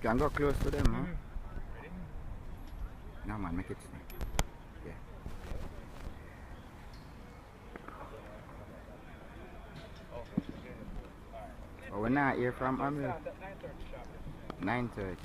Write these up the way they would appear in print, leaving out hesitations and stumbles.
can go close to them, huh? No man, make it. Yeah. Oh, we're not here from Amir. 9:30.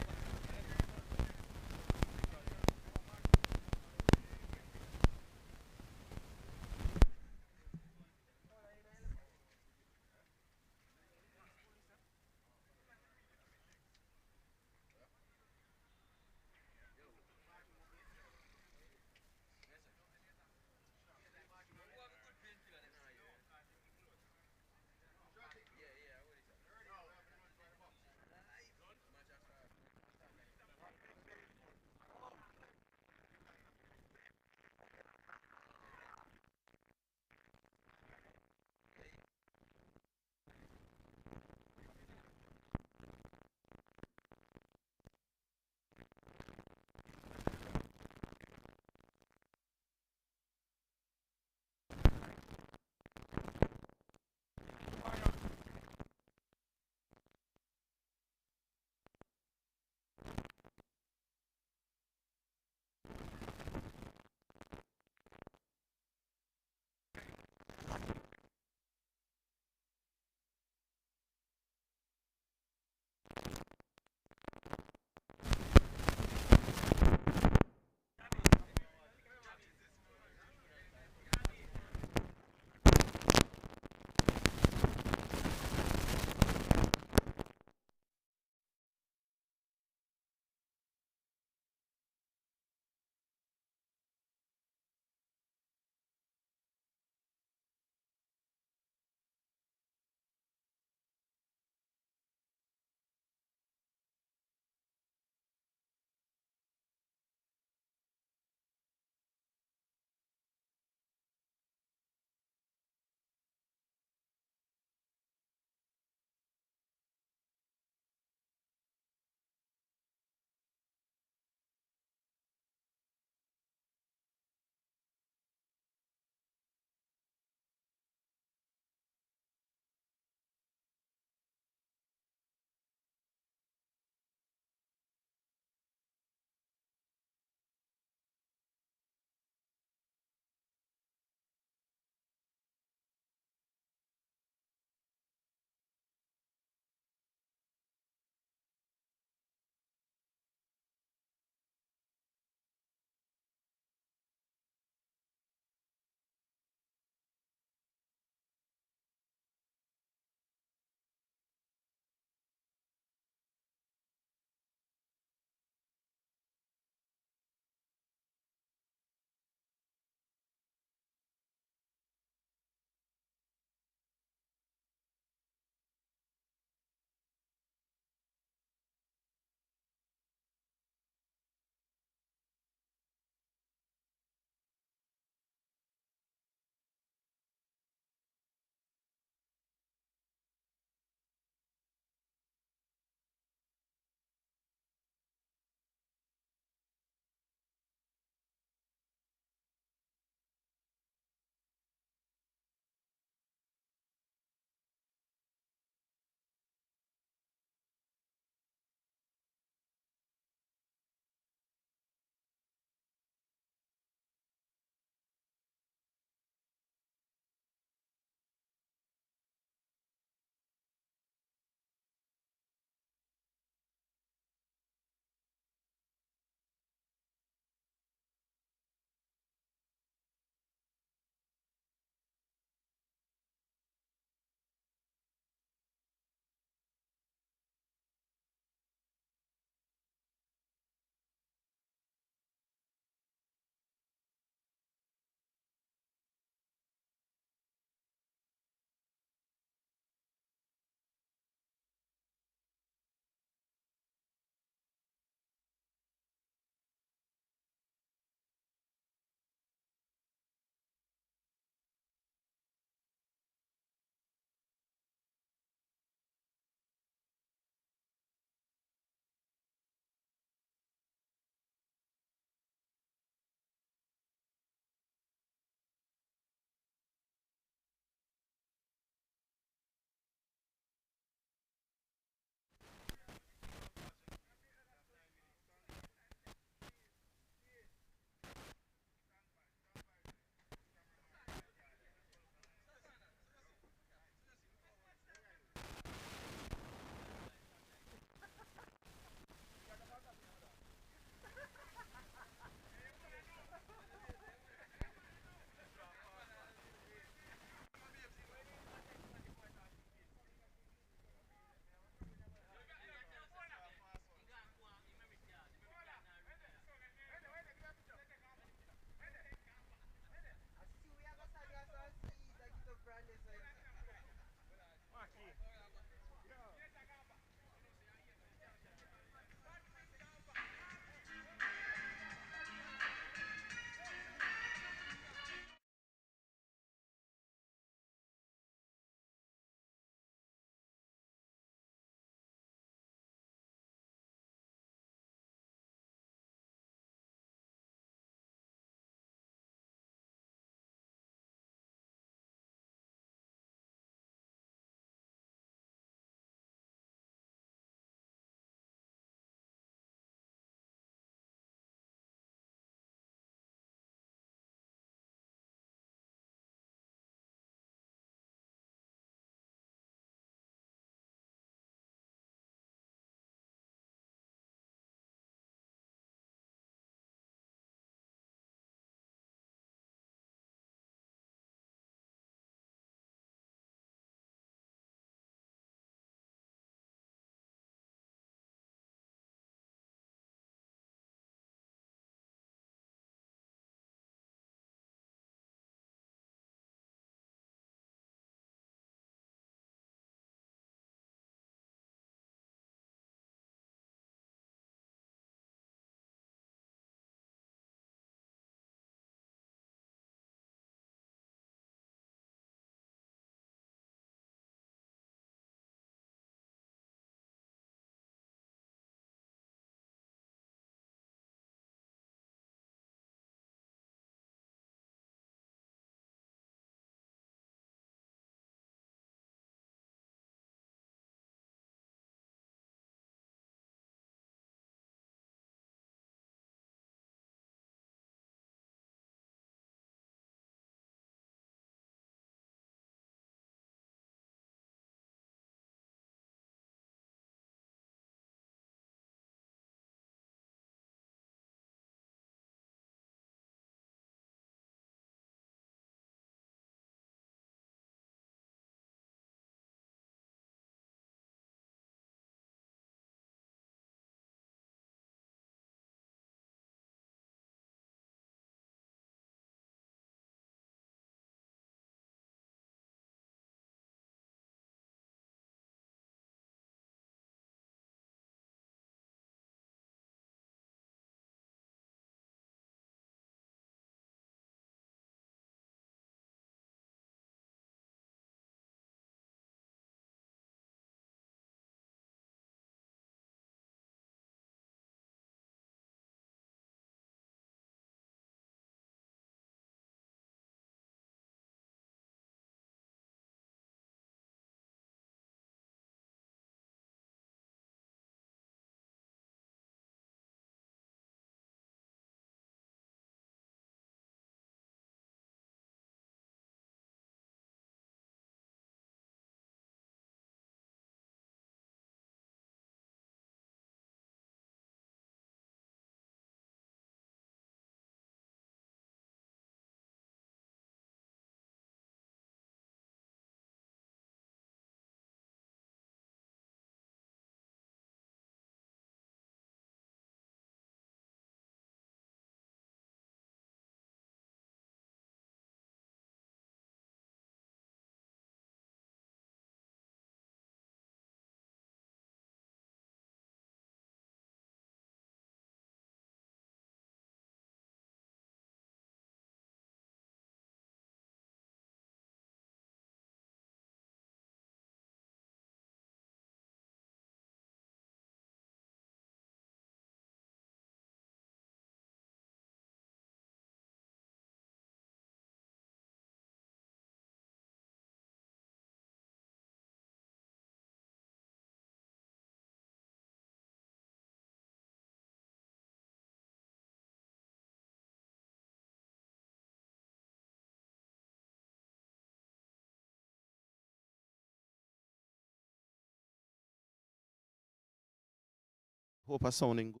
Hope are sounding good.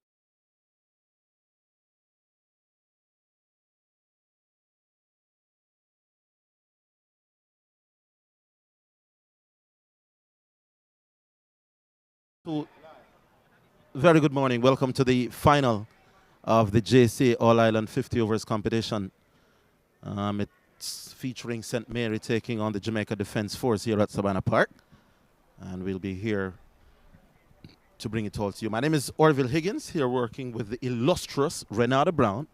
So, very good morning. Welcome to the final of the JCA All Island 50 Overs competition. It's featuring St. Mary taking on the Jamaica Defence Force here at Sabina Park. And we'll be here to bring it all to you. My name is Orville Higgins, here working with the illustrious Renata Brown.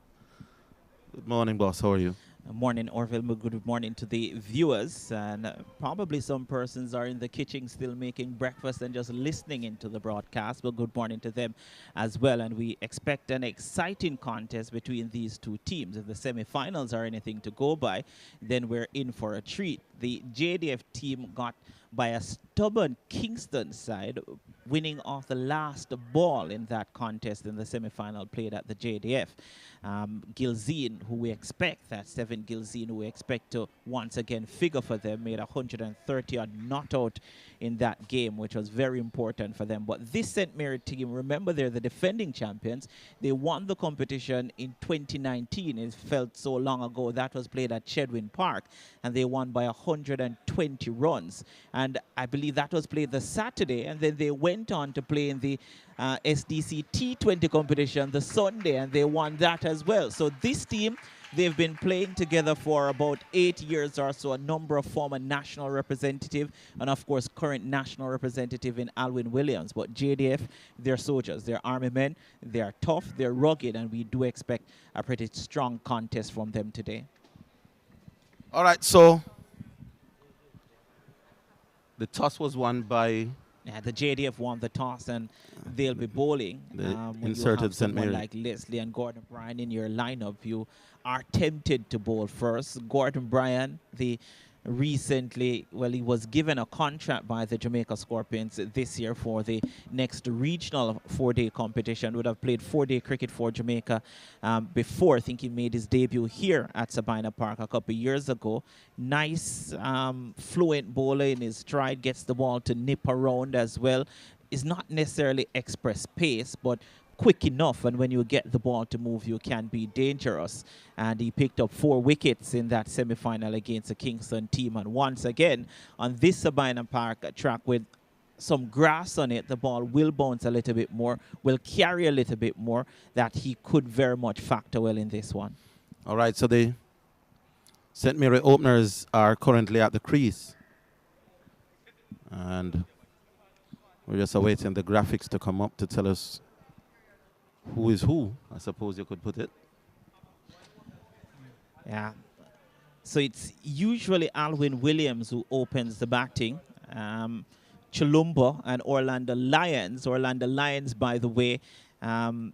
Good morning, boss. How are you? Morning, Orville. Good morning to the viewers. And probably some persons are in the kitchen still making breakfast and just listening into the broadcast. But good morning to them as well. And we expect an exciting contest between these two teams. If the semifinals are anything to go by, then we're in for a treat. The JDF team got by a stubborn Kingston side, winning off the last ball in that contest in the semifinal played at the JDF. Gilzine, who we expect, that 7 Gilzine, who we expect to once again figure for them, made 130 odd not out in that game, which was very important for them. But this St. Mary team, remember, they're the defending champions. They won the competition in 2019. It felt so long ago. That was played at Chedwin Park, and they won by 120 runs. And I believe that was played the Saturday, and then they went on to play in the SDC T20 competition the Sunday, and they won that as well. So this team, they've been playing together for about 8 years or so, a number of former national representative and, of course, current national representative in Alwyn Williams. But JDF, they're soldiers, they're army men, they're tough, they're rugged, and we do expect a pretty strong contest from them today. All right, so the toss was won by... Yeah, the JDF won the toss, and they'll be bowling. When inserted you have someone like Leslie and Gordon Bryan in your lineup, you are tempted to bowl first. Gordon Bryan, the recently, well, he was given a contract by the Jamaica Scorpions this year for the next regional 4-day competition. Would have played 4-day cricket for Jamaica before. I think he made his debut here at Sabina Park a couple of years ago. Nice, fluent bowler in his stride, gets the ball to nip around as well. Is not necessarily express pace, but quick enough, and when you get the ball to move, you can be dangerous. And he picked up 4 wickets in that semi-final against the Kingston team. And once again, on this Sabina Park track with some grass on it, the ball will bounce a little bit more, will carry a little bit more, that he could very much factor well in this one. All right, so the St. Mary openers are currently at the crease. And we're just awaiting the graphics to come up to tell us who is who, I suppose you could put it. Yeah. So it's usually Alwyn Williams who opens the batting. Chilumba and Orlando Lions. Orlando Lions, by the way,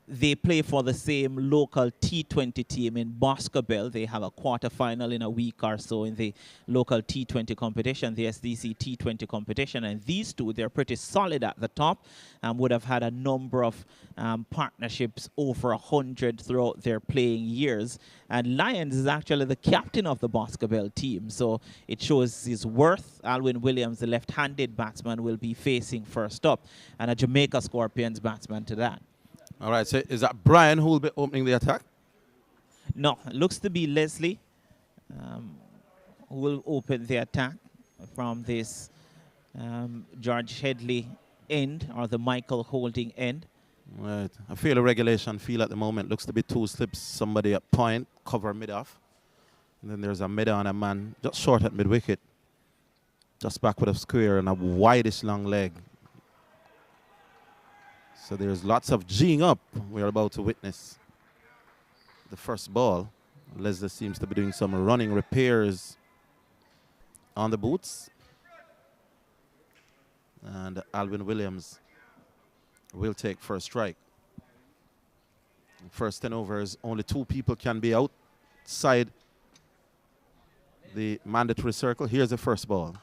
they play for the same local T20 team in Boscobel. They have a quarterfinal in a week or so in the local T20 competition, the SDC T20 competition. And these two, they're pretty solid at the top and would have had a number of partnerships over 100 throughout their playing years. And Lions is actually the captain of the Boscobel team. So it shows his worth. Alwyn Williams, the left-handed batsman, will be facing first up, and a Jamaica Scorpions batsman to that. All right, so is that Brian who will be opening the attack? No, it looks to be Leslie who will open the attack from this George Headley end, or the Michael Holding end. Right. I feel a regulation feel at the moment. Looks to be 2 slips, somebody at point, cover mid-off. And then there's a mid on a man just short at mid-wicket. Just back with a square and a wideish long leg. So there's lots of G'ing up. We're about to witness the first ball. Leslie seems to be doing some running repairs on the boots. And Alwyn Williams will take first strike. First 10 overs, only 2 people can be outside the mandatory circle. Here's the first ball.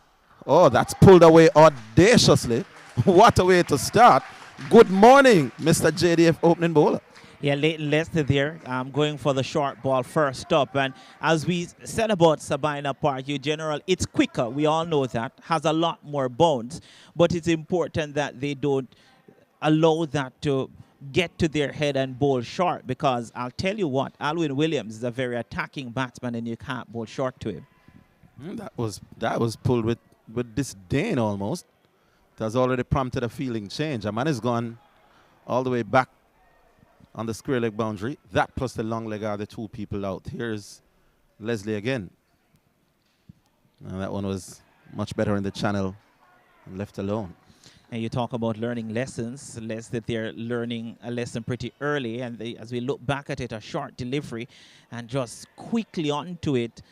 Oh, that's pulled away audaciously. What a way to start. Good morning, Mr. JDF opening bowler. Yeah, Lester there, going for the short ball first up. And as we said about Sabina Park, in general, it's quicker. We all know that. Has a lot more bounce. But it's important that they don't allow that to get to their head and bowl short, because I'll tell you what, Alwyn Williams is a very attacking batsman, and you can't bowl short to him. That was pulled with disdain almost. It has already prompted a feeling change. A man has gone all the way back on the square leg boundary. That plus the long leg are the 2 people out. Here's Leslie again. And that one was much better in the channel left alone. And you talk about learning lessons, that they're learning a lesson pretty early. And as we look back at it, a short delivery and just quickly onto it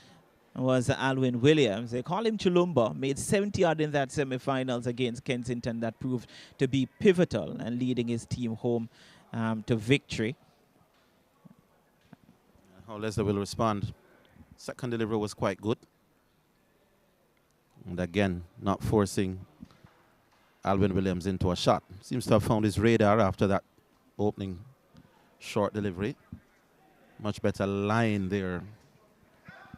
was Alwyn Williams. They call him Chulumba, made 70 odd in that semi-finals against Kensington. That proved to be pivotal and leading his team home to victory. How Leslie will respond. Second delivery was quite good. And again, not forcing Alwyn Williams into a shot. Seems to have found his radar after that opening short delivery. Much better line there.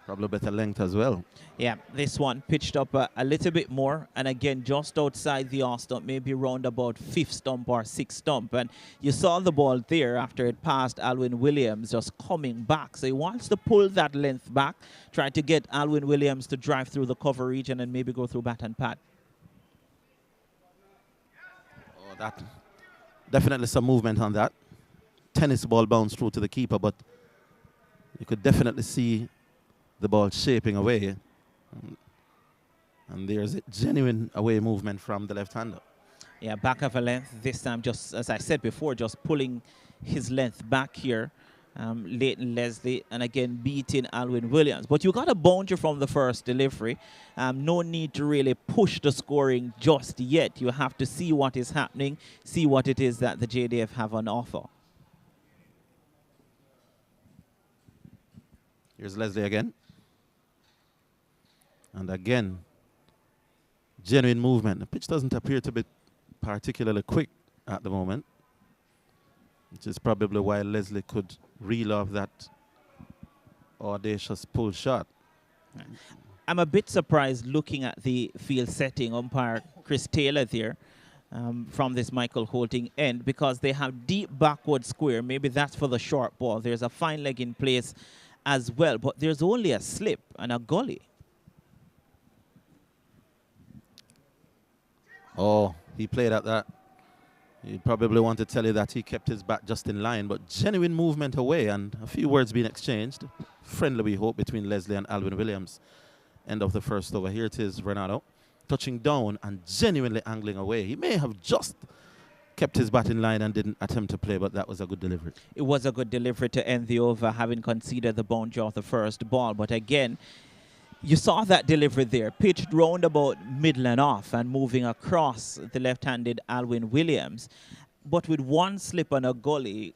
Probably better length as well. Yeah, this one pitched up a little bit more. And again, just outside the off stump, maybe round about 5th stump or 6th stump. And you saw the ball there after it passed Alwyn Williams just coming back. So he wants to pull that length back, try to get Alwyn Williams to drive through the cover region and maybe go through bat and pad. Oh, that definitely some movement on that. Tennis ball bounced through to the keeper, but you could definitely see the ball shaping away. And there's a genuine away movement from the left-hander. Yeah, back of a length. This time, just as I said before, just pulling his length back here. Leighton Leslie, and again beating Alwyn Williams. But you got a boundary from the first delivery. No need to really push the scoring just yet. You have to see what is happening, see what it is that the JDF have on offer. Here's Leslie again. And again, genuine movement. The pitch doesn't appear to be particularly quick at the moment, which is probably why Leslie could reel off that audacious pull shot. I'm a bit surprised looking at the field setting, umpire Chris Taylor there from this Michael Holting end, because they have deep backward square. Maybe that's for the short ball. There's a fine leg in place as well, but there's only a slip and a gully. Oh, he played at that. He probably wanted to tell you that he kept his bat just in line, but genuine movement away and a few words being exchanged. Friendly, we hope, between Leslie and Alwyn Williams. End of the first over. Here it is, Renato, touching down and genuinely angling away. He may have just kept his bat in line and didn't attempt to play, but that was a good delivery. It was a good delivery to end the over, having conceded the boundary of the first ball. But again, you saw that delivery there, pitched round about middle and off and moving across the left-handed Alwyn Williams. But with one slip and a gully,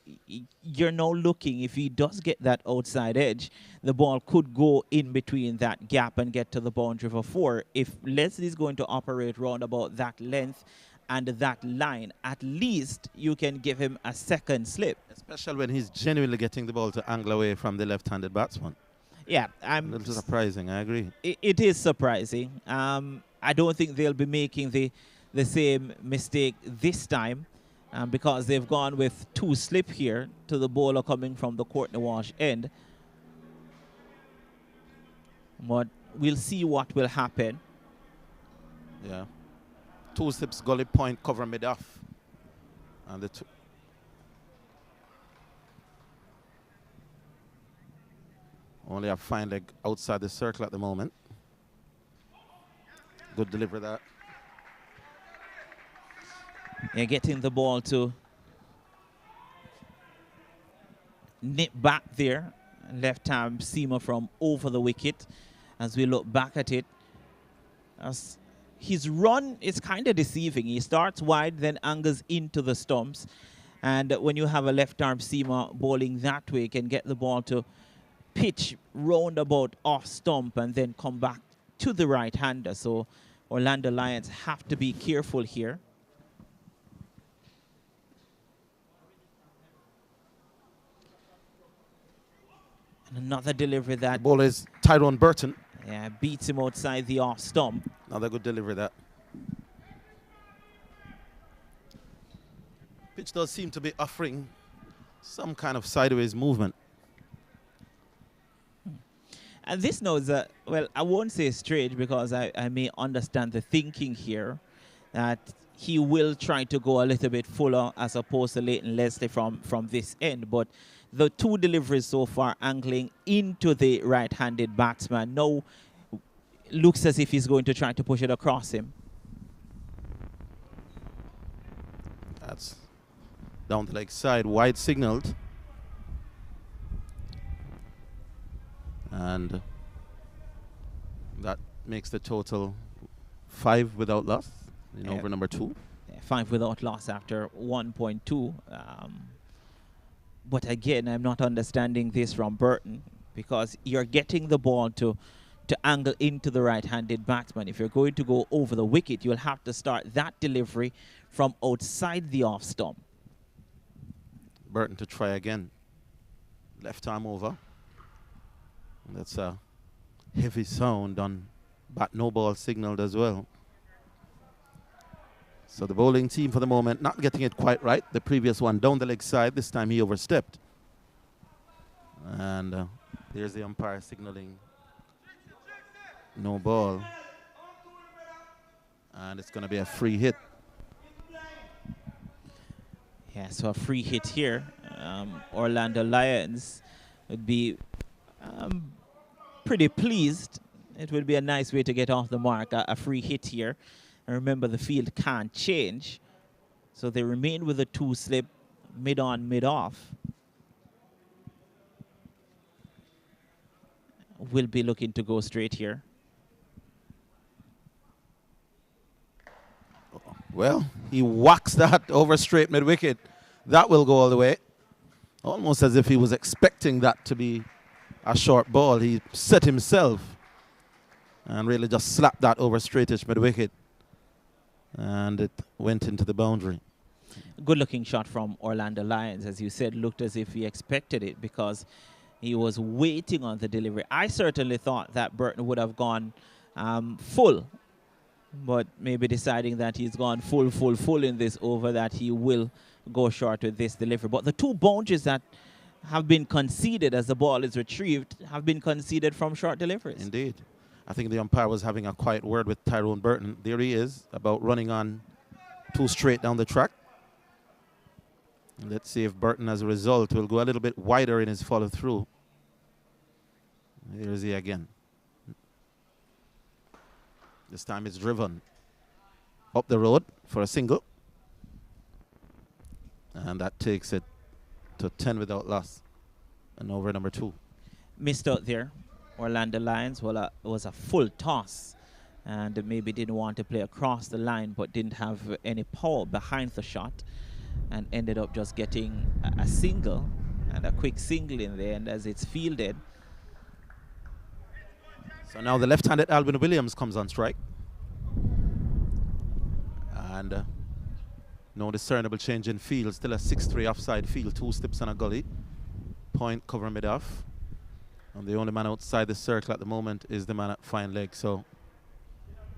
you're now looking, if he does get that outside edge, the ball could go in between that gap and get to the boundary for 4. If Leslie's going to operate round about that length and that line, at least you can give him a second slip. Especially when he's genuinely getting the ball to angle away from the left-handed batsman. Yeah, a little surprising, I agree. It is surprising. I don't think they'll be making the same mistake this time because they've gone with 2 slip here to the bowler coming from the Courtney Walsh end. But we'll see what will happen. Yeah. 2 slips, gully point, cover mid-off. And the two. Only a fine leg outside the circle at the moment. Good delivery there. Yeah, getting the ball to nip back there. Left arm seamer from over the wicket. As we look back at it, as his run is kind of deceiving. He starts wide, then angles into the stumps. And when you have a left arm seamer bowling that way, you can get the ball to pitch roundabout off stump and then come back to the right-hander. So Orlando Lions have to be careful here. And another delivery that... The ball is Tyrone Burton. Yeah, beats him outside the off stump. Another good delivery that. Pitch does seem to be offering some kind of sideways movement. And this knows that, well, I won't say strange because I may understand the thinking here that he will try to go a little bit fuller as opposed to Leighton Leslie from this end. But the 2 deliveries so far angling into the right-handed batsman now looks as if he's going to try to push it across him. down the leg side, wide signaled. And that makes the total 5 without loss in over number 2. 5 without loss after 1.2. But again, I'm not understanding this from Burton, because you're getting the ball to angle into the right-handed batsman. If you're going to go over the wicket, you'll have to start that delivery from outside the off stump. Burton to try again. Left arm over. That's a heavy sound on bat no ball signaled as well. So the bowling team for the moment not getting it quite right. The previous one down the leg side. This time he overstepped. And there's the umpire signaling no ball. And it's going to be a free hit. Yeah, so a free hit here. Orlando Lions would be pretty pleased. It would be a nice way to get off the mark, a free hit here. And remember, the field can't change. So they remain with a 2 slip, mid on, mid off. Will be looking to go straight here. Well, he whacks that over straight mid-wicket. That will go all the way. Almost as if he was expecting that to be a short ball. He set himself and really just slapped that over straightish mid-wicket. And it went into the boundary. Good-looking shot from Orlando Lions. As you said, looked as if he expected it, because he was waiting on the delivery. I certainly thought that Burton would have gone full, but maybe deciding that he's gone full in this over, that he will go short with this delivery. But the 2 boundaries that have been conceded as the ball is retrieved have been conceded from short deliveries. Indeed. I think the umpire was having a quiet word with Tyrone Burton. There he is, about running on 2 straight down the track. Let's see if Burton, as a result, will go a little bit wider in his follow-through. Here is he again. This time it's driven up the road for a single. And that takes it to 10 without loss. And over number 2. Missed out there. Orlando Lions, well, it was a full toss. And maybe didn't want to play across the line, but didn't have any power behind the shot. And ended up just getting a single. And a quick single in there. And as it's fielded. So now the left-handed Alvin Williams comes on strike. And no discernible change in field. Still a 6-3 offside field. 2 slips and a gully. Point cover mid-off. And the only man outside the circle at the moment is the man at fine leg. So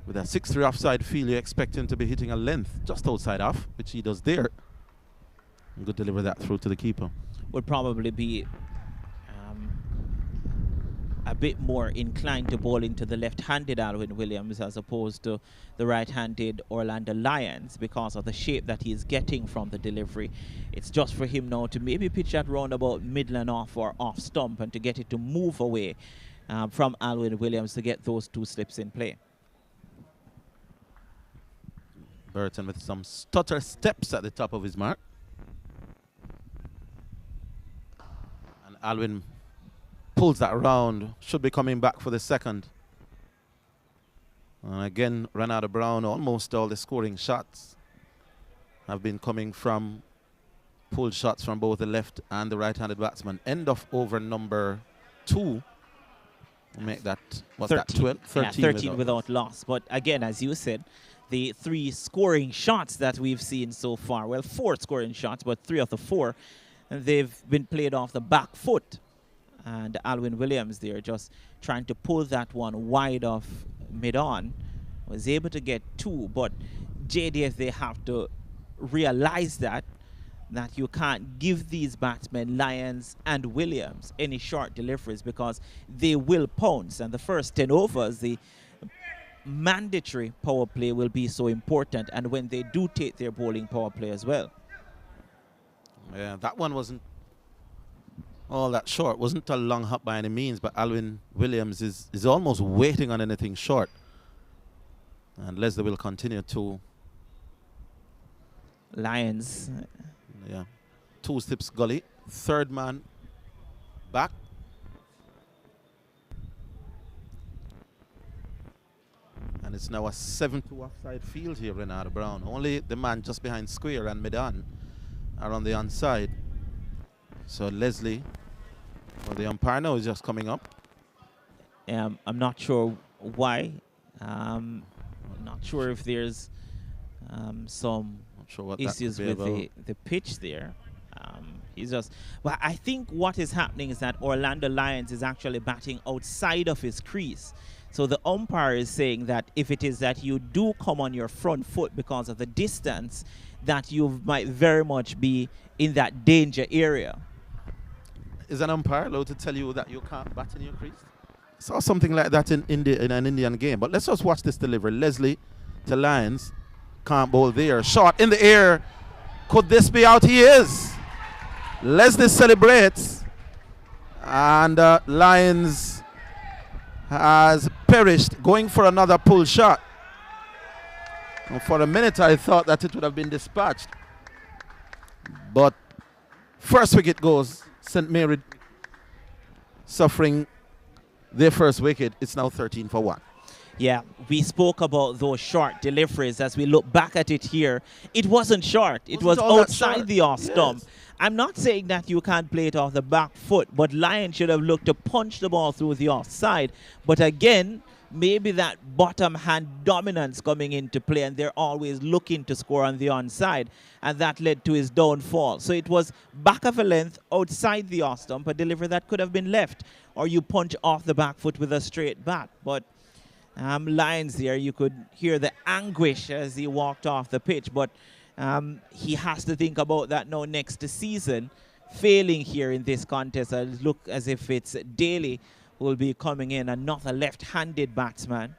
with a 6-3 offside field, you expect him to be hitting a length just outside off, which he does there. And good deliver that through to the keeper. Would probably be a bit more inclined to bowl into the left-handed Alvin Williams as opposed to the right-handed Orlando Lions, because of the shape that he's getting from the delivery. It's just for him now to maybe pitch that round about middle and off or off stump, and to get it to move away from Alvin Williams to get those 2 slips in play. Burton with some stutter steps at the top of his mark. And Alvin pulls that round, should be coming back for the second. And again, Renata Brown, almost all the scoring shots have been coming from pulled shots from both the left and the right-handed batsman. End of over number 2. Make that, what's 13. That, 12? 13, yeah, 13 without loss. But again, as you said, the 3 scoring shots that we've seen so far, well, 4 scoring shots, but 3 of the 4, they've been played off the back foot. And Alvin Williams there just trying to pull that one wide off mid-on. Was able to get 2, but JDF, they have to realize that you can't give these batsmen, Lyons and Williams, any short deliveries, because they will pounce. And the first 10 overs, the mandatory power play will be so important, and when they do take their bowling power play as well. Yeah, that one wasn't all that short. Wasn't a long hop by any means, but Alvin Williams is almost waiting on anything short. And Leslie will continue to. Lions. Yeah. two steps gully. Third man back. And it's now a 7-2 offside field here, Renata Brown. Only the man just behind square and Medan are on the onside. So Leslie, well, the umpire now is just coming up. I'm not sure why. I'm not sure if there's some issues with the pitch there. He's just, well, I think what is happening is that Orlando Lions is actually batting outside of his crease. So the umpire is saying that if it is that you do come on your front foot because of the distance, that you might very much be in that danger area. Is an umpire allowed to tell you that you can't bat in your crease? Saw something like that in an Indian game. But let's just watch this delivery. Leslie to Lions. Can't bowl there. Shot in the air. Could this be out? He is. Leslie celebrates. And Lions has perished, going for another pull shot. And for a minute, I thought that it would have been dispatched. But first wicket goes. St. Mary suffering their first wicket. It's now 13 for 1. Yeah, we spoke about those short deliveries. As we look back at it here, it wasn't short. It was outside the off stump. Yes. I'm not saying that you can't play it off the back foot, but Lions should have looked to punch the ball through the offside. But again, maybe that bottom hand dominance coming into play, and they're always looking to score on the onside, and that led to his downfall. So it was back of a length outside the off stump, a delivery that could have been left, or you punch off the back foot with a straight bat. But Lions there, you could hear the anguish as he walked off the pitch, but he has to think about that now next season. Failing here in this contest, it look as if it's Daly who will be coming in, another left-handed batsman.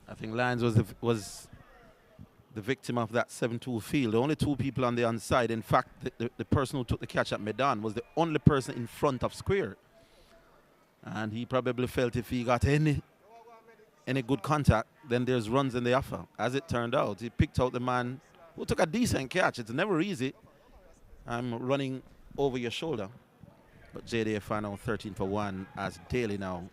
I think Lions was the victim of that 7-2 field. Only two people on the onside. In fact, the person who took the catch at Medan was the only person in front of square. And he probably felt if he got any good contact, then there's runs in the offer. As it turned out, he picked out the man who took a decent catch. It's never easy. I'm running over your shoulder. But JDF are now 13 for 1 as Daly now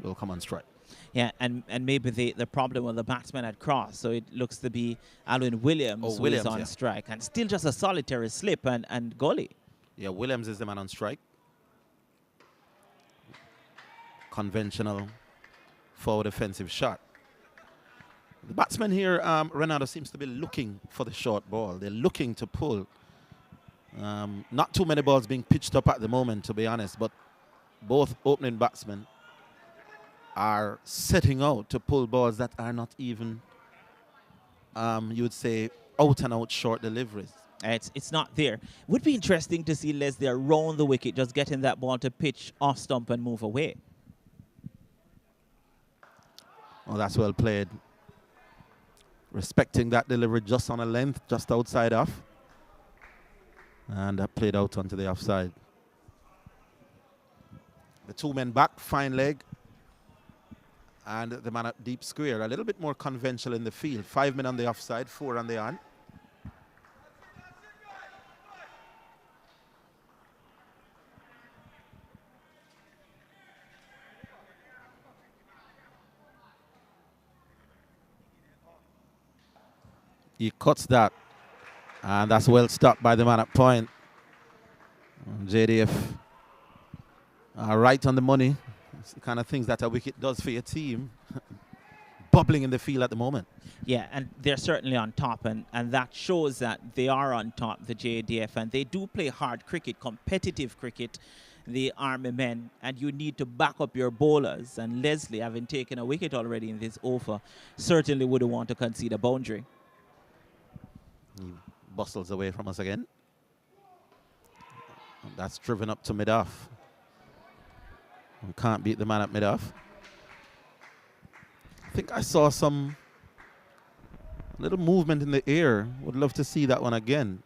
will come on strike. Yeah, and maybe the problem with the batsman had crossed, so it looks to be Alwyn Williams who is on strike. And still just a solitary slip and gully. Yeah, Williams is the man on strike. Conventional forward offensive shot. The batsman here, Renato, seems to be looking for the short ball. They're looking to pull. Not too many balls being pitched up at the moment, to be honest, but both opening batsmen are setting out to pull balls that are not even, you would say, out-and-out short deliveries. It's not there. Would be interesting to see Leslie around the wicket, just getting that ball to pitch off stump and move away. Oh, that's well played. Respecting that delivery just on a length, just outside off. And that played out onto the offside. The two men back, fine leg. And the man at deep square, a little bit more conventional in the field. 5 men on the offside, 4 on the on. He cuts that. And that's well stopped by the man at point. JDF right on the money. It's the kind of things that a wicket does for your team. Bubbling in the field at the moment. Yeah, and they're certainly on top, and that shows that they are on top, the JDF, and they do play hard cricket, competitive cricket, the Army men, and you need to back up your bowlers. And Leslie, having taken a wicket already in this over, certainly wouldn't want to concede a boundary. He bustles away from us again. And that's driven up to mid-off. We can't beat the man at mid-off. I think I saw some little movement in the air. Would love to see that one again.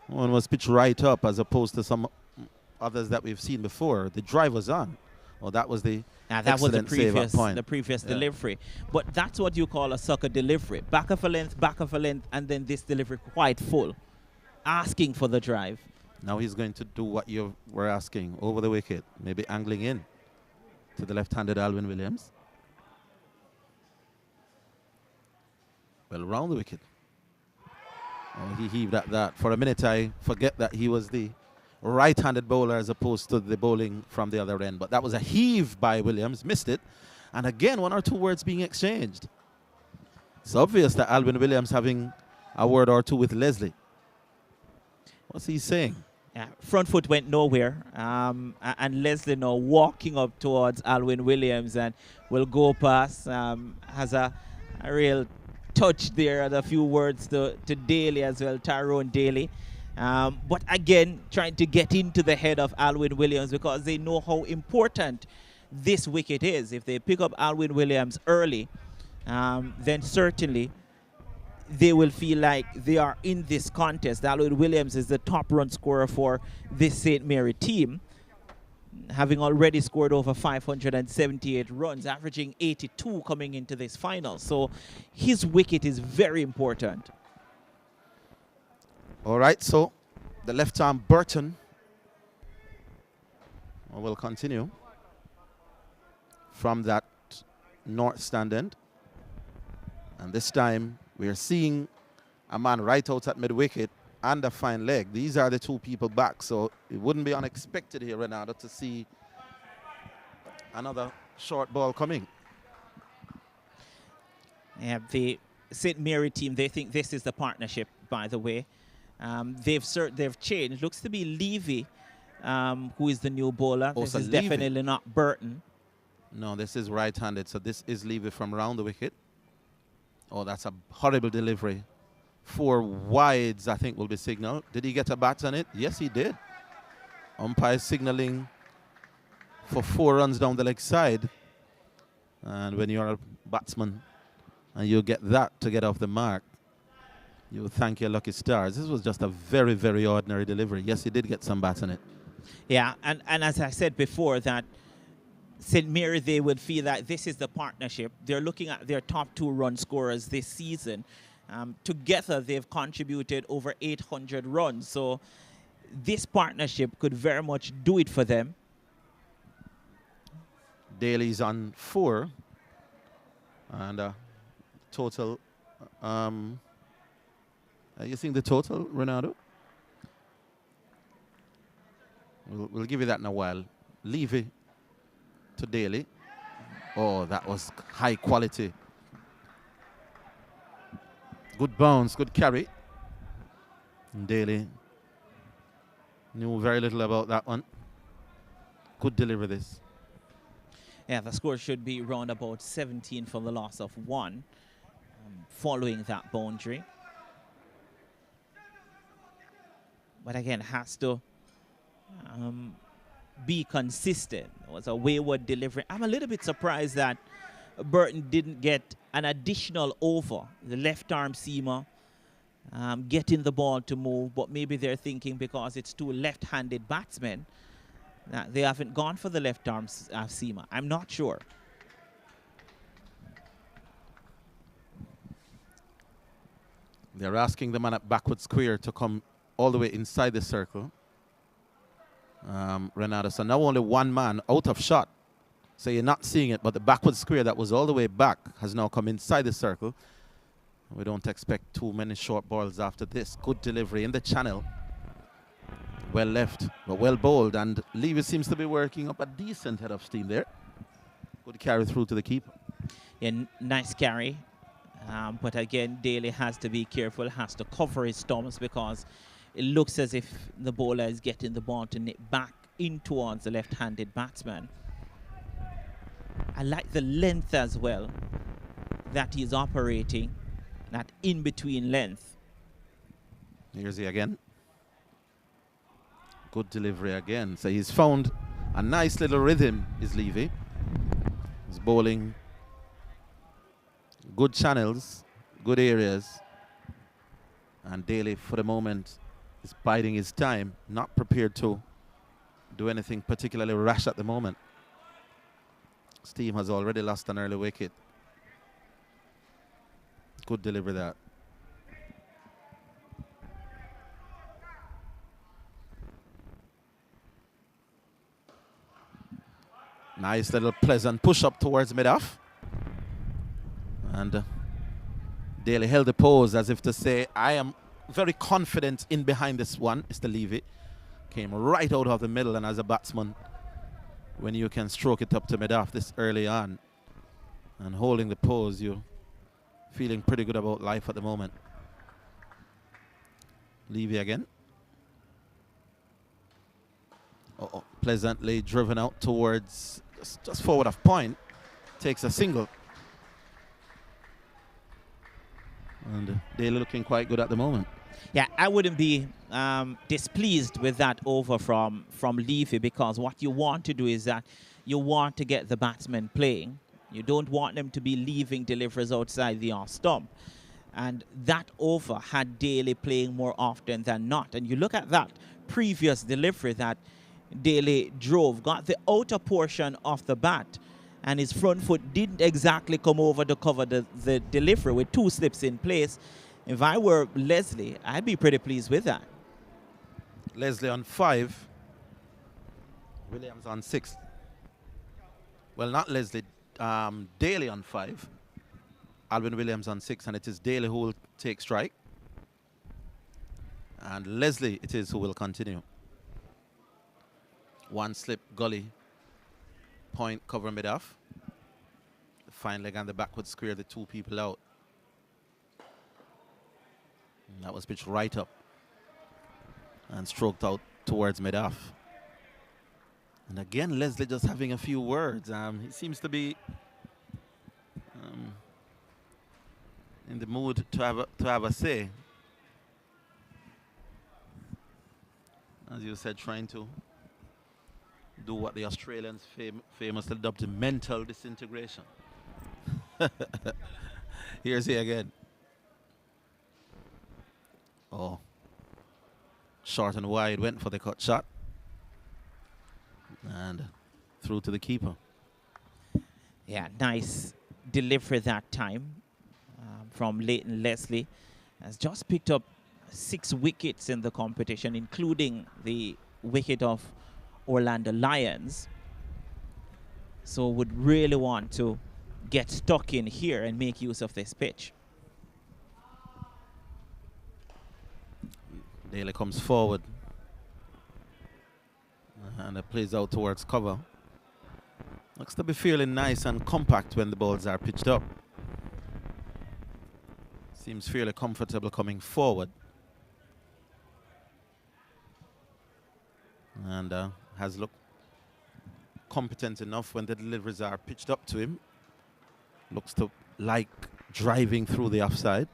One was pitched right up as opposed to some others that we've seen before. The drive was on. Well, that was the that was the previous delivery. But that's what you call a sucker delivery. Back of a length, and then this delivery quite full. asking for the drive. Now he's going to do what you were asking, over the wicket, maybe angling in to the left-handed Alwyn Williams. Well, round the wicket. Oh, he heaved at that. For a minute, I forget that he was the right-handed bowler as opposed to the bowling from the other end. But that was a heave by Williams, missed it. And again, 1 or 2 words being exchanged. It's obvious that Alwyn Williams having a word or two with Leslie. What's he saying? Yeah, front foot went nowhere. And Leslie now walking up towards Alwyn Williams and will go past. Has a real touch there and a few words to Daly as well, Tyrone Daly. But again, trying to get into the head of Alwyn Williams because they know how important this wicket is. If they pick up Alwyn Williams early, then certainly they will feel like they are in this contest. Alwyn Williams is the top run scorer for this St. Mary team, having already scored over 578 runs, averaging 82 coming into this final. So his wicket is very important. All right, so the left arm Burton will continue from that north stand end. And this time we are seeing a man right out at mid-wicket and a fine leg. These are the 2 people back, so it wouldn't be unexpected here, Renato, to see another short ball coming. Yeah, the St. Mary team, they think this is the partnership, by the way. They've changed. Looks to be Levy, who is the new bowler. This is Levy. definitely not Burton. No, this is right-handed, so this is Levy from round the wicket. Oh, that's a horrible delivery. 4 wides, I think, will be signaled. Did he get a bat on it? Yes, he did. Umpire signaling for 4 runs down the leg side. And when you're a batsman and you get that to get off the mark, you thank your lucky stars. This was just a very, very ordinary delivery. Yes, he did get some bats on it. Yeah, and as I said before, that St. Mary, they would feel that this is the partnership. They're looking at their top 2 run scorers this season. Together, they've contributed over 800 runs. So this partnership could very much do it for them. Daly's on 4. And total... you think the total, Ronaldo? We'll give you that in a while. Levy to Daly. Oh, that was high quality. Good bounce, good carry. And Daly knew very little about that one. Could deliver this. Yeah, the score should be round about 17 for the loss of 1 following that boundary. But again, has to be consistent. It was a wayward delivery. I'm a little bit surprised that Burton didn't get an additional over. The left arm seamer getting the ball to move, but maybe they're thinking because it's 2 left-handed batsmen that they haven't gone for the left arm seamer. I'm not sure. They're asking the man at backward square to come all the way inside the circle. Renato, so now only 1 man out of shot. So you're not seeing it, but the backward square that was all the way back has now come inside the circle. We don't expect too many short balls after this. Good delivery in the channel. Well left, but well bowled. And Levy seems to be working up a decent head of steam there. Good carry through to the keeper. Yeah, nice carry. But again, Daly has to be careful, has to cover his stumps because it looks as if the bowler is getting the ball to nip back in towards the left-handed batsman. I like the length as well that he's operating, that in-between length. Here's he again. Good delivery again. So he's found a nice little rhythm, is Levy. He's bowling good channels, good areas. And Daly, for the moment, is biding his time, not prepared to do anything particularly rash at the moment. His team has already lost an early wicket. Good delivery that. Nice little pleasant push up towards mid-off. And Daly held the pose as if to say, I am very confident in behind this one. Is to leave it. Came right out of the middle, and as a batsman, when you can stroke it up to mid-off this early on and holding the pose, you're feeling pretty good about life at the moment. Levy again. Pleasantly driven out towards just forward of point. Takes a single. And Daly looking quite good at the moment. Yeah, I wouldn't be displeased with that over from Levy, because what you want to do is that you want to get the batsmen playing. You don't want them to be leaving deliveries outside the off stump. And that over had Daly playing more often than not. And you look at that previous delivery that Daly drove, got the outer portion of the bat, and his front foot didn't exactly come over to cover the delivery with 2 slips in place. If I were Leslie, I'd be pretty pleased with that. Leslie on 5. Williams on 6. Well, not Leslie. Daly on 5. Alvin Williams on 6. And it is Daly who will take strike. And Leslie it is who will continue. 1 slip, gully. Point, cover mid-off. The fine leg and the backward square, the 2 people out. And that was pitched right up and stroked out towards mid-off. And again, Leslie just having a few words. He seems to be in the mood to have a say. As you said, trying to do what the Australians famously dubbed mental disintegration. Here's he again. Oh, short and wide, went for the cut shot. And through to the keeper. Yeah, nice delivery that time from Leighton Leslie. Has just picked up 6 wickets in the competition, including the wicket of Orlando Lions. So would really want to get stuck in here and make use of this pitch. Daly comes forward and it plays out towards cover. Looks to be feeling nice and compact when the balls are pitched up. Seems fairly comfortable coming forward. And has looked competent enough when the deliveries are pitched up to him. Looks to like driving through the offside.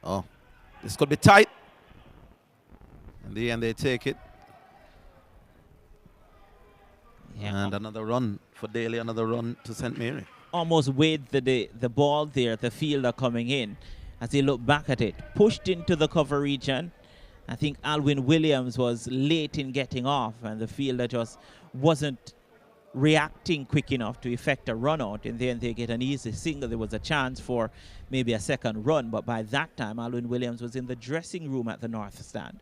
Oh, this could be tight. In the end, they take it. Yeah. And another run for Daly, another run to St. Mary. Almost weighed the ball there, the fielder coming in. As he looked back at it, pushed into the cover region. I think Alwyn Williams was late in getting off, and the fielder just wasn't reacting quick enough to effect a run out, and then they get an easy single. There was a chance for maybe a second run, but by that time Alwyn Williams was in the dressing room at the north stand.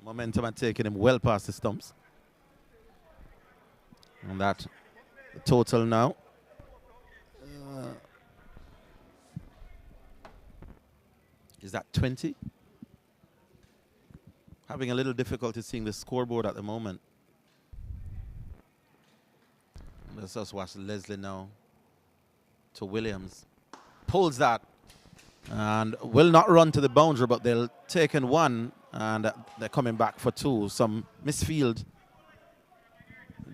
Momentum had taken him well past the stumps. And that the total now. Is that 20? Having a little difficulty seeing the scoreboard at the moment. Let's just watch Leslie now to Williams. Pulls that and will not run to the boundary, but they'll take in 1 and they're coming back for 2. Some misfield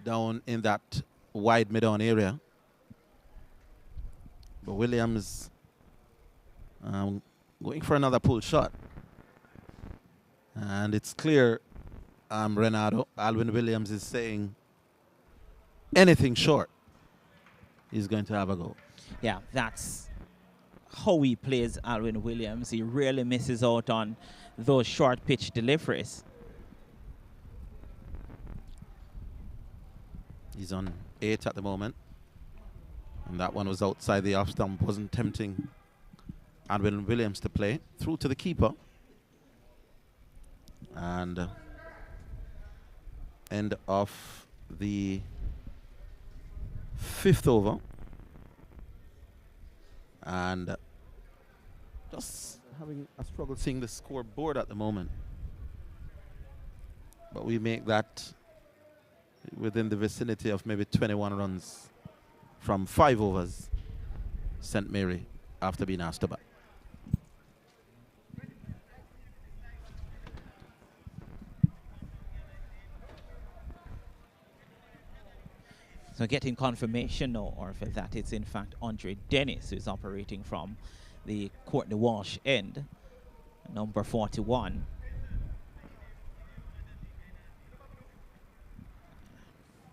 down in that wide mid-on area. But Williams going for another pull shot. And it's clear, Renato, Alwyn Williams is saying anything short, he's going to have a go. Yeah, that's how he plays, Alwyn Williams. He really misses out on those short pitch deliveries. He's on 8 at the moment. And that one was outside the off stump, wasn't tempting Alwyn Williams to play. Through to the keeper. And end of the 5th over. And just having a struggle seeing the scoreboard at the moment. But we make that within the vicinity of maybe 21 runs from 5 overs. St. Mary after being asked to bat. So getting confirmation now, or for that it's in fact Andre Dennis who's operating from the Courtney Walsh end, number 41.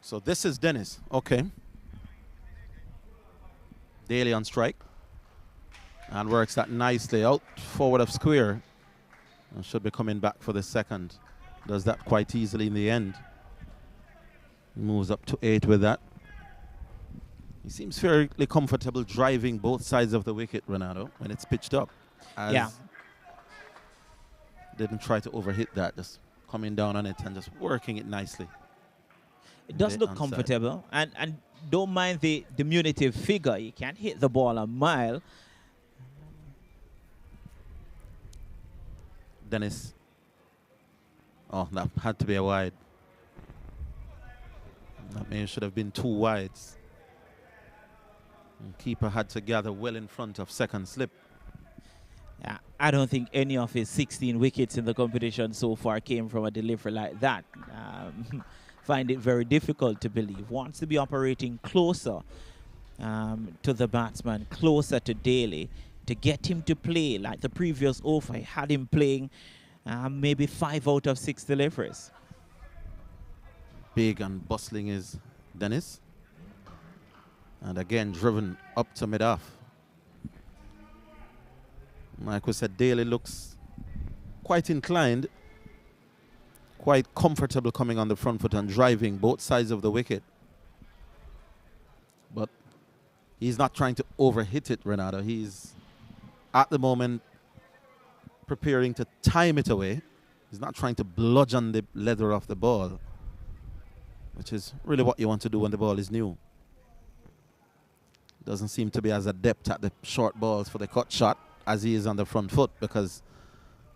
So this is Dennis. Okay. Daly on strike. And works that nicely out forward of square. And should be coming back for the second. Does that quite easily in the end. Moves up to 8 with that. He seems fairly comfortable driving both sides of the wicket, Ronaldo, when it's pitched up. Yeah. Didn't try to overhit that, just coming down on it and just working it nicely. It does look comfortable, and don't mind the diminutive figure. He can't hit the ball a mile. Dennis. Oh, that had to be a wide. That maybe should have been 2 wides. And keeper had to gather well in front of second slip. Yeah, I don't think any of his 16 wickets in the competition so far came from a delivery like that. Find it very difficult to believe. Wants to be operating closer to the batsman, closer to Daly, to get him to play like the previous over. He had him playing maybe 5 out of 6 deliveries. Big and bustling is Dennis. And again, driven up to mid-off. Like we said, Daly looks quite inclined, quite comfortable coming on the front foot and driving both sides of the wicket. But he's not trying to overhit it, Renato. He's, at the moment, preparing to time it away. He's not trying to bludgeon the leather off the ball, which is really what you want to do when the ball is new. Doesn't seem to be as adept at the short balls for the cut shot as he is on the front foot, because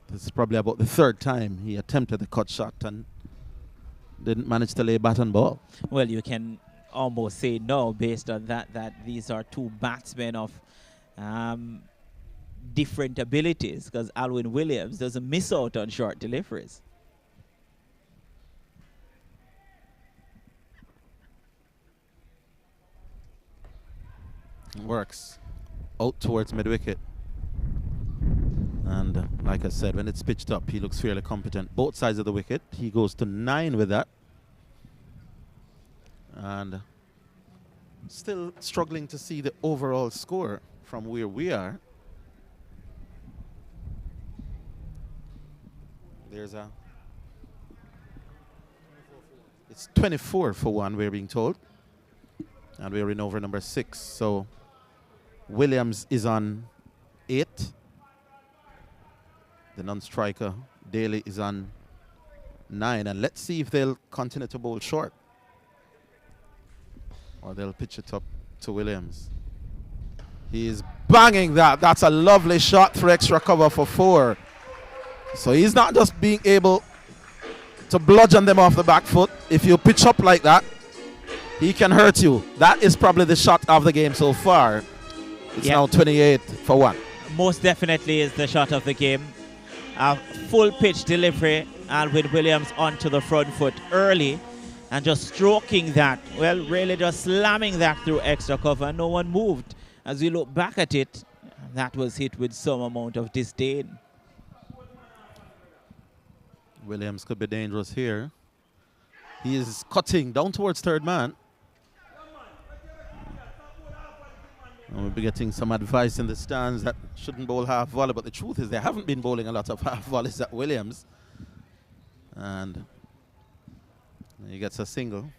this is probably about the 3rd time he attempted the cut shot and didn't manage to lay bat and ball. Well, you can almost say no based on that these are 2 batsmen of different abilities, because Alwyn Williams doesn't miss out on short deliveries. Works out towards mid-wicket. And like I said, when it's pitched up, he looks fairly competent. Both sides of the wicket. He goes to 9 with that. And still struggling to see the overall score from where we are. There's a... It's 24 for 1, we're being told. And we're in over number 6. So Williams is on 8. The non-striker, Daly, is on 9. And let's see if they'll continue to bowl short, or they'll pitch it up to Williams. He is banging that. That's a lovely shot for extra cover for 4. So he's not just being able to bludgeon them off the back foot. If you pitch up like that, he can hurt you. That is probably the shot of the game so far. It's now 28 for 1. Most definitely is the shot of the game. A full pitch delivery, and with Williams onto the front foot early and just stroking that. Well, really just slamming that through extra cover. No one moved. As we look back at it, that was hit with some amount of disdain. Williams could be dangerous here. He is cutting down towards 3rd man. And we'll be getting some advice in the stands that shouldn't bowl half volley, but the truth is they haven't been bowling a lot of half volleys at Williams. And he gets a single.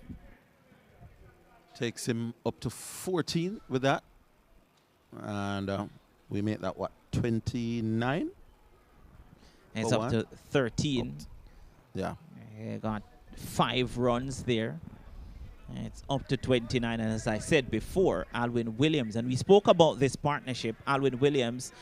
Takes him up to 14 with that. And we make that, what, 29? It's up to 13. Yeah. He got 5 runs there. It's up to 29, and as I said before, Alwyn Williams, and we spoke about this partnership, Alwyn Williams,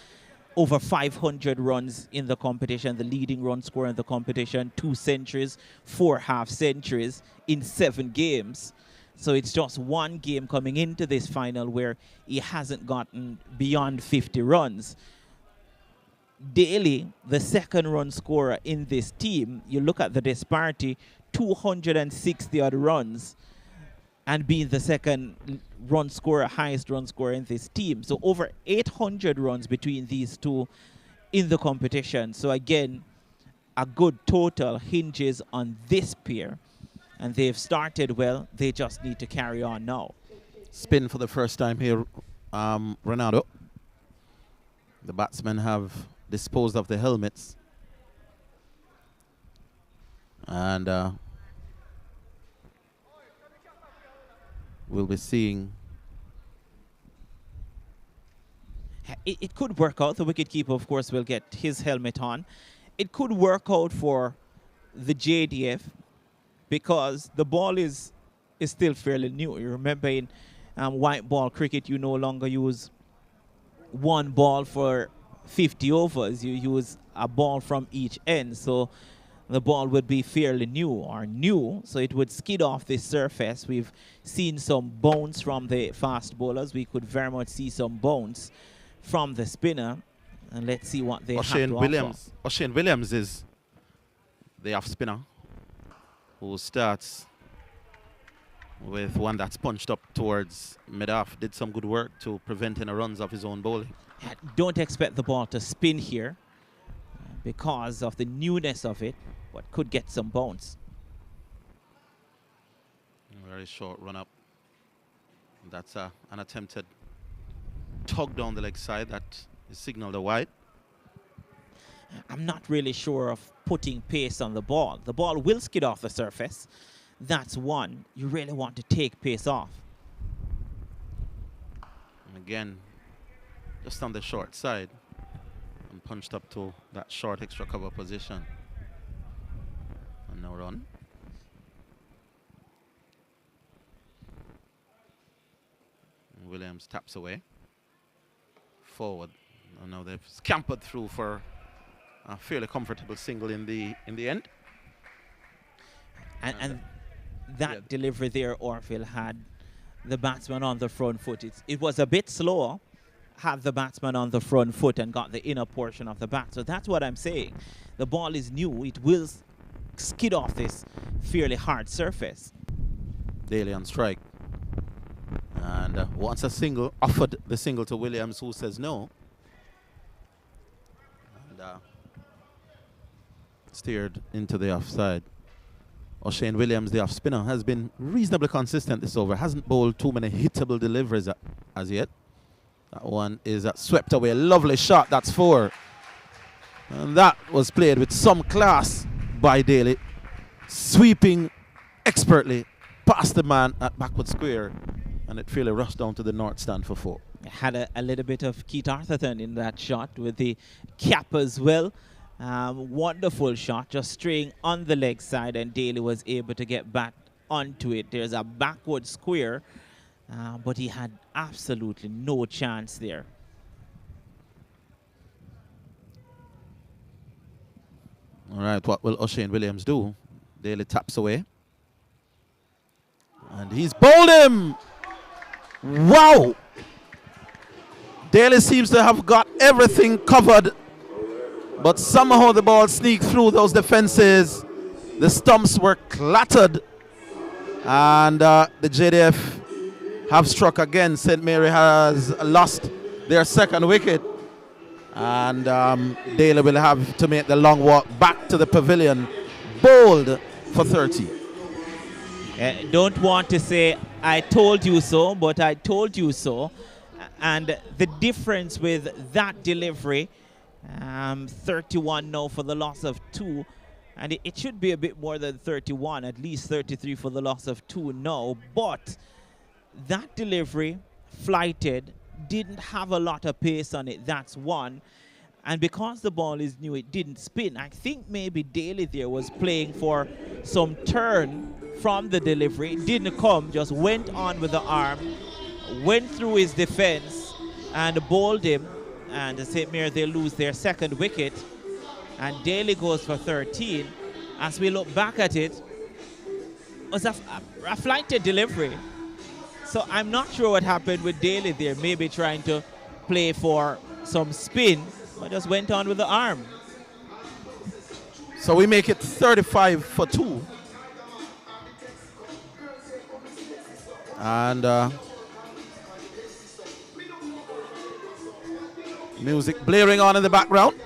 over 500 runs in the competition, the leading run scorer in the competition, 2 centuries, 4 half centuries in 7 games. So it's just 1 game coming into this final where he hasn't gotten beyond 50 runs. Daly, the 2nd run scorer in this team, you look at the disparity, 260 odd runs, and being the 2nd run scorer, highest run scorer in this team. So over 800 runs between these two in the competition. So again, a good total hinges on this pair. And they've started well. They just need to carry on now. Spin for the first time here, Ronaldo. The batsmen have disposed of the helmets. And we'll be seeing. It could work out. The wicketkeeper, of course, will get his helmet on. It could work out for the JDF because the ball is still fairly new. You remember in white ball cricket, you no longer use 1 ball for 50 overs. You use a ball from each end. So the ball would be fairly new, so it would skid off the surface. We've seen some bounce from the fast bowlers. We could very much see some bounce from the spinner. And let's see what they have to offer. O'Shane Williams is the off spinner who starts with one that's punched up towards mid-off. Did some good work to prevent any runs of his own bowling. Don't expect the ball to spin here because of the newness of it, but could get some bounce. Very short run up. That's an attempted tug down the leg side that is signaled a wide. I'm not really sure of putting pace on the ball. The ball will skid off the surface. That's one. You really want to take pace off. And again, just on the short side and punched up to that short extra cover position. And no run. And Williams taps away. Forward. And now they've scampered through for a fairly comfortable single in the end. And that delivery there, Orville had the batsman on the front foot. It was a bit slower, had the batsman on the front foot and got the inner portion of the bat. So that's what I'm saying. The ball is new. It will skid off this fairly hard surface. Daly on strike. And once a single, offered the single to Williams, who says no. And steered into the offside. O'Shane Williams, the off spinner, has been reasonably consistent this over. Hasn't bowled too many hittable deliveries as yet. That one is swept away. Lovely shot. That's 4. And that was played with some class by Daly. Sweeping expertly past the man at backward square. And it fairly rushed down to the north stand for 4. Had a little bit of Keith Arthurton in that shot with the cap as well. Wonderful shot, just straying on the leg side, and Daly was able to get back onto it. There's a backward square, but he had absolutely no chance there. All right, what will O'Shane Williams do? Daly taps away. And he's bowled him! Wow! Daly seems to have got everything covered, but somehow the ball sneaked through those defenses. The stumps were clattered, and the JDF have struck again. St. Mary has lost their 2nd wicket, and Daly will have to make the long walk back to the pavilion, bowled for 30. Don't want to say I told you so, but I told you so. And the difference with that delivery, 31 now for the loss of 2, and it should be a bit more than 31, at least 33 for the loss of 2 now. But that delivery, flighted, didn't have a lot of pace on it. That's one. And because the ball is new, it didn't spin. I think maybe Daly there was playing for some turn from the delivery. It didn't come, just went on with the arm, went through his defense and bowled him. And the St. Mary, they lose their second wicket. And Daly goes for 13. As we look back at it, it was a flighted delivery. So I'm not sure what happened with Daly there, maybe trying to play for some spin, but just went on with the arm. So we make it 35 for 2. And music blaring on in the background.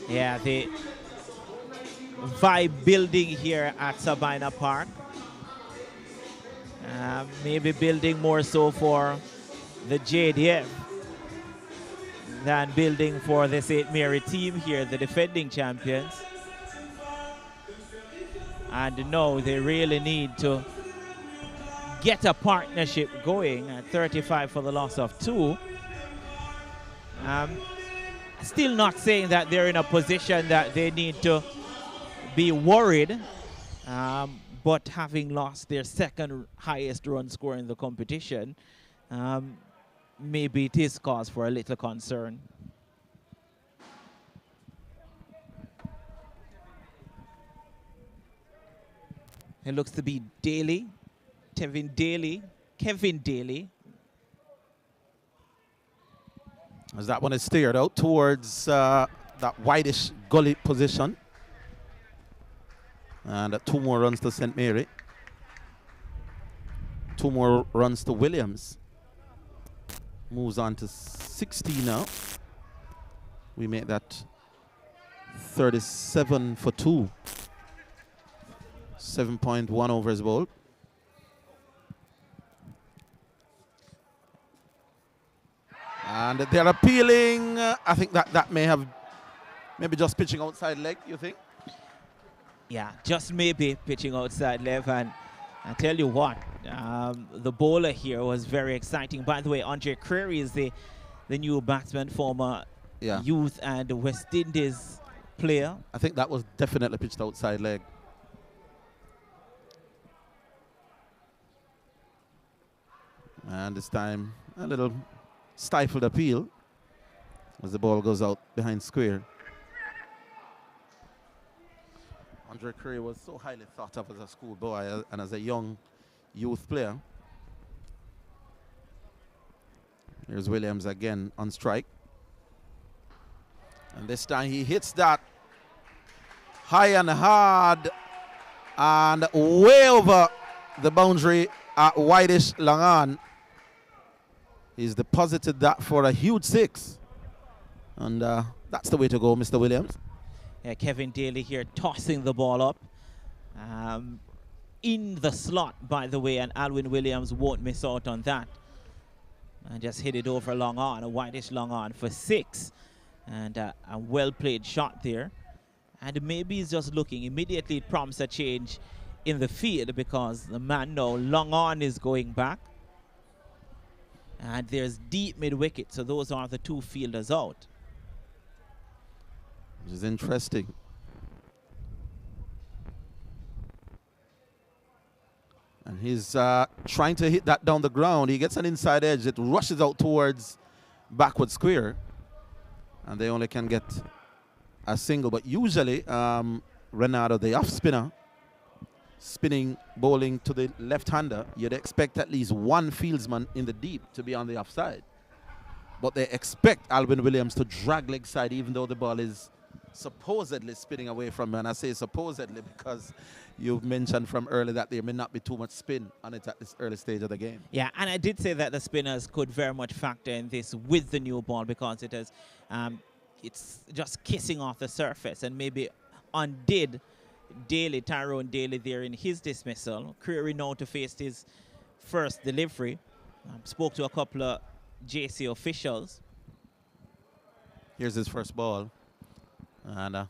Yeah, the vibe building here at Sabina Park. Maybe building more so for the JDF than building for the St. Mary team here, the defending champions. And no, they really need to get a partnership going at 35 for the loss of 2. Still not saying that they're in a position that they need to be worried, but having lost their second highest run score in the competition, maybe it is cause for a little concern. It looks to be Daly, Kevin Daly. As that one is steered out towards that whitish gully position. And 2 more runs to St. Mary. 2 more runs to Williams. Moves on to 60 now. We make that 37 for 2. 7.1 overs bowled. And they're appealing. I think that may have maybe just pitching outside leg, you think? Yeah, just maybe pitching outside left. And I tell you what, the bowler here was very exciting. By the way, Andre Creary is the new batsman, former youth and West Indies player. I think that was definitely pitched outside leg. And this time, a little stifled appeal as the ball goes out behind square. Andre Curry was so highly thought of as a schoolboy and as a young youth player. Here's Williams again on strike. And this time he hits that high and hard and way over the boundary at whitish long on. He's deposited that for a huge 6. And that's the way to go, Mr. Williams. Yeah, Kevin Daly here tossing the ball up. In the slot, by the way, and Alwyn Williams won't miss out on that. And just hit it over long on, a whitish long on for 6. And a well-played shot there. And maybe he's just looking. Immediately it prompts a change in the field because the man now long on is going back. And there's deep mid-wicket, so those are the 2 fielders out. Which is interesting. And he's trying to hit that down the ground. He gets an inside edge. It rushes out towards backward square. And they only can get a single. But usually, Renato, the off-spinner, spinning, bowling to the left-hander, you'd expect at least 1 fieldsman in the deep to be on the offside. But they expect Alvin Williams to drag leg side even though the ball is supposedly spinning away from him. And I say supposedly because you've mentioned from earlier that there may not be too much spin on it at this early stage of the game. Yeah, and I did say that the spinners could very much factor in this with the new ball because it is, it's just kissing off the surface and maybe undid Tyrone Daly there in his dismissal. Creary now to face his first delivery. Spoke to a couple of JCA officials. Here's his first ball. And a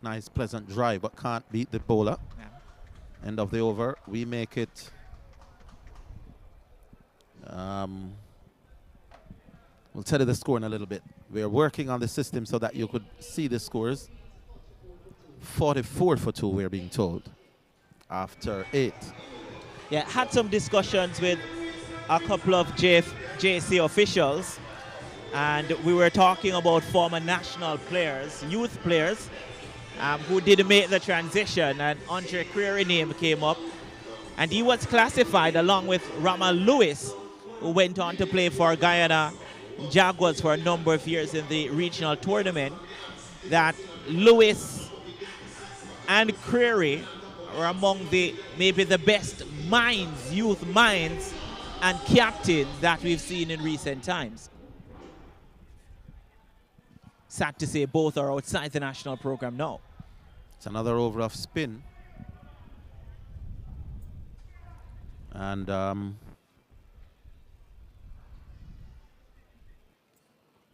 nice, pleasant drive, but can't beat the bowler. Yeah. End of the over. We make it We'll tell you the score in a little bit. We're working on the system so that you could see the scores. 44 for 2, we're being told, after 8. Yeah, had some discussions with a couple of JCA officials, and we were talking about former national players, youth players, who didn't make the transition, and Andre Creary name came up, and he was classified along with Rama Lewis, who went on to play for Guyana Jaguars for a number of years in the regional tournament, that Lewis and Creary were among the maybe the best minds, youth minds, and captains that we've seen in recent times. Sad to say both are outside the national program now. It's another over off spin. And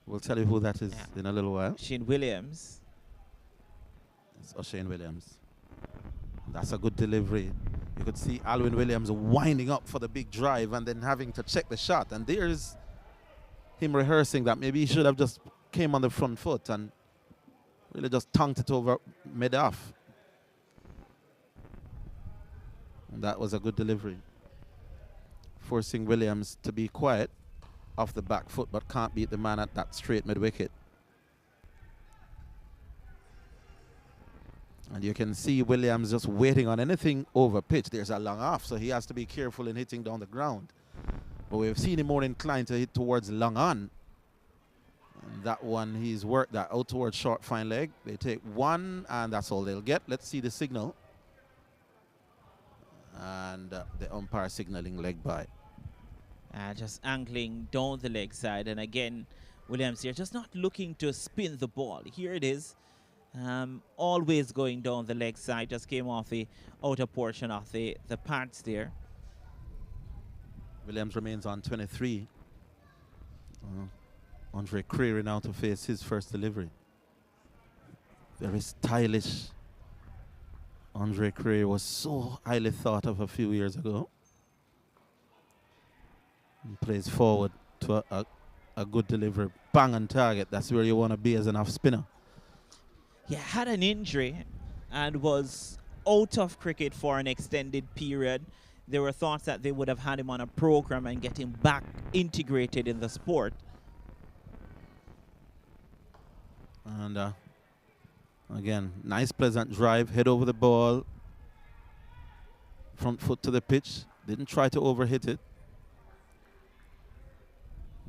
we'll tell you who that is in a little while. Shane Williams. It's O'Shane Williams. That's a good delivery. You could see Alwyn Williams winding up for the big drive and then having to check the shot. And there's him rehearsing that maybe he should have just came on the front foot and really just tongued it over mid-off. And that was a good delivery. Forcing Williams to be quiet off the back foot, but can't beat the man at that straight mid-wicket. And you can see Williams just waiting on anything over pitch. There's a long off, so he has to be careful in hitting down the ground. But we've seen him more inclined to hit towards long on. And that one, he's worked that out towards short fine leg. They take one, and that's all they'll get. Let's see the signal. And the umpire signaling leg by. Just angling down the leg side. And again, Williams here just not looking to spin the ball. Here it is. Always going down the leg side. Just came off the outer portion of the pads there. Williams remains on 23. Andre Creary now to face his first delivery. Very stylish. Andre Creary was so highly thought of a few years ago. He plays forward to a good delivery. Bang on target. That's where you want to be as an off spinner. He had an injury and was out of cricket for an extended period. There were thoughts that they would have had him on a program and get him back integrated in the sport. And again, nice pleasant drive, head over the ball, front foot to the pitch. Didn't try to overhit it.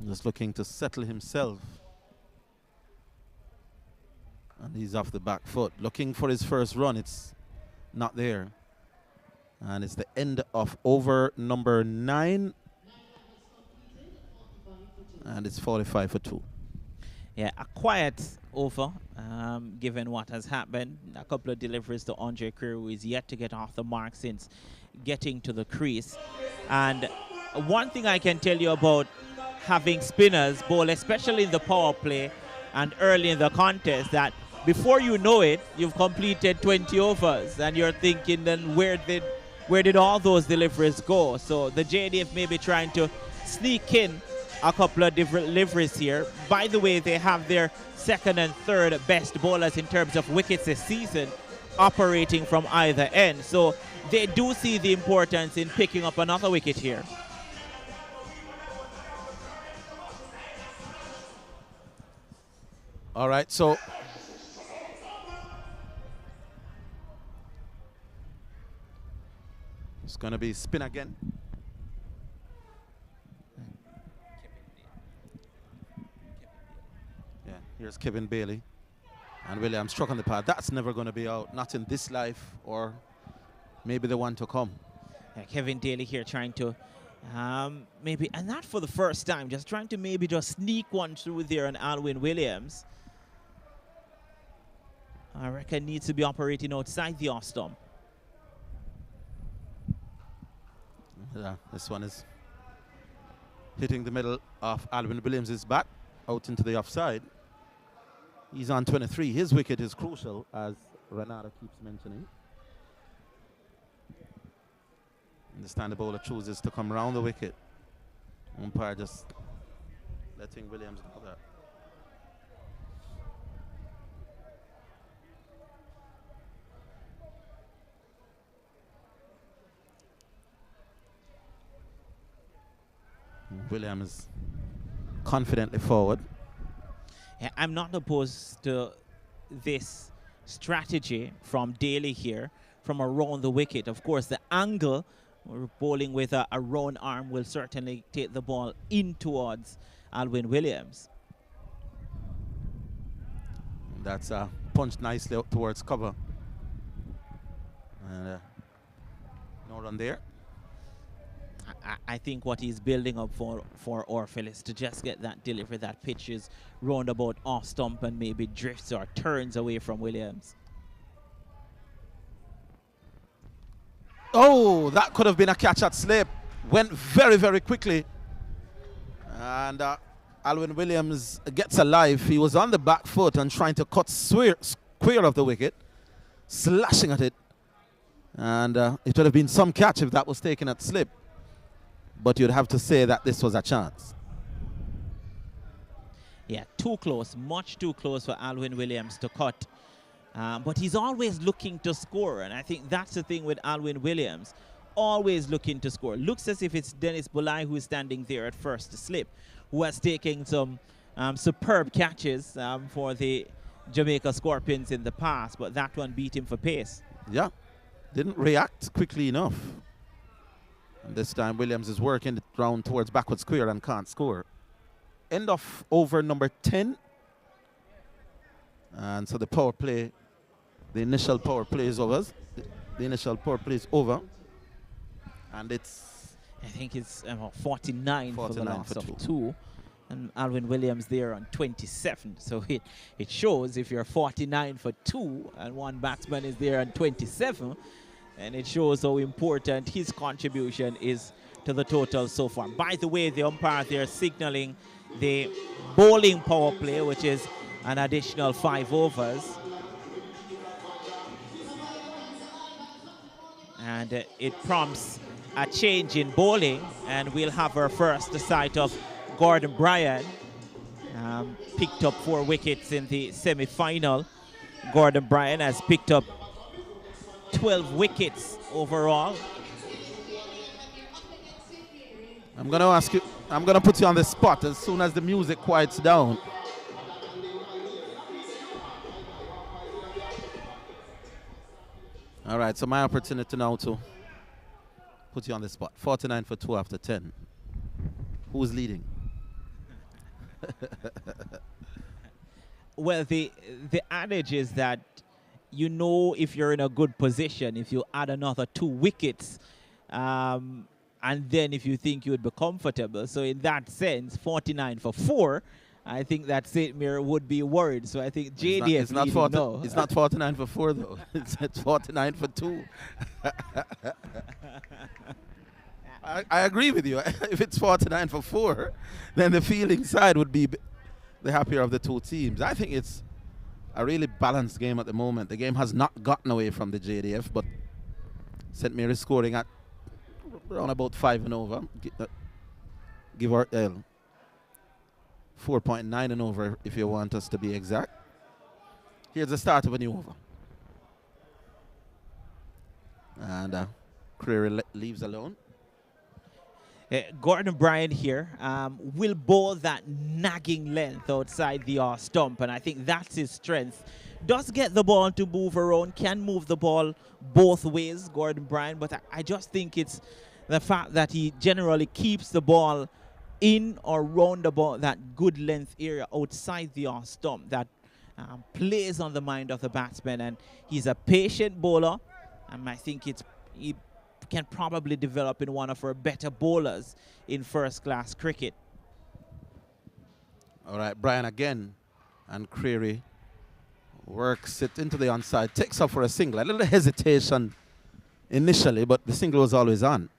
Just looking to settle himself. And he's off the back foot. Looking for his first run. It's not there. And it's the end of over number 9. And it's 45 for 2. Yeah, a quiet over, given what has happened. A couple of deliveries to Andre Creary, who is yet to get off the mark since getting to the crease. And one thing I can tell you about having spinners bowl, especially in the power play and early in the contest, that before you know it, you've completed 20 overs, and you're thinking, then where did all those deliveries go? So the JDF may be trying to sneak in a couple of different deliveries here. By the way, they have their second and third best bowlers in terms of wickets this season operating from either end. So they do see the importance in picking up another wicket here. All right, so it's going to be spin again. Yeah, here's Kevin Bailey. And Williams struck on the pad. That's never going to be out, not in this life or maybe the one to come. Yeah, Kevin Daly here trying to maybe, and not for the first time, just trying to maybe just sneak one through there on Alwyn Williams. I reckon needs to be operating outside the off stump. Yeah, this one is hitting the middle of Alwyn Williams' bat out into the offside. He's on 23. His wicket is crucial, as Renata keeps mentioning. Understand the bowler chooses to come round the wicket. Umpire just letting Williams know that. Williams confidently forward. Yeah, I'm not opposed to this strategy from Daly here, from around the wicket. Of course, the angle, we're bowling with a round arm, will certainly take the ball in towards Alwyn Williams. That's punched nicely out towards cover. And no run there. I think what he's building up for Orfil is to just get that delivery that pitches roundabout off stump and maybe drifts or turns away from Williams. Oh, that could have been a catch at slip. Went very, very quickly. And Alwyn Williams gets alive. He was on the back foot and trying to cut square of the wicket, slashing at it. And it would have been some catch if that was taken at slip. But you'd have to say that this was a chance. Yeah, too close, much too close for Alwyn Williams to cut. But he's always looking to score, and I think that's the thing with Alwyn Williams. Always looking to score. Looks as if it's Dennis Bulai who is standing there at first to slip, who has taken some superb catches for the Jamaica Scorpions in the past, but that one beat him for pace. Yeah, didn't react quickly enough. And this time Williams is working it round towards backward square and can't score. End of over number 10. And so the power play, the initial power play is over. The initial power play is over. And it's... I think it's 49 for the loss for of 2. And Alwyn Williams there on 27. So it shows if you're 49 for 2 and one batsman is there on 27, and it shows how important his contribution is to the total so far. By the way, the umpire there signaling the bowling power play, which is an additional 5 overs. And it prompts a change in bowling, and we'll have our first sight of Gordon Bryan. Picked up 4 wickets in the semi-final. Gordon Bryan has picked up 12 wickets overall. I'm going to ask you, I'm going to put you on the spot as soon as the music quiets down. All right, so my opportunity now to put you on the spot. 49 for 2 after 10. Who's leading? Well, the adage is that you know if you're in a good position if you add another 2 wickets, and then if you think you would be comfortable. So in that sense, 49 for 4, I think that St. Mirror would be worried. So I think JDF it's not 49 for 4 though. It's 49 for 2. I agree with you. If it's 49 for 4, then the feeling side would be the happier of the 2 teams. I think it's a really balanced game at the moment. The game has not gotten away from the JDF, but St. Mary's scoring at around about 5 and over. Give or 4.9 and over if you want us to be exact. Here's the start of a new over. And Creary leaves alone. Gordon Bryan here will bowl that nagging length outside the stump, and I think that's his strength. Does get the ball to move around, can move the ball both ways, Gordon Bryan, but I just think it's the fact that he generally keeps the ball in or round about that good length area outside the stump that plays on the mind of the batsman, and he's a patient bowler, and I think he can probably develop in one of our better bowlers in first-class cricket. All right, Bryan again, and Creary works it into the onside, takes up for a single. A little hesitation initially, but the single was always on.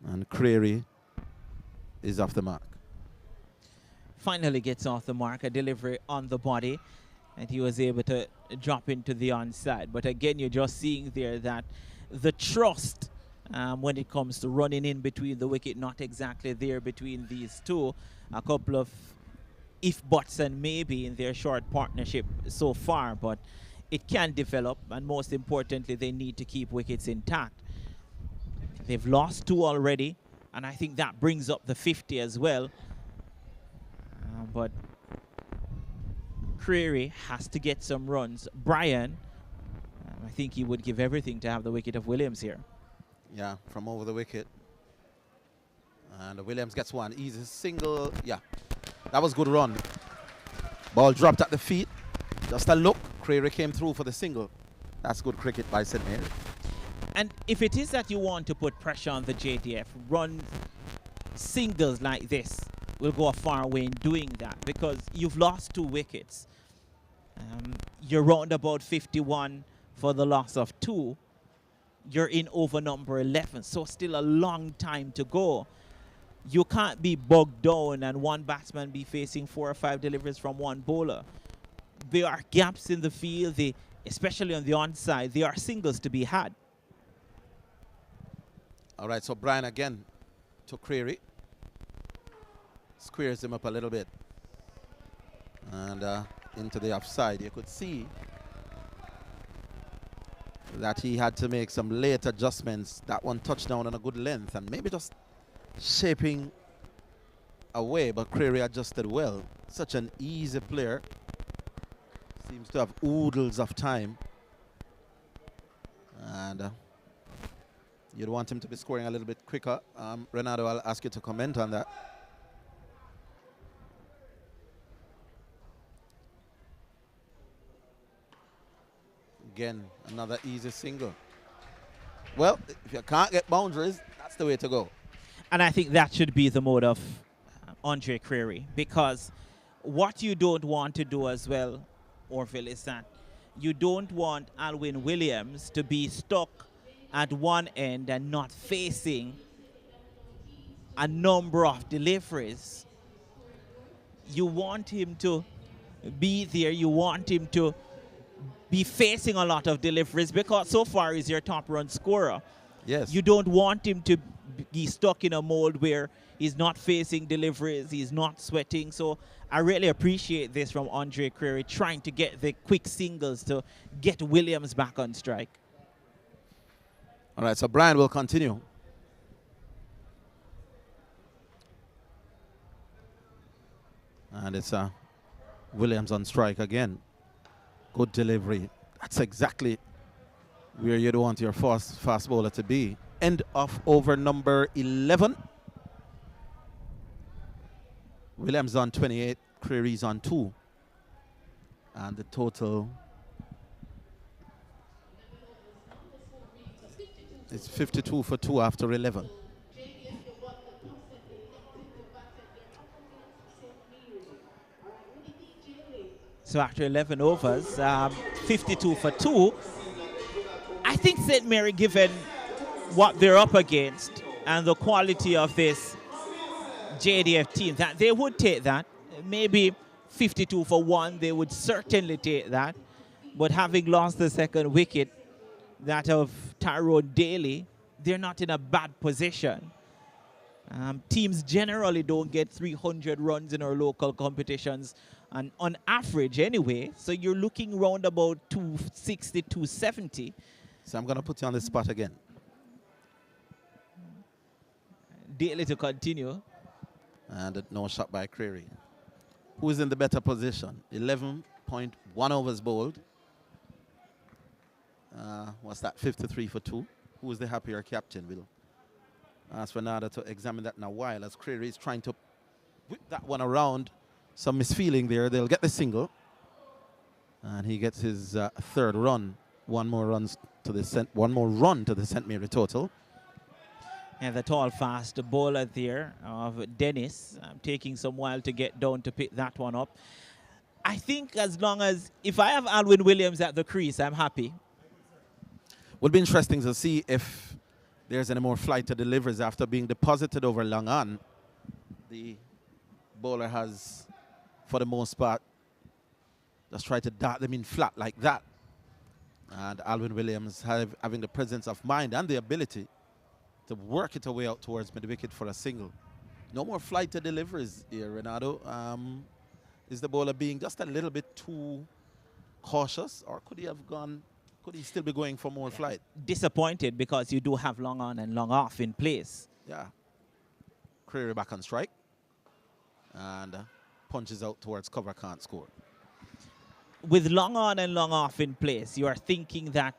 And Creary is off the mark. Finally gets off the mark, a delivery on the body, and he was able to drop into the onside. But again, you're just seeing there that the trust when it comes to running in between the wicket. Not exactly there between these two. A couple of if, buts, and maybe in their short partnership so far, but it can develop, and most importantly, they need to keep wickets intact. They've lost 2 already, and I think that brings up the 50 as well. But Creary has to get some runs. Brian, I think he would give everything to have the wicket of Williams here. Yeah, from over the wicket. And Williams gets one. Easy single. Yeah, that was good run. Ball dropped at the feet. Just a look. Creary came through for the single. That's good cricket by St. Mary. And if it is that you want to put pressure on the JDF, run singles like this will go a far way in doing that, because you've lost 2 wickets. You're round about 51 for the loss of 2. You're in over number 11, so still a long time to go. You can't be bogged down and one batsman be facing 4 or 5 deliveries from one bowler. There are gaps in the field, especially on the onside. There are singles to be had. All right, so Brian again to Creary. Squares him up a little bit. And into the offside. You could see that he had to make some late adjustments. That one touched down on a good length and maybe just shaping away, but Creary adjusted well. Such an easy player. Seems to have oodles of time. And you'd want him to be scoring a little bit quicker. Renato, I'll ask you to comment on that. Again, another easy single. Well, if you can't get boundaries, that's the way to go. And I think that should be the mode of Andre Creary, because what you don't want to do as well, Orville, is that you don't want Alwyn Williams to be stuck at one end and not facing a number of deliveries. You want him to be there. You want him to be facing a lot of deliveries, because so far he's your top run scorer. Yes. You don't want him to be stuck in a mold where he's not facing deliveries, he's not sweating. So I really appreciate this from Andre Creary, trying to get the quick singles to get Williams back on strike. All right, so Brian will continue. And it's Williams on strike again. Good delivery. That's exactly where you'd want your fast bowler to be. End of over number 11. Williams on 28, Creary's on 2. And the total is 52 for 2 after 11. So after 11 overs, 52 for 2. I think St. Mary, given what they're up against and the quality of this JDF team, that they would take that. Maybe 52 for 1, they would certainly take that. But having lost the second wicket, that of Tyrone Daly, they're not in a bad position. Teams generally don't get 300 runs in our local competitions, and on average anyway. So you're looking round about 260, 270. So I'm going to put you on the spot again. Daly to continue. And no shot by Creary. Who is in the better position? 11.1 overs bowled. What's that? 53 for 2. Who is the happier captain? We'll ask Fernanda to examine that in a while, as Creary is trying to whip that one around. Some misfeeling there. They'll get the single. And he gets his third run. One more run to the St. Mary total. And the tall, fast bowler there of Dennis, taking some while to get down to pick that one up. I think as long as, if I have Alwyn Williams at the crease, I'm happy. Would be interesting to see if there's any more flight to deliveries after being deposited over long on. The bowler has, for the most part, just tried to dart them in flat like that. And Alwyn Williams having the presence of mind and the ability to work it away out towards mid-wicket for a single. No more flighted deliveries here, Renato. Is the bowler being just a little bit too cautious, or could he have gone, could he still be going for more flight? Disappointed because you do have long on and long off in place. Yeah. Creary back on strike. And punches out towards cover, can't score. With long on and long off in place, you are thinking that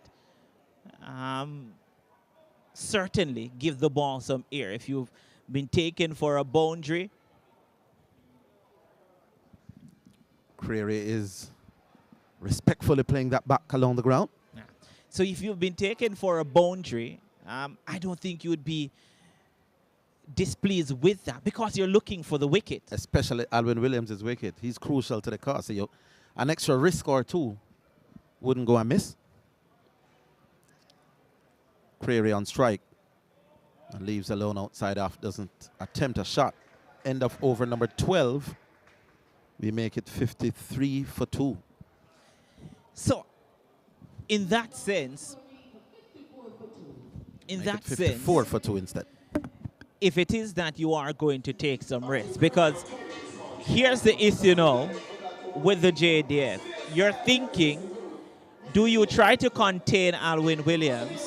certainly give the ball some air. If you've been taken for a boundary, Creary is respectfully playing that back along the ground. yeah. So if you've been taken for a boundary, I don't think you would be displeased with that because you're looking for the wicket. Especially Alwyn Williams' wicket. He's crucial to the cause. So an extra risk or two wouldn't go amiss. Creary on strike and leaves alone outside off, doesn't attempt a shot. End of over number 12. We make it 53 for 2. So in that sense, Make it 54 for 2 instead. if it is that you are going to take some risks, because here's the issue now with the JDF. You're thinking, do you try to contain Alwyn Williams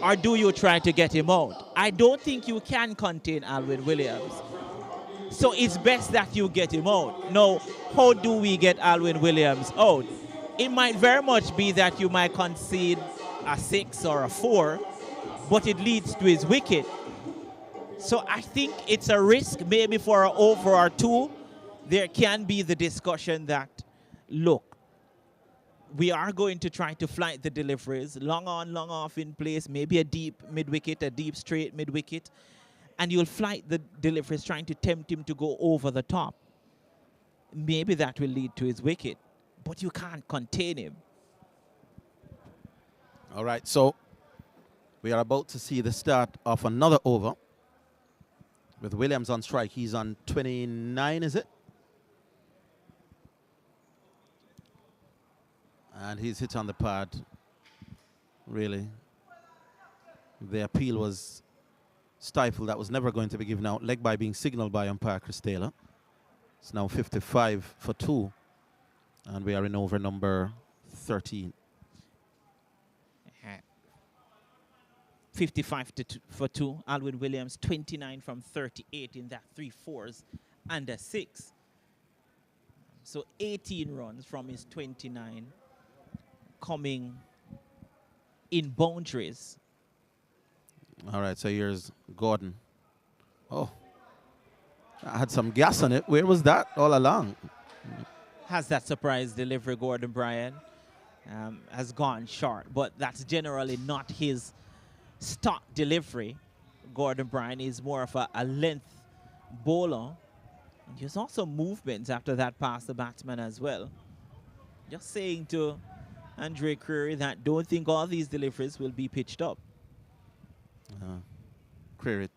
or do you try to get him out? I don't think you can contain Alwyn Williams. So it's best that you get him out. Now, how do we get Alwyn Williams out? It might very much be that you might concede a 6 or a 4, but it leads to his wicket. So I think it's a risk maybe for an over or 2. There can be the discussion that, look, we are going to try to flight the deliveries, long on, long off in place, maybe a deep mid-wicket, a deep straight mid-wicket, and you'll flight the deliveries trying to tempt him to go over the top. Maybe that will lead to his wicket, but you can't contain him. All right, so we are about to see the start of another over with Williams on strike. He's on 29, is it? And he's hit on the pad, really. The appeal was stifled. That was never going to be given out. Leg by being signaled by umpire Chris Taylor. It's now 55 for 2. And we are in over number 13. 55 for 2. Alwyn Williams, 29 from 38 in that 3 fours and a 6. So 18 runs from his 29 coming in boundaries. All right, so here's Gordon. Oh, I had some gas on it. Where was that all along? Has that surprise delivery, Gordon Bryan, has gone short, but that's generally not his stock delivery. Gordon Bryan is more of a length bowler. And there's also movements after that past the batsman as well. Just saying to Andre Creary that don't think all these deliveries will be pitched up. Creary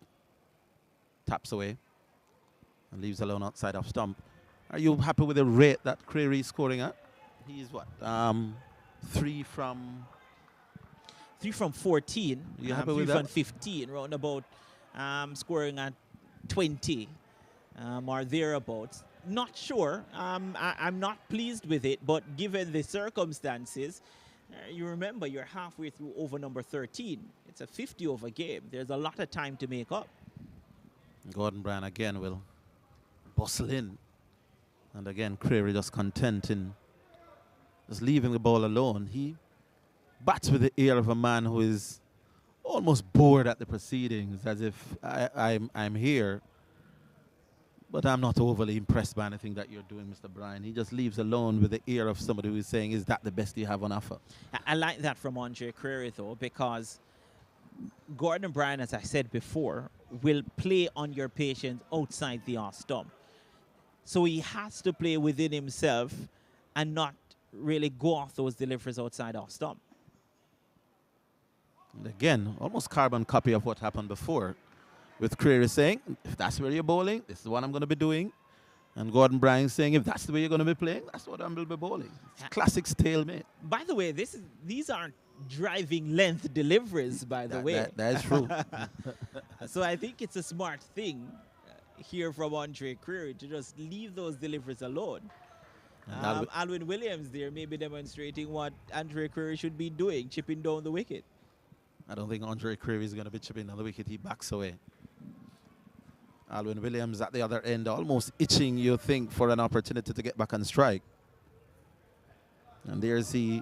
taps away and leaves alone outside off stump. Are you happy with the rate that Creary is scoring at? He's what? 3 from 14. You happy 3 with from that? 15, round about scoring at 20 or thereabouts. Not sure. I'm not pleased with it, but given the circumstances, you remember you're halfway through over number 13. It's a 50 over game. There's a lot of time to make up. Gordon Bryan again will bustle in. And again, Creary just content in just leaving the ball alone. He bats with the air of a man who is almost bored at the proceedings, as if I'm here, but I'm not overly impressed by anything that you're doing, Mr. Bryan. He just leaves alone with the ear of somebody who is saying, is that the best you have on offer? I like that from Andre Creary, though, because Gordon Bryan, as I said before, will play on your patience outside the off stump. So he has to play within himself and not really go off those deliveries outside off stump. And again, almost carbon copy of what happened before, with Creary saying, if that's where you're bowling, this is what I'm going to be doing. And Gordon Bryan saying, if that's the way you're going to be playing, that's what I'm going to be bowling. It's classic stalemate. By the way, these aren't driving length deliveries, by the way. That is true. So I think it's a smart thing here from Andre Creary to just leave those deliveries alone. Alwyn Williams there may be demonstrating what Andre Creary should be doing, chipping down the wicket. I don't think Andre Creary is going to be chipping on the wicket. He backs away. Alwyn Williams at the other end, almost itching, you think, for an opportunity to get back on strike. And there's he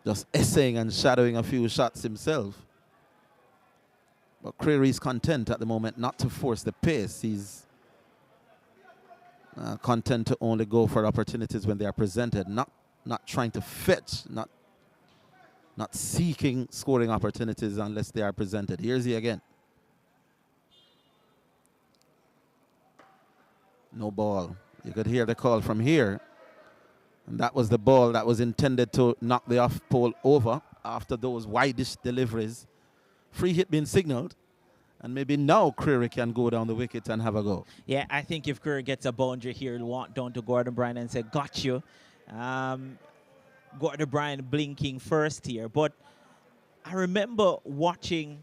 just essaying and shadowing a few shots himself. But Creary's content at the moment not to force the pace. He's content to only go for opportunities when they are presented, not trying to fetch, not seeking scoring opportunities unless they are presented. Here's he again. No ball. You could hear the call from here. And that was the ball that was intended to knock the off pole over after those wideish deliveries. Free hit being signaled. And maybe now Creary can go down the wicket and have a go. Yeah, I think if Creary gets a boundary here, he'll walk down to Gordon Bryan and say, got you. Gordon Bryan blinking first here. But I remember watching,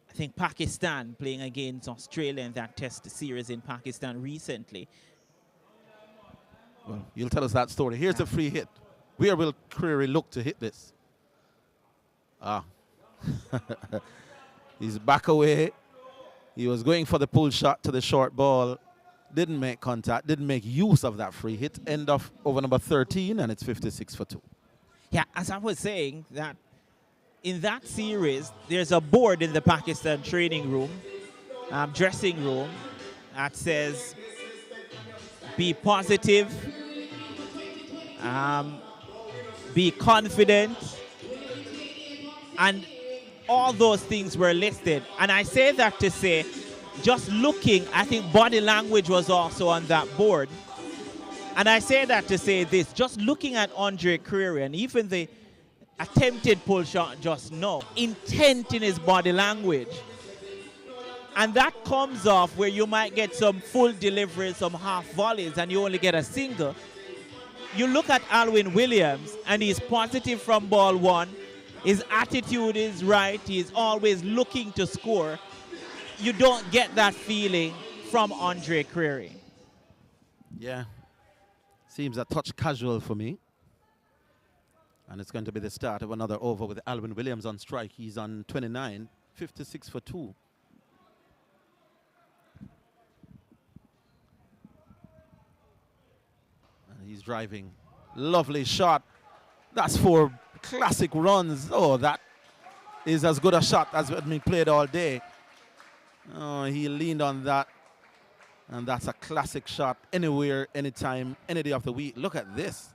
I think, Pakistan playing against Australia in that test series in Pakistan recently. Well, you'll tell us that story. Here's the free hit. Where will Creary look to hit this? He's back away. He was going for the pull shot to the short ball. Didn't make contact, didn't make use of that free hit. End of over number 13, and it's 56 for 2. Yeah, as I was saying, that in that series, there's a board in the Pakistan training room, dressing room, that says, be positive, be confident, and all those things were listed. And I say that to say, just looking, I think body language was also on that board. And I say that to say this, just looking at Andre Creary and even the attempted pull shot just now, intent in his body language. And that comes off where you might get some full deliveries, some half volleys, and you only get a single. You look at Alwyn Williams, and he's positive from ball one. His attitude is right. He's always looking to score. You don't get that feeling from Andre Creary. Yeah. Seems a touch casual for me. And it's going to be the start of another over with Alwyn Williams on strike. He's on 29, 56 for 2. And he's driving. Lovely shot. That's 4 classic runs. Oh, that is as good a shot as has been played all day. Oh, he leaned on that. And that's a classic shot anywhere, anytime, any day of the week. Look at this.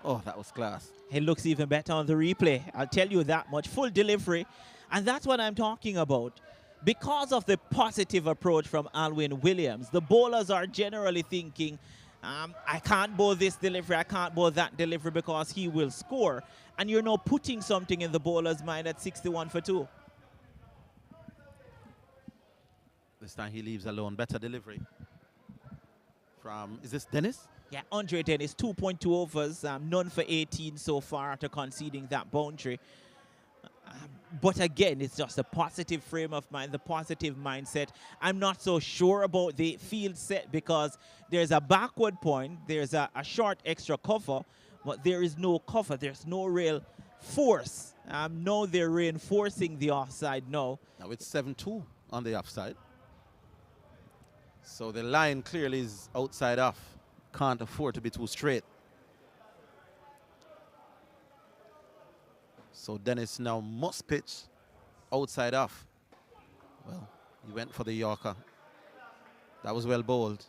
Oh, that was class. It looks even better on the replay. I'll tell you that much. Full delivery. And that's what I'm talking about. Because of the positive approach from Alwyn Williams, the bowlers are generally thinking, I can't bowl this delivery, I can't bowl that delivery because he will score. And you're now putting something in the bowler's mind at 61 for 2. This time he leaves alone. Better delivery from, is this Dennis? Yeah, Andre Dennis, 2.2 overs, none for 18 so far after conceding that boundary. But again, it's just a positive frame of mind, the positive mindset. I'm not so sure about the field set because there's a backward point, there's a short extra cover, but there is no cover, there's no real force. No, they're reinforcing the offside now. Now it's 7-2 on the offside. So the line clearly is outside off. Can't afford to be too straight. So Dennis now must pitch outside off. Well, he went for the Yorker. That was well bowled.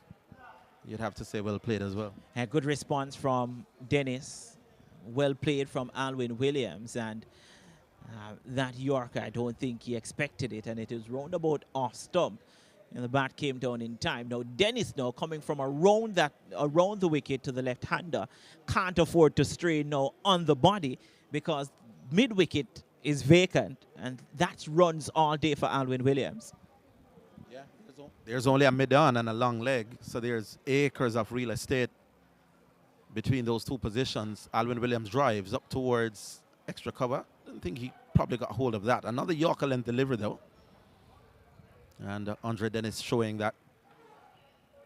You'd have to say well played as well. A good response from Dennis. Well played from Alwyn Williams. And that Yorker, I don't think he expected it. And it is roundabout off stump. And the bat came down in time. Now Dennis now coming from around the wicket to the left-hander can't afford to stray now on the body because mid-wicket is vacant, and that's runs all day for Alwyn Williams. Yeah, there's only a mid-on and a long leg, so there's acres of real estate between those two positions. Alwyn Williams drives up towards extra cover. I think he probably got hold of that. Another Yorker length delivery though. And Andre Dennis showing that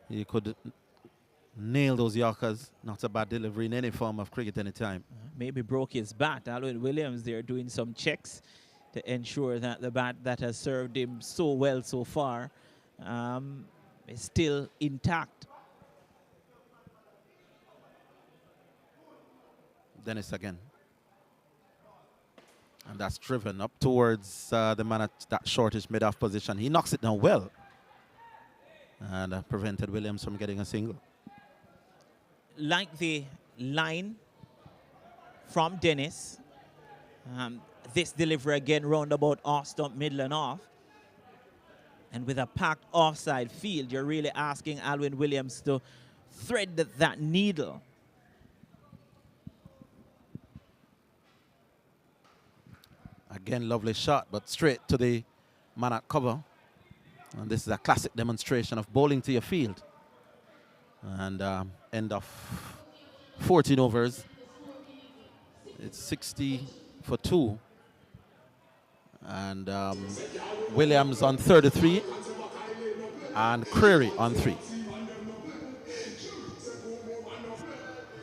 he could nail those Yorkers. Not a bad delivery in any form of cricket anytime. Maybe broke his bat. Alwyn Williams there doing some checks to ensure that the bat that has served him so well so far is still intact. Dennis again. And that's driven up towards the man at that shortish mid-off position. He knocks it down well. And prevented Williams from getting a single. Like the line from Dennis, this delivery again roundabout off stump, middle and off. And with a packed offside field, you're really asking Alwyn Williams to thread that needle. Again, lovely shot, but straight to the man at cover. And this is a classic demonstration of bowling to your field. And end of 14 overs. It's 60 for 2. And Williams on 33 and Creary on 3.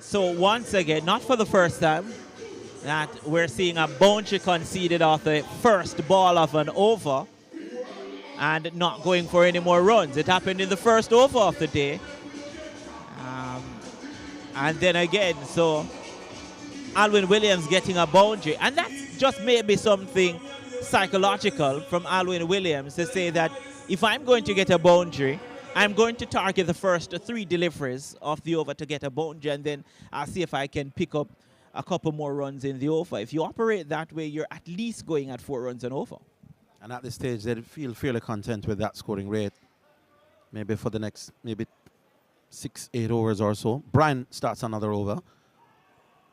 So once again, not for the first time, that we're seeing a boundary conceded off the first ball of an over and not going for any more runs. It happened in the first over of the day. And then again, so Alwyn Williams getting a boundary. And that's just maybe something psychological from Alwyn Williams to say that if I'm going to get a boundary, I'm going to target the first 3 deliveries of the over to get a boundary, and then I'll see if I can pick up a couple more runs in the over. If you operate that way, you're at least going at 4 runs and over. And at this stage, they feel fairly content with that scoring rate. Maybe for the next, maybe 6-8 overs or so. Brian starts another over.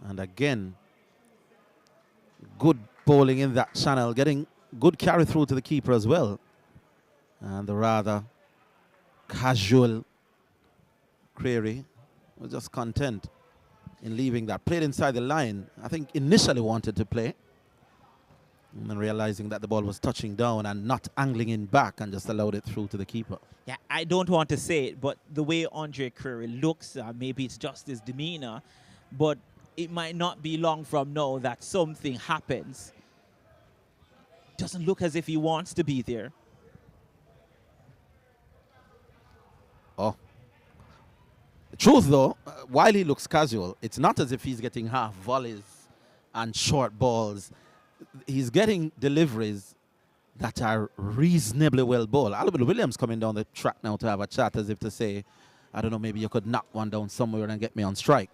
And again, good bowling in that channel, getting good carry through to the keeper as well. And the rather casual Creary was just content in leaving that. Played inside the line. I think initially wanted to play. And then realizing that the ball was touching down and not angling in back, and just allowed it through to the keeper. Yeah, I don't want to say it, but the way Andre Creary looks, maybe it's just his demeanor, but it might not be long from now that something happens. Doesn't look as if he wants to be there. Oh. The truth, though, while he looks casual, it's not as if he's getting half volleys and short balls. He's getting deliveries that are reasonably well bowled. Alwyn Williams coming down the track now to have a chat as if to say, I don't know, maybe you could knock one down somewhere and get me on strike.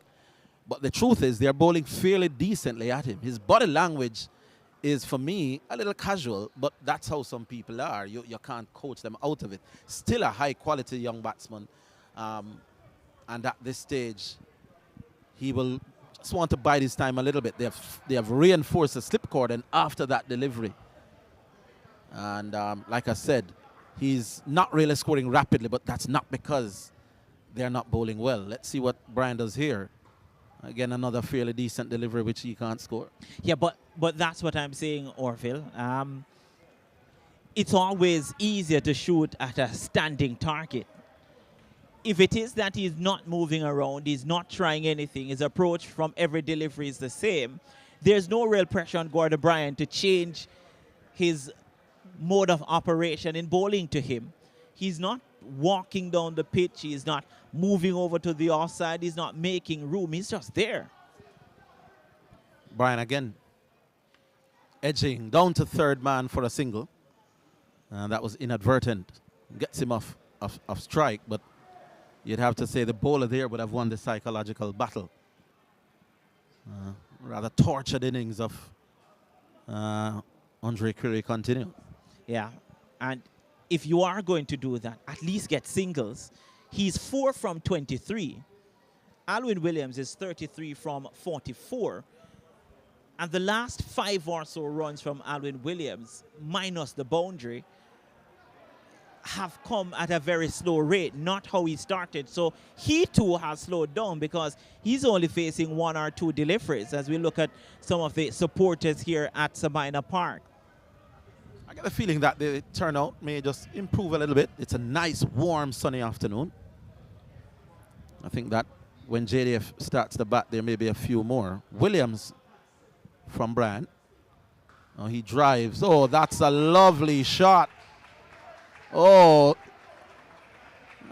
But the truth is they're bowling fairly decently at him. His body language is, for me, a little casual, but that's how some people are. You can't coach them out of it. Still a high-quality young batsman. And at this stage, he will just want to bide his time a little bit. They have reinforced the slip cord, and after that delivery. And like I said, he's not really scoring rapidly, but that's not because they're not bowling well. Let's see what Brian does here. Again, another fairly decent delivery, which he can't score. Yeah, but that's what I'm saying, Orville. It's always easier to shoot at a standing target. If it is that he's not moving around, he's not trying anything, his approach from every delivery is the same, there's no real pressure on Gordon Bryant to change his mode of operation in bowling to him. He's not walking down the pitch, he's not moving over to the offside, he's not making room, he's just there. Brian again edging down to third man for a single. And that was inadvertent. Gets him off strike, but you'd have to say the bowler there would have won the psychological battle. Rather tortured innings of Andre Creary continue. Yeah, and if you are going to do that, at least get singles. He's 4 from 23. Alwyn Williams is 33 from 44. And the last 5 or so runs from Alwyn Williams, minus the boundary, have come at a very slow rate, not how he started. So he too has slowed down because he's only facing 1 or 2 deliveries as we look at some of the supporters here at Sabina Park. I get the feeling that the turnout may just improve a little bit. It's a nice, warm, sunny afternoon. I think that when JDF starts the bat, there may be a few more. Williams from Bryant. Oh, he drives. Oh, that's a lovely shot. Oh,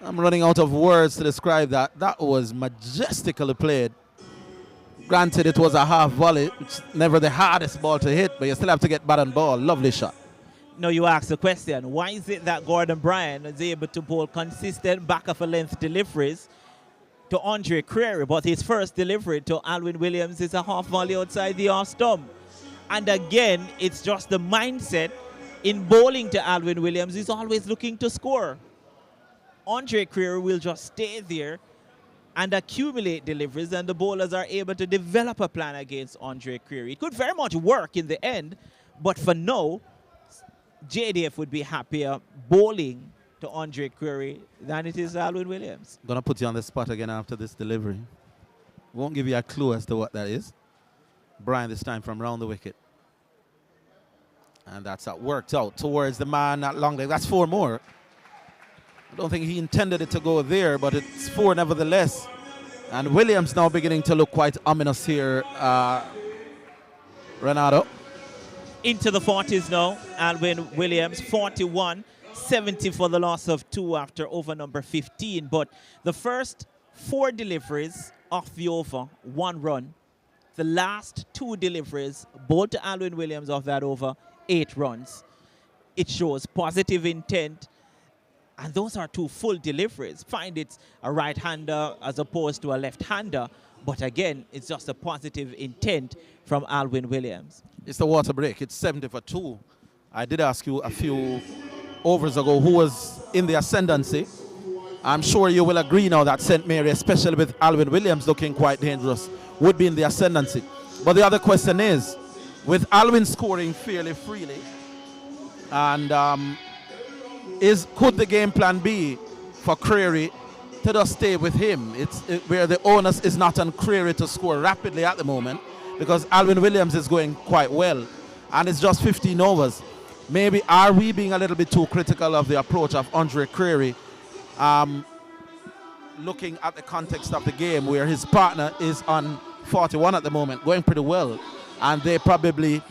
I'm running out of words to describe that. That was majestically played. Granted, it was a half volley, which is never the hardest ball to hit, but you still have to get bat and ball. Lovely shot. Now you ask the question, why is it that Gordon Bryan is able to bowl consistent back of a length deliveries to Andre Creary, but his first delivery to Alwyn Williams is a half volley outside the off stump? And again, it's just the mindset in bowling to Alwyn Williams. He's always looking to score. Andre Creary will just stay there and accumulate deliveries, and the bowlers are able to develop a plan against Andre Creary. It could very much work in the end, but for now, JDF would be happier bowling to Andre Creary than it is Alwyn Williams. Gonna put you on the spot again after this delivery. Won't give you a clue as to what that is. Brian this time from round the wicket. And that's worked out towards the man at long leg. That's 4 more. I don't think he intended it to go there, but it's 4 nevertheless. And Williams now beginning to look quite ominous here, Renato. Into the 40s now, Alwyn Williams, 41, 70 for the loss of 2 after over number 15. But the first 4 deliveries off the over, 1 run. The last 2 deliveries, both to Alwyn Williams off that over, 8 runs. It shows positive intent, and those are 2 full deliveries. Find it's a right-hander as opposed to a left-hander, but again, it's just a positive intent from Alwyn Williams. It's the water break. It's 70 for 2. I did ask you a few overs ago who was in the ascendancy. I'm sure you will agree now that St. Mary, especially with Alwyn Williams looking quite dangerous, would be in the ascendancy. But the other question is, with Alwyn scoring fairly freely, and could the game plan be for Creary to just stay with him? Where the onus is not on Creary to score rapidly at the moment, because Alwyn Williams is going quite well, and it's just 15 overs. Maybe are we being a little bit too critical of the approach of Andre Creary, looking at the context of the game where his partner is on 41 at the moment, going pretty well, and they probably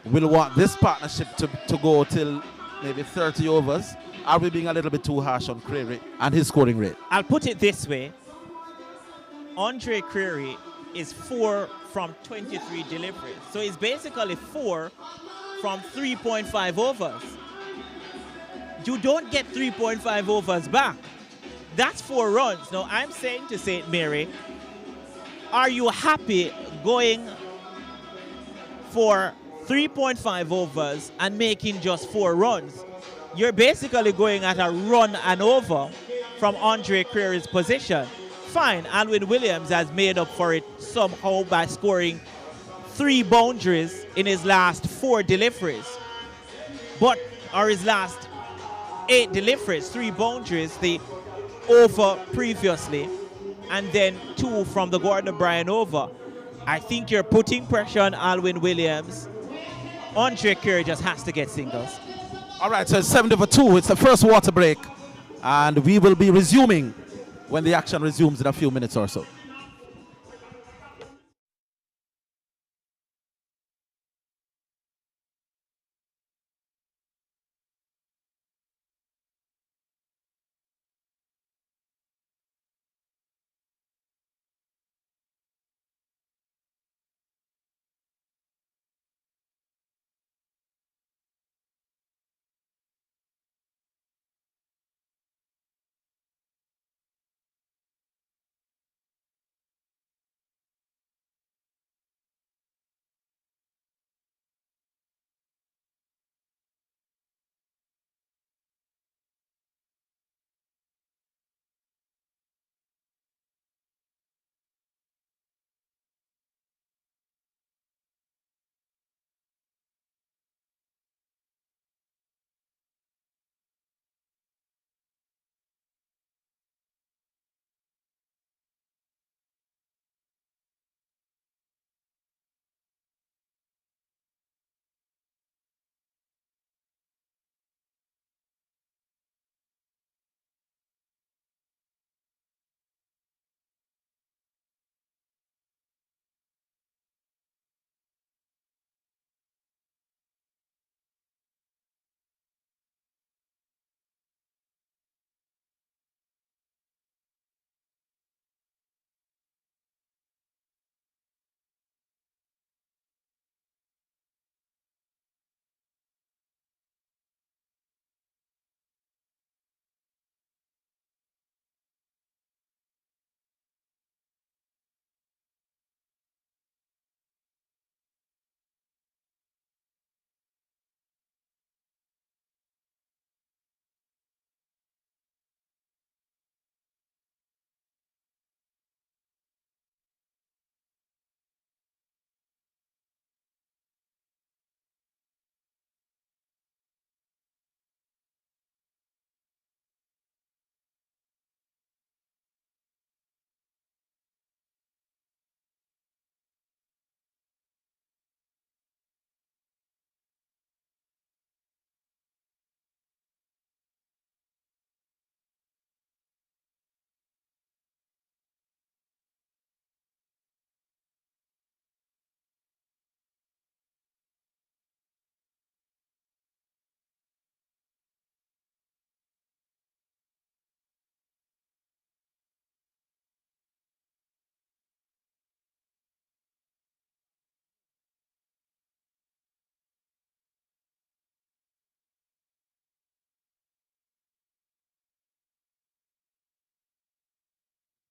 will want this partnership to go till maybe 30 overs. Are we being a little bit too harsh on Creary and his scoring rate? I'll put it this way. Andre Creary is 4 from 23 deliveries. So it's basically 4 from 3.5 overs. You don't get 3.5 overs back. That's 4 runs. Now, I'm saying to St. Mary, are you happy going for 3.5 overs and making just 4 runs? You're basically going at a run and over from Andre Creary's position. Fine, Alwyn Williams has made up for it somehow by scoring 3 boundaries in his last 4 deliveries. Or his last 8 deliveries, 3 boundaries, the over previously, and then 2 from the Gordon Bryan over. I think you're putting pressure on Alwyn Williams. Andre Creary just has to get singles. All right, so it's 70 for 2. It's the first water break, and we will be resuming when the action resumes in a few minutes or so.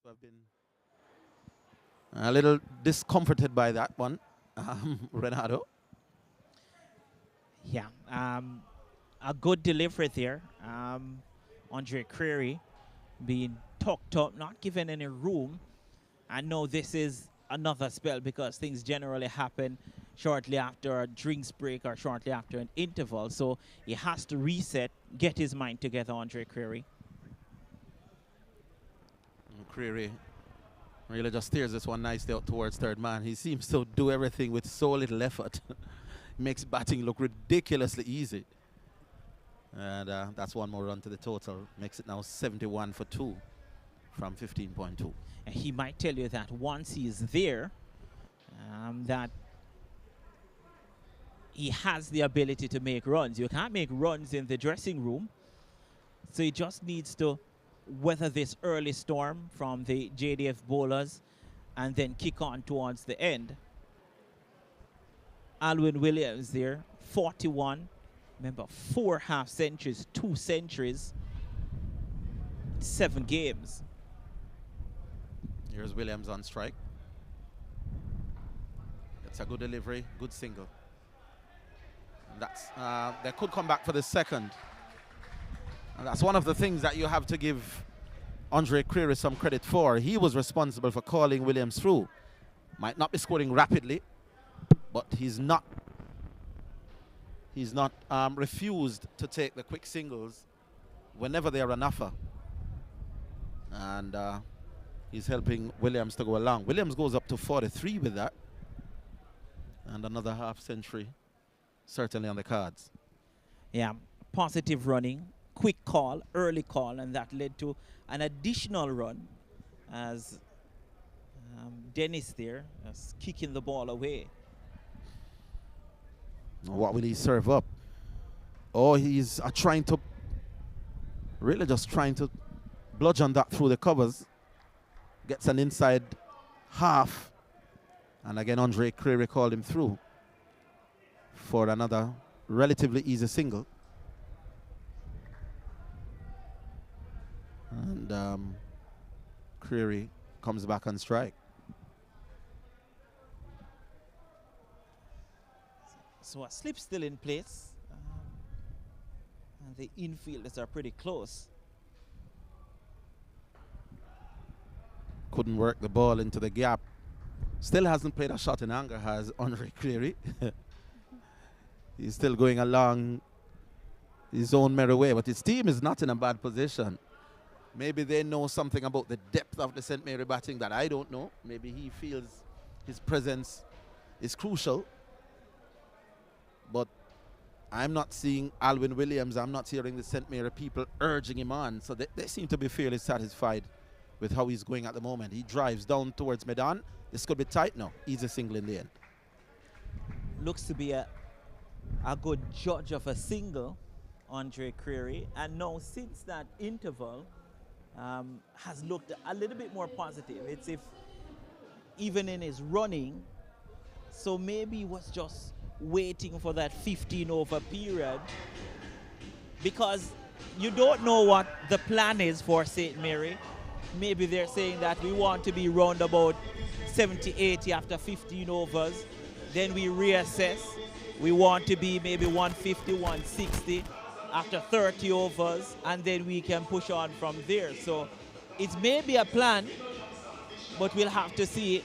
I've been a little discomforted by that one, Renato. Yeah, a good delivery there. Andre Creary being tucked up, not given any room. I know this is another spell because things generally happen shortly after a drinks break or shortly after an interval. So he has to reset, get his mind together, Andre Creary. Creary really just steers this one nicely out towards third man. He seems to do everything with so little effort. Makes batting look ridiculously easy. And that's one more run to the total. Makes it now 71 for 2 from 15.2. And he might tell you that once he's there, that he has the ability to make runs. You can't make runs in the dressing room. So he just needs to weather this early storm from the JDF bowlers and then kick on towards the end. Alwyn Williams there, 41. Remember, 4 half centuries, 2 centuries, 7 games. Here's Williams on strike. It's a good delivery, good single. And that's they could come back for the second. And that's one of the things that you have to give Andre Creary some credit for. He was responsible for calling Williams through. Might not be scoring rapidly, but he's not refused to take the quick singles whenever they are an offer. And he's helping Williams to go along. Williams goes up to 43 with that. And another half century certainly on the cards. Yeah, positive running, quick call, early call, and that led to an additional run as Dennis there is kicking the ball away. What will he serve up? Oh, he's trying to, really just trying to bludgeon that through the covers. Gets an inside half. And again, Andre Creary called him through for another relatively easy single. And Creary comes back on strike. So a slip still in place. And the infielders are pretty close. Couldn't work the ball into the gap. Still hasn't played a shot in anger, has Andre Creary. He's still going along his own merry way, but his team is not in a bad position. Maybe they know something about the depth of the St. Mary batting that I don't know. Maybe he feels his presence is crucial. But I'm not seeing Alwyn Williams. I'm not hearing the St. Mary people urging him on. So they seem to be fairly satisfied with how he's going at the moment. He drives down towards Medan. This could be tight now. Easy single in the end. Looks to be a good judge of a single, Andre Creary. And now since that interval has looked a little bit more positive. It's if even in his running, so maybe he was just waiting for that 15 over period, because you don't know what the plan is for St. Mary. Maybe they're saying that we want to be round about 70, 80 after 15 overs. Then we reassess. We want to be maybe 150, 160 after 30 overs, and then we can push on from there. So it's maybe a plan, but we'll have to see it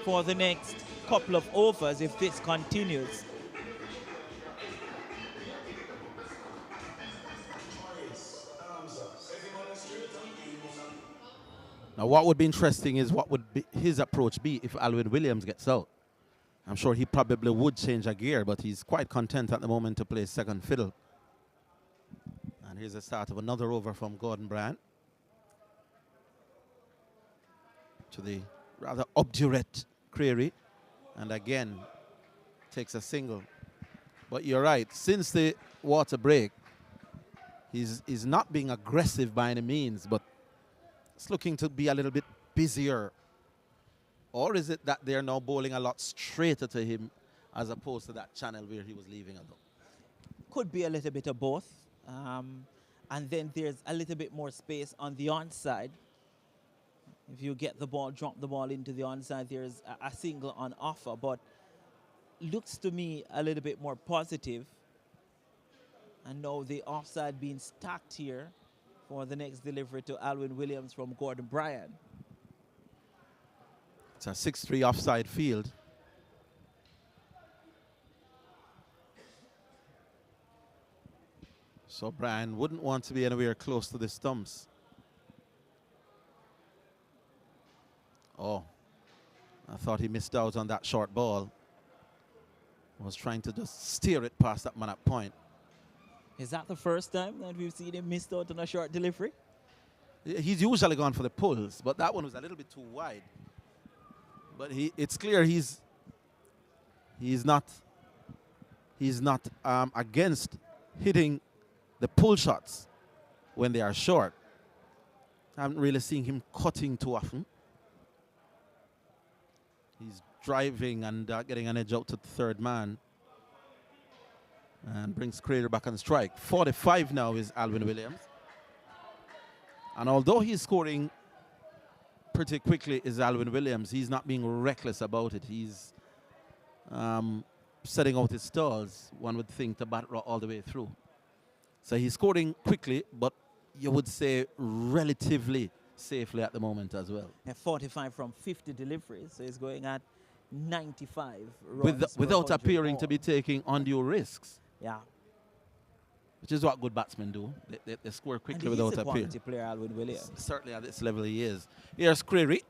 for the next couple of overs if this continues. Now, what would be interesting is what would be his approach be if Alwyn Williams gets out. I'm sure he probably would change a gear, but he's quite content at the moment to play second fiddle. And here's the start of another over from Gordon Bryant to the rather obdurate Creary. And again, takes a single. But you're right, since the water break, he's not being aggressive by any means, but it's looking to be a little bit busier. Or is it that they're now bowling a lot straighter to him as opposed to that channel where he was leaving it? Could be a little bit of both. And then there's a little bit more space on the onside If you get the ball, drop the ball into the onside, there's a single on offer. But looks to me a little bit more positive. And now the offside being stacked here for the next delivery to Alwyn Williams from Gordon Bryan. It's a 6-3 offside field. So Bryan wouldn't want to be anywhere close to the stumps. Oh, I thought he missed out on that short ball. Was trying to just steer it past that man at point. Is that the first time that we've seen him missed out on a short delivery? He's usually gone for the pulls, but that one was a little bit too wide. But it's clear he's not against hitting the pull shots when they are short. I haven't really seen him cutting too often. He's driving and getting an edge out to the third man. And brings Crater back on strike. 45 now is Alwyn Williams. And although he's scoring pretty quickly is Alwyn Williams, he's not being reckless about it. He's setting out his stalls, one would think, to bat all the way through. So he's scoring quickly, but you would say relatively safely at the moment as well. And 45 from 50 deliveries, so he's going at 95 runs without appearing to be taking undue risks. Yeah. Which is what good batsmen do. They score quickly without appearing. Quality player, Alwyn Williams. Certainly at this level he is. Here's Creary.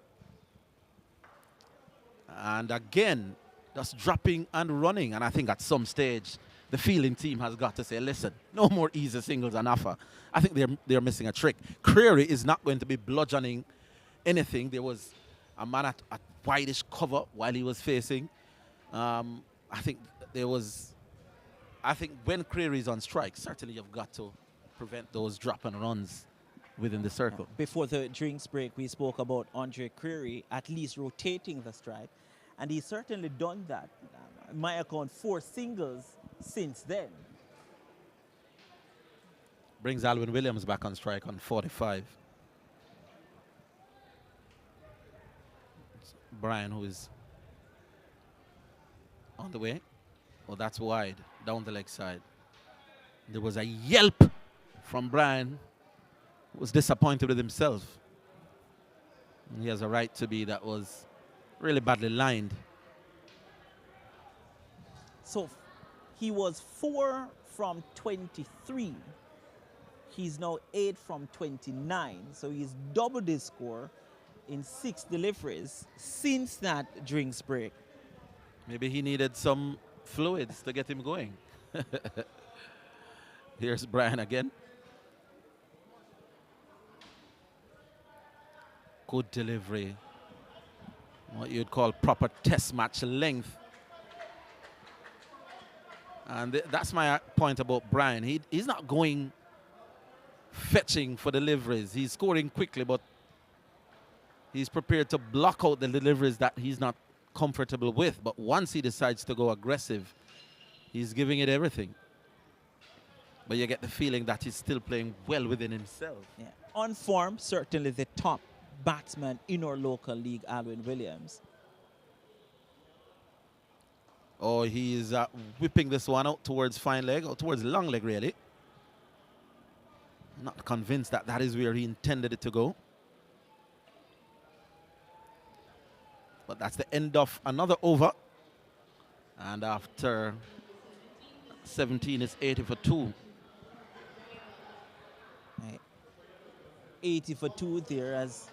And again, just dropping and running. And I think at some stage, the fielding team has got to say, listen, no more easy singles on offer. I think they're missing a trick. Creary is not going to be bludgeoning anything. There was a man at wideish cover while he was facing. I think when Creary is on strike, certainly you've got to prevent those drop and runs within the circle. Before the drinks break, we spoke about Andre Creary at least rotating the strike, and he's certainly done that. In my account, 4 singles since then. Brings Alwyn Williams back on strike on 45. It's Bryan, who is on the way. Oh, that's wide, down the leg side. There was a yelp from Bryan, who was disappointed with himself. And he has a right to be. That was really badly lined. So he was 4 from 23. He's now 8 from 29. So he's doubled his score in 6 deliveries since that drinks break. Maybe he needed some fluids to get him going. Here's Bryan again. Good delivery. What you'd call proper test match length. And that's my point about Bryan. He's not going fetching for deliveries. He's scoring quickly, but he's prepared to block out the deliveries that he's not comfortable with. But once he decides to go aggressive, he's giving it everything. But you get the feeling that he's still playing well within himself. Yeah. On form, certainly the top batsman in our local league, Alwyn Williams. Oh, he's whipping this one out towards fine leg, or towards long leg, really. I'm not convinced that that is where he intended it to go. But that's the end of another over. And after 17, it's 80 for 2. 80 for 2 there, as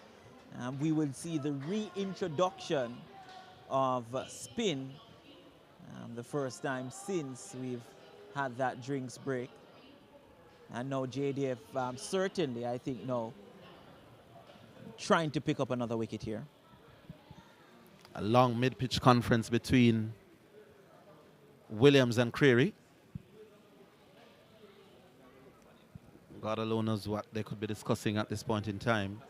we will see the reintroduction of spin. The first time since we've had that drinks break. And now JDF certainly, I think, now trying to pick up another wicket here. A long mid-pitch conference between Williams and Creary. God alone knows what they could be discussing at this point in time.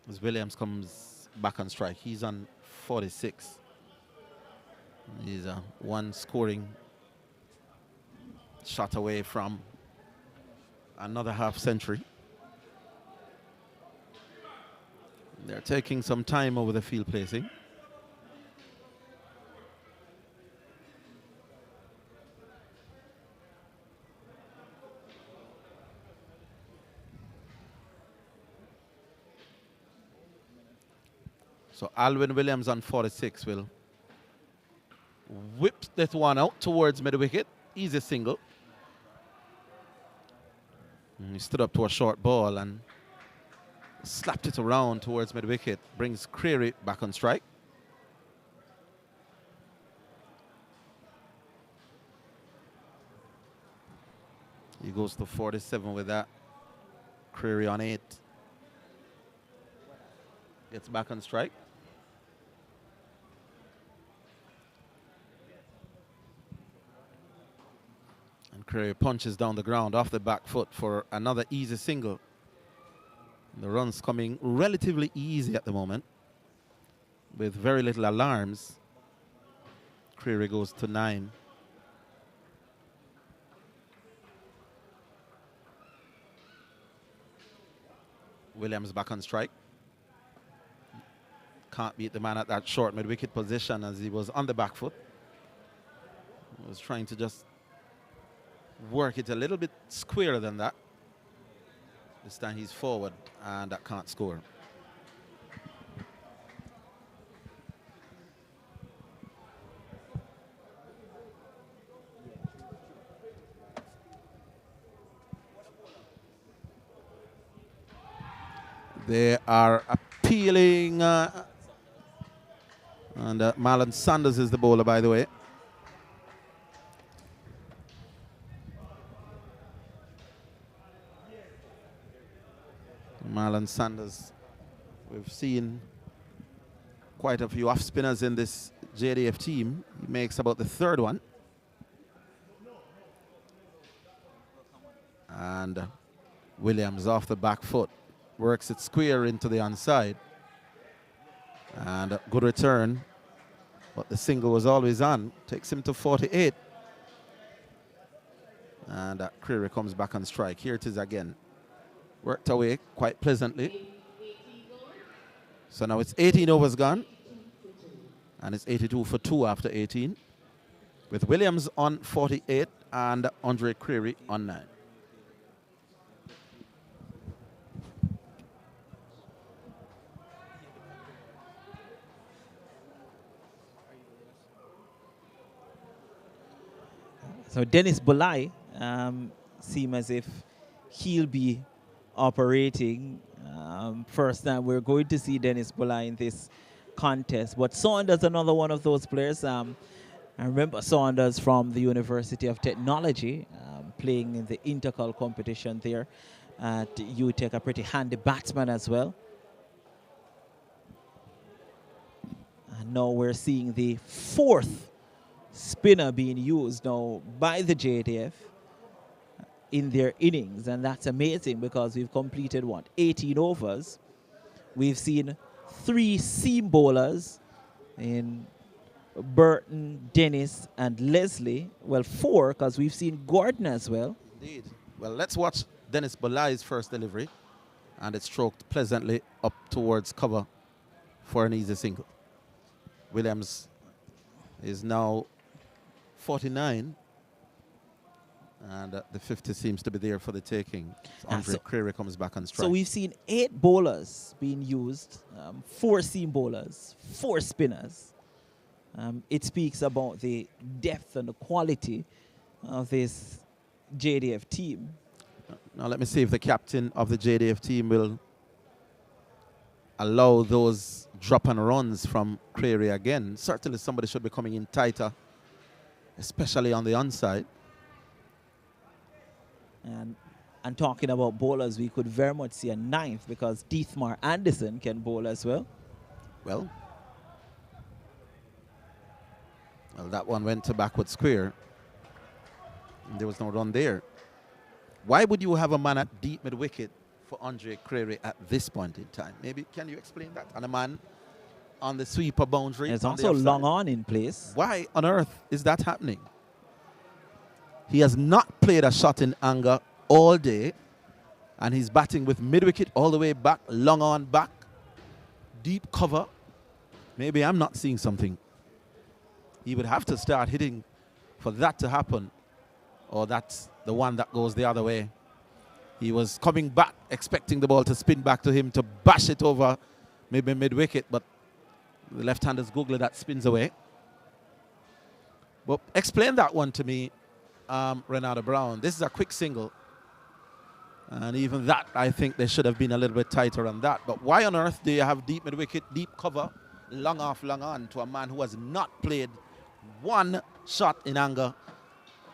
As Williams comes back on strike, he's on 46. He's one scoring shot away from Another half century. They're taking some time over the field placing. So Alwyn Williams on 46 will whip that one out towards mid-wicket. Easy single. And he stood up to a short ball and slapped it around towards mid-wicket. Brings Creary back on strike. He goes to 47 with that. Creary on 8. Gets back on strike. And Creary punches down the ground off the back foot for another easy single. The run's coming relatively easy at the moment with very little alarms. Creary goes to 9. Williams back on strike. Can't beat the man at that short mid-wicket position as he was on the back foot. He was trying to just work it a little bit squarer than that. This time he's forward and that can't score. They are appealing, and Marlon Sanders is the bowler, by the way. Marlon Sanders, we've seen quite a few off spinners in this JDF team. He makes about the 3rd one. And Williams off the back foot. Works it square into the onside. And a good return. But the single was always on. Takes him to 48. And Creary comes back on strike. Here it is again. Worked away quite pleasantly. So now it's 18 overs gone. And it's 82 for 2 after 18. With Williams on 48 and Andre Creary on 9. So Dennis Bulai seems as if he'll be operating. First time we're going to see Dennis Bulai in this contest. But Saunders, another one of those players. I remember Saunders from the University of Technology, playing in the intercol competition there at UTech, a pretty handy batsman as well. And now we're seeing the 4th spinner being used now by the JDF in their innings, and that's amazing because we've completed 18 overs. We've seen 3 seam bowlers in Burton, Dennis and Leslie. Well, 4 because we've seen Gordon as well. Indeed. Well, let's watch Dennis Bulai's first delivery, and it's stroked pleasantly up towards cover for an easy single. Williams is now 49, and the 50 seems to be there for the taking. Andre Creary comes back on strike. So we've seen 8 bowlers being used, 4 seam bowlers, 4 spinners. It speaks about the depth and the quality of this JDF team. Now let me see if the captain of the JDF team will allow those drop and runs from Creary again. Certainly somebody should be coming in tighter, especially on the onside. And talking about bowlers, we could very much see a 9th because Deathmar Anderson can bowl as well. Well, that one went to backward square. And there was no run there. Why would you have a man at deep mid-wicket for Andre Creary at this point in time? Maybe can you explain that? And a man on the sweeper boundary. It's also long on in place. Why on earth is that happening? He has not played a shot in anger all day. And he's batting with mid-wicket all the way back, long on back, deep cover. Maybe I'm not seeing something. He would have to start hitting for that to happen, or that's the one that goes the other way. He was coming back, expecting the ball to spin back to him to bash it over maybe mid-wicket, but the left-hander's googler that spins away. But explain that one to me, Renata Brown. This is a quick single. And even that, I think they should have been a little bit tighter on that. But why on earth do you have deep mid-wicket, deep cover, long off, long on to a man who has not played one shot in anger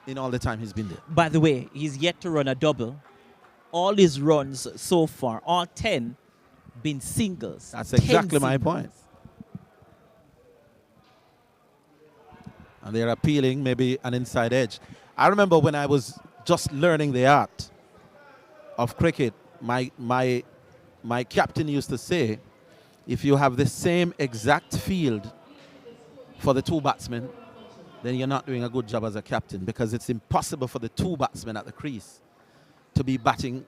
in all the time he's been there? By the way, he's yet to run a double. All his runs so far, all 10, been singles. That's exactly my point. And they're appealing maybe an inside edge. I remember when I was just learning the art of cricket, my captain used to say, if you have the same exact field for the two batsmen, then you're not doing a good job as a captain, because it's impossible for the two batsmen at the crease to be batting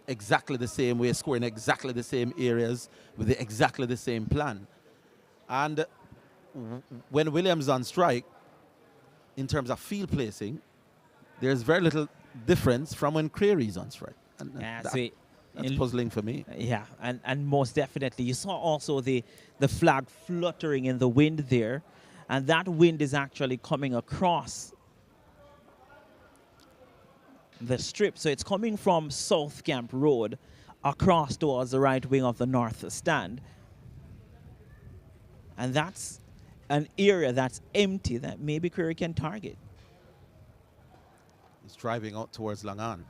exactly the same way, scoring exactly the same areas with exactly the same plan. And when Williams on strike, in terms of field placing, there's very little difference from when Creary's on strike. And Yeah, that's puzzling for me. Yeah, and most definitely. You saw also the flag fluttering in the wind there, and that wind is actually coming across the strip. So it's coming from South Camp Road across towards the right wing of the north stand. And that's an area that's empty that maybe Creary can target. He's driving out towards Langan.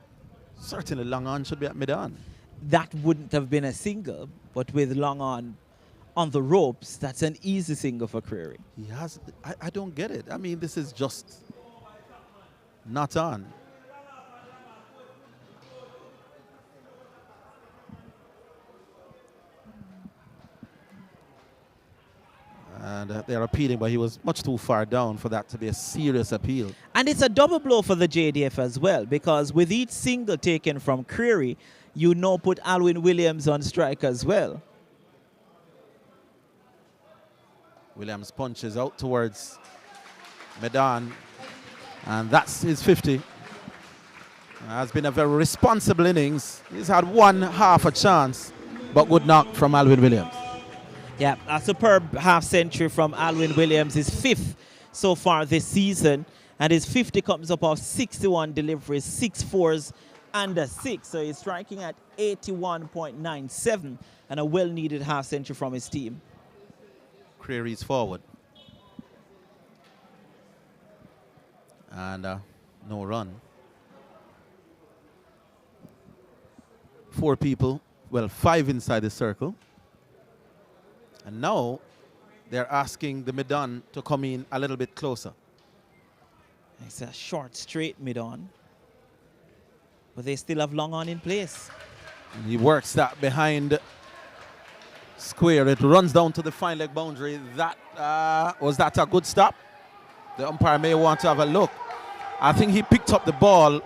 Certainly Langan should be at mid-on. That wouldn't have been a single, but with Long on the ropes, that's an easy single for Creary. He has, I don't get it. I mean, this is just not on. And they're appealing, but he was much too far down for that to be a serious appeal. And it's a double blow for the JDF as well, because with each single taken from Creary, you now put Alwyn Williams on strike as well. Williams punches out towards Medan, and that's his 50. Has been a very responsible innings. He's had one half a chance, but good knock from Alwyn Williams. Yeah, a superb half century from Alwyn Williams, his 5th so far this season, and his 50 comes up of 61 deliveries, 6 fours and a 6. So he's striking at 81.97, and a well-needed half century from his team. Creary's forward. And no run. 4 people, well, 5 inside the circle. And now they're asking the mid-on to come in a little bit closer. It's a short, straight mid-on. But they still have Long on in place. And he works that behind square. It runs down to the fine leg boundary. That was that a good stop? The umpire may want to have a look. I think he picked up the ball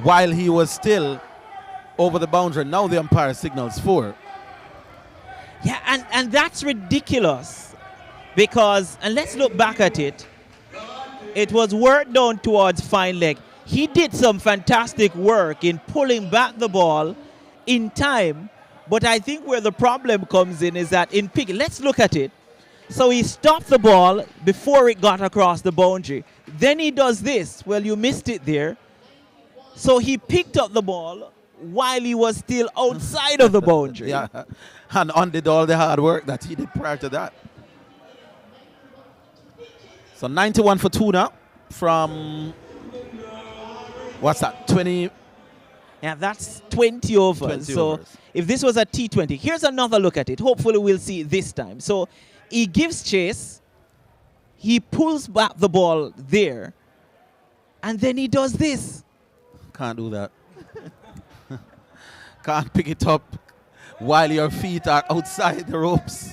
while he was still over the boundary. Now the umpire signals 4. Yeah, and that's ridiculous, because, and let's look back at it, it was work down towards fine leg. He did some fantastic work in pulling back the ball in time, but I think where the problem comes in is that in picking, let's look at it. So he stopped the ball before it got across the boundary. Then he does this. Well, you missed it there. So he picked up the ball while he was still outside of the boundary. Yeah, and undid all the hard work that he did prior to that. So 91 for 2 now from, what's that, 20? Yeah, that's 20 overs. 20 so overs. If this was a T20, here's another look at it. Hopefully we'll see it this time. So he gives chase, he pulls back the ball there, and then he does this. Can't do that. Can't pick it up while your feet are outside the ropes.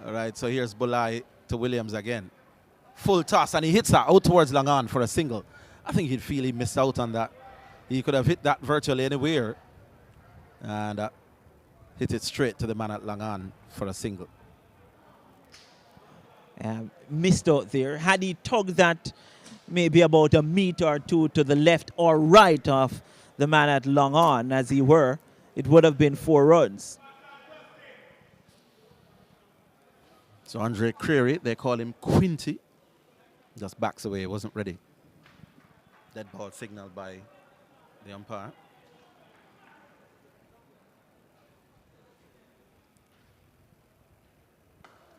All right, so here's Bulai to Williams again. Full toss, and he hits that out towards Langan for a single. I think he'd feel he missed out on that He could have hit that virtually anywhere and hit it straight to the man at long on for a single. Missed out there. Had he tugged that maybe about a meter or two to the left or right of the man at long on, as he were, it would have been 4 runs. So Andre Creary, they call him Quinty, just backs away, wasn't ready. Dead ball signaled by the umpire.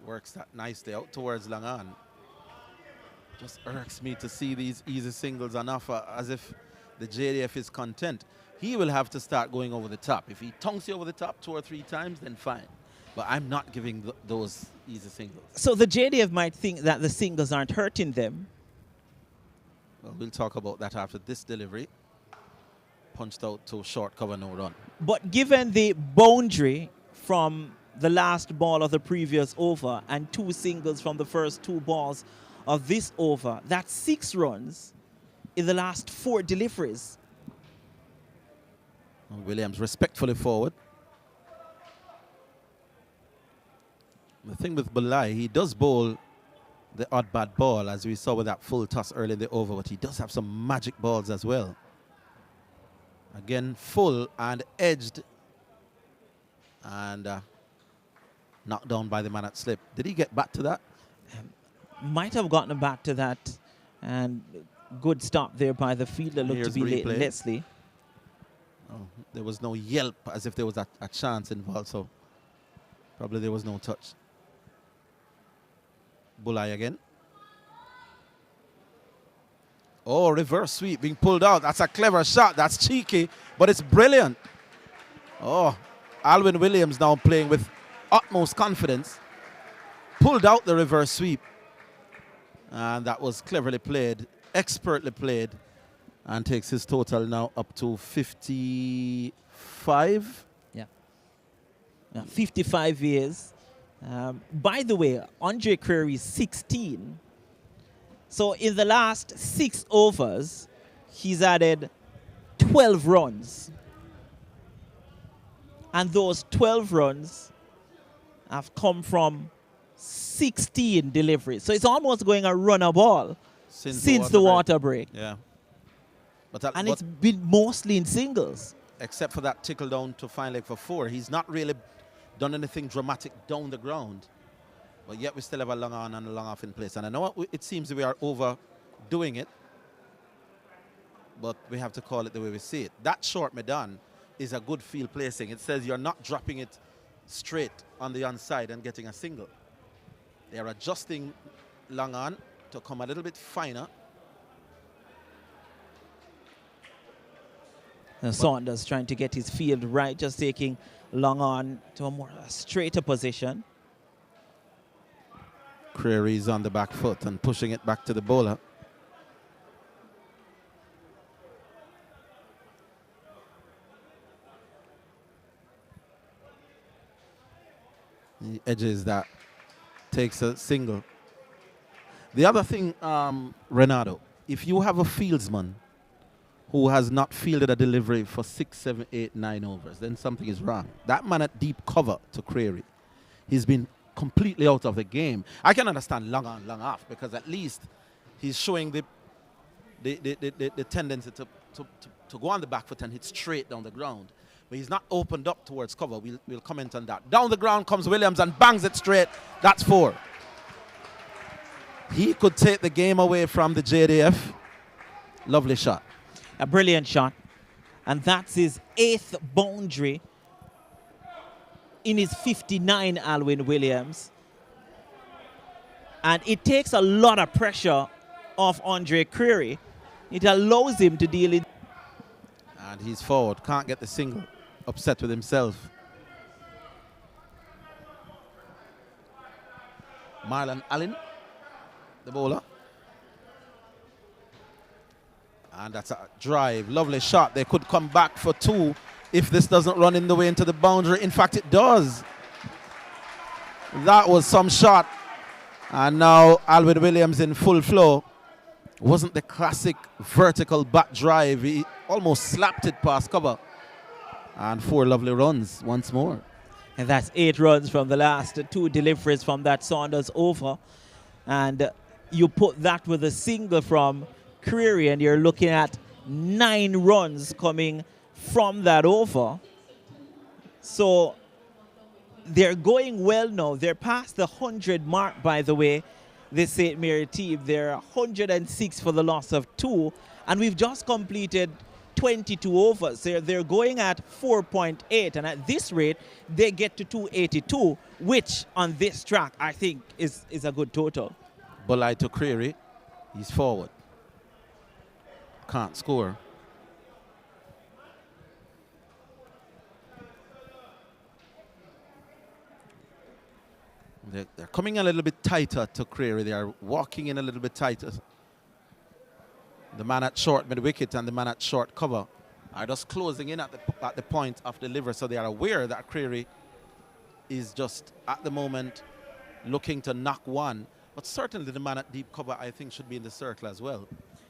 Works that nicely out towards long on. Just irks me to see these easy singles on offer as if the JDF is content. He will have to start going over the top. If he tongues you over the top 2 or 3 times, then fine. But I'm not giving those easy singles. So the JDF might think that the singles aren't hurting them. Well, we'll talk about that after this delivery. Punched out to short cover, no run. But given the boundary from the last ball of the previous over and 2 singles from the first 2 balls of this over, that's 6 runs in the last 4 deliveries. Williams respectfully forward. The thing with Bulai, he does bowl the odd bad ball, as we saw with that full toss early in the over, but he does have some magic balls as well. Again, full and edged and knocked down by the man at slip. Did he get back to that? Might have gotten back to that, and good stop there by the fielder. Looked to be Leslie. Oh, there was no yelp as if there was a chance involved, so probably there was no touch. Bulai again. Oh, reverse sweep being pulled out. That's a clever shot. That's cheeky, but it's brilliant. Oh, Alwyn Williams now playing with utmost confidence. Pulled out the reverse sweep. And that was cleverly played, expertly played, and takes his total now up to 55. Yeah. 55 years. By the way, Andre Creary is 16. So in the last 6 overs, he's added 12 runs. And those 12 runs have come from 16 deliveries. So it's almost going a run a ball since the water break. Yeah. And it's been mostly in singles. Except for that tickle down to fine leg for 4. He's not really done anything dramatic down the ground. But yet we still have a long on and a long off in place. And I know it seems we are overdoing it, but we have to call it the way we see it. That short Medan is a good field placing. It says you're not dropping it straight on the onside and getting a single. They are adjusting long on to come a little bit finer. Saunders trying to get his field right, just taking long on to a more straighter position. Creary's on the back foot and pushing it back to the bowler. He edges that, takes a single. The other thing, Renato, if you have a fieldsman who has not fielded a delivery for 6, 7, 8, 9 overs, then something is wrong. That man at deep cover to Creary, he's been completely out of the game. I can understand long on, long off, because at least he's showing the tendency to go on the back foot and hit straight down the ground. But he's not opened up towards cover. We'll comment on that. Down the ground comes Williams and bangs it straight. That's 4. He could take the game away from the JDF. Lovely shot. A brilliant shot. And that's his 8th boundary in his 59, Alwyn Williams. And it takes a lot of pressure off Andre Creary. It allows him to deal it. And he's forward. Can't get the single. Upset with himself. Marlon Allen, the bowler. And that's a drive. Lovely shot. They could come back for 2 if this doesn't run in the way into the boundary. In fact, it does. That was some shot. And now Alwyn Williams in full flow. Wasn't the classic vertical back drive. He almost slapped it past cover. And 4 lovely runs once more. And that's 8 runs from the last 2 deliveries from that Saunders over. And you put that with a single from Creary, and you're looking at 9 runs coming from that over. So they're going well now. They're past the 100 mark, by the way, this St. Mary team. They're 106 for the loss of 2. And we've just completed 22 overs. They're going at 4.8. And at this rate, they get to 282, which on this track, I think, is a good total. Bulai to Creary. He's forward. Can't score. They're coming a little bit tighter to Creary. They are walking in a little bit tighter. The man at short mid-wicket and the man at short cover are just closing in at the point of delivery, so they are aware that Creary is just, at the moment, looking to knock one. But certainly the man at deep cover, I think, should be in the circle as well.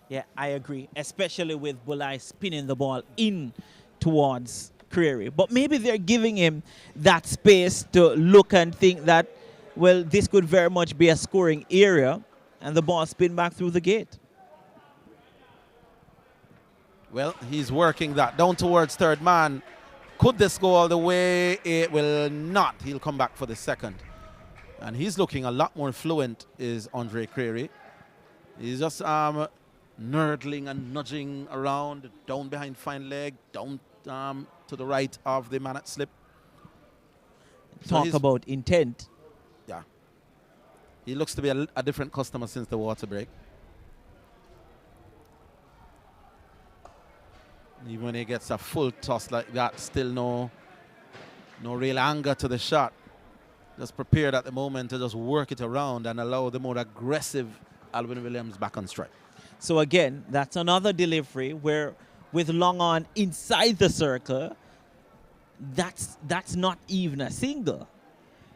Yeah, I agree, especially with Bulai spinning the ball in towards Creary. But maybe they're giving him that space to look and think that, well, this could very much be a scoring area, and the ball spin back through the gate. Well, he's working that down towards third man. Could this go all the way? It will not. He'll come back for the second. And he's looking a lot more fluent, is Andre Creary. He's just nurdling and nudging around, down behind fine leg, down to the right of the man at slip. Talk about intent. Yeah. He looks to be a different customer since the water break. Even when he gets a full toss like that, still no real anger to the shot. Just prepared at the moment to just work it around and allow the more aggressive Alvin Williams back on strike. So again, that's another delivery where with long on inside the circle, that's not even a single.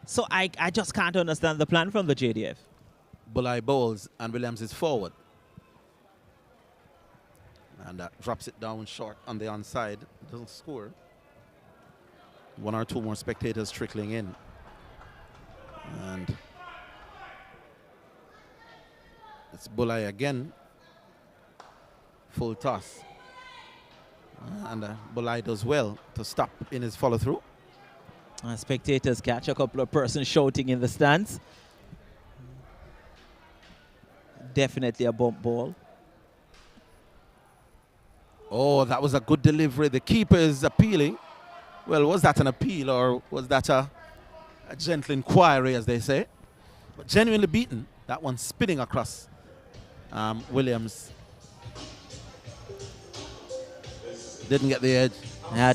So I just can't understand the plan from the JDF. Bulai bowls and Williams is forward. And that drops it down short on the onside. Doesn't score. 1 or 2 more spectators trickling in. And it's Bulai again. Full toss. And Bulai does well to stop in his follow-through. Spectators catch a couple of persons shouting in the stands. Definitely a bump ball. Oh, that was a good delivery. The keeper is appealing. Well, was that an appeal or was that a gentle inquiry, as they say? But genuinely beaten. That one spinning across Williams. Didn't get the edge.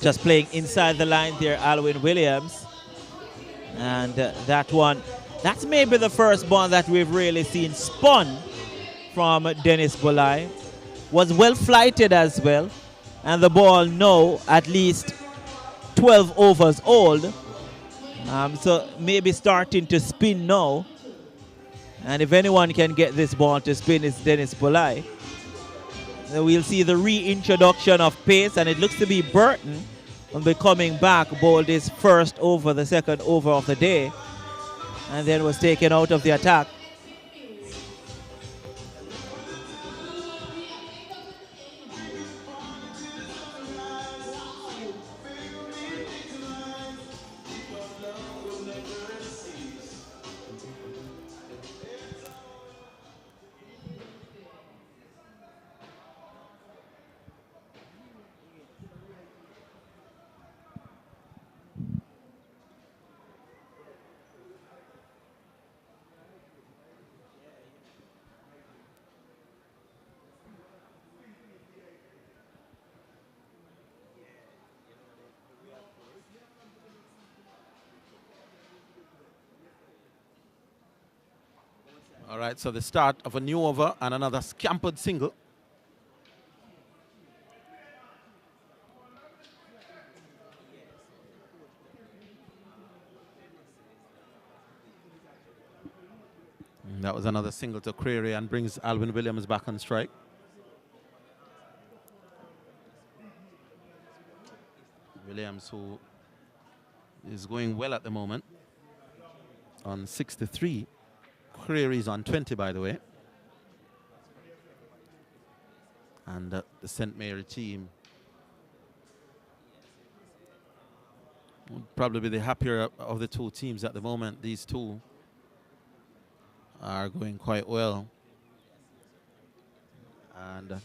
Just playing inside the line there, Alwyn Williams. And that one, that's maybe the first ball that we've really seen spun from Dennis Bulai. Was well flighted as well. And the ball now at least 12 overs old. So maybe starting to spin now. And if anyone can get this ball to spin, it's Dennis Bulai. We'll see the reintroduction of pace, and it looks to be Burton will be coming back, bowled his first over, the second over of the day, and then was taken out of the attack. All right, so the start of a new over and another scampered single. That was another single to Crary and brings Alwyn Williams back on strike. Williams, who is going well at the moment, on 63. Crary's on 20, by the way. And the St. Mary team would probably be the happier of the two teams at the moment. These two are going quite well. And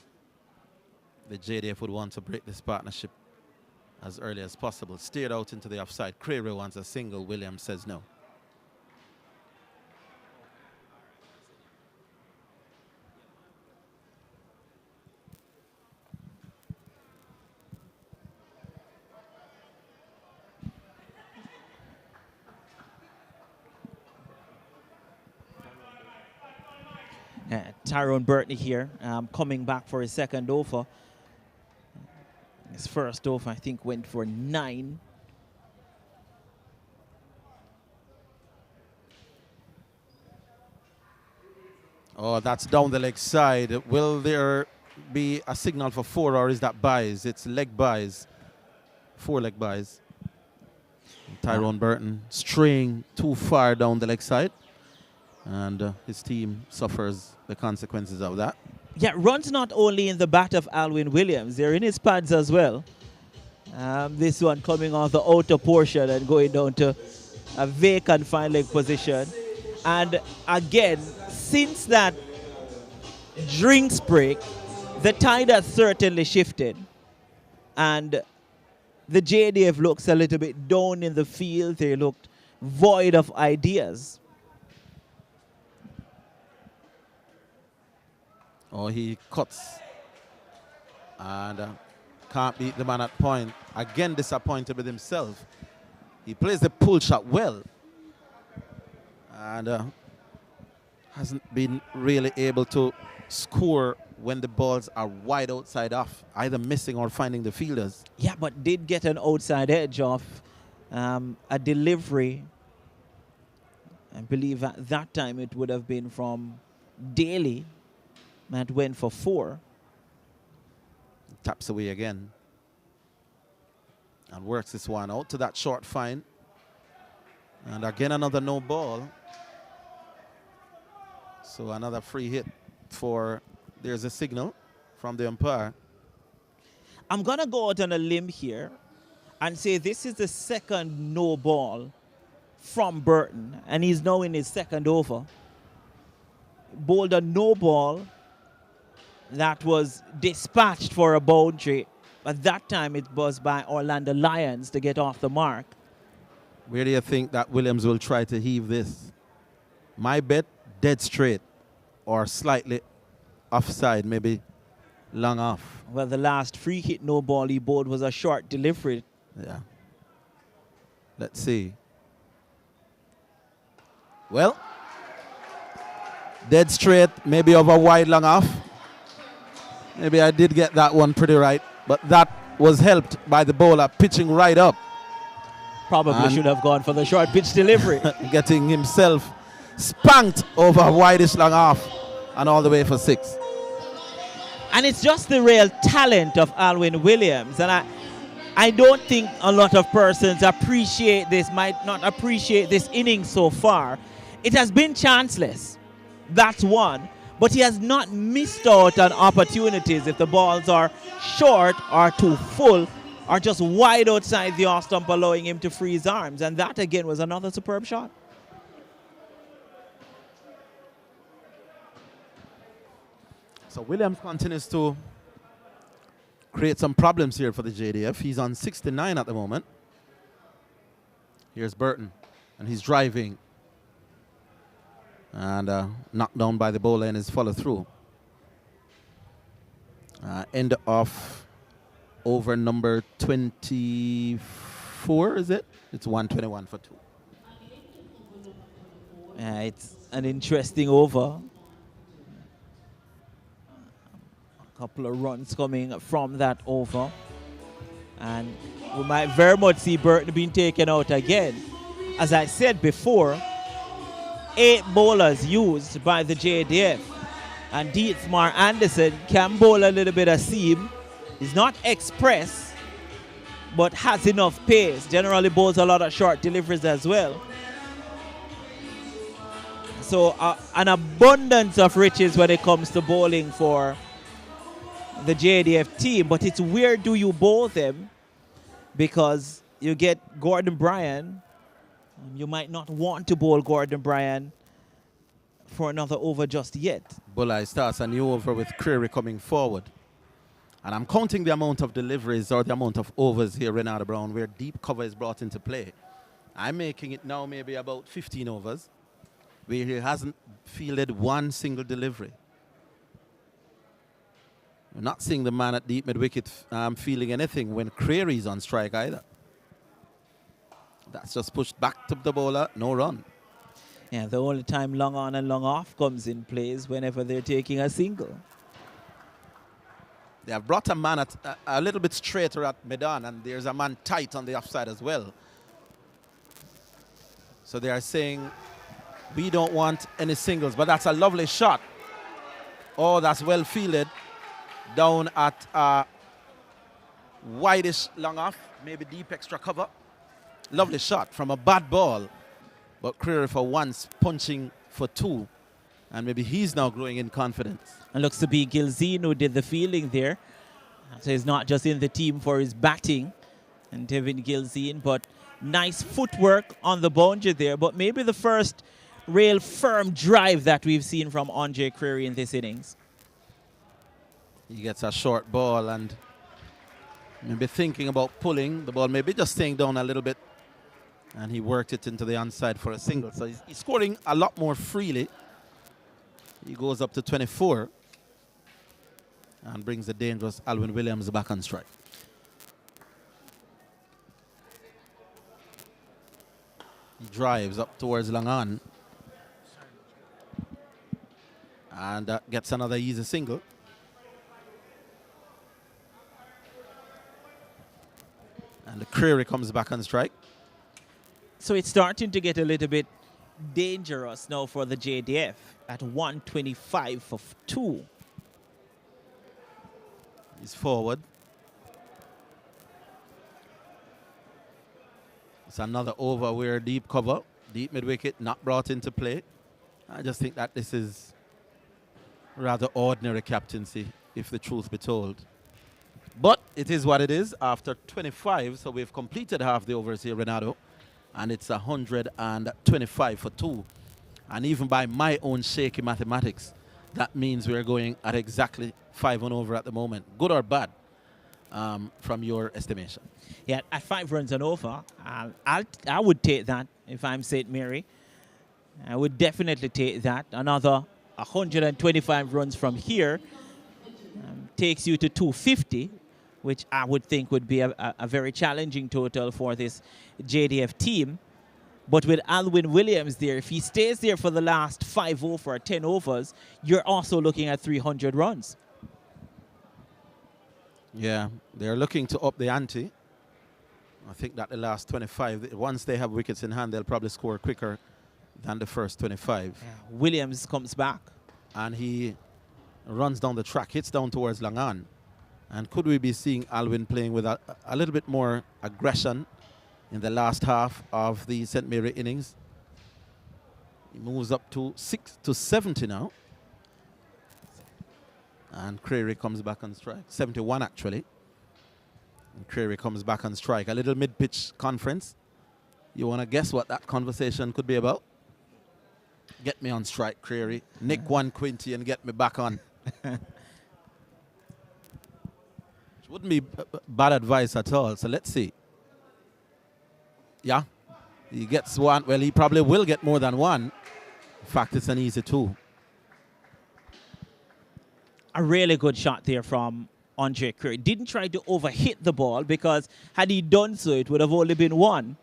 the JDF would want to break this partnership as early as possible. Steered out into the offside. Crary wants a single. Williams says no. Tyrone Burtney here, coming back for his second over. His first over, I think, went for 9. Oh, that's down the leg side. Will there be a signal for 4, or is that buys? It's leg buys. 4 leg buys. Tyrone Burton straying too far down the leg side. And his team suffers the consequences of that. Yeah, runs not only in the bat of Alwyn Williams, they're in his pads as well. This one coming off the outer portion and going down to a vacant fine leg position. And again, since that drinks break, the tide has certainly shifted. And the JDF looks a little bit down in the field. They looked void of ideas. Oh, he cuts and can't beat the man at point. Again, disappointed with himself. He plays the pull shot well and hasn't been really able to score when the balls are wide outside off, either missing or finding the fielders. Yeah, but did get an outside edge off a delivery. I believe at that time it would have been from Daly. Matt went for 4. Taps away again. And works this one out to that short fine. And again, another no ball. So another free hit for, there's a signal from the umpire. I'm going to go out on a limb here and say this is the second no ball from Burton. And he's now in his second over. Bowled a no ball that was dispatched for a boundary. But that time it was by Orlando Lions to get off the mark. Where do you think that Williams will try to heave this? My bet, dead straight or slightly offside, maybe long off. Well, the last free hit no ball he bowled was a short delivery. Yeah. Let's see. Well, dead straight, maybe over wide long off. Maybe I did get that one pretty right, but that was helped by the bowler pitching right up. Probably should have gone for the short pitch delivery. Getting himself spanked over wideish long off and all the way for 6. And it's just the real talent of Alwyn Williams. And I don't think a lot of persons appreciate this, might not appreciate this inning so far. It has been chanceless. That's one. But he has not missed out on opportunities if the balls are short or too full or just wide outside the off stump, allowing him to free his arms. And that, again, was another superb shot. So Williams continues to create some problems here for the JDF. He's on 69 at the moment. Here's Burton, and he's driving. And knocked down by the bowler in his follow-through. End of over number 24, is it? It's 121 for 2. It's an interesting over. A couple of runs coming from that over. And we might very much see Burton being taken out again. As I said before, 8 bowlers used by the JDF. And Dietmar Anderson can bowl a little bit of seam. He's not express, but has enough pace. Generally bowls a lot of short deliveries as well. So an abundance of riches when it comes to bowling for the JDF team. But it's where do you bowl them? Because you get Gordon Bryan. You might not want to bowl Gordon Bryan for another over just yet. Bulai starts a new over with Creary coming forward. And I'm counting the amount of deliveries or the amount of overs here, Renata Brown, where deep cover is brought into play. I'm making it now maybe about 15 overs, where he hasn't fielded one single delivery. We're not seeing the man at deep mid-wicket feeling anything when Creary's on strike either. That's just pushed back to the bowler, no run. Yeah, the only time long on and long off comes in play is whenever they're taking a single. They have brought a man at a little bit straighter at mid-on, and there's a man tight on the offside as well. So they are saying, we don't want any singles, but that's a lovely shot. Oh, that's well fielded down at wideish long off, maybe deep extra cover. Lovely shot from a bad ball. But Creary for once punching for 2. And maybe he's now growing in confidence. And looks to be Gilzine who did the fielding there. So he's not just in the team for his batting. And Devin Gilzine, but nice footwork on the boundary there. But maybe the first real firm drive that we've seen from Andre Creary in this innings. He gets a short ball and maybe thinking about pulling the ball, maybe just staying down a little bit. And he worked it into the onside for a single. So he's scoring a lot more freely. He goes up to 24 and brings the dangerous Alwyn Williams back on strike. He drives up towards Langan and gets another easy single. And the Creary comes back on strike. So it's starting to get a little bit dangerous now for the JDF at 125 for 2. He's forward. It's another over where deep cover, deep mid-wicket, not brought into play. I just think that this is rather ordinary captaincy, if the truth be told. But it is what it is after 25, so we've completed half the overs here, Renato. And it's 125 for 2. And even by my own shaky mathematics, that means we're going at exactly 5 and over at the moment. Good or bad from your estimation? Yeah, at 5 runs and over, I would take that if I'm St. Mary. I would definitely take that. Another 125 runs from here takes you to 250, which I would think would be a very challenging total for this JDF team. But with Alwyn Williams there, if he stays there for the last 5 over or 10 overs, you're also looking at 300 runs. Yeah, they're looking to up the ante. I think that the last 25, once they have wickets in hand, they'll probably score quicker than the first 25. Yeah. Williams comes back. And he runs down the track, hits down towards Langan. And could we be seeing Alwyn playing with a little bit more aggression in the last half of the St. Mary innings? He moves up to 70 now. And Creary comes back on strike. 71 actually. And Creary comes back on strike. A little mid-pitch conference. You want to guess what that conversation could be about? Get me on strike, Creary. Nick 120 and get me back on. Wouldn't be bad advice at all. So let's see. Yeah, he gets one. Well, he probably will get more than one. In fact, it's an easy 2. A really good shot there from Andre Creary. Didn't try to overhit the ball because had he done so, it would have only been 1.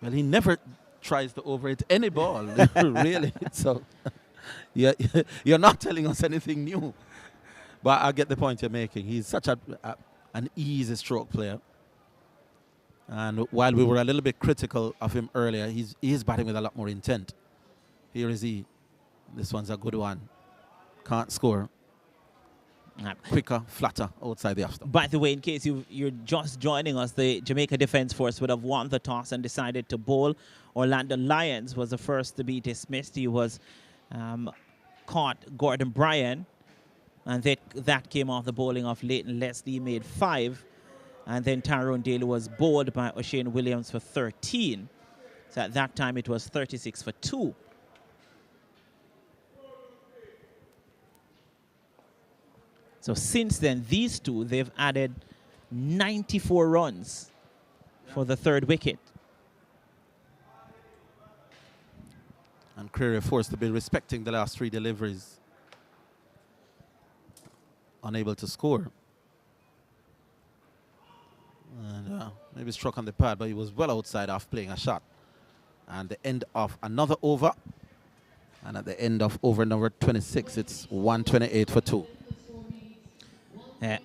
Well, he never tries to overhit any ball, really. So yeah, you're not telling us anything new. But I get the point you're making. He's such an easy stroke player. And while we were a little bit critical of him earlier, he is batting with a lot more intent. Here is he. This one's a good one. Can't score. Quicker, flatter outside the off stump. By the way, in case you're just joining us, the Jamaica Defence Force would have won the toss and decided to bowl. Orlando Lyons was the first to be dismissed. He was caught Gordon Bryan, and that came off the bowling of Leighton Leslie, made 5. And then Tyrone Daly was bowled by O'Shane Williams for 13. So at that time, it was 36 for 2. So since then, these two, they've added 94 runs for the 3rd wicket. And Creary forced to be respecting the last 3 deliveries. Unable to score. And maybe struck on the pad, but he was well outside off playing a shot. And the end of another over. And at the end of over number 26, it's 128 for 2.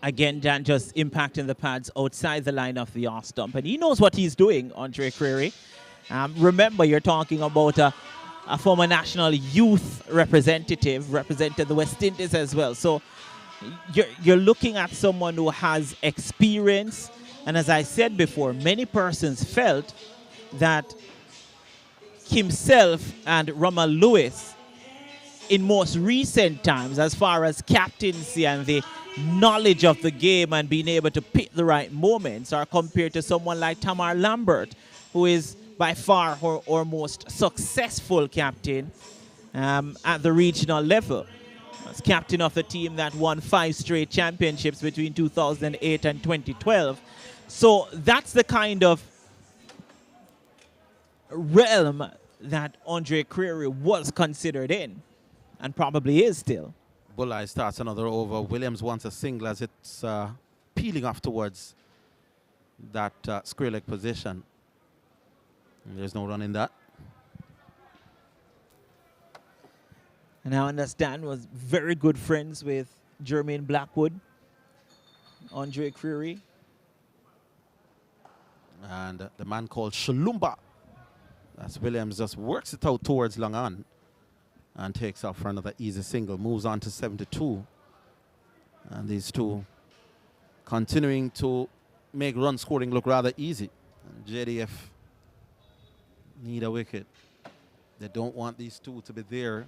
Again, Dan just impacting the pads outside the line of the off stump. And he knows what he's doing, Andre Creary. Remember, you're talking about a former national youth representative, represented the West Indies as well. So you're looking at someone who has experience. And as I said before, many persons felt that himself and Ramal Lewis, in most recent times, as far as captaincy and the knowledge of the game and being able to pick the right moments, are compared to someone like Tamar Lambert, who is by far our most successful captain at the regional level. As captain of the team that won 5 straight championships between 2008 and 2012. So that's the kind of realm that Andre Creary was considered in, and probably is still. Bulleye starts another over. Williams wants a single as it's peeling off towards that square leg position. And there's no run in that. And I understand was very good friends with Jermaine Blackwood, Andre Creary. And the man called Shalumba. As Williams just works it out towards long on and takes off for another easy single. Moves on to 72. And these two continuing to make run scoring look rather easy. And JDF need a wicket. They don't want these two to be there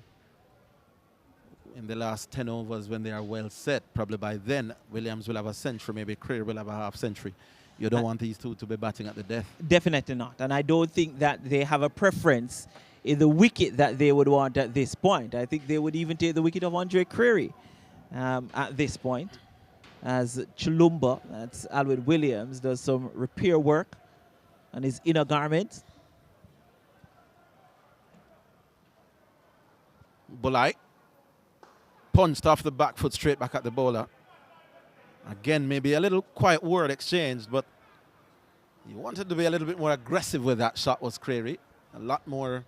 in the last 10 overs when they are well set. Probably by then, Williams will have a century, maybe Creary will have a half century. You don't want these two to be batting at the death. Definitely not. And I don't think that they have a preference in the wicket that they would want at this point. I think they would even take the wicket of Andre Creary at this point. As Chulumba, that's Alwyn Williams, does some repair work on his inner garment. Bulleye punched off the back foot straight back at the bowler. Again, maybe a little quiet word exchanged, but he wanted to be a little bit more aggressive with that shot, was Creary. A lot more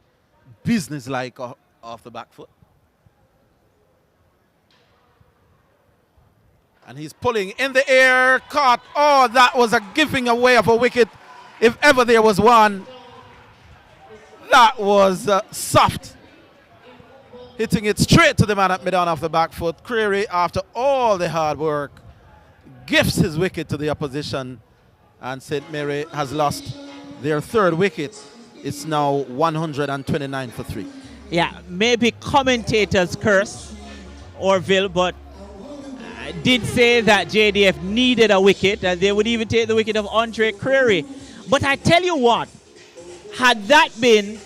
business-like off the back foot. And he's pulling in the air, caught. Oh, that was a giving away of a wicket, if ever there was one. That was soft. Hitting it straight to the man at mid-on off the back foot. Creary, after all the hard work, gifts his wicket to the opposition, and St. Mary has lost their 3rd wicket. It's now 129 for 3. Yeah, maybe commentators curse Orville, but did say that JDF needed a wicket, and they would even take the wicket of Andre Creary. But I tell you what, had that been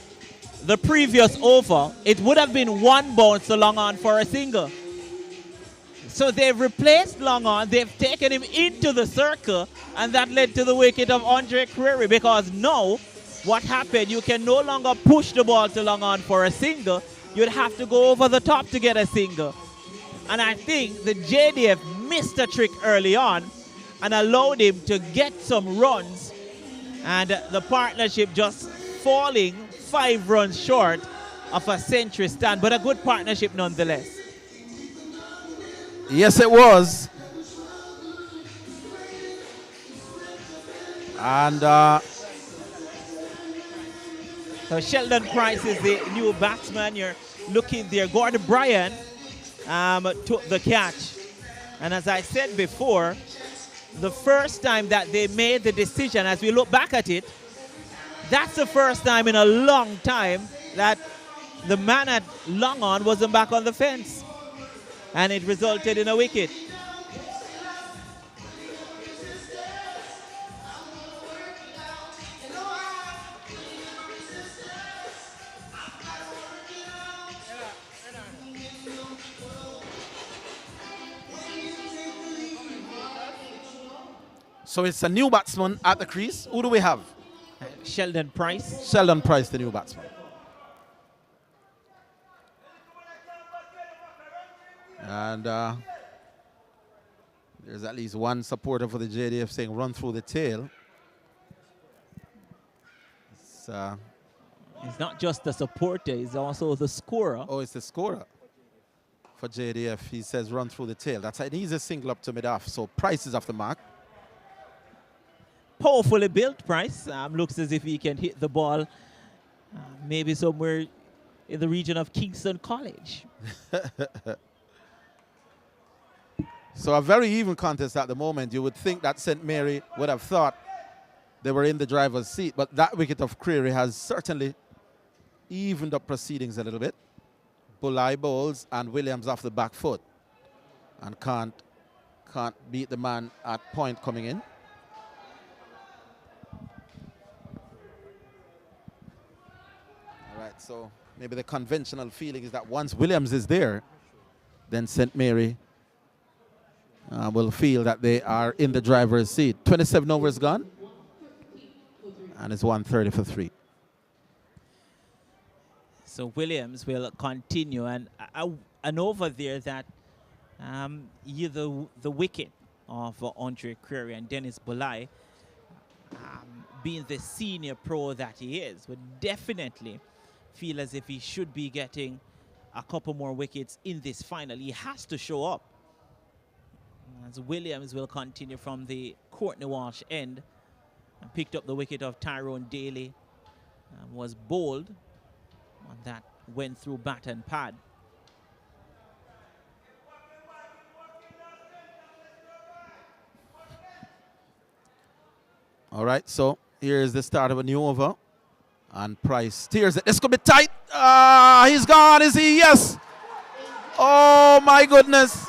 the previous over, it would have been 1 bounce to long on for a single. So they've replaced long on, they've taken him into the circle, and that led to the wicket of Andre Creary, because now what happened, you can no longer push the ball to long on for a single, you'd have to go over the top to get a single. And I think the JDF missed a trick early on and allowed him to get some runs, and the partnership just falling 5 runs short of a century stand, but a good partnership nonetheless. Yes, it was. And so So Sheldon Price is the new batsman. You're looking there. Gordon Bryan took the catch. And as I said before, the first time that they made the decision, as we look back at it, that's the first time in a long time that the man at long on wasn't back on the fence. And it resulted in a wicket. So it's a new batsman at the crease. Who do we have? Sheldon Price. Sheldon Price, the new batsman. And there's at least one supporter for the JDF saying run through the tail. He's not just the supporter, he's also the scorer. Oh, it's the scorer for JDF. He says run through the tail. That's an easy single up to mid-off. So Price is off the mark. Powerfully built, Price. Looks as if he can hit the ball maybe somewhere in the region of Kingston College. So a very even contest at the moment. You would think that St. Mary would have thought they were in the driver's seat, but that wicket of Creary has certainly evened up proceedings a little bit. Bulai bowls and Williams off the back foot and can't beat the man at point coming in. All right, so maybe the conventional feeling is that once Williams is there, then St. Mary will feel that they are in the driver's seat. 27 overs gone, and it's 130 for 3. So Williams will continue, and over there that the wicket of Andre Creary and Dennis Bulai, being the senior pro that he is, would definitely feel as if he should be getting a couple more wickets in this final. He has to show up. As Williams will continue from the Courtney Walsh end and picked up the wicket of Tyrone Daly, was bowled, and that went through bat and pad. All right, so here's the start of a new over. And Price steers it. This could be tight. He's gone, is he? Yes. Oh, my goodness.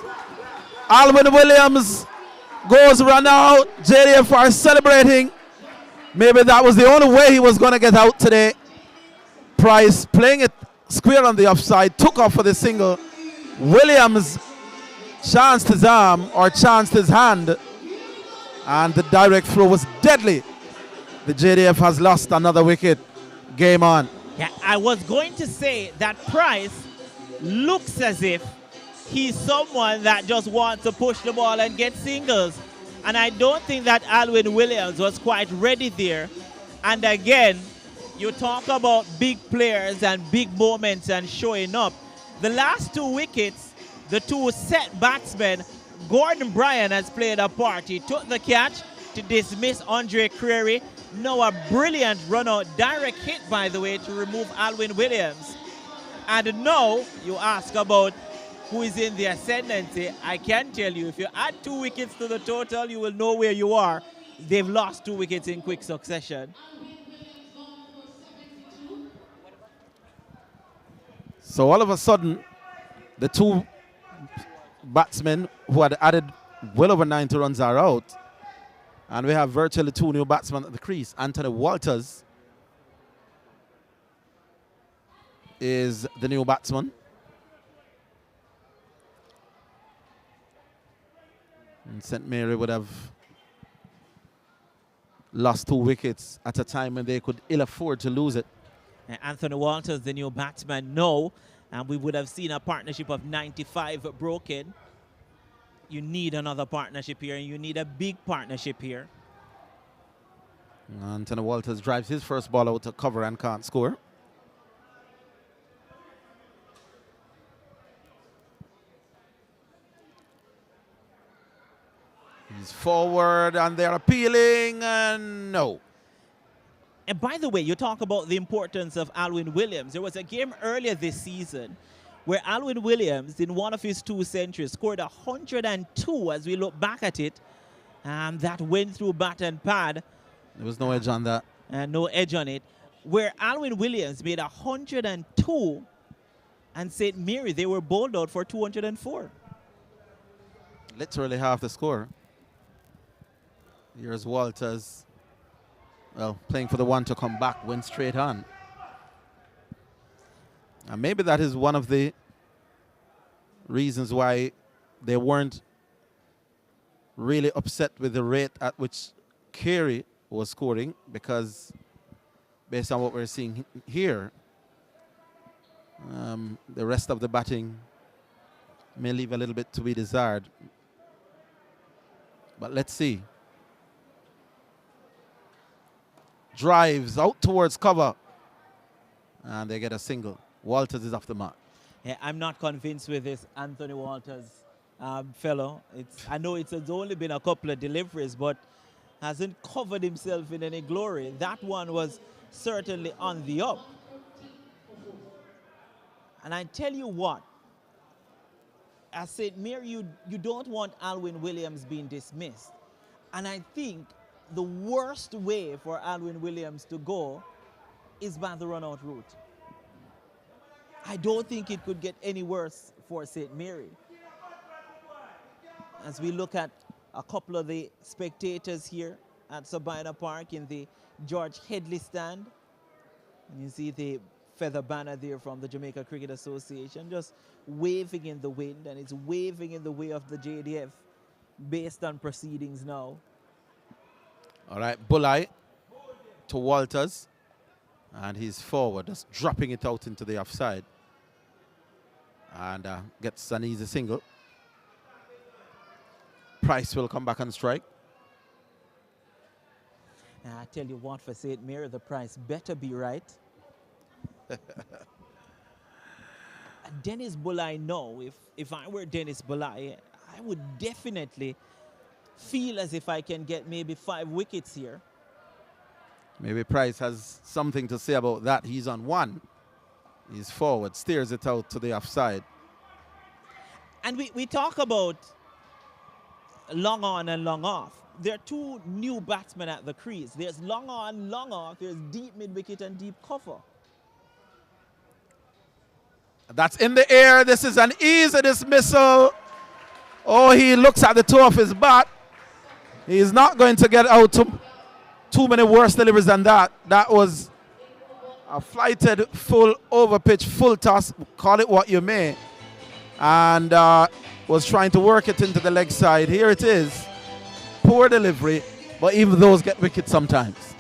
Alvin Williams goes run out. JDF are celebrating. Maybe that was the only way he was going to get out today. Price playing it square on the offside. Took off for the single. Williams chanced his arm or chanced his hand. And the direct throw was deadly. The JDF has lost another wicket. Game on. Yeah, I was going to say that Price looks as if he's someone that just wants to push the ball and get singles. And I don't think that Alwyn Williams was quite ready there. And again, you talk about big players and big moments and showing up. The last 2 wickets, the 2 set batsmen, Gordon Bryan has played a part. He took the catch to dismiss Andre Creary. Now a brilliant run-out, direct hit, by the way, to remove Alwyn Williams. And now you ask about who is in the ascendancy. I can tell you, if you add 2 wickets to the total, you will know where you are. They've lost 2 wickets in quick succession. So all of a sudden, the 2 batsmen who had added well over 90 runs are out. And we have virtually 2 new batsmen at the crease. Anthony Walters is the new batsman. And St. Mary would have lost 2 wickets at a time when they could ill afford to lose it. Anthony Walters, the new batsman, no. And we would have seen a partnership of 95 broken. You need another partnership here, and you need a big partnership here. Anthony Walters drives his first ball out to cover and can't score. He's forward and they're appealing, and no. And by the way, you talk about the importance of Alwyn Williams. There was a game earlier this season where Alwyn Williams, in one of his 2 centuries, scored 102 as we look back at it. That went through bat and pad. There was no edge on that. And no edge on it. Where Alwyn Williams made 102 and St. Mary, they were bowled out for 204. Literally half the score. Here's Walters. Well, playing for the one to come back, went straight on. And maybe that is one of the reasons why they weren't really upset with the rate at which Carey was scoring, because based on what we're seeing here, the rest of the batting may leave a little bit to be desired. But let's see. Drives out towards cover. And they get a single. Walters is off the mark. Yeah, I'm not convinced with this Anthony Walters fellow. I know it's only been a couple of deliveries, but hasn't covered himself in any glory. That one was certainly on the up. And I tell you what, as St. Mary, you don't want Alwyn Williams being dismissed. And I think the worst way for Alwyn Williams to go is by the run-out route. I don't think it could get any worse for St. Mary. As we look at a couple of the spectators here at Sabina Park in the George Headley stand, and you see the feather banner there from the Jamaica Cricket Association just waving in the wind, and it's waving in the way of the JDF based on proceedings now. All right, Bulai to Walters, and he's forward, just dropping it out into the offside, and gets an easy single. Price will come back on strike. And I tell you what, for St. Mary, the price better be right. Dennis Bulai, no. If I were Dennis Bulai, I would definitely feel as if I can get maybe 5 wickets here. Maybe Price has something to say about that. He's on 1. He's forward, steers it out to the offside. And we talk about long on and long off. There are 2 new batsmen at the crease. There's long on, long off. There's deep mid-wicket and deep cover. That's in the air. This is an easy dismissal. Oh, he looks at the toe of his bat. He's not going to get out too many worse deliveries than that. That was a flighted, full over pitch, full toss, call it what you may. And was trying to work it into the leg side. Here it is. Poor delivery, but even those get wicked sometimes.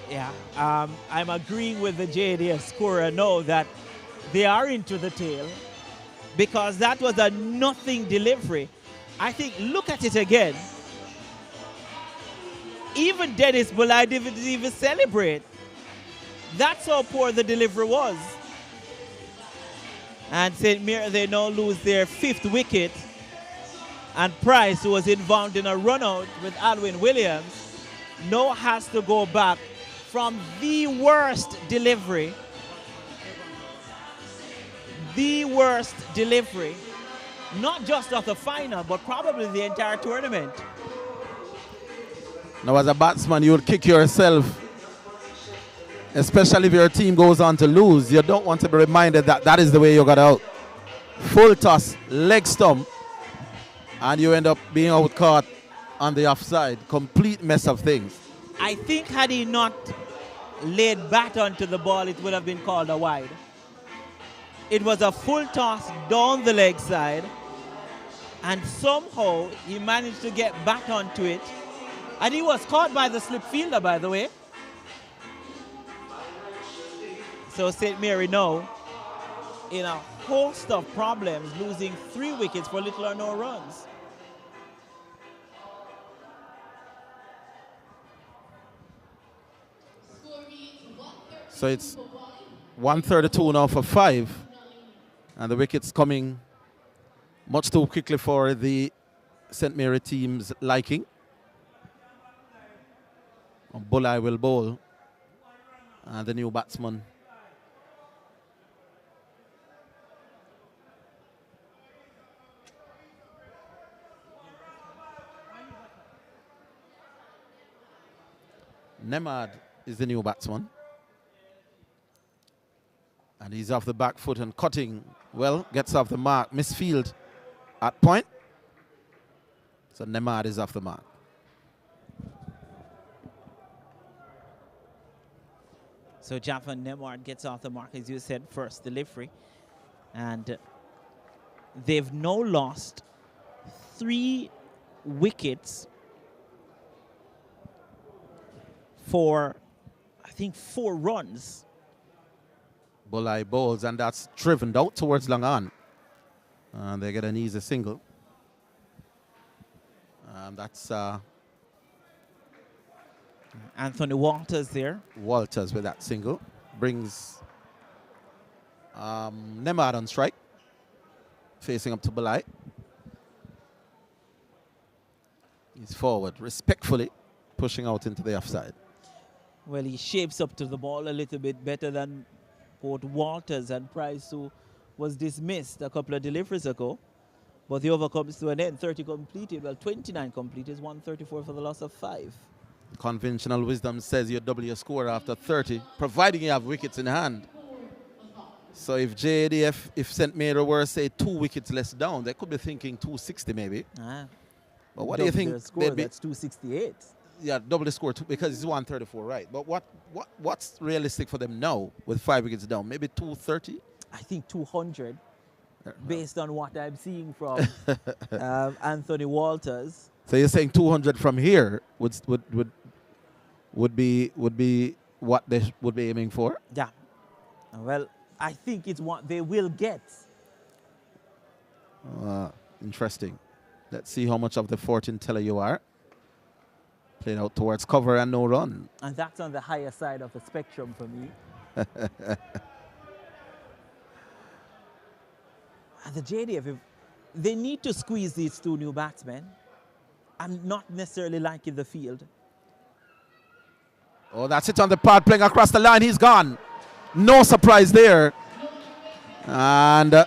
Yeah, I'm agreeing with the JDF scorer now that they are into the tail, because that was a nothing delivery. I think, look at it again. Even Dennis Bulai didn't even celebrate. That's how poor the delivery was. And St. Mary, they now lose their 5th wicket. And Price, who was involved in a run-out with Alwyn Williams, now has to go back from the worst delivery. The worst delivery, not just of the final, but probably the entire tournament. Now, as a batsman, you would kick yourself, especially if your team goes on to lose. You don't want to be reminded that that is the way you got out. Full toss, leg stump, and you end up being out caught on the offside. Complete mess of things. I think had he not laid bat onto the ball, it would have been called a wide. It was a full toss down the leg side, and somehow he managed to get back onto it. And he was caught by the slip fielder, by the way. So St. Mary now in a host of problems, losing 3 wickets for little or no runs. So it's 132 now for 5. And the wickets coming much too quickly for the St. Mary team's liking. Bulai will bowl. And the new batsman. Nemad is the new batsman. And he's off the back foot and cutting. Well, gets off the mark. Misfield at point. So Nemad is off the mark. So Jaffa Nemard gets off the mark, as you said, first delivery. And they've now lost 3 wickets for, I think, 4 runs. Bulai bowls, and that's driven out towards long on. And they get an easy single. And that's Anthony Walters there. Walters with that single. Brings Nemad on strike. Facing up to Bulai. He's forward, respectfully pushing out into the offside. Well, he shapes up to the ball a little bit better than both Walters and Price, who was dismissed a couple of deliveries ago. But the over comes to an end. 30 completed. Well, 29 completed. 134 for the loss of 5. Conventional wisdom says you double your score after 30, providing you have wickets in hand. So if JDF, if St. Mary were, say, 2 wickets less down, they could be thinking 260 maybe. But what do you think? Score, that's 268. Yeah, double the score because it's 134, right? But what's realistic for them now with 5 wickets down? Maybe 230? I think 200, based on what I'm seeing from Anthony Walters. So you're saying 200 from here would be what they would be aiming for? Yeah. Well, I think it's what they will get. Interesting. Let's see how much of the fortune teller you are. Playing out towards cover and no run. And that's on the higher side of the spectrum for me. And the JDF, they need to squeeze these 2 new batsmen. I'm not necessarily liking the field. Oh, that's it on the pad, playing across the line. He's gone. No surprise there. And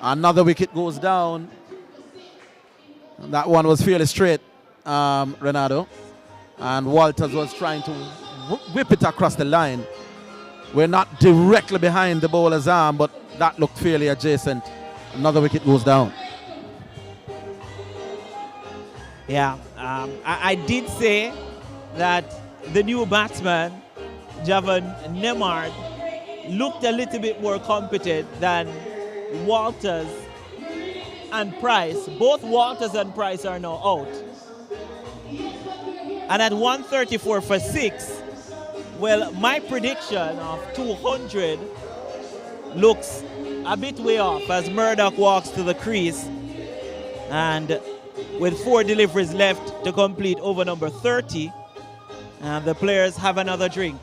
another wicket goes down. And that one was fairly straight, Renato. And Walters was trying to whip it across the line. We're not directly behind the bowler's arm, but that looked fairly adjacent. Another wicket goes down. Yeah, I did say that the new batsman, Javan Nemard, looked a little bit more competent than Walters and Price. Both Walters and Price are now out. And at 134 for 6, well, my prediction of 200 looks a bit way off as Murdoch walks to the crease. And with 4 deliveries left to complete over number 30, and the players have another drink.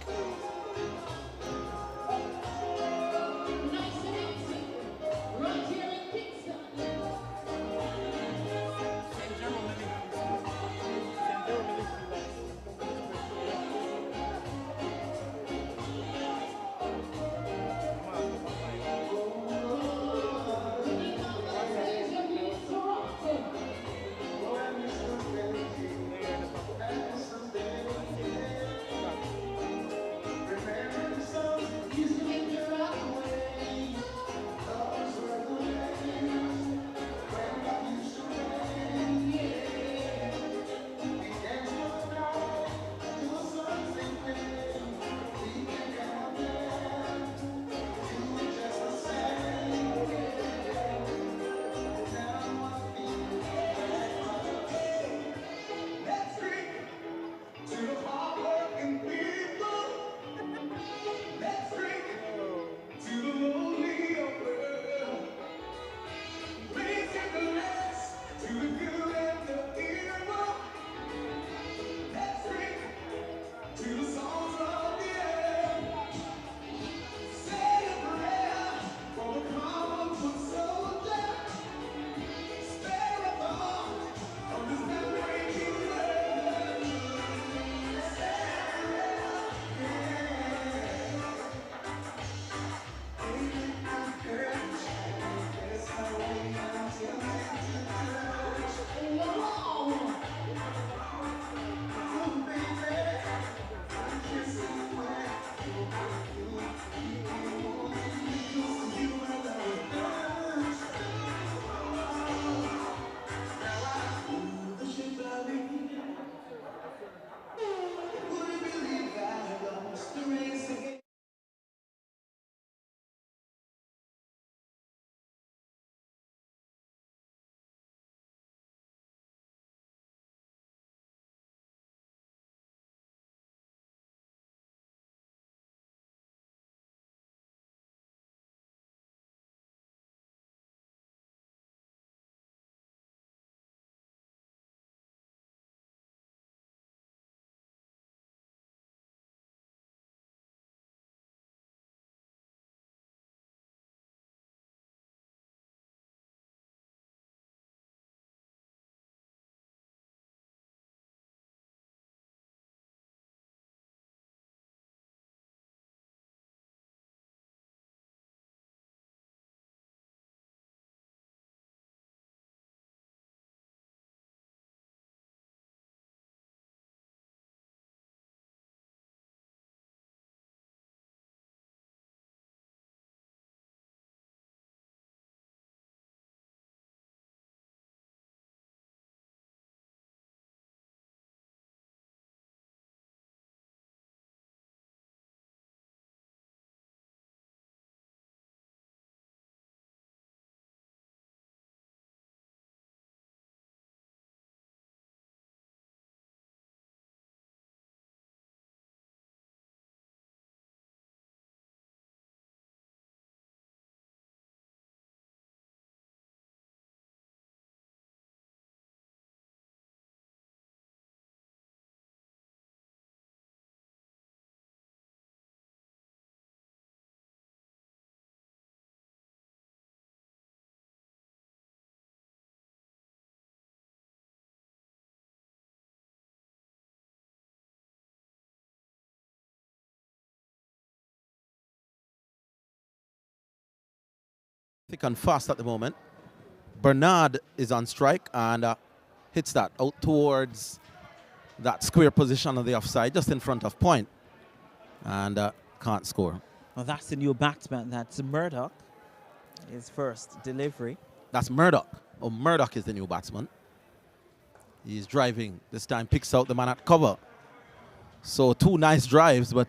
thick and fast at the moment. Bernard is on strike and hits that out towards that square position on the offside, just in front of point, and can't score. Well, that's the new batsman. That's Murdoch. His first delivery. That's Murdoch. Oh, Murdoch is the new batsman. He's driving. This time picks out the man at cover. So 2 nice drives, but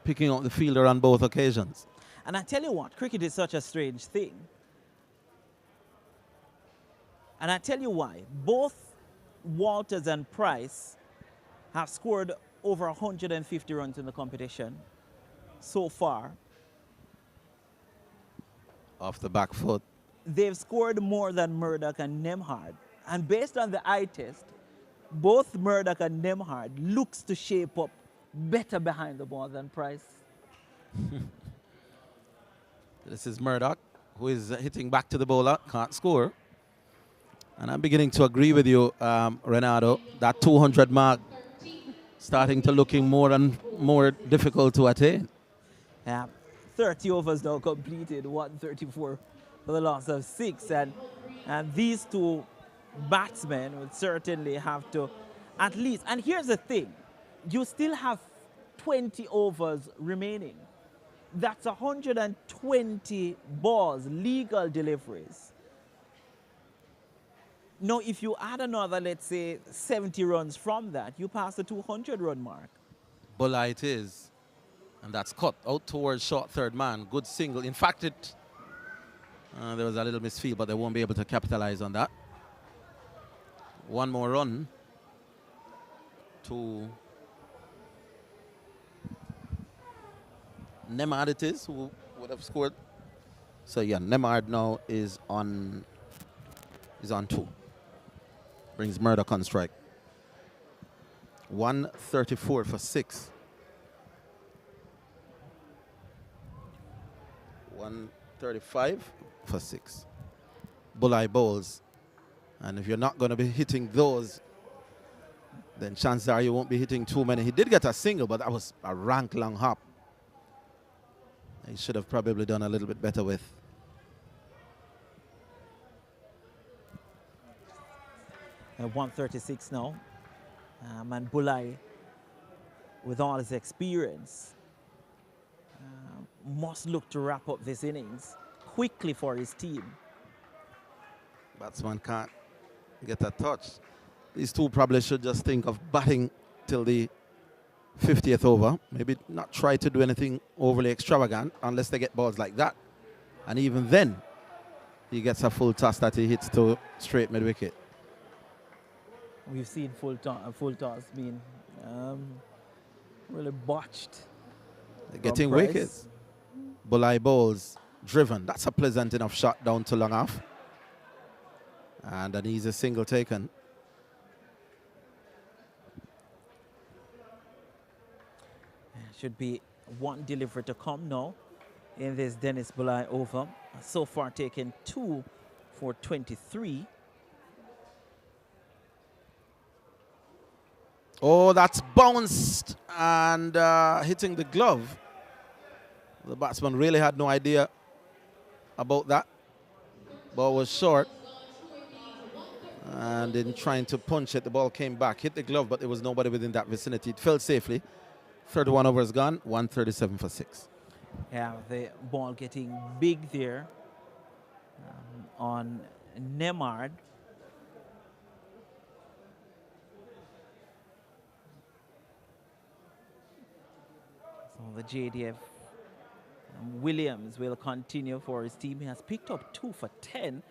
picking out the fielder on both occasions. And I tell you what, cricket is such a strange thing. And I tell you why. Both Walters and Price have scored over 150 runs in the competition so far. Off the back foot. They've scored more than Murdoch and Nemhard. And based on the eye test, both Murdoch and Nemhard looks to shape up better behind the ball than Price. This is Murdoch, who is hitting back to the bowler, can't score. And I'm beginning to agree with you, Renato, that 200 mark starting to looking more and more difficult to attain. Yeah, 30 overs now completed, 134 for the loss of 6. And these two batsmen would certainly have to at least, and here's the thing, you still have 20 overs remaining. That's 120 balls, legal deliveries. Now, if you add another, let's say, 70 runs from that, you pass the 200-run mark. Bowler it is. And that's cut out towards short third man. Good single. In fact, there was a little misfield, but they won't be able to capitalize on that. One more run to Nemhard it is, who would have scored. So yeah, Nemhard now is on 2. Brings Murdoch on strike. 134 for 6. 135 for 6. Bulleye bowls. And if you're not going to be hitting those, then chances are you won't be hitting too many. He did get a single, but that was a rank long hop. He should have probably done a little bit better with. 136 now. And Bulai, with all his experience, must look to wrap up this innings quickly for his team. Batsman can't get a touch. These two probably should just think of batting till the 50th over. Maybe not try to do anything overly extravagant unless they get balls like that. And even then, he gets a full toss that he hits to straight mid-wicket. We've seen full toss being really botched. They're getting wickets. Bulai bowls driven. That's a pleasant enough shot down to long off. And an easy single taken. Should be one delivery to come now in this Dennis Bulai over. So far taken 2 for 23. Oh, that's bounced and hitting the glove. The batsman really had no idea about that. Ball was short. And in trying to punch it, the ball came back, hit the glove, but there was nobody within that vicinity. It fell safely. 31 overs gone, 137 for 6. Yeah, the ball getting big there on Nemhard. So the JDF Williams will continue for his team. He has picked up 2 for 10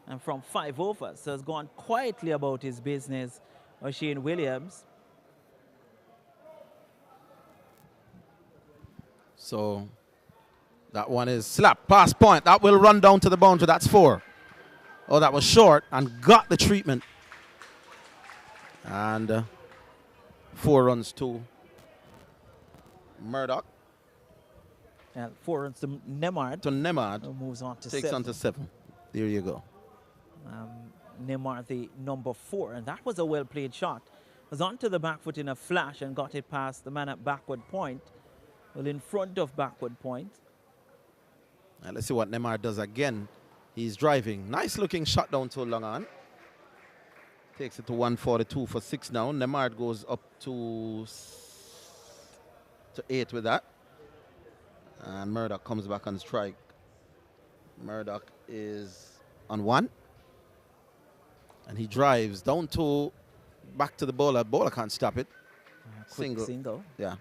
and from 5 overs. So has gone quietly about his business, O'Shane Williams. So that one is slap, pass point. That will run down to the boundary. That's 4. Oh, that was short and got the treatment. And 4 runs to Murdoch. And 4 runs to Nemhard. To Nemhard. Who moves on to takes 7. on to 7. There you go. Nemhard, the number 4. And that was a well-played shot. Was onto the back foot in a flash and got it past the man at backward point. Well, in front of backward point. Let's see what Nemard does again. He's driving. Nice looking shot down to long on. Takes it to 142 for 6 now. Nemard goes up to 8 with that. And Murdoch comes back on strike. Murdoch is on 1. And he drives down to back to the bowler. Bowler can't stop it. Single. Yeah.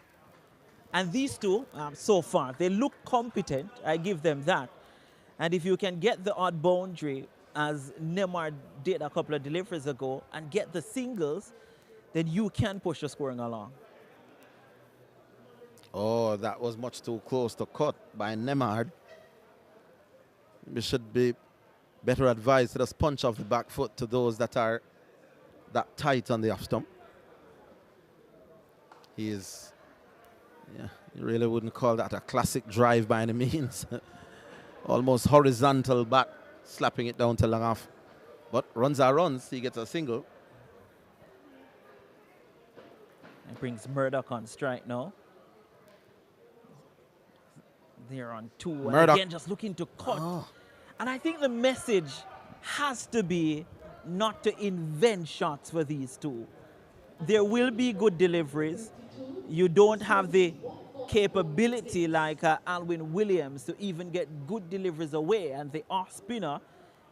And these two, so far, they look competent. I give them that. And if you can get the odd boundary, as Nemard did a couple of deliveries ago, and get the singles, then you can push the scoring along. Oh, that was much too close to cut by Nemard. We should be better advised to just punch off the back foot to those that are that tight on the off stump. He is, yeah, you really wouldn't call that a classic drive by any means. Almost horizontal back, slapping it down to long off. But runs are runs, he gets a single. It brings Murdoch on strike now. They're on 2. Murdoch. Again, just looking to cut. Oh. And I think the message has to be not to invent shots for these two. There will be good deliveries. You don't have the capability like Alwyn Williams to even get good deliveries away. And the off spinner,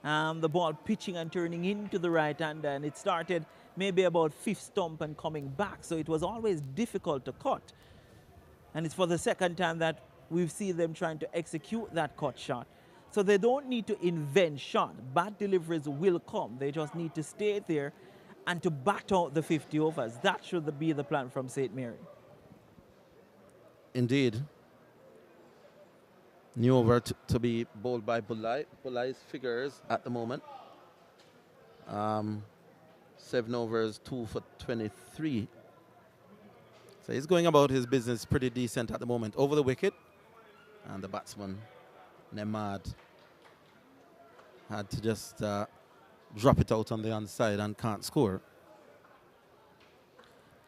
the ball pitching and turning into the right-hander. And it started maybe about 5th stump and coming back. So it was always difficult to cut. And it's for the second time that we've seen them trying to execute that cut shot. So they don't need to invent shot. Bad deliveries will come. They just need to stay there and to bat out the 50 overs. That should be the plan from St. Mary. Indeed. New over to be bowled by Bulai. Bulai's figures at the moment. 7 overs, 2 for 23. So he's going about his business pretty decent at the moment. Over the wicket. And the batsman, Nemard, had to just drop it out on the onside and can't score.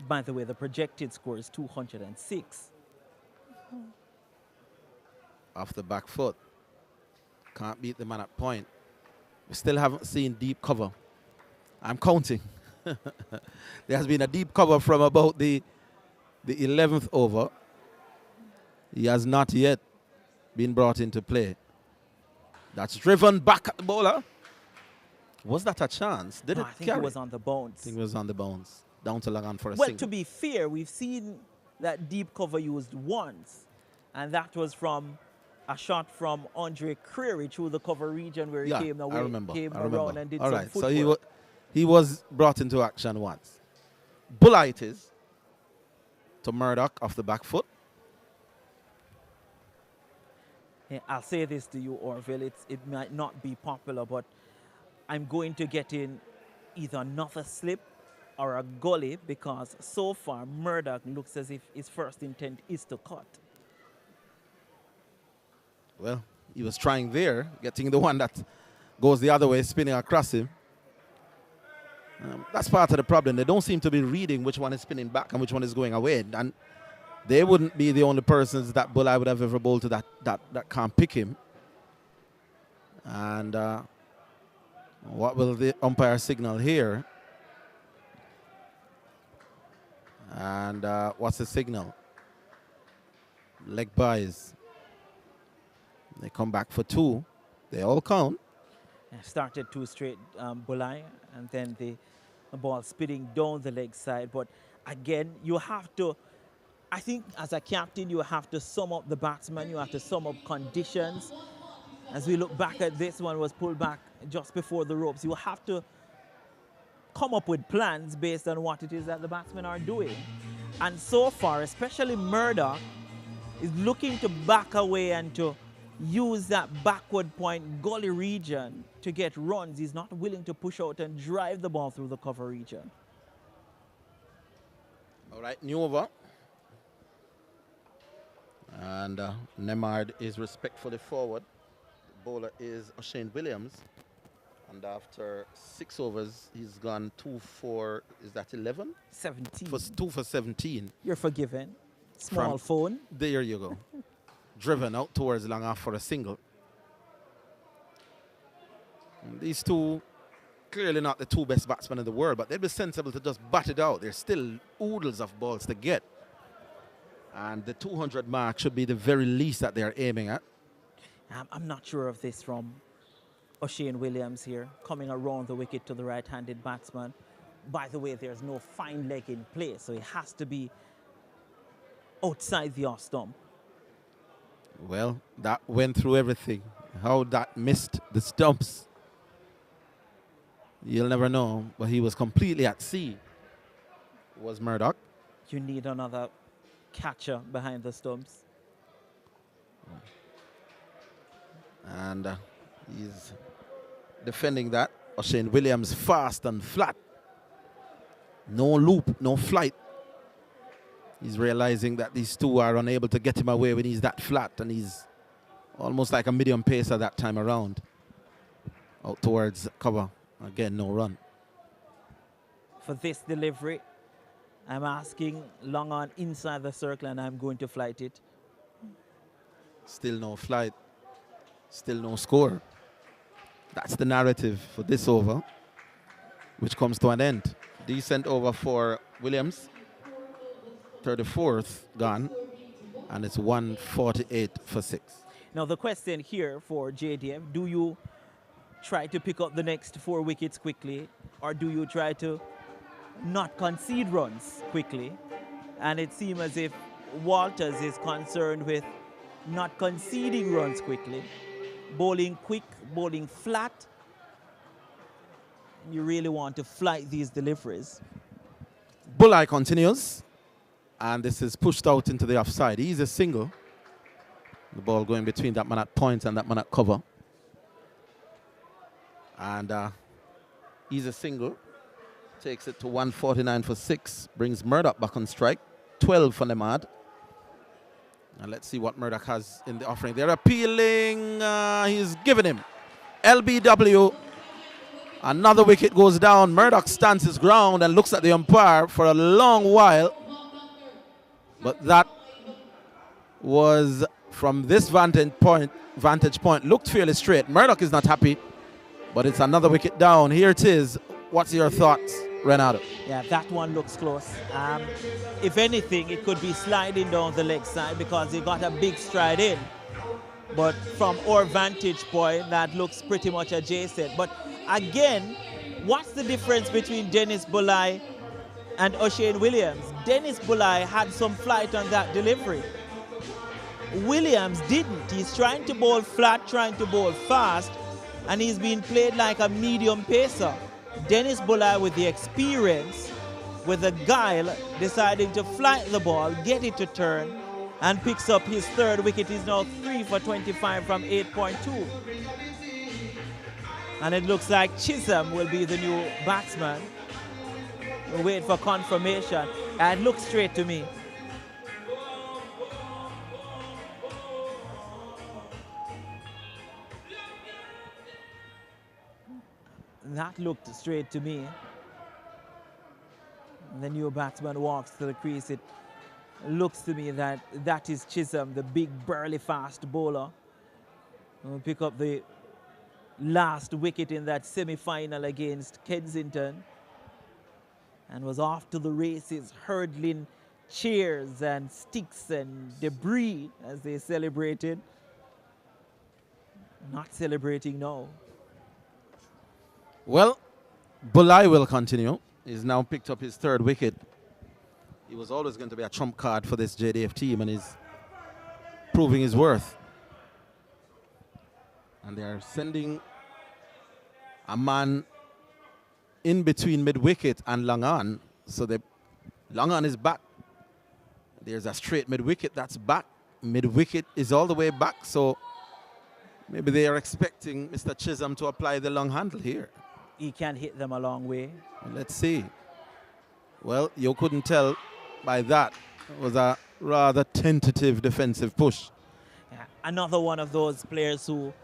By the way, the projected score is 206. Off the back foot. Can't beat the man at point. We still haven't seen deep cover. I'm counting. There has been a deep cover from about the 11th over. He has not yet been brought into play. That's driven back at the bowler. Was that a chance? Did it I think carry? it was on the bounce. I think it was on the bounce. Down to Lagan for a Well, single. to be fair, we've seen that deep cover used once. And that was from a shot from Andre Creary through the cover region where he came away, came around and did some footwork. So he was brought into action once. Bulai it is to Murdoch off the back foot. Yeah, I'll say this to you, Orville. It might not be popular, but I'm going to get in either another slip or a gully because so far Murdoch looks as if his first intent is to cut. Well, he was trying there, getting the one that goes the other way, spinning across him. That's part of the problem. They don't seem to be reading which one is spinning back and which one is going away. And they wouldn't be the only persons that Bulai would have ever bowled to that can't pick him. And what will the umpire signal here? And what's the signal? Leg buys. They come back for 2. They all count. Started 2 straight Bulai, and then the ball spinning down the leg side. But again, you have to, I think as a captain, you have to sum up the batsman. You have to sum up conditions. As we look back at this one, was pulled back just before the ropes. You have to come up with plans based on what it is that the batsmen are doing. And so far, especially Murdoch, is looking to back away and to use that backward point gully region to get runs. He's not willing to push out and drive the ball through the cover region. All right, new over. And Nemard is respectfully forward. The bowler is O'Shane Williams. And after 6 overs, he's gone 2 for, is that 11? 17. 2 for 17. You're forgiven. Small phone. There you go. Driven out towards long off for a single. These two, clearly not the two best batsmen in the world, but they'd be sensible to just bat it out. There's still oodles of balls to get. And the 200 mark should be the very least that they're aiming at. I'm not sure of this from O'Shane Williams here, coming around the wicket to the right-handed batsman. By the way, there's no fine leg in play, so it has to be outside the off stump. Well, that went through everything. How that missed the stumps, you'll never know, but he was completely at sea, was Murdoch. You need another catcher behind the stumps. And he's defending that. O'Shane Williams fast and flat. No loop, no flight. He's realizing that these two are unable to get him away when he's that flat, and he's almost like a medium pacer that time around. Out towards cover. Again, no run. For this delivery, I'm asking long on inside the circle, and I'm going to flight it. Still no flight. Still no score. That's the narrative for this over, which comes to an end. Decent over for Williams. 34th gone, and it's 148 for 6. Now the question here for JDF, do you try to pick up the next 4 wickets quickly, or do you try to not concede runs quickly? And it seems as if Walters is concerned with not conceding runs quickly, bowling quick, bowling flat. You really want to flight these deliveries. Bulleye continues, and this is pushed out into the offside. He's a single. The ball going between that man at point and that man at cover. And he's a single. Takes it to 149 for 6. Brings Murdoch back on strike. 12 for Nemad. And let's see what Murdoch has in the offering. They're appealing. He's given him. LBW. Another wicket goes down. Murdoch stands his ground and looks at the umpire for a long while. But that was, from this vantage point, looked fairly straight. Murdoch is not happy, but it's another wicket down. Here it is. What's your thoughts, Renato? Yeah, that one looks close. If anything, it could be sliding down the leg side because he got a big stride in. But from our vantage point, that looks pretty much adjacent. But again, what's the difference between Dennis Bulleye and O'Shane Williams? Dennis Bulleye had some flight on that delivery. Williams didn't. He's trying to bowl flat, trying to bowl fast, and he's being played like a medium pacer. Dennis Bulleye, with the experience, with the guile, deciding to flight the ball, get it to turn, and picks up his 3rd wicket. He's now 3 for 25 from 8.2. And it looks like Chisholm will be the new batsman. We'll wait for confirmation. And it looks straight to me. That looked straight to me. The new batsman walks to the crease. It looks to me that that is Chisholm, the big, burly, fast bowler. We'll pick up the last wicket in that semi-final against Kensington, and was off to the races, hurdling chairs and sticks and debris as they celebrated. Not celebrating now. Well, Bulleye will continue. He's now picked up his 3rd wicket. He was always going to be a trump card for this JDF team, and he's proving his worth. And they are sending a man in between mid-wicket and long on. So long on is back. There's a straight mid-wicket that's back. Mid-wicket is all the way back. So maybe they are expecting Mr. Chisholm to apply the long handle here. He can hit them a long way. Let's see. Well, you couldn't tell by that. It was a rather tentative defensive push. Yeah, another one of those players who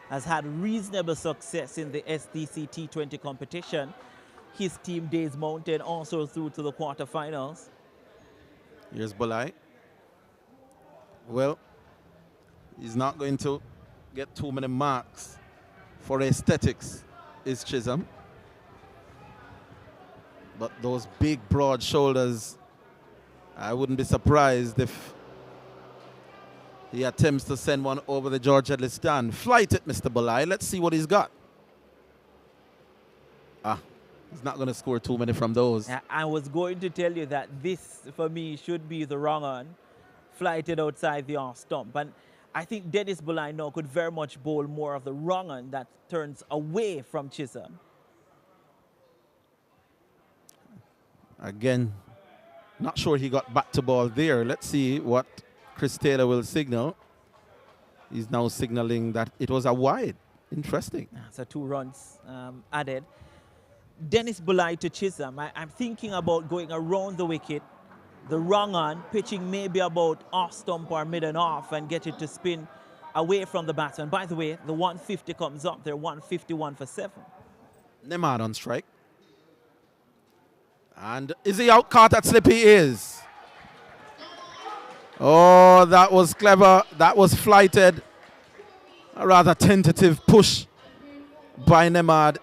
has had reasonable success in the SDC T20 competition. His team, Days Mountain, also through to the quarterfinals. Here's Bulleye. Well, he's not going to get too many marks for aesthetics. is Chisholm. But those big, broad shoulders, I wouldn't be surprised if he attempts to send one over the George Headley stand. Flight it, Mr. Bulai. Let's see what he's got. He's not going to score too many from those. I was going to tell you that this, for me, should be the wrong one. Flighted outside the off stump. And I think Dennis Bulai now could very much bowl more of the wrong one that turns away from Chisholm. Again, not sure he got back to ball there. Let's see what Chris Taylor will signal. He's now signaling that it was a wide. Interesting. So 2 runs added. Dennis Bulai to Chisholm. I'm thinking about going around the wicket, the wrong on, pitching maybe about off stump or mid and off and get it to spin away from the batsman. By the way, the 150 comes up there, 151 for 7. Nemad on strike. And is he out? Caught at slip? He is. Oh, that was clever. That was flighted. A rather tentative push by Nemad.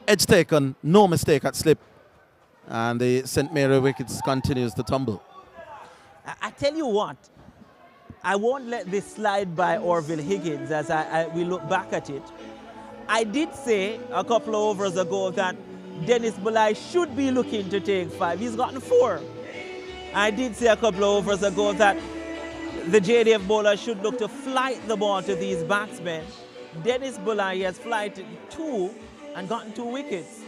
Edge taken, no mistake at slip. And the St. Mary Wickets continues to tumble. I tell you what, I won't let this slide by Orville Higgins as we look back at it. I did say a couple of overs ago that Dennis Bulai should be looking to take 5. He's gotten 4. I did say a couple of overs ago that the JDF bowler should look to flight the ball to these batsmen. Dennis Bulai has flighted 2 and gotten 2 wickets.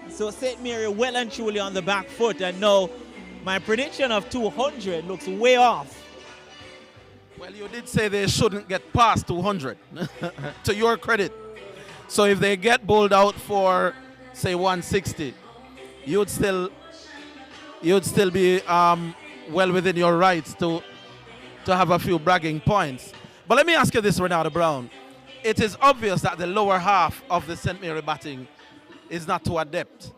So St. Mary well and truly on the back foot, and now my prediction of 200 looks way off. Well, you did say they shouldn't get past 200, to your credit. So if they get bowled out for, say, 160, you'd still be well within your rights to have a few bragging points. But let me ask you this, Ronaldo Brown. It is obvious that the lower half of the St. Mary batting is not too adept.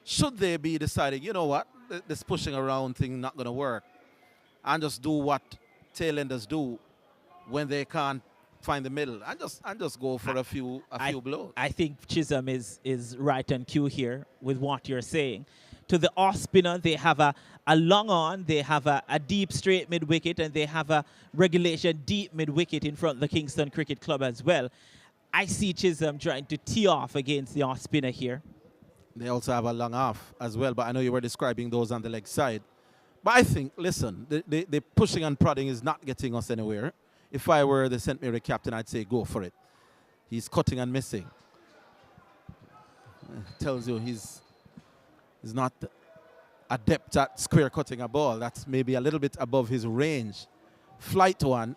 Should they be deciding, you know what, this pushing around thing not going to work, and just do what tailenders do when they can't find the middle, and just go for a few blows? I think Chisholm is right on cue here with what you're saying. To the off spinner, they have a long on, they have a deep straight mid wicket, and they have a regulation deep mid wicket in front of the Kingston Cricket Club as well. I see Chisholm trying to tee off against the off spinner here. They also have a long off as well, but I know you were describing those on the leg side. But I think, listen, the pushing and prodding is not getting us anywhere. If I were the St. Mary captain, I'd say go for it. He's cutting and missing. Tells you he's not adept at square cutting a ball. That's maybe a little bit above his range. Flight one.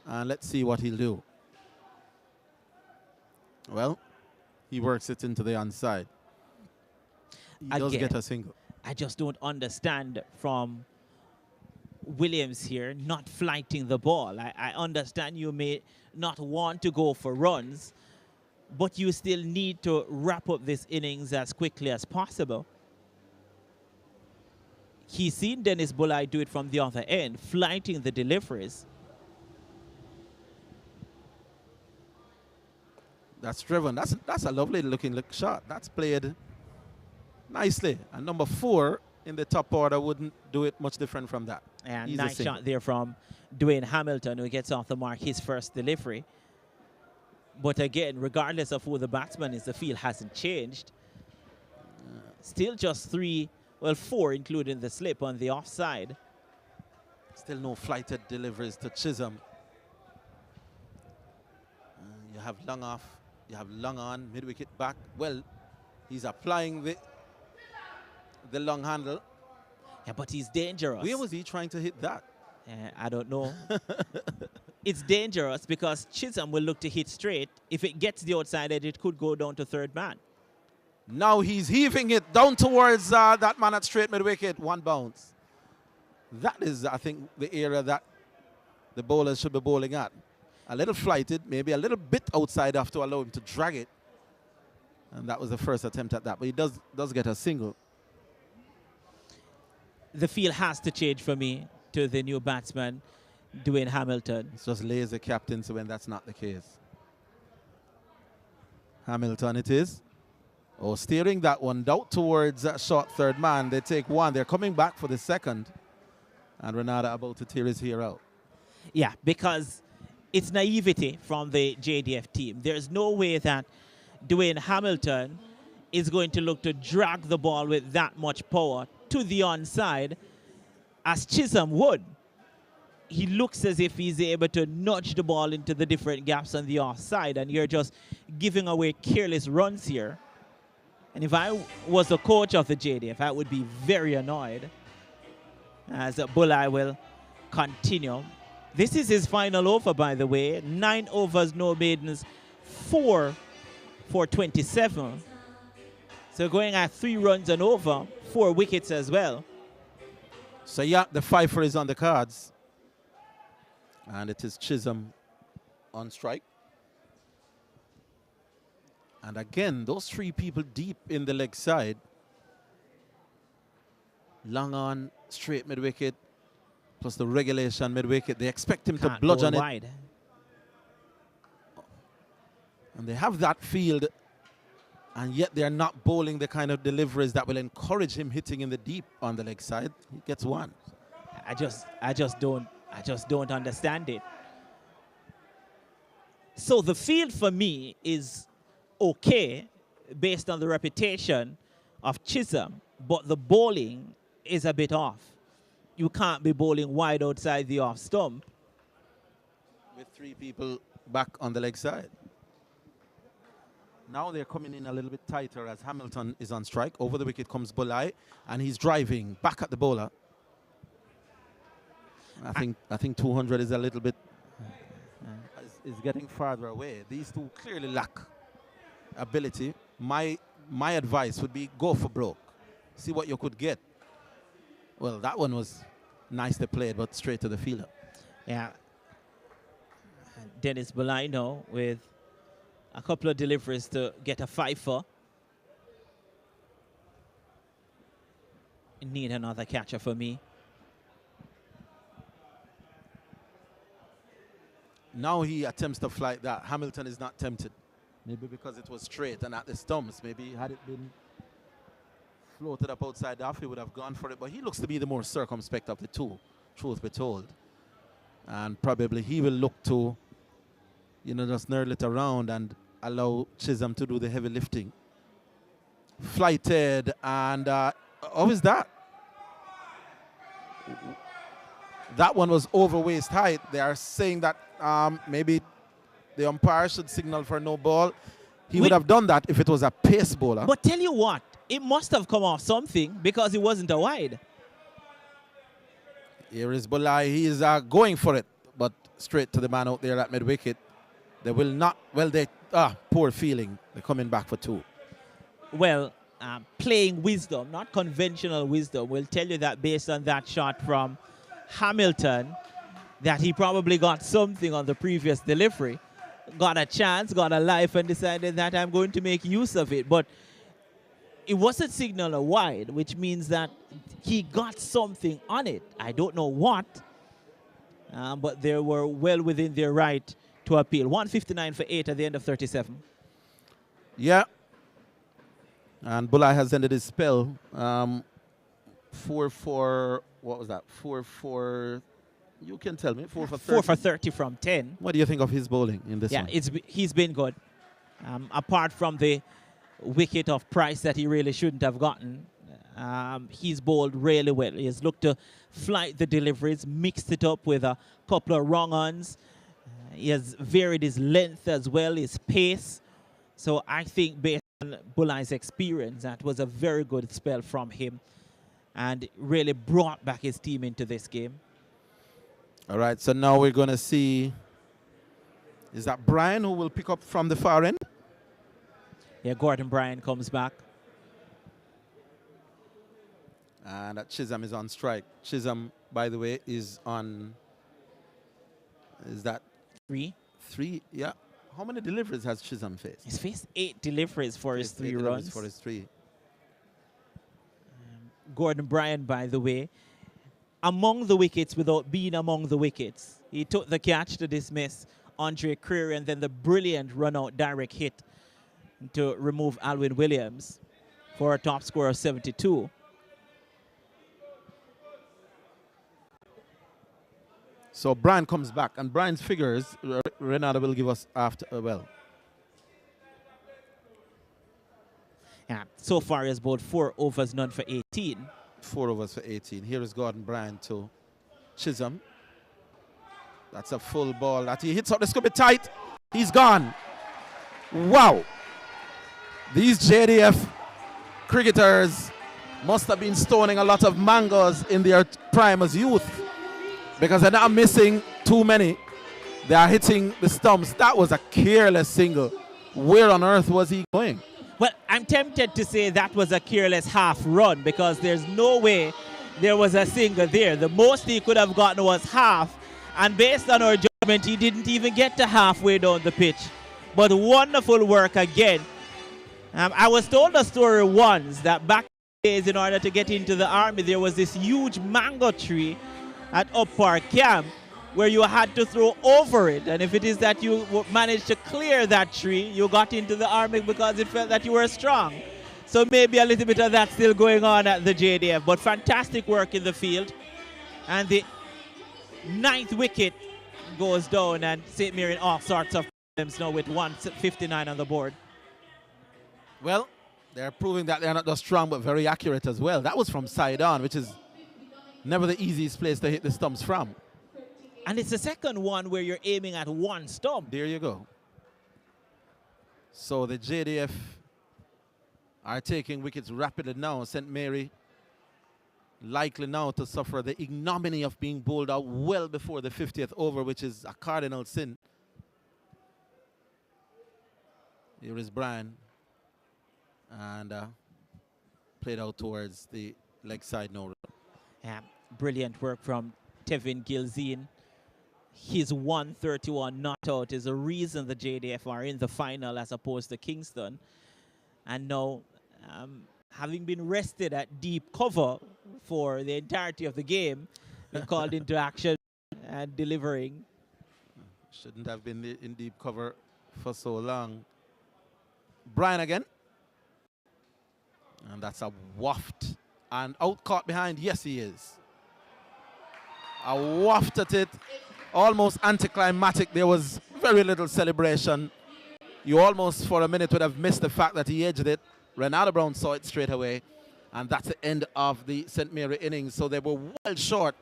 And let's see what he'll do. Well, he works it into the onside. He does get a single. I just don't understand from Williams here not flighting the ball. I understand you may not want to go for runs, but you still need to wrap up this innings as quickly as possible. He's seen Dennis Bulai do it from the other end, flighting the deliveries. That's driven. That's a lovely looking shot. That's played nicely. And number 4 in the top order wouldn't do it much different from that. And nice shot there from Dwayne Hamilton, who gets off the mark his first delivery. But again, regardless of who the batsman is, the field hasn't changed. Still just 4, including the slip on the offside. Still no flighted deliveries to Chisholm. You have long off, you have long on, mid-wicket back. Well, he's applying the long handle. Yeah, but he's dangerous. Where was he trying to hit that? I don't know. It's dangerous because Chisholm will look to hit straight. If it gets the outside edge, it could go down to third man. Now he's heaving it down towards that man at straight mid-wicket. 1 bounce. That is, I think, the area that the bowlers should be bowling at. A little flighted, maybe a little bit outside have to allow him to drag it. And that was the first attempt at that. But he does get a single. The field has to change for me to the new batsman. Dwayne Hamilton. It's just lazy captaincy when that's not the case. Hamilton it is. Oh, steering that one out towards that short third man. They take one. They're coming back for the second. And Renata about to tear his hair out. Yeah, because it's naivety from the JDF team. There's no way that Dwayne Hamilton is going to look to drag the ball with that much power to the onside as Chisholm would. He looks as if he's able to nudge the ball into the different gaps on the offside, and you're just giving away careless runs here. And if I was the coach of the JDF, I would be very annoyed as Bulai will continue. This is his final over, by the way. 9 overs, no maidens, 4 for 27. So going at 3 runs and over, 4 wickets as well. So yeah, the fifer is on the cards. And it is Chisholm on strike. And again, those 3 people deep in the leg side. Long on, straight mid-wicket, plus the regulation mid-wicket. They expect him to bludgeon it. Wide. And they have that field, and yet they're not bowling the kind of deliveries that will encourage him hitting in the deep on the leg side. He gets 1. I just don't understand it. So the field for me is okay based on the reputation of Chisholm, but the bowling is a bit off. You can't be bowling wide outside the off stump. With 3 people back on the leg side. Now they're coming in a little bit tighter as Hamilton is on strike. Over the wicket comes Bulai, and he's driving back at the bowler. I think 200 is a little bit is getting farther away. These 2 clearly lack ability. My advice would be go for broke. See what you could get. Well, that one was nicely played, but straight to the fielder. Yeah. Dennis Bolino with a couple of deliveries to get a fifer. Need another catcher for me. Now he attempts to fly that. Hamilton is not tempted. Maybe because it was straight and at the stumps. Maybe had it been floated up outside the off, he would have gone for it. But he looks to be the more circumspect of the 2, truth be told. And probably he will look to, you know, just nurgle it around and allow Chisholm to do the heavy lifting. Flighted, and how is that? That one was over waist height. They are saying that maybe the umpire should signal for no ball. He would have done that if it was a pace bowler. But tell you what, it must have come off something because it wasn't a wide. Here is Bulai. He is going for it, but straight to the man out there at mid-wicket. They will not, well, poor feeling. They're coming back for 2. Well, playing wisdom, not conventional wisdom, will tell you that based on that shot from Hamilton, that he probably got something on the previous delivery. Got a chance, got a life, and decided that I'm going to make use of it. But it wasn't signal a wide, which means that he got something on it. I don't know what, but they were well within their right to appeal. 159 for 8 at the end of 37. Yeah. And Bulai has ended his spell. 4 for, what was that? 4 for, you can tell me, 4 for 30. 4 for 30 from 10. What do you think of his bowling in this one? Yeah, he's been good. Apart from the wicket of Price that he really shouldn't have gotten, he's bowled really well. He's looked to flight the deliveries, mixed it up with a couple of wrong-ons. He has varied his length as well, his pace. So I think based on Bulai's experience, that was a very good spell from him and really brought back his team into this game. All right, so now we're going to see, is that Brian who will pick up from the far end? Yeah, Gordon Bryan comes back. And Chisholm is on strike. Chisholm, by the way, is on, is that? 3. 3, yeah. How many deliveries has Chisholm faced? He's faced 8 deliveries for his 3 runs. For his 3. Gordon Bryan, by the way, among the wickets without being among the wickets. He took the catch to dismiss Andre Creary, and then the brilliant run-out direct hit to remove Alwyn Williams for a top score of 72. So Brian comes back, and Brian's figures, Renata will give us after, Yeah, so far he has bowled 4 overs, none for 18. 4 overs for 18. Here is Gordon Bryan to Chisholm. That's a full ball that he hits up. This could be tight. He's gone. Wow. These JDF cricketers must have been stoning a lot of mangoes in their prime as youth, because they're not missing too many. They are hitting the stumps. That was a careless single. Where on earth was he going? Well, I'm tempted to say that was a careless half run, because there's no way there was a single there. The most he could have gotten was half, and based on our judgment, he didn't even get to halfway down the pitch. But wonderful work again. I was told a story once that back in the days, in order to get into the army, there was this huge mango tree at Up Park Camp where you had to throw over it, and if it is that you managed to clear that tree, you got into the army because it felt that you were strong. So maybe a little bit of that still going on at the JDF, but fantastic work in the field. And the 9th wicket goes down, and St. Mary in all sorts of problems now with 159 on the board. Well, they're proving that they're not just strong but very accurate as well. That was from side on, which is never the easiest place to hit the stumps from. And it's the second one where you're aiming at one stump. There you go. So the JDF are taking wickets rapidly now. St. Mary likely now to suffer the ignominy of being bowled out well before the 50th over, which is a cardinal sin. Here is Brian. And played out towards the leg side now. Yeah, brilliant work from Tevin Gilzine. His 131 not out is the reason the JDF are in the final as opposed to Kingston. And now, having been rested at deep cover for the entirety of the game, been called into action and delivering. Shouldn't have been in deep cover for so long. Brian again. And that's a waft. And out caught behind. Yes, he is. A waft at it. Almost anticlimactic. There was very little celebration. You almost for a minute would have missed the fact that he edged it. Renata Brown saw it straight away. And that's the end of the St. Mary innings. So they were well short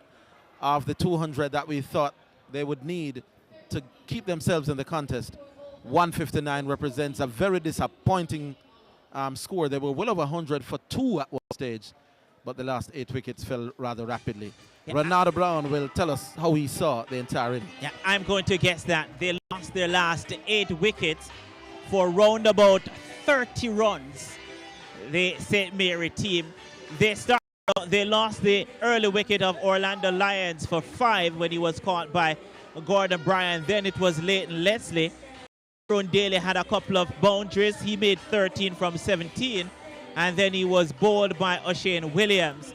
of the 200 that we thought they would need to keep themselves in the contest. 159 represents a very disappointing score. They were well over 100 for 2 at one stage, but the last 8 wickets fell rather rapidly. Yeah, Renata Brown will tell us how he saw the entire inning. Yeah, I'm going to guess that they lost their last 8 wickets for round about 30 runs. The St. Mary team. They lost the early wicket of Orlando Lions for 5 when he was caught by Gordon Bryan. Then it was Leighton Leslie. Ron Daly had a couple of boundaries. He made 13 from 17, and then he was bowled by O'Shane Williams.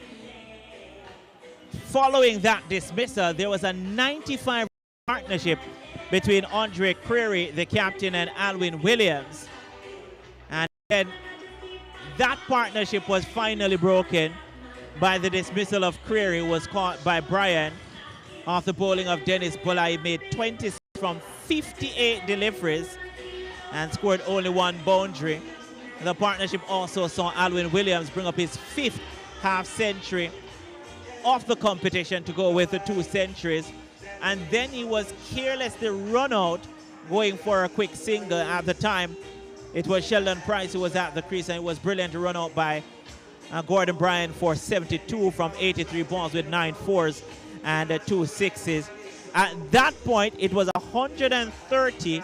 Following that dismissal, there was a 95 partnership between Andre Creary, the captain, and Alwyn Williams. And then that partnership was finally broken by the dismissal of Creary, who was caught by Bryan off the bowling of Dennis Bulla. He made 26 from 58 deliveries and scored only 1 boundary. The partnership also saw Alwyn Williams bring up his 5th half-century of the competition to go with the 2 centuries. And then he was carelessly run out going for a quick single. At the time, it was Sheldon Price who was at the crease, and it was brilliant to run out by Gordon Bryan for 72 from 83 balls with 9 fours and 2 sixes. At that point, it was 130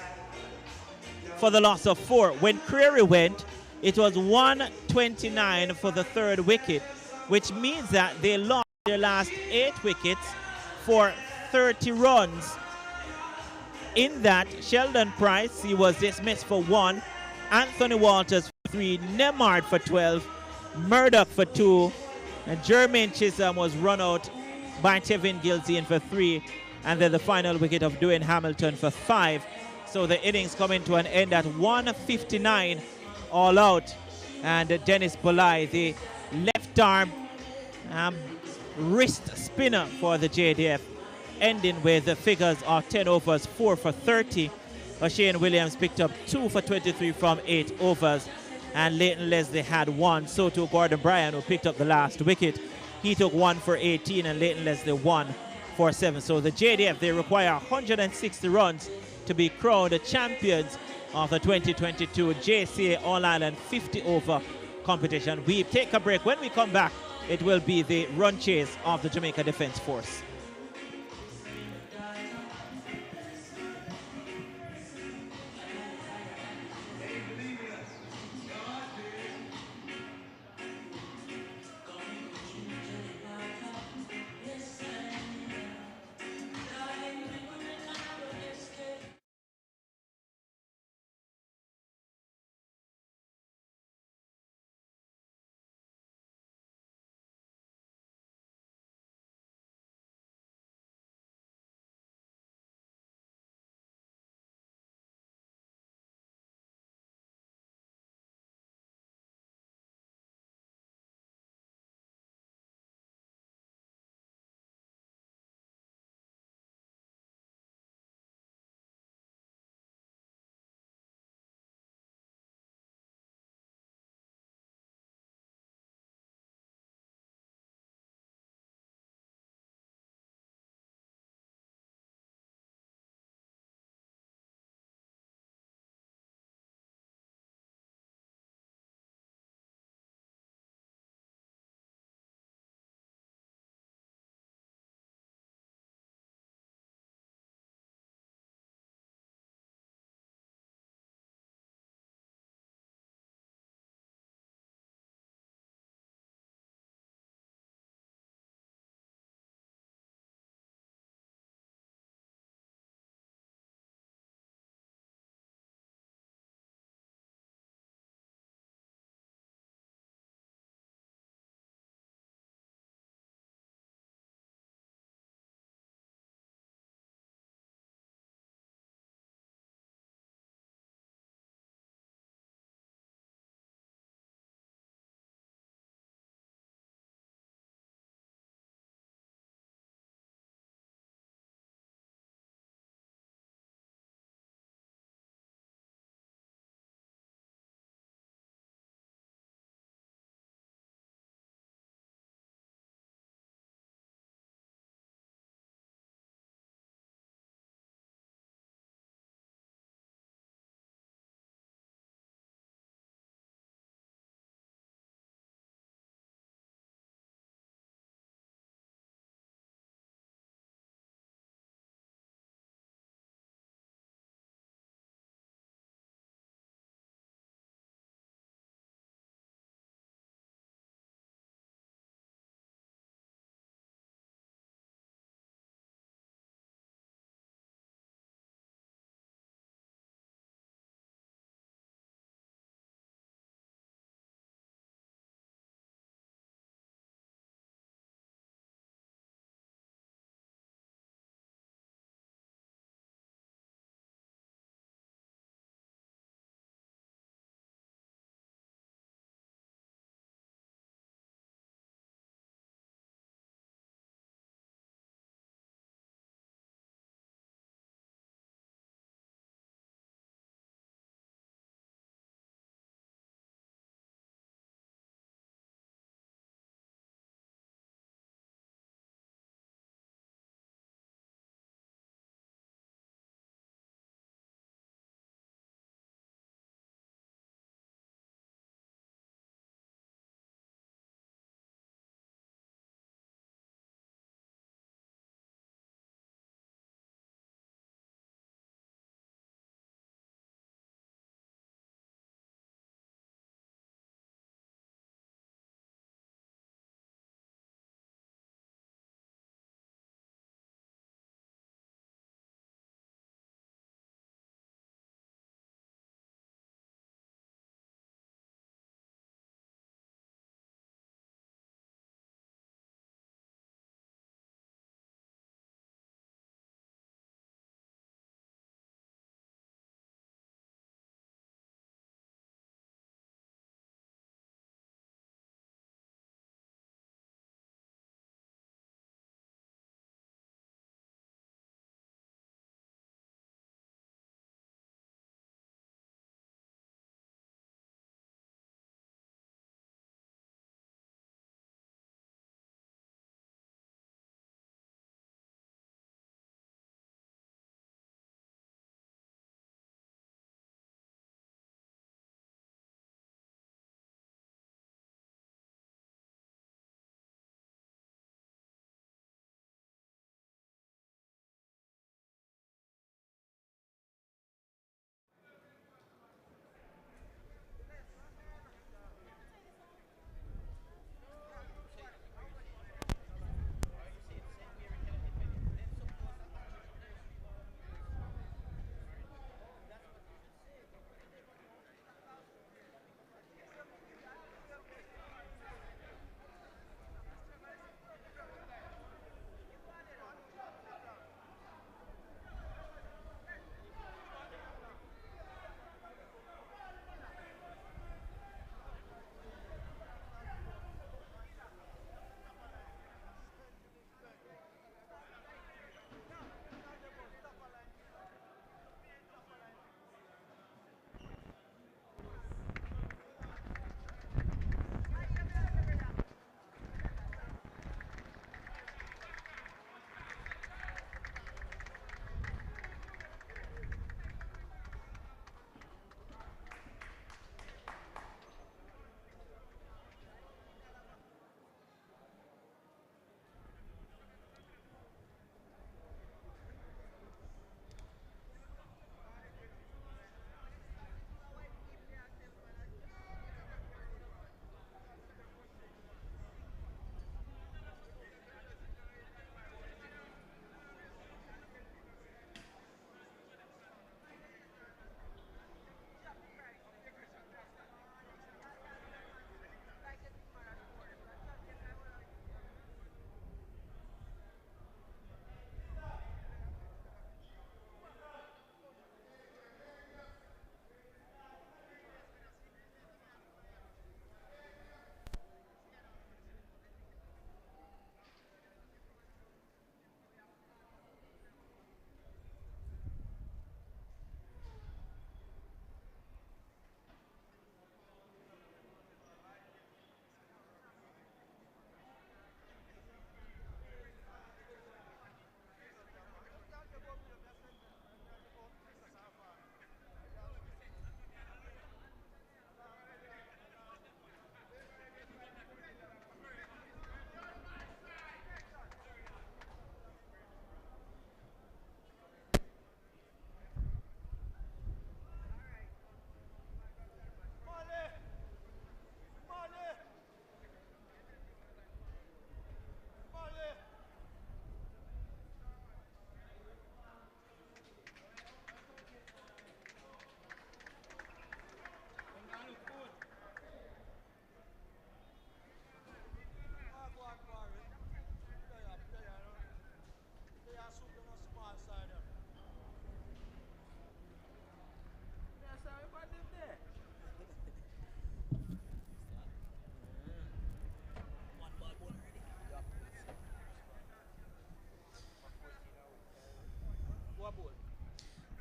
for the loss of 4. When Creary went, it was 129 for the 3rd wicket, which means that they lost their last 8 wickets for 30 runs. In that, Sheldon Price, he was dismissed for 1, Anthony Walters for 3, Nemard for 12, Murdoch for 2, and Jermaine Chisholm was run out by Tevin Gilsey for 3, and then the final wicket of Dwayne Hamilton for 5. So the innings coming to an end at 159 all out. And Dennis Bolai, the left arm wrist spinner for the JDF, ending with the figures of 10 overs, 4 for 30. Shane Williams picked up 2 for 23 from 8 overs, and Leighton Leslie had 1. So too Gordon Bryan, who picked up the last wicket. He took 1 for 18, and Leighton Leslie 1 for 7. So the JDF, they require 160 runs to be crowned the champions of the 2022 JCA All-Ireland 50-over competition. We take a break. When we come back, it will be the run chase of the Jamaica Defence Force.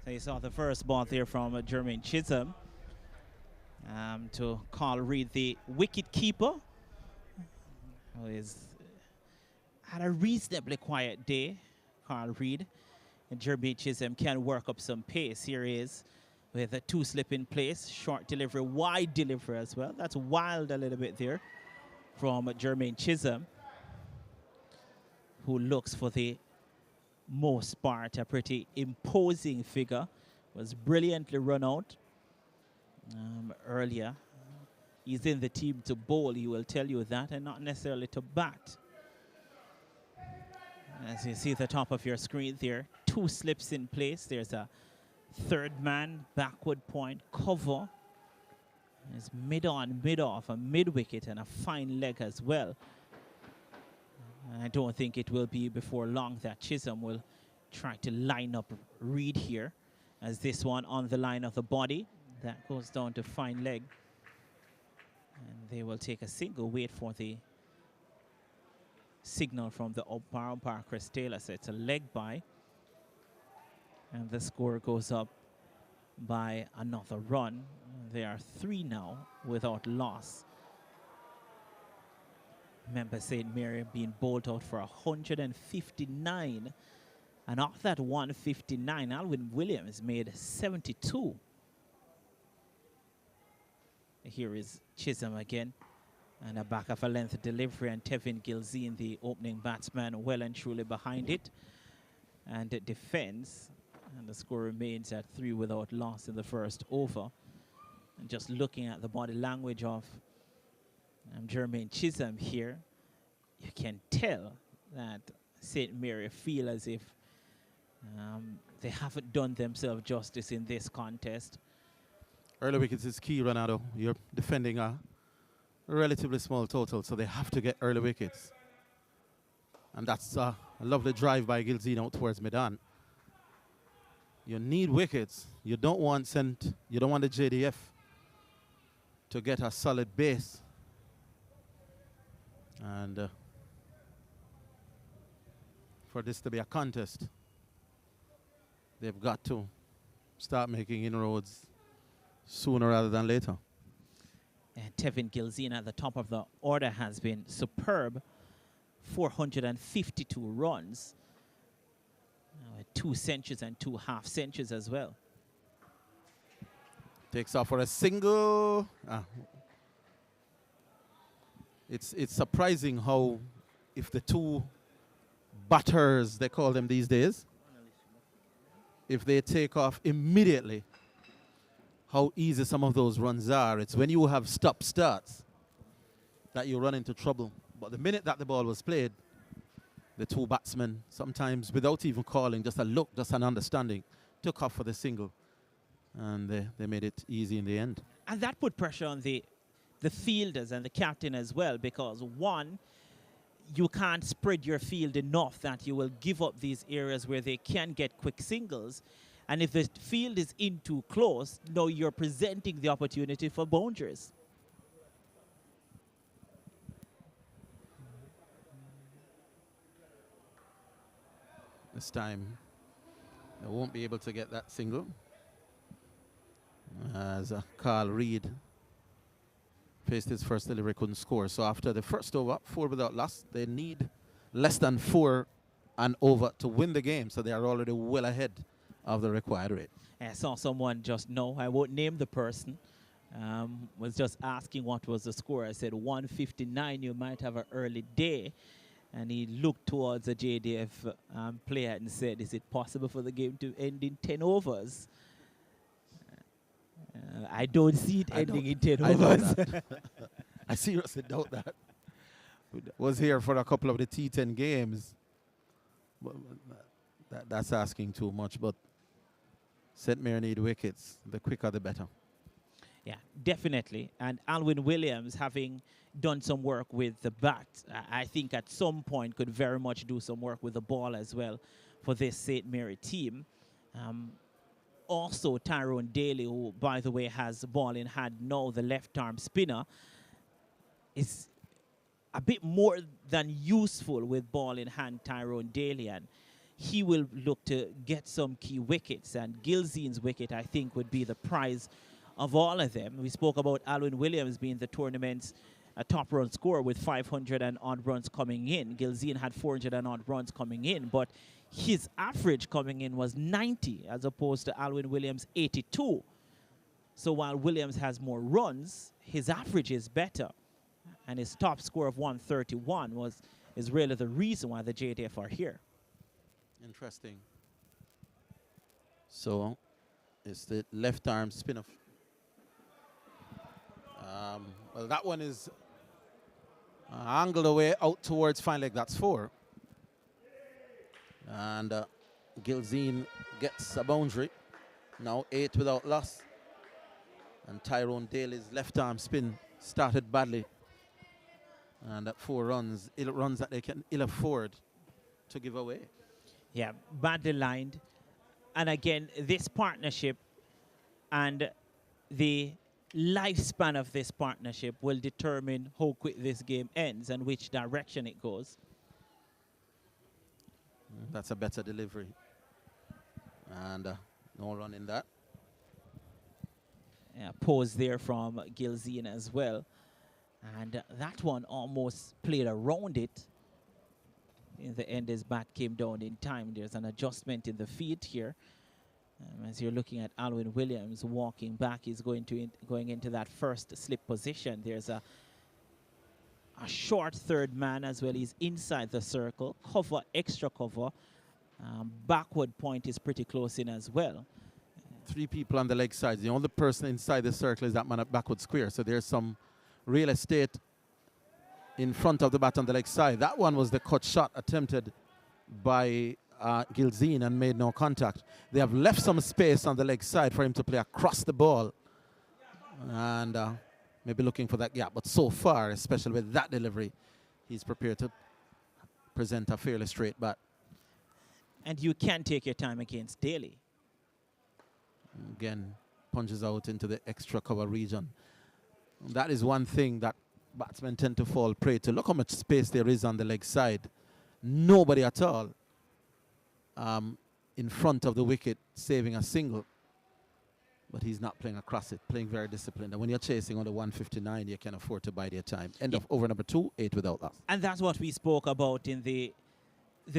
So you saw the first ball there from Jermaine Chisholm to Carl Reed, the wicket keeper, who had a reasonably quiet day. Carl Reed and Jermaine Chisholm can work up some pace. Here he is with a 2-slip in place, short delivery, wide delivery as well. That's wild a little bit there from Jermaine Chisholm, who looks for the most part a pretty imposing figure. Was brilliantly run out earlier. He's in the team to bowl, he will tell you that, and not necessarily to bat. As you see at the top of your screen there, 2 slips in place. There's a third man, backward point, cover. There's mid-on, mid-off, a mid-wicket, and a fine leg as well. I don't think it will be before long that Chisholm will try to line up Reed here, as this one on the line of the body. That goes down to fine leg. And they will take a single, wait for the signal from the umpire, Chris Taylor. So it's a leg by. And the score goes up by another run. They are 3 now without loss. Remember St. Mary being bowled out for 159. And off that 159, Alwyn Williams made 72. Here is Chisholm again. And a back of a length delivery, and Tevin Gilzine, the opening batsman, well and truly behind it. And it defends. And the score remains at 3 without loss in the first over. And just looking at the body language of Jermaine Chisholm here, you can tell that St. Mary feel as if they haven't done themselves justice in this contest. Early wickets is key, Ronaldo. You're defending a relatively small total, so they have to get early wickets. And that's a lovely drive by Gilzine out towards Medan. You need wickets. You don't want the JDF to get a solid base. And for this to be a contest, they've got to start making inroads sooner rather than later. And Tevin Gilzine at the top of the order has been superb. 452 runs. 2 centuries and 2 half centuries as well. Takes off for a single. It's surprising how, if the 2 batters, they call them these days, if they take off immediately, how easy some of those runs are. It's when you have stop starts that you run into trouble. But the minute that the ball was played, the 2 batsmen, sometimes without even calling, just a look, just an understanding, took off for the single. And they made it easy in the end. And that put pressure on the fielders and the captain as well, because one, you can't spread your field enough that you will give up these areas where they can get quick singles. And if the field is in too close, now you're presenting the opportunity for boundaries. This time, they won't be able to get that single. As Carl Reed faced his first delivery, couldn't score. So after the first over, 4 without loss, they need less than 4 and over to win the game. So they are already well ahead of the required rate. I saw someone just know, I won't name the person, was just asking what was the score. I said 159, you might have an early day. And he looked towards a JDF player and said, is it possible for the game to end in 10 overs? I don't see it ending in 10 overs. I seriously doubt that. Was here for a couple of the T10 games. But that's asking too much. But St. Mary need wickets. The quicker, the better. Yeah, definitely. And Alwyn Williams, having done some work with the bat, I think at some point could very much do some work with the ball as well for this St. Mary team. Also, Tyrone Daly, who, by the way, has the ball in hand now, the left-arm spinner, is a bit more than useful with ball in hand, Tyrone Daly. And he will look to get some key wickets, and Gilzean's wicket, I think, would be the prize of all of them. We spoke about Alwyn Williams being the tournament's top run scorer with 500 and odd runs coming in. Gilzean had 400 and odd runs coming in, but his average coming in was 90 as opposed to Alwyn Williams' 82. So while Williams has more runs, his average is better. And his top score of 131 is really the reason why the JDF are here. Interesting. So it's the left arm spin off. Well, that one is angled away out towards fine leg. That's 4. And Gilzean gets a boundary. Now 8 without loss. And Tyrone Daly's left arm spin started badly. And at 4 runs, runs that they can ill afford to give away. Yeah, badly lined. And again, this partnership and the lifespan of this partnership will determine how quick this game ends and which direction it goes. That's a better delivery. And no run in that. Yeah, pause there from Gilzean as well. And that one almost played around it. In the end, his bat came down in time. There's an adjustment in the feet here. As you're looking at Alwyn Williams walking back, he's going into that first slip position. There's a short third man as well. He's inside the circle. Cover, extra cover. Backward point is pretty close in as well. 3 people on the leg side. The only person inside the circle is that man at backward square. So there's some real estate in front of the bat on the leg side. That one was the cut shot attempted by Gilzean and made no contact. They have left some space on the leg side for him to play across the ball and maybe looking for that gap. But so far, especially with that delivery, he's prepared to present a fairly straight bat. And you can take your time against Daly. Again, punches out into the extra cover region. That is one thing that batsmen tend to fall prey to. Look how much space there is on the leg side. Nobody at all in front of the wicket saving a single. But he's not playing across it, playing very disciplined. And when you're chasing on the 159, you can afford to bide your time. End of over number 2, 8 without loss. And that's what we spoke about in the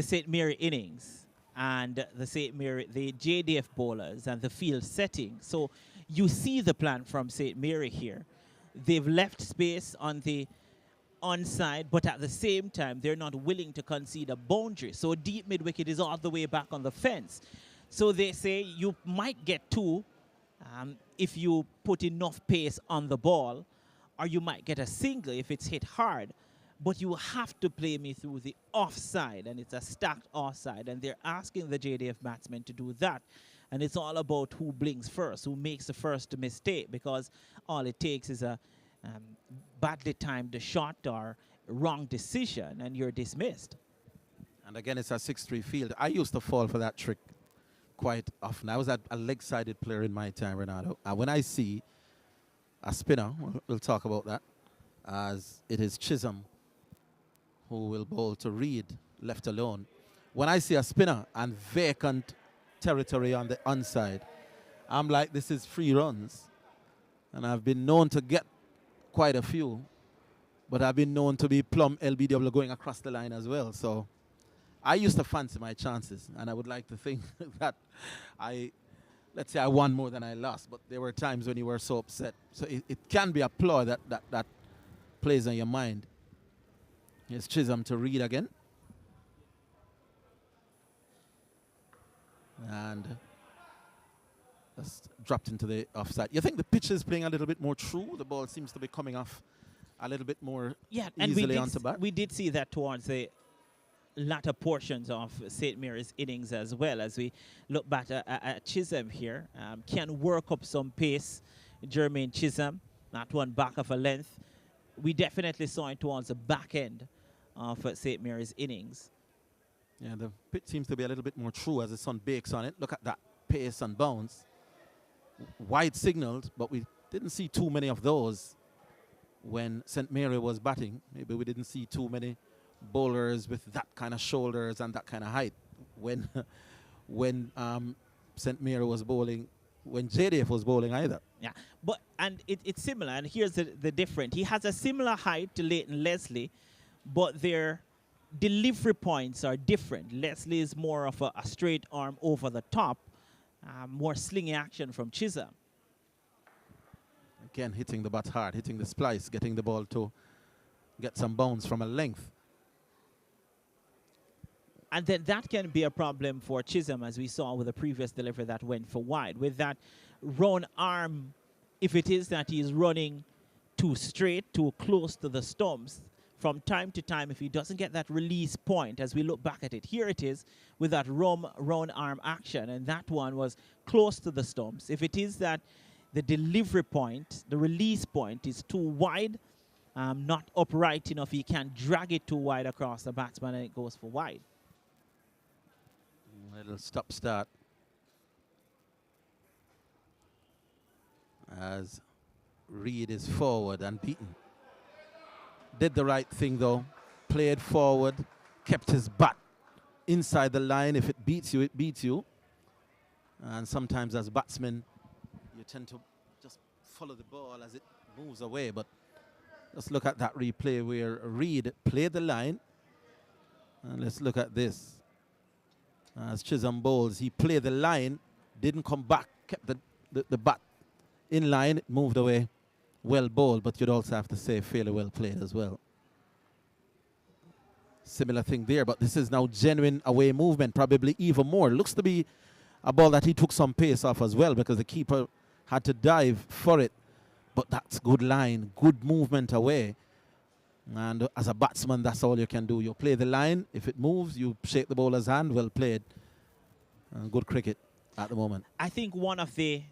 St. Mary innings and the JDF bowlers and the field setting. So you see the plan from St. Mary here. They've left space on the onside, but at the same time, they're not willing to concede a boundary. So deep mid-wicket is all the way back on the fence. So they say you might get 2 if you put enough pace on the ball, or you might get a single if it's hit hard. But you have to play me through the offside, and it's a stacked offside, and they're asking the JDF batsmen to do that. And it's all about who blinks first, who makes the first mistake, because all it takes is a badly timed shot or wrong decision, and you're dismissed. And again, it's a 6-3 field. I used to fall for that trick quite often. I was a leg-sided player in my time, Renato. And when I see a spinner, we'll talk about that, as it is Chisholm who will bowl to Reed, left alone. When I see a spinner and vacant territory on the onside, I'm like, this is 3 runs. And I've been known to get quite a few, but I've been known to be plumb LBW going across the line as well. So I used to fancy my chances, and I would like to think that let's say I won more than I lost, but there were times when you were so upset. So it can be a ploy that plays on your mind. Here's Chisholm to Reed again. And that's dropped into the offside. You think the pitch is playing a little bit more true? The ball seems to be coming off a little bit more easily onto bat. We did see that towards the latter portions of St. Mary's innings as well, as we look back at Chisholm here. Can work up some pace. Jermaine Chisholm, that one back of a length. We definitely saw it towards the back end of St. Mary's innings. Yeah, the pitch seems to be a little bit more true as the sun bakes on it. Look at that pace and bounce. Wide signaled, but we didn't see too many of those when St. Mary was batting. Maybe we didn't see too many bowlers with that kind of shoulders and that kind of height. when when St. Mary was bowling, when JDF was bowling either. Yeah, but and it's similar, and here's the difference. He has a similar height to Leighton Leslie, but their delivery points are different. Leslie is more of a straight arm over the top, more slingy action from Chisholm. Again, hitting the bat hard, hitting the splice, getting the ball to get some bounce from a length. And then that can be a problem for Chisholm, as we saw with the previous delivery that went for wide. With that round arm, if it is that he's running too straight, too close to the stumps, from time to time, if he doesn't get that release point, as we look back at it, here it is with that round arm action, and that one was close to the stumps. If it is that the delivery point, the release point is too wide, not upright enough, he can drag it too wide across the batsman and it goes for wide. Little stop start as Reed is forward and beaten. Did the right thing though, played forward, kept his bat inside the line. If it beats you, it beats you. And sometimes as batsmen, you tend to just follow the ball as it moves away. But let's look at that replay where Reed played the line. And let's look at this. As Chisholm bowls, he played the line, didn't come back, kept the bat in line, it moved away. Well bowled, but you'd also have to say fairly well played as well. Similar thing there, but this is now genuine away movement, probably even more. Looks to be a ball that he took some pace off as well because the keeper had to dive for it. But that's good line, good movement away. And as a batsman, that's all you can do. You play the line. If it moves, you shake the bowler's hand. Well played. Good cricket at the moment. I think one of the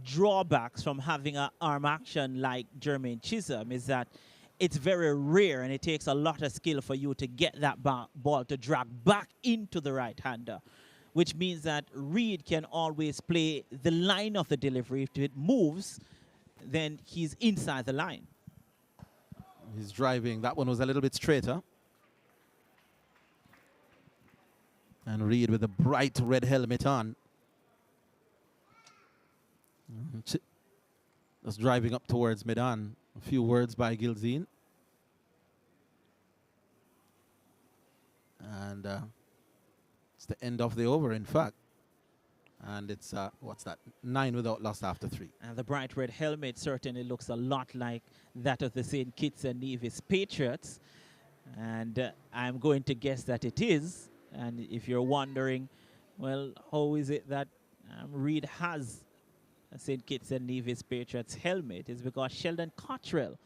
drawbacks from having an arm action like Jermaine Chisholm is that it's very rare and it takes a lot of skill for you to get that ball to drag back into the right-hander, which means that Reed can always play the line of the delivery. If it moves, then he's inside the line. He's driving. That one was a little bit straighter. And Reed with a bright red helmet on. Just driving up towards mid-on. A few words by Gilzine. And it's the end of the over, in fact. And it's, what's that, 9 without loss after 3. And the bright red helmet certainly looks a lot like that of the St. Kitts and Nevis Patriots. And I'm going to guess that it is. And if you're wondering, well, how is it that Reed has a St. Kitts and Nevis Patriots helmet? It's because Sheldon Cottrell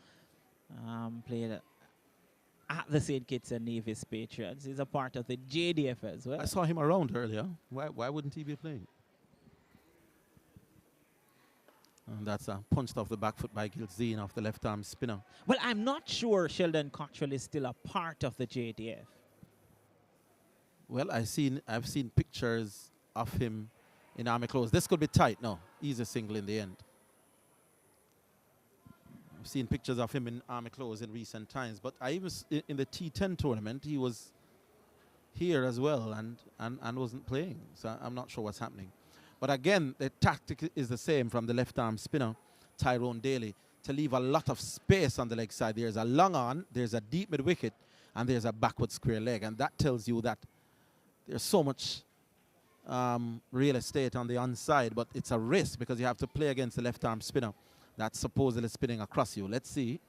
played at the St. Kitts and Nevis Patriots. He's a part of the JDF as well. I saw him around earlier. Why wouldn't he be playing? And that's punched off the back foot by Gilzine off the left arm spinner. Well, I'm not sure Sheldon Cottrell is still a part of the JDF. Well, I've seen pictures of him in army clothes. This could be tight. No, he's a single in the end. I've seen pictures of him in army clothes in recent times. But I was in the T10 tournament. He was here as well and wasn't playing. So I'm not sure what's happening. But again, the tactic is the same from the left arm spinner, Tyrone Daly, to leave a lot of space on the leg side. There's a long on, there's a deep mid wicket, and there's a backward square leg. And that tells you that there's so much real estate on the onside, but it's a risk because you have to play against the left arm spinner that's supposedly spinning across you. Let's see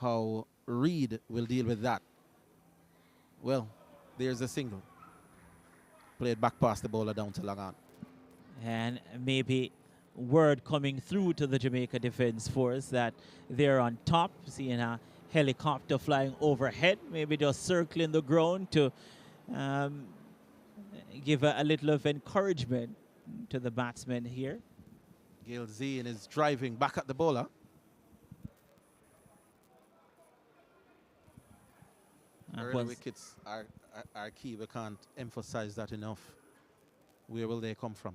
how Reed will deal with that. Well, there's a single. Played back past the bowler down to long on. And maybe word coming through to the Jamaica Defence Force that they're on top, seeing a helicopter flying overhead, maybe just circling the ground to give a little of encouragement to the batsmen here. Gilzine is driving back at the bowler. Early wickets are key. We can't emphasize that enough. Where will they come from?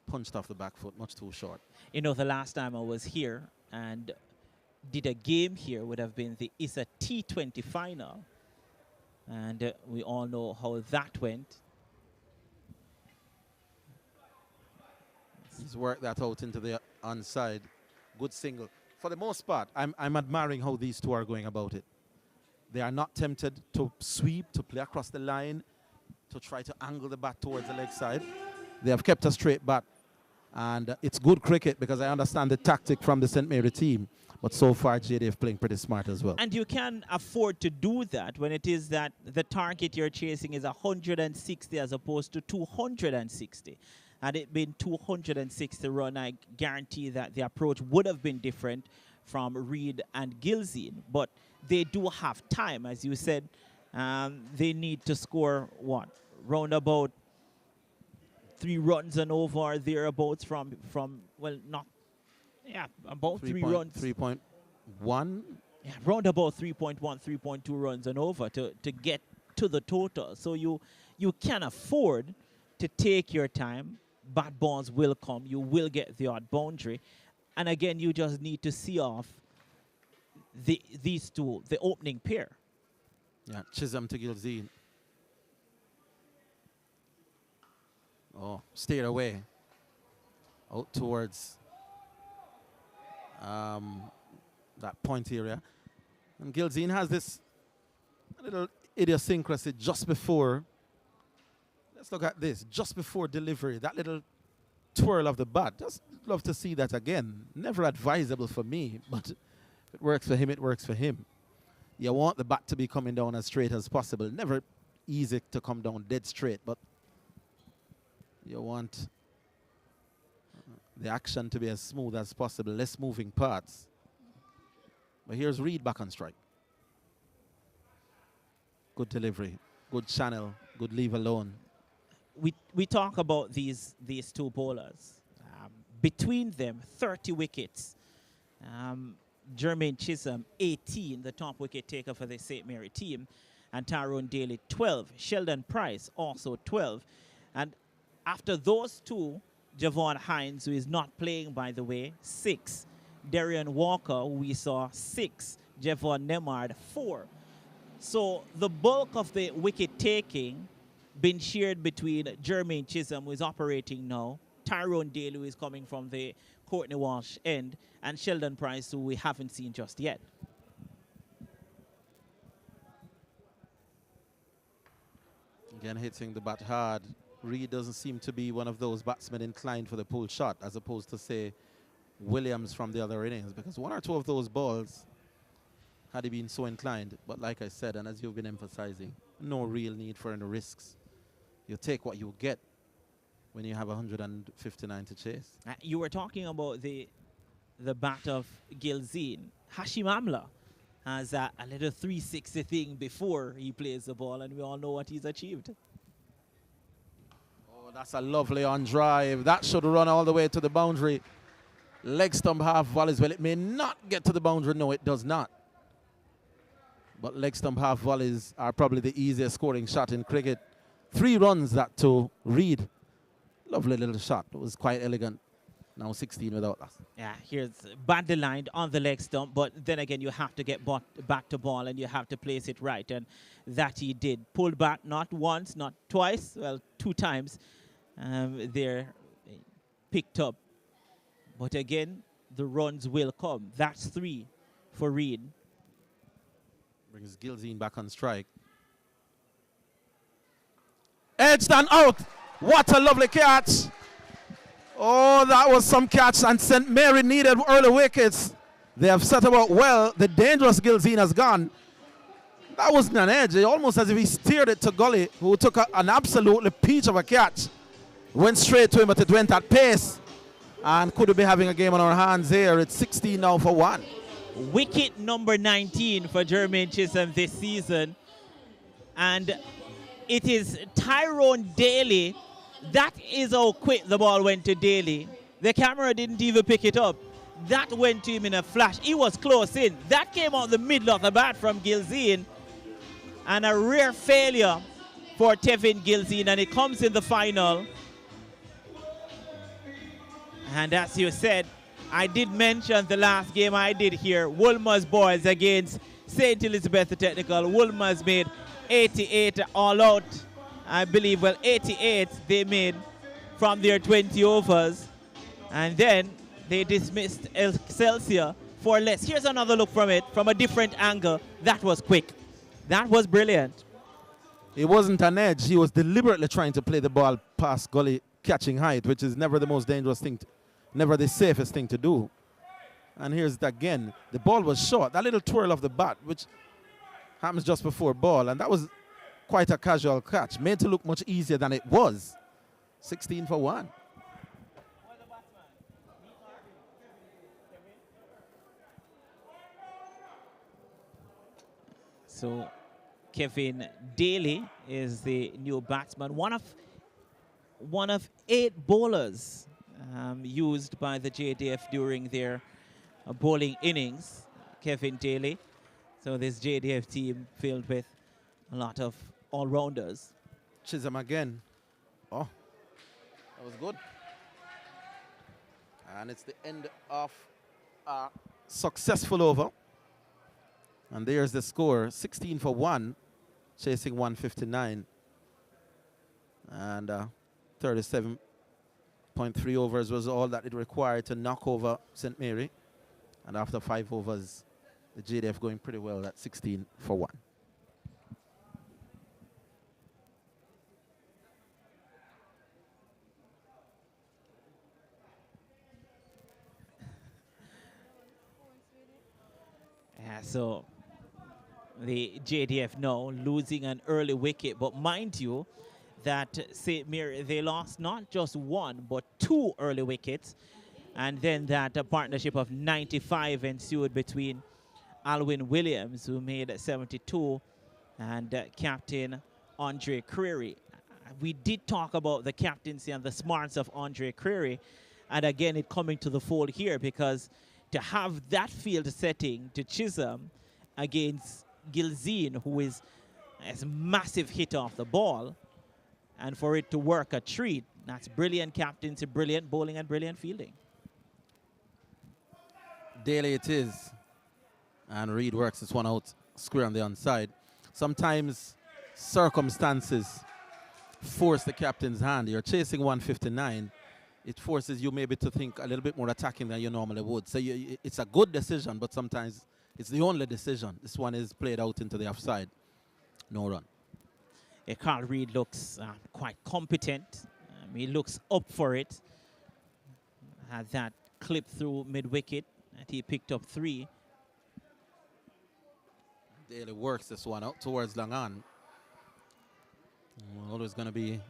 Punched off the back foot, much too short. You know, the last time I was here and did a game here would have been the ISA T20 final. And we all know how that went. He's worked that out into the onside. Good single. For the most part, I'm admiring how these two are going about it. They are not tempted to sweep, to play across the line, to try to angle the bat towards the leg side. They have kept a straight bat. And it's good cricket because I understand the tactic from the St. Mary team. But so far, JDF playing pretty smart as well. And you can afford to do that when it is that the target you're chasing is 160 as opposed to 260. Had it been 260 run, I guarantee that the approach would have been different from Reed and Gilzine. But they do have time, as you said. They need to score, what, round about 3 runs and over or thereabouts from well, not, yeah, about 3 runs. 3.1? Yeah, round about 3.1, 3.2 runs and over to get to the total. So you can afford to take your time. Bat balls will come. You will get the odd boundary. And again, you just need to see off these two, the opening pair. Yeah, Chisholm to Gilzine. Oh, stayed away. Out towards that point area. And Gilzine has this little idiosyncrasy just before. Let's look at this. Just before delivery, that little twirl of the bat. Just love to see that again. Never advisable for me, but if it works for him, it works for him. You want the bat to be coming down as straight as possible. Never easy to come down dead straight, but you want the action to be as smooth as possible, less moving parts. But here's Reed back on strike. Good delivery, good channel, good leave alone. We talk about these two bowlers. Between them, 30 wickets. Jermaine Chisholm, 18, the top wicket taker for the St. Mary team. And Tyrone Daly, 12. Sheldon Price, also 12. And after those two, Javon Hines, who is not playing, by the way, 6. Darian Walker, who we saw, 6. Javon Nemard, 4. So the bulk of the wicket taking been shared between Jermaine Chisholm, who is operating now, Tyrone Daly, who is coming from the Courtney Walsh end, and Sheldon Price, who we haven't seen just yet. Again, hitting the bat hard. Reed doesn't seem to be one of those batsmen inclined for the pull shot, as opposed to, say, Williams from the other innings, because 1 or 2 of those balls had he been so inclined. But like I said, and as you've been emphasizing, no real need for any risks. You take what you get when you have 159 to chase. You were talking about the bat of Gilzine. Hashim Amla has a little 360 thing before he plays the ball, and we all know what he's achieved. Oh, that's a lovely on drive. That should run all the way to the boundary. Leg stump half volleys. Well, it may not get to the boundary. No, it does not. But leg stump half volleys are probably the easiest scoring shot in cricket. 3 runs that to Reed. Lovely little shot. It was quite elegant. Now 16 without that. Yeah, here's badly lined on the leg stump, but then again, you have to get back to ball and you have to place it right, and that he did. Pulled back not once, not twice, well, 2 times. They're picked up. But again, the runs will come. That's 3 for Reed. Brings Gilzine back on strike. Edged and out. What a lovely catch. Oh, that was some catch, and St. Mary needed early wickets. They have set about well. The dangerous Gilzine has gone. That wasn't an edge. Almost as if he steered it to Gully, who took an absolutely peach of a catch. Went straight to him, but it went at pace. And could be having a game on our hands here. It's 16 now for 1. Wicket number 19 for Jermaine Chisholm this season. And it is Tyrone Daly. That is how quick the ball went to Daly. The camera didn't even pick it up. That went to him in a flash. He was close in. That came out the middle of the bat from Gilzine. And a rare failure for Tevin Gilzine. And it comes in the final. And as you said, I did mention the last game I did here, Woolmer's boys against St. Elizabeth Technical. Woolmer's made 88 all out. I believe, well, 88 they made from their 20 overs. And then they dismissed Excelsior for less. Here's another look from it from a different angle. That was quick. That was brilliant. It wasn't an edge. He was deliberately trying to play the ball past gully catching height, which is never the most dangerous thing, never the safest thing to do. And here's it again. The ball was short. That little twirl of the bat, which happens just before ball, and that was quite a casual catch, made to look much easier than it was. 16 for 1. So Kevin Daly is the new batsman, one of 8 bowlers used by the JDF during their bowling innings. Kevin Daly. So this JDF team filled with a lot of all-rounders. Chisholm again. Oh, that was good. And it's the end of a successful over. And there's the score, 16 for 1, chasing 159. And 37.3 overs was all that it required to knock over St. Mary. And after 5 overs, the JDF going pretty well at 16 for 1. Yeah, so the JDF now losing an early wicket, but mind you that St. Mary, they lost not just 1 but 2 early wickets, and then that partnership of 95 ensued between Alwyn Williams, who made 72, and Captain Andre Creary. We did talk about the captaincy and the smarts of Andre Creary, and again it coming to the fold here, because to have that field setting to Chisholm against Gilzine, who is a massive hit off the ball, and for it to work a treat, that's brilliant captaincy, brilliant bowling, and brilliant fielding. Daily it is. And Reed works this one out square on the onside. Sometimes circumstances force the captain's hand. You're chasing 159. It forces you maybe to think a little bit more attacking than you normally would. So it's a good decision, but sometimes it's the only decision. This one is played out into the offside. No run. Carl Reed looks quite competent. He looks up for it. Had that clip through mid-wicket, and he picked up 3. Daly works this one out towards long on. Always going to be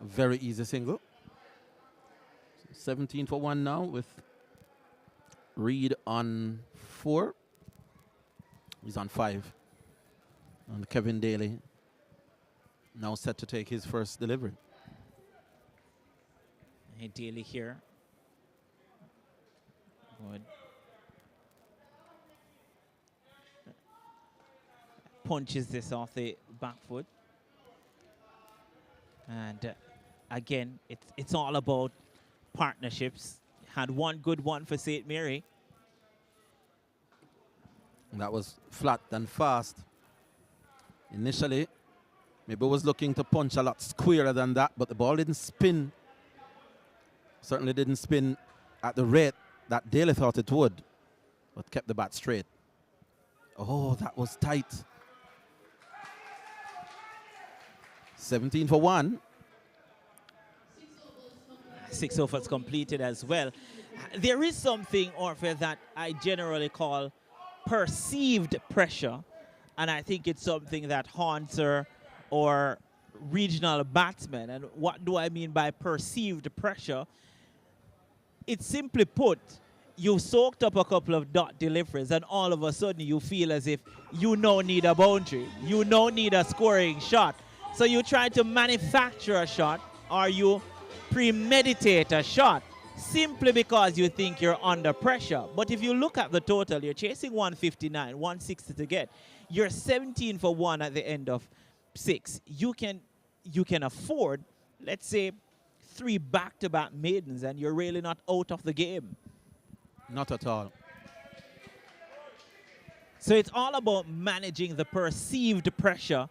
a very easy single. 17 for 1 now with Reed on 4. He's on 5. And Kevin Daly now set to take his first delivery. Hey, Daly here. Good. Punches this off the back foot. And again, it's all about partnerships. Had one good one for St. Mary. And that was flat and fast. Initially, maybe was looking to punch a lot squarer than that, but the ball didn't spin. Certainly didn't spin at the rate that Daly thought it would, but kept the bat straight. Oh, that was tight. 17 for 1. 6 overs completed as well. There is something, Orphe, that I generally call perceived pressure, and I think it's something that haunts or regional batsmen. And what do I mean by perceived pressure? It's simply put, you soaked up a couple of dot deliveries, and all of a sudden you feel as if you now need a boundary. You now need a scoring shot. So you try to manufacture a shot, or you premeditate a shot simply because you think you're under pressure. But if you look at the total, you're chasing 159, 160 to get. You're 17 for 1 at the end of 6. You can afford, let's say, 3 back-to-back maidens, and you're really not out of the game. Not at all. So it's all about managing the perceived pressure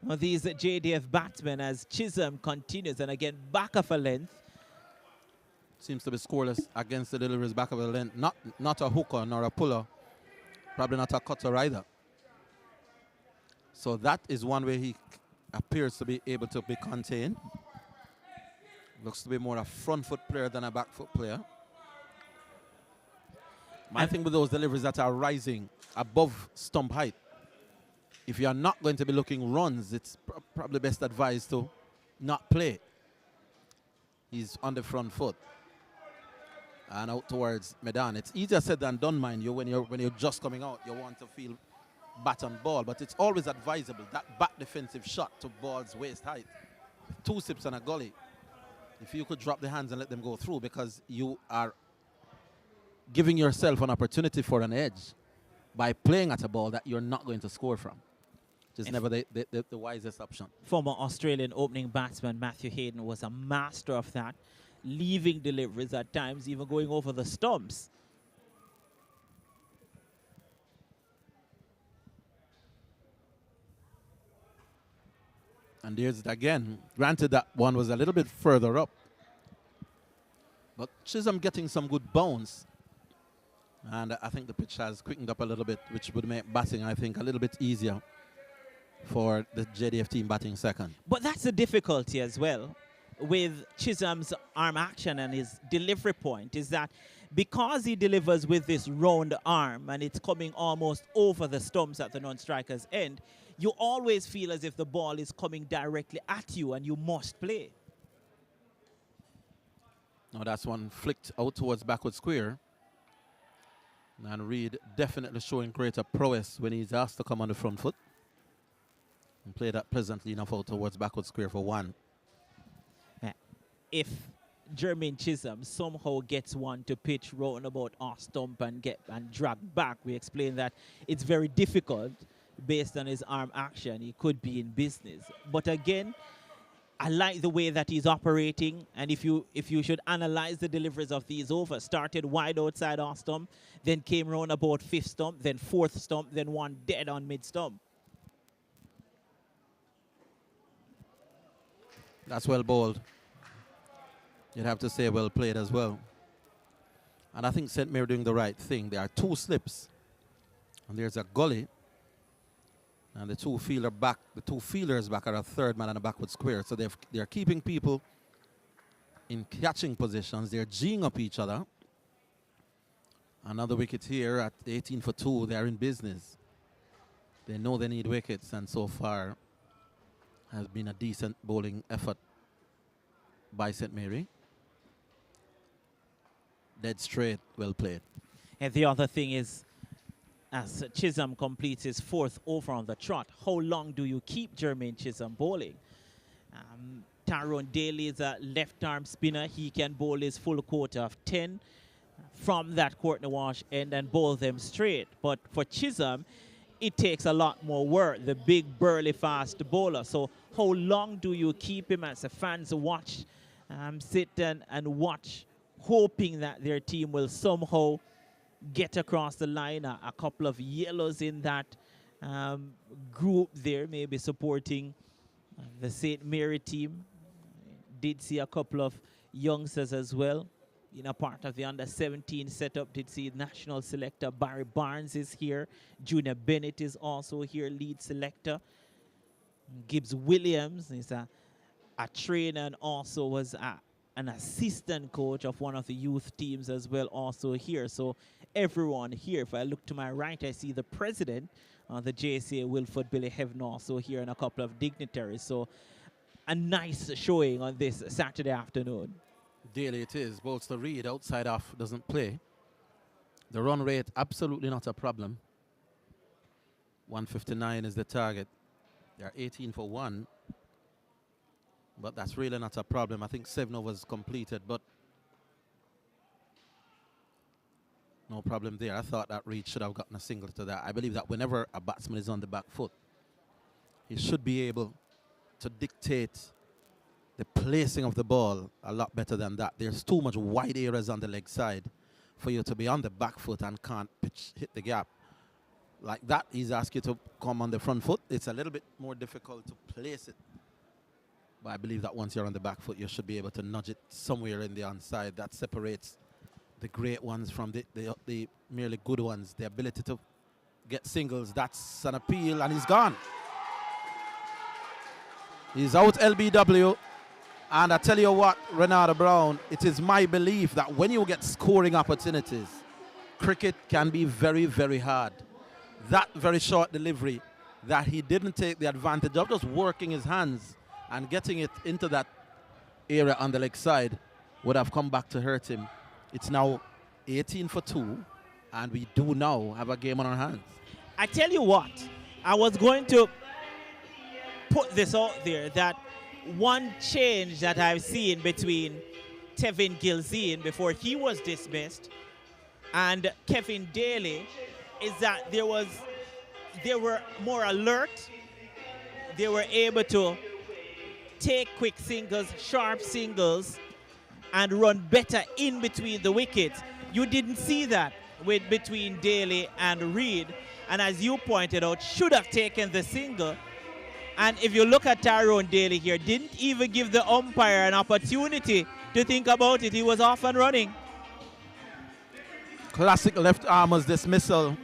Now these JDF batsmen as Chisholm continues, and again back of a length. Seems to be scoreless against the deliveries back of the length. Not a hooker nor a puller. Probably not a cutter either. So that is one way he appears to be able to be contained. Looks to be more a front foot player than a back foot player. My thing with those deliveries that are rising above stump height, if you are not going to be looking runs, it's probably best advised to not play. He's on the front foot and out towards Medan. It's easier said than done, mind you. When you're just coming out, you want to feel bat on ball, but it's always advisable that back defensive shot to ball's waist height, 2 sips and a gully. If you could drop the hands and let them go through, because you are giving yourself an opportunity for an edge by playing at a ball that you're not going to score from. Which is never the wisest option. Former Australian opening batsman Matthew Hayden was a master of that, leaving deliveries at times, even going over the stumps. And there's it again. Granted, that one was a little bit further up. But Chisholm getting some good bounce. And I think the pitch has quickened up a little bit, which would make batting, I think, a little bit easier for the JDF team batting second. But that's the difficulty as well with Chisholm's arm action and his delivery point, is that because he delivers with this round arm and it's coming almost over the stumps at the non-striker's end, you always feel as if the ball is coming directly at you and you must play. Now that's one flicked out towards backward square. And Reid definitely showing greater prowess when he's asked to come on the front foot. And play that pleasantly enough out towards backward square for 1. If Jermaine Chisholm somehow gets one to pitch round about off stump and drag back, we explained that it's very difficult based on his arm action. He could be in business. But again, I like the way that he's operating, and if you should analyze the deliveries of these overs, started wide outside off stump, then came round about 5th stump, then 4th stump, then one dead on mid stump. That's well bowled. You'd have to say well played as well. And I think St. Mary doing the right thing. There are 2 slips, and there's a gully. And the two fielders back are a third man and a backward square. So they're keeping people in catching positions. They're G'ing up each other. Another wicket here at 18 for 2. They're in business. They know they need wickets, and so far has been a decent bowling effort by St. Mary. Dead straight, well played. And the other thing is, as Chisholm completes his 4th over on the trot, how long do you keep Jermaine Chisholm bowling? Tyrone Daly is a left-arm spinner. He can bowl his full quota of 10 from that Courtney Walsh end and bowl them straight. But for Chisholm, it takes a lot more work, the big, burly, fast bowler. So how long do you keep him as the fans watch, sit and watch, hoping that their team will somehow get across the line? A couple of yellows in that group there, maybe supporting the St. Mary team. Did see a couple of youngsters as well in a part of the under-17 setup. Did see national selector Barry Barnes is here. Junior Bennett is also here, lead selector. Gibbs Williams is a trainer and also was an assistant coach of one of the youth teams as well, also here. So everyone here, if I look to my right, I see the president of the JCA, Wilford Billy Heaven, also here, and a couple of dignitaries. So a nice showing on this Saturday afternoon. Daily it is. Bolster Reid outside off doesn't play. The run rate, absolutely not a problem. 159 is the target. They are 18 for 1. But that's really not a problem. I think 7 overs completed, but no problem there. I thought that Reid should have gotten a single to that. I believe that whenever a batsman is on the back foot, he should be able to dictate the placing of the ball a lot better than that. There's too much wide areas on the leg side for you to be on the back foot and can't hit the gap like that, he's asked you to come on the front foot. It's a little bit more difficult to place it. But I believe that once you're on the back foot, you should be able to nudge it somewhere in the onside. That separates the great ones from the merely good ones. The ability to get singles, that's an appeal, and he's gone. He's out LBW. And I tell you what, Renata Brown, it is my belief that when you get scoring opportunities, cricket can be very, very hard. That very short delivery that he didn't take the advantage of, just working his hands and getting it into that area on the leg side, would have come back to hurt him. It's now 18 for 2, and we do now have a game on our hands. I tell you what, I was going to put this out there that one change that I've seen between Tevin Gilzean before he was dismissed and Kevin Daly is that they were more alert. They were able to take quick singles, sharp singles, and run better in between the wickets. You didn't see that between Daly and Reed, and as you pointed out, should have taken the single. And if you look at Tyrone Daly here, didn't even give the umpire an opportunity to think about it. He was off and running. Classic left armer's dismissal.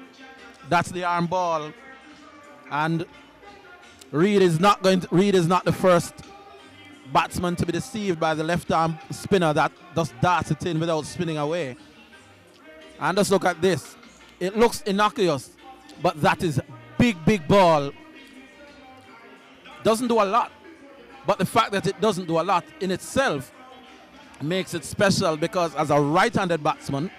That's the arm ball. And Reed is not the first batsman to be deceived by the left arm spinner that just darts it in without spinning away. And just look at this. It looks innocuous, but that is big ball. Doesn't do a lot, but the fact that it doesn't do a lot in itself makes it special, because as a right-handed batsman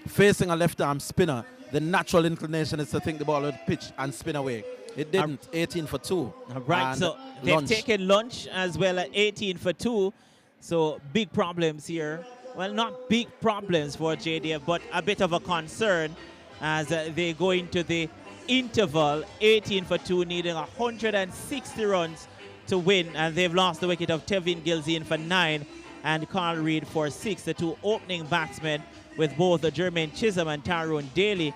facing a left-arm spinner, the natural inclination is to think the ball would pitch and spin away. It didn't. 18 for 2. Right, so they've taken lunch as well at 18 for 2. So big problems here. Well, not big problems for JDF, but a bit of a concern as they go into the interval. 18 for 2, needing 160 runs to win, and they've lost the wicket of Tevin Gilzean for 9 and Carl Reed for 6. The two opening batsmen, with both Jermaine Chisholm and Tyrone Daly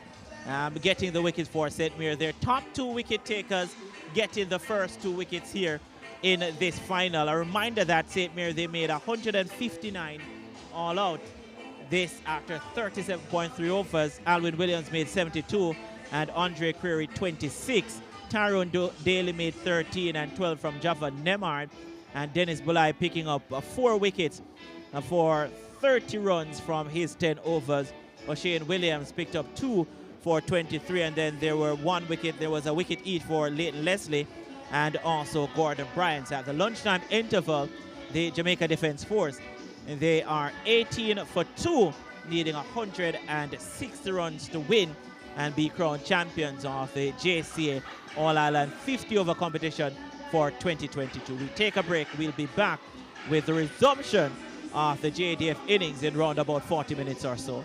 getting the wickets for St. Mirren. Their top 2 wicket takers getting the first 2 wickets here in this final. A reminder that St. Mirren, they made 159 all out. This after 37.3 overs. Alwyn Williams made 72 and Andre Creary 26. Tyrone Daly made 13 and 12 from Java Nemard. And Dennis Bulai picking up 4 wickets for 30 runs from his 10 overs. O'Shane Williams picked up 2 for 23, and then there was a wicket each for Leighton Leslie and also Gordon Bryant. At the lunchtime interval, the Jamaica Defence Force, they are 18 for 2, needing 160 runs to win and be crowned champions of the JCA All-Ireland 50-over competition for 2022. We take a break. We'll be back with the resumption of the JDF innings in round about 40 minutes or so.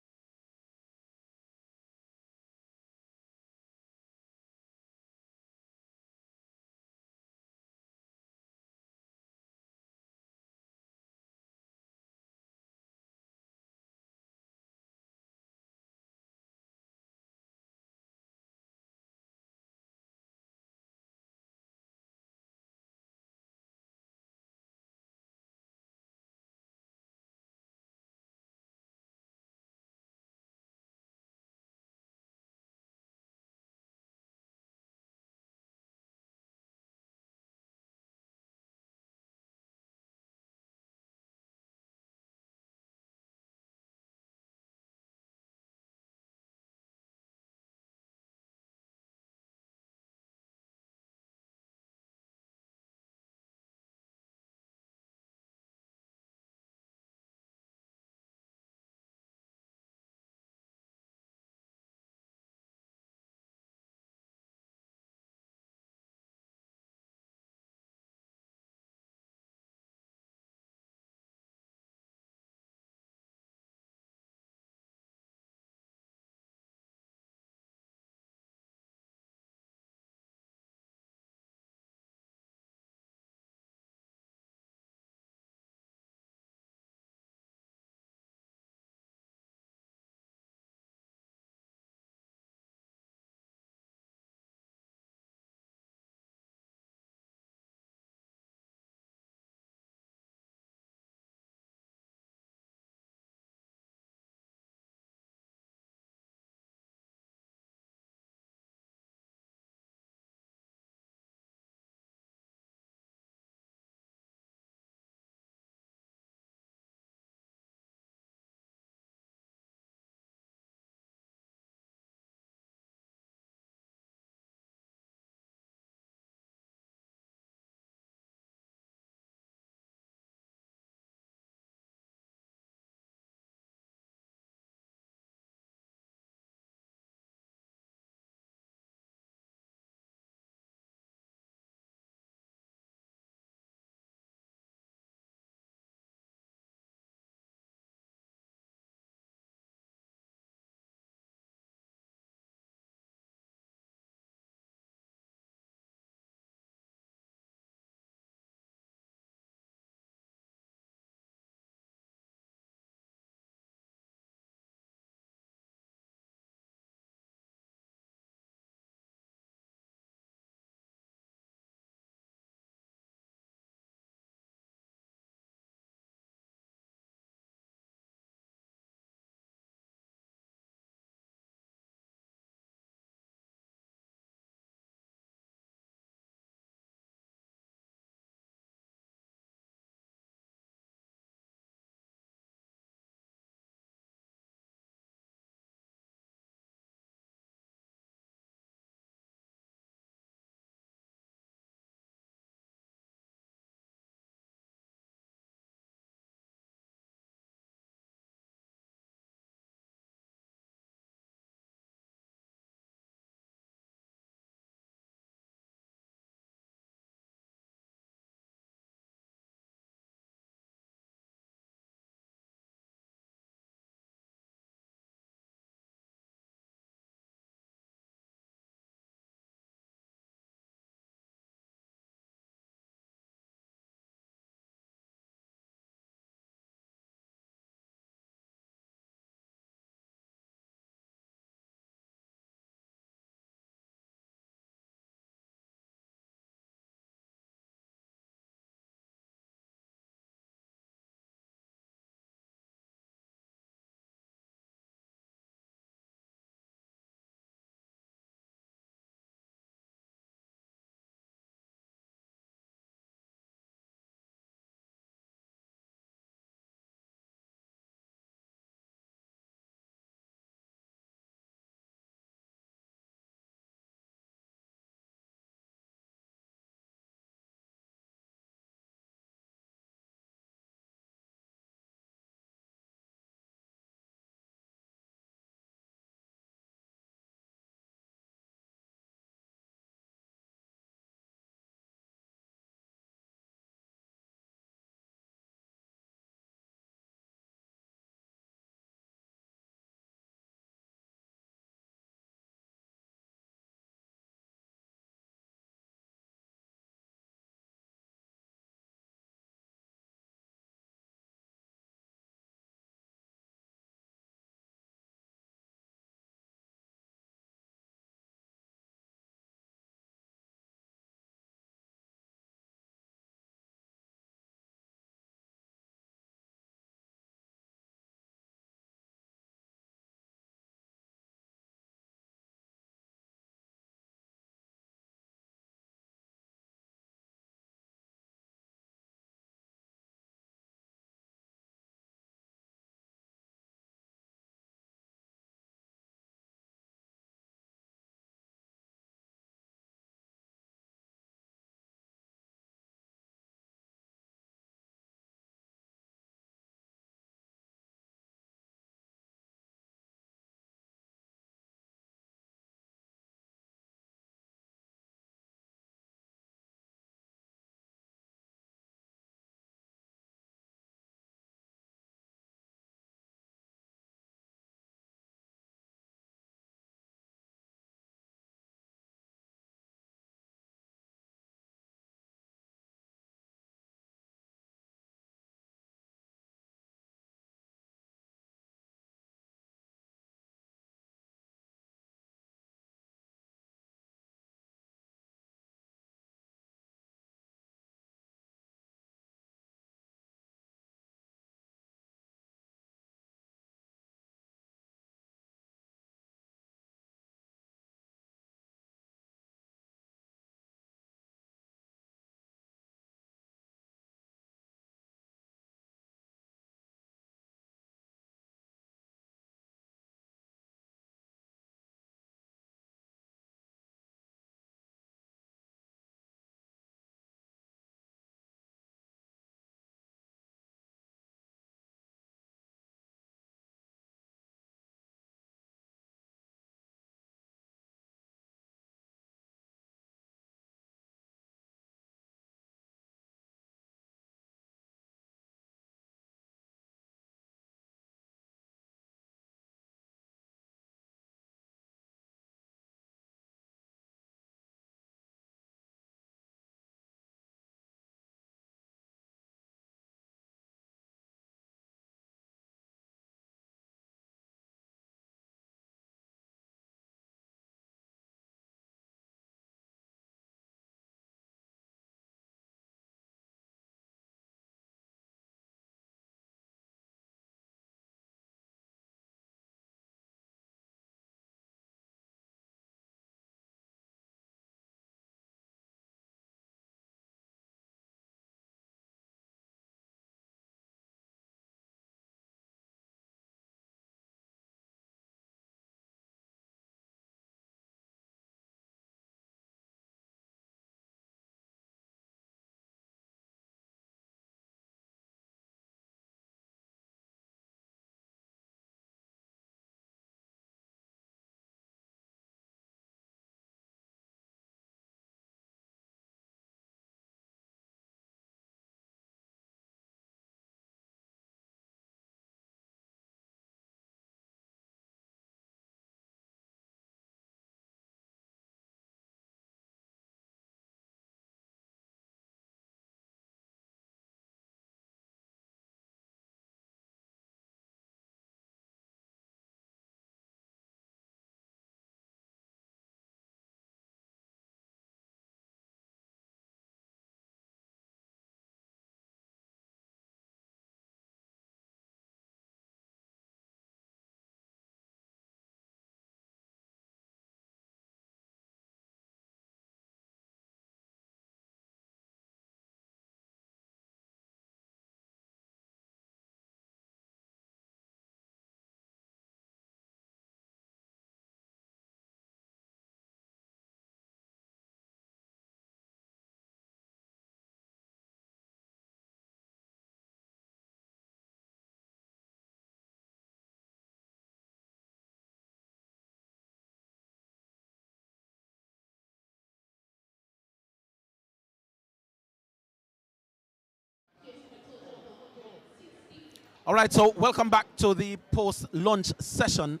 All right, so welcome back to the post-lunch session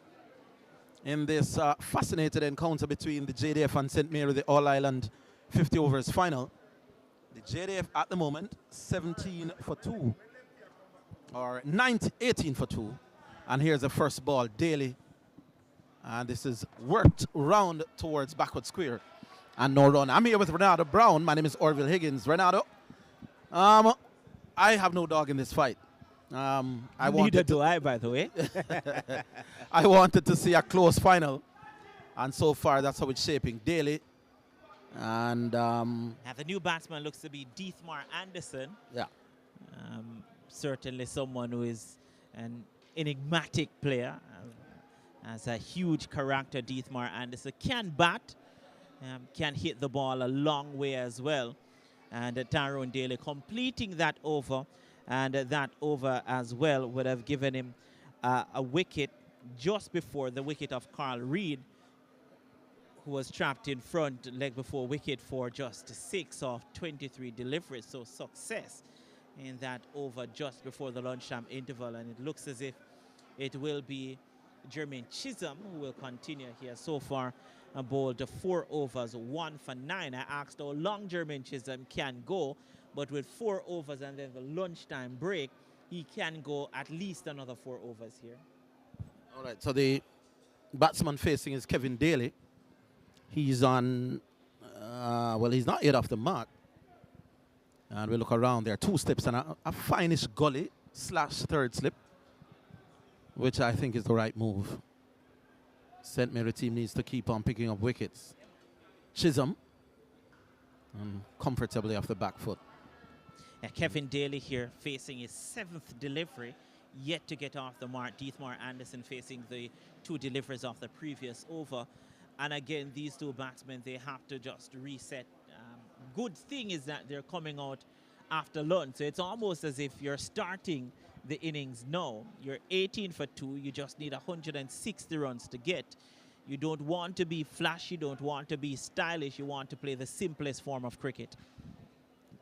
in this fascinating encounter between the JDF and St. Mary, the All-Ireland 50 overs final. The JDF at the moment, 17 for 2, or 18 for 2. And here's the first ball, Daly. And this is worked round towards backward square. And no run. I'm here with Ronaldo Brown. My name is Orville Higgins. Ronaldo, I have no dog in this fight. Neither do I, by the way. I wanted to see a close final. And so far, that's how it's shaping. Daly. And the new batsman looks to be Diethmar Anderson. Yeah. Certainly someone who is an enigmatic player. Has a huge character, Diethmar Anderson. Can bat. Can hit the ball a long way as well. And Tyrone Daly completing that over. And that over as well would have given him a wicket just before the wicket of Carl Reid, who was trapped in front leg before wicket for just 6 of 23 deliveries. So success in that over just before the lunchtime interval. And it looks as if it will be Jermaine Chisholm who will continue here. So far, bowled 4 overs, 1 for 9. I asked how long Jermaine Chisholm can go, but with 4 overs and then the lunchtime break, he can go at least another 4 overs here. All right, so the batsman facing is Kevin Daly. He's on, well, he's not yet off the mark. And we look around there, 2 slips and a finish gully / third slip, which I think is the right move. St. Mary team needs to keep on picking up wickets. Chisholm, comfortably off the back foot. Kevin Daly here facing his 7th delivery, yet to get off the mark. Diethmar Anderson facing the 2 deliveries of the previous over. And again, these 2 batsmen, they have to just reset. Good thing is that they're coming out after lunch. So it's almost as if you're starting the innings now. You're 18 for 2. You just need 160 runs to get. You don't want to be flashy. You don't want to be stylish. You want to play the simplest form of cricket.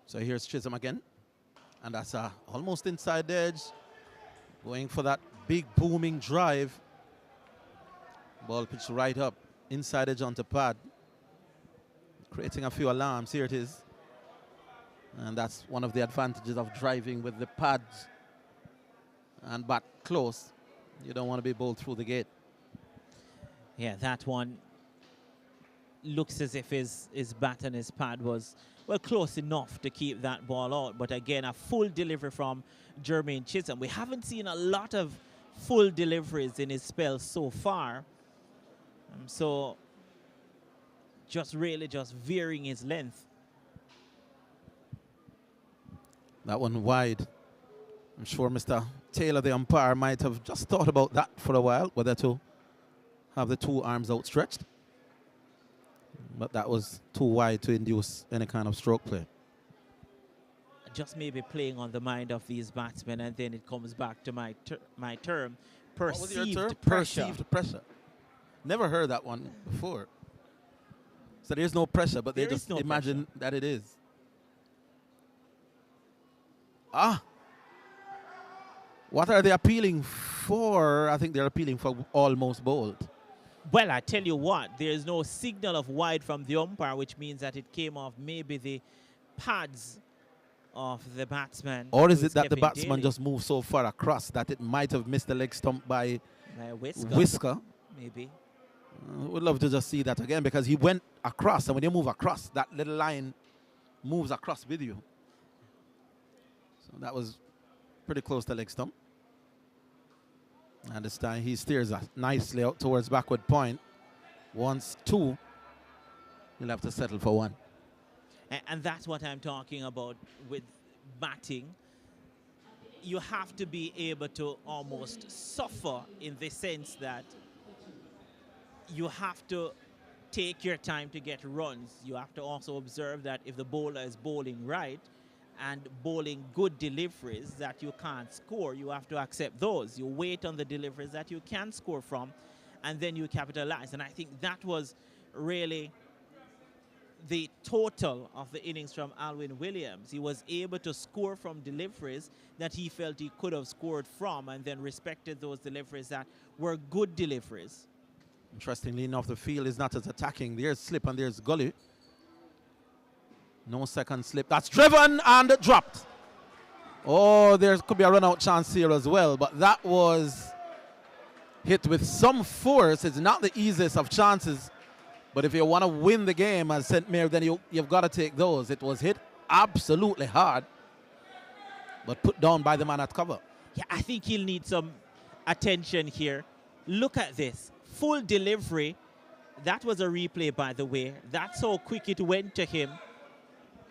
So here's Chisholm again. And that's almost inside the edge. Going for that big booming drive. Ball pitched right up. Inside edge onto pad. Creating a few alarms. Here it is. And that's one of the advantages of driving with the pads and bat close. You don't want to be bowled through the gate. Yeah, that one looks as if his bat and his pad was, well, close enough to keep that ball out. But again, a full delivery from Jermaine Chisholm. We haven't seen a lot of full deliveries in his spell so far. So just really just veering his length. That one wide. I'm sure Mr. Taylor, the umpire, might have just thought about that for a while, whether to have the 2 arms outstretched. But that was too wide to induce any kind of stroke play. Just maybe playing on the mind of these batsmen, and then it comes back to my term, perceived pressure. Perceived pressure. Never heard that one before. So there's no pressure, but they just imagine that it is. What are they appealing for? I think they're appealing for almost bowled. Well, I tell you what, there's no signal of wide from the umpire, which means that it came off maybe the pads of the batsman. Or is it that the batsman just moved so far across that it might have missed the leg stump by whisker? Maybe. Would love to just see that again, because he went across, and when you move across, that little line moves across with you. So that was pretty close to leg stump. And this time he steers nicely out towards backward point. Once 2, he'll have to settle for 1. And that's what I'm talking about with batting. You have to be able to almost suffer in the sense that you have to take your time to get runs. You have to also observe that if the bowler is bowling right and bowling good deliveries that you can't score, you have to accept those. You wait on the deliveries that you can score from, and then you capitalize. And I think that was really the total of the innings from Alwyn Williams. He was able to score from deliveries that he felt he could have scored from, and then respected those deliveries that were good deliveries. Interestingly enough, the field is not as attacking. There's slip and there's gully. No second slip. That's driven and dropped. Oh, there could be a run-out chance here as well, but that was hit with some force. It's not the easiest of chances, but if you want to win the game as St. Mary, then you've got to take those. It was hit absolutely hard, but put down by the man at cover. Yeah, I think he'll need some attention here. Look at this. Full delivery. That was a replay, by the way. That's how quick it went to him.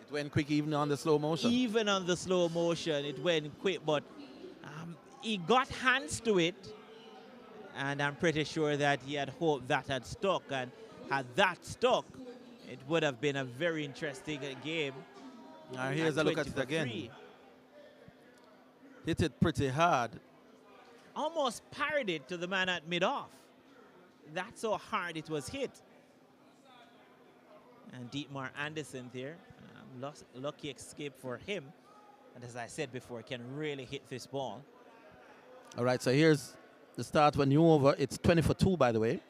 It went quick even on the slow motion. Even on the slow motion, it went quick, but he got hands to it, and I'm pretty sure that he had hoped that had stuck, and had that stuck, it would have been a very interesting game. Now here's a look at it again. Hit it pretty hard. Almost parried to the man at mid-off. That's how hard it was hit. And Dietmar Anderson there, lucky escape for him. And as I said before, can really hit this ball. All right, so here's the start when you over. It's 20 for 2, by the way.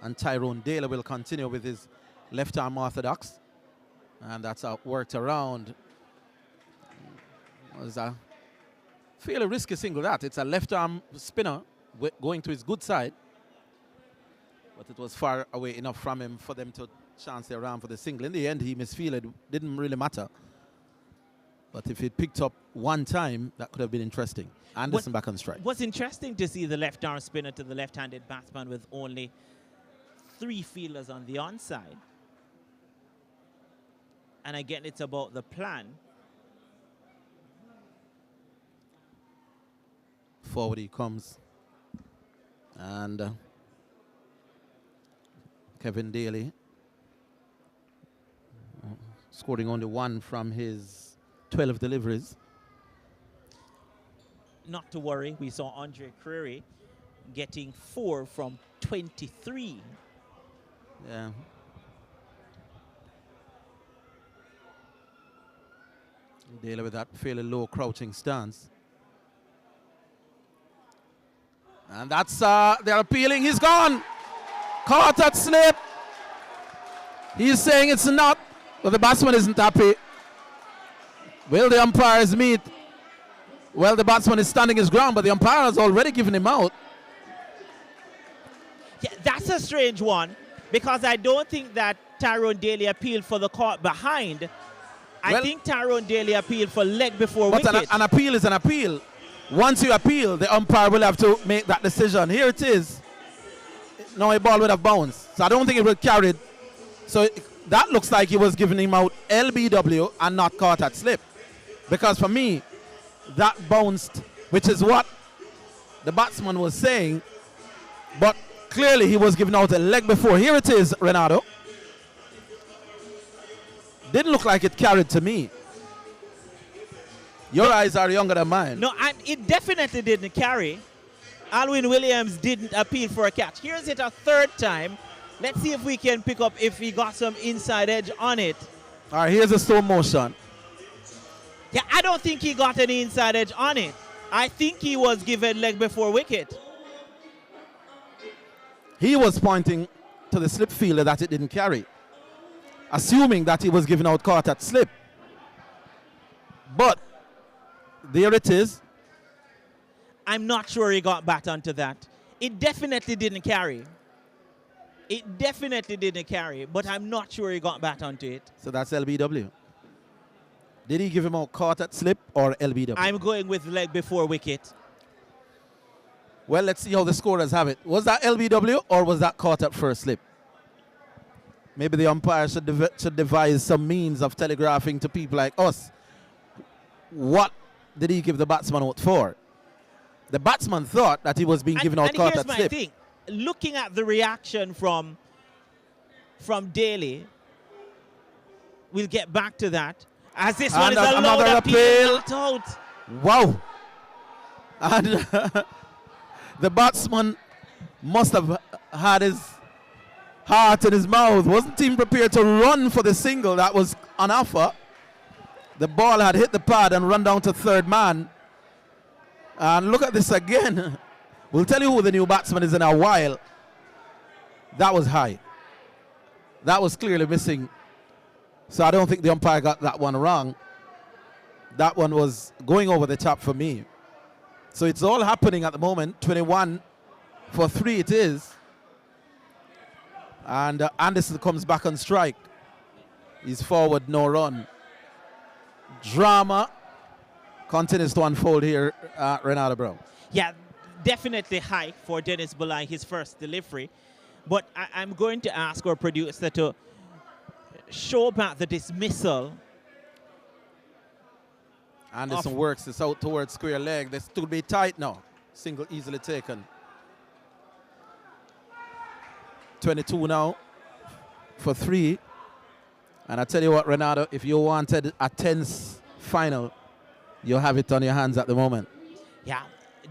And Tyrone Daly will continue with his left arm orthodox. And that's worked around. It was a fairly risky single that. It's a left arm spinner going to his good side. But it was far away enough from him for them to chance their arm for the single. In the end, he misfielded. Didn't really matter. But if it picked up one time, that could have been interesting. Anderson back on strike. What's interesting to see the left arm spinner to the left-handed batsman with only 3 fielders on the onside. And again, it's about the plan. Forward he comes. And Kevin Daly scoring only 1 from his 12 deliveries. Not to worry, we saw Andre Creary getting 4 from 23. Yeah. Daly with that fairly low crouching stance. And that's, they're appealing, he's gone! Caught at slip. He's saying it's not, but the batsman isn't happy. Will the umpires meet? Well, the batsman is standing his ground, but the umpire has already given him out. Yeah, that's a strange one, because I don't think that Tyrone Daly appealed for the caught behind. I think Tyrone Daly appealed for leg before wicket. But an appeal is an appeal. Once you appeal, the umpire will have to make that decision. Here it is. No, a ball would have bounced. So I don't think it would carry it. So that looks like he was giving him out LBW and not caught at slip. Because for me, that bounced, which is what the batsman was saying. But clearly he was giving out a leg before. Here it is, Renato. Didn't look like it carried to me. Your eyes are younger than mine. No, and it definitely didn't carry. Alwyn Williams didn't appeal for a catch. Here's it a third time. Let's see if we can pick up if he got some inside edge on it. All right, here's a slow motion. Yeah, I don't think he got any inside edge on it. I think he was given leg before wicket. He was pointing to the slip fielder that it didn't carry, assuming that he was giving out caught at slip. But there it is. I'm not sure he got back onto that. It definitely didn't carry. It definitely didn't carry, but I'm not sure he got back onto it. So that's LBW. Did he give him out caught at slip or LBW? I'm going with leg before wicket. Well, let's see how the scorers have it. Was that LBW or was that caught at first slip? Maybe the umpire should devise some means of telegraphing to people like us. What did he give the batsman out for? The batsman thought that he was being given out caught at slip. And here's my thing. Looking at the reaction from Daly, we'll get back to that. As this one is a load appeal. Not out. Wow. And the batsman must have had his heart in his mouth. Wasn't even prepared to run for the single that was on offer. The ball had hit the pad and run down to third man. And look at this again. We'll tell you who the new batsman is in a while. That was high. That was clearly missing. So I don't think the umpire got that one wrong. That one was going over the top for me. So it's all happening at the moment. 21 for 3 it is. And Anderson comes back on strike. He's forward, no run. Drama continues to unfold here at Ronaldo Brown. Yeah, definitely high for Dennis Bulai, his first delivery. But I'm going to ask our producer to show back the dismissal. Anderson works this out towards square leg. This will be tight now. Single easily taken. 22 now for 3. And I tell you what, Ronaldo, if you wanted a tense final, you have it on your hands at the moment. Yeah,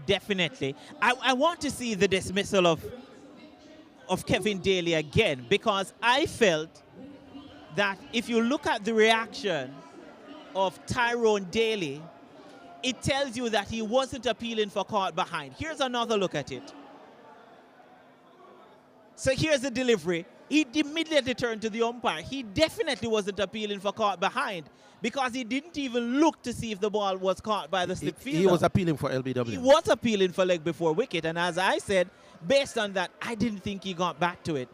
definitely. I want to see the dismissal of Kevin Daly again, because I felt that if you look at the reaction of Tyrone Daly, it tells you that he wasn't appealing for caught behind. Here's another look at it. So here's the delivery. He immediately turned to the umpire. He definitely wasn't appealing for caught behind, because he didn't even look to see if the ball was caught by the slip fielder. He was appealing for LBW. He was appealing for leg before wicket, and as I said, based on that, I didn't think he got back to it.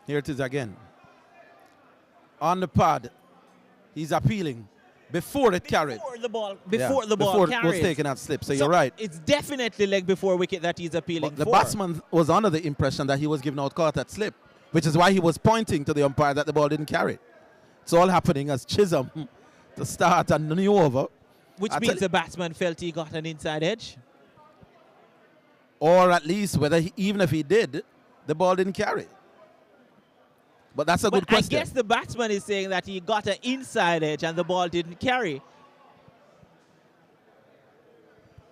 Here it is again. On the pad, he's appealing before it carried. Before the ball carried. It was taken out slip, so you're right. It's definitely leg before wicket that he's appealing the for. batsman was under the impression that he was giving out caught at slip, which is why he was pointing to the umpire that the ball didn't carry. It's all happening as Chisholm to start a new over. Which means the batsman felt he got an inside edge. Or at least whether even if he did, the ball didn't carry. But that's a good question. I guess the batsman is saying that he got an inside edge and the ball didn't carry.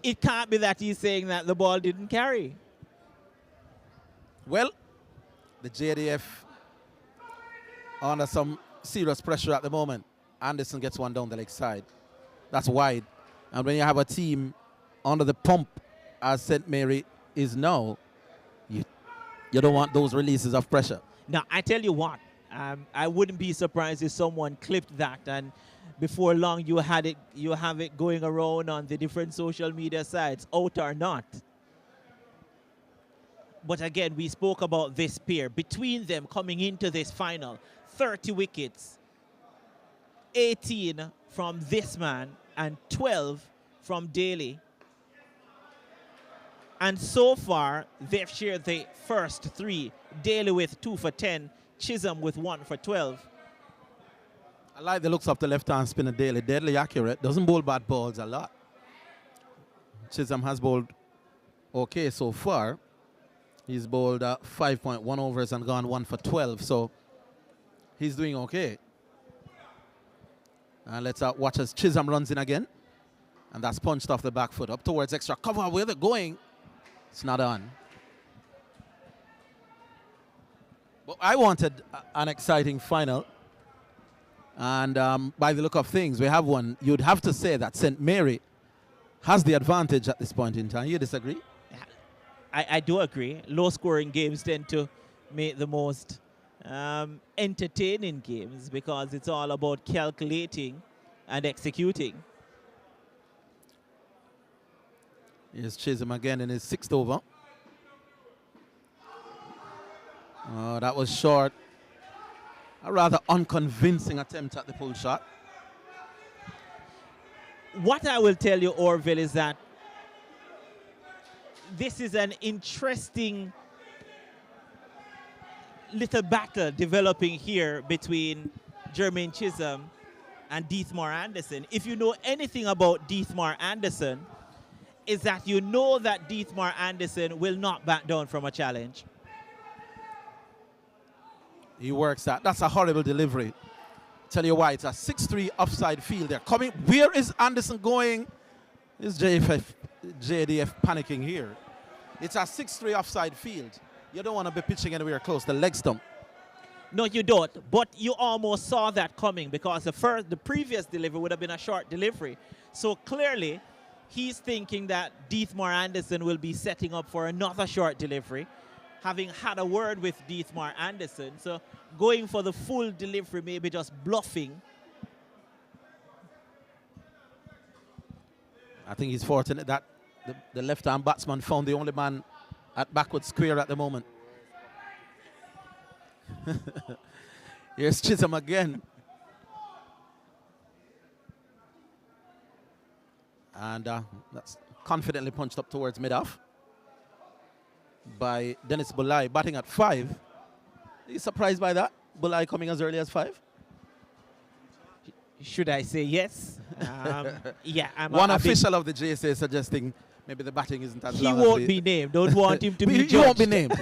It can't be that he's saying that the ball didn't carry. Well, the JDF under some serious pressure at the moment. Anderson gets one down the leg side. That's wide. And when you have a team under the pump, as St. Mary is now, you don't want those releases of pressure. Now, I tell you what, I wouldn't be surprised if someone clipped that, and before long you have it going around on the different social media sites, out or not. But again, we spoke about this pair. Between them coming into this final, 30 wickets, 18 from this man and 12 from Daly. And so far, they've shared the first 3. Daly with 2 for 10, Chisholm with 1 for 12. I like the looks of the left-hand spinner Daly. Deadly accurate. Doesn't bowl bad balls a lot. Chisholm has bowled okay so far. He's bowled 5.1 overs and gone 1 for 12. So he's doing okay. And let's watch as Chisholm runs in again. And that's punched off the back foot. Up towards extra cover. Where they're going. It's not on. But I wanted an exciting final. And by the look of things, we have one. You'd have to say that St. Mary has the advantage at this point in time. You disagree? I do agree. Low-scoring games tend to make the most entertaining games because it's all about calculating and executing. Here's Chisholm again in his 6th over. Oh, that was short. A rather unconvincing attempt at the pull shot. What I will tell you, Orville, is that this is an interesting little battle developing here between Jermaine Chisholm and Deathmore Anderson. If you know anything about Deathmore Anderson, is that you know that Deathmore Anderson will not back down from a challenge. He works that. That's a horrible delivery. Tell you why, it's a 6-3 offside field. They're coming. Where is Anderson going? Is JDF panicking here? It's a 6-3 offside field. You don't want to be pitching anywhere close to the leg stump. No, you don't. But you almost saw that coming because the previous delivery would have been a short delivery. So clearly, he's thinking that Deathmore Anderson will be setting up for another short delivery, having had a word with Deathmore Anderson. So going for the full delivery, maybe just bluffing. I think he's fortunate that the left-arm batsman found the only man at backward square at the moment. Here's Chisholm again. And that's confidently punched up towards mid-off by Dennis Bulai, batting at 5. Are you surprised by that? Bulai coming as early as 5? Should I say yes? Yeah, One official of the JCA suggesting maybe the batting isn't as long. He won't be named. Don't want him to be judged. He won't be named.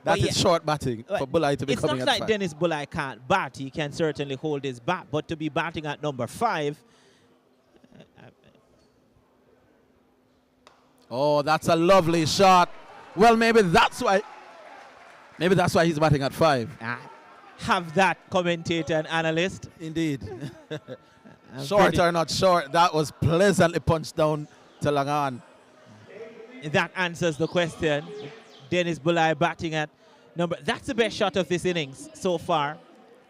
That is short batting for Bulai to be coming at 5. It's not like Dennis Bulai can't bat. He can certainly hold his bat. But to be batting at number 5... Oh, that's a lovely shot. Well, maybe that's why he's batting at 5. Have that, commentator and analyst. Indeed. Short or not short, that was pleasantly punched down to Langan. That answers the question. Dennis Bulai batting at number... That's the best shot of this innings so far.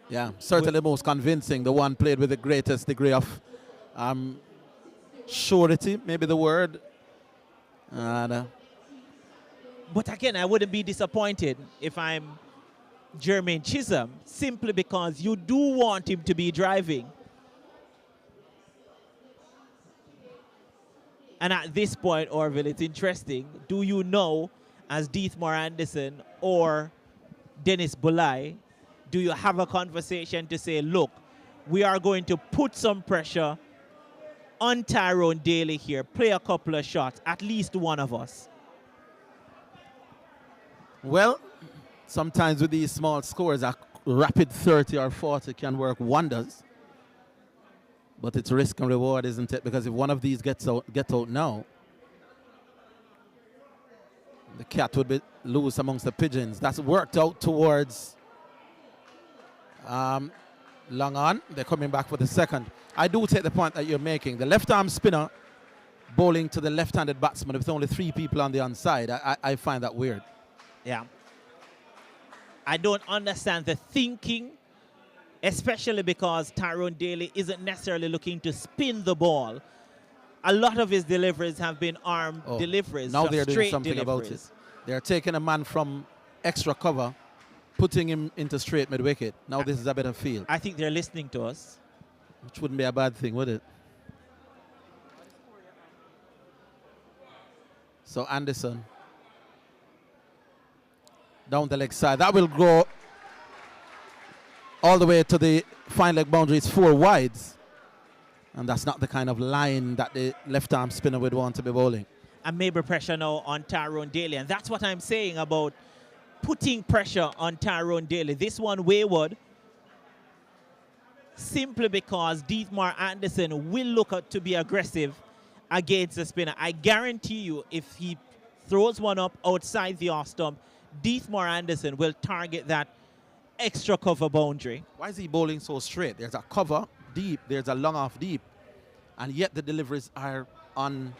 Yeah, certainly most convincing. The one played with the greatest degree of surety, maybe the word. And, but again, I wouldn't be disappointed if I'm Jermaine Chisholm, simply because you do want him to be driving. And at this point, Orville, it's interesting. Do you know, as Deathmore Anderson or Dennis Bulai, do you have a conversation to say, look, we are going to put some pressure on Tyrone Daly here, play a couple of shots, at least one of us? Well, sometimes with these small scores, a rapid 30 or 40 can work wonders. But it's risk and reward, isn't it? Because if one of these gets out now, the cat would be loose amongst the pigeons. That's worked out towards long on. They're coming back for the second. I do take the point that you're making. The left-arm spinner bowling to the left-handed batsman with only 3 people on the onside. I find that weird. Yeah. I don't understand the thinking, especially because Tyrone Daly isn't necessarily looking to spin the ball. A lot of his deliveries have been arm deliveries. Now they're doing something about it. They're taking a man from extra cover, putting him into straight mid-wicket. Now this is a better field. I think they're listening to us. Which wouldn't be a bad thing, would it? So Anderson down the leg side. That will go all the way to the fine leg boundary. It's 4 wides. And that's not the kind of line that the left-arm spinner would want to be bowling. And maybe pressure now on Tyrone Daly. And that's what I'm saying about putting pressure on Tyrone Daly. This one wayward, simply because Deathmore Anderson will look to be aggressive against the spinner. I guarantee you, if he throws one up outside the off stump, Deathmore Anderson will target that extra cover boundary. Why is he bowling so straight? There's a cover deep, there's a long off deep, and yet the deliveries are on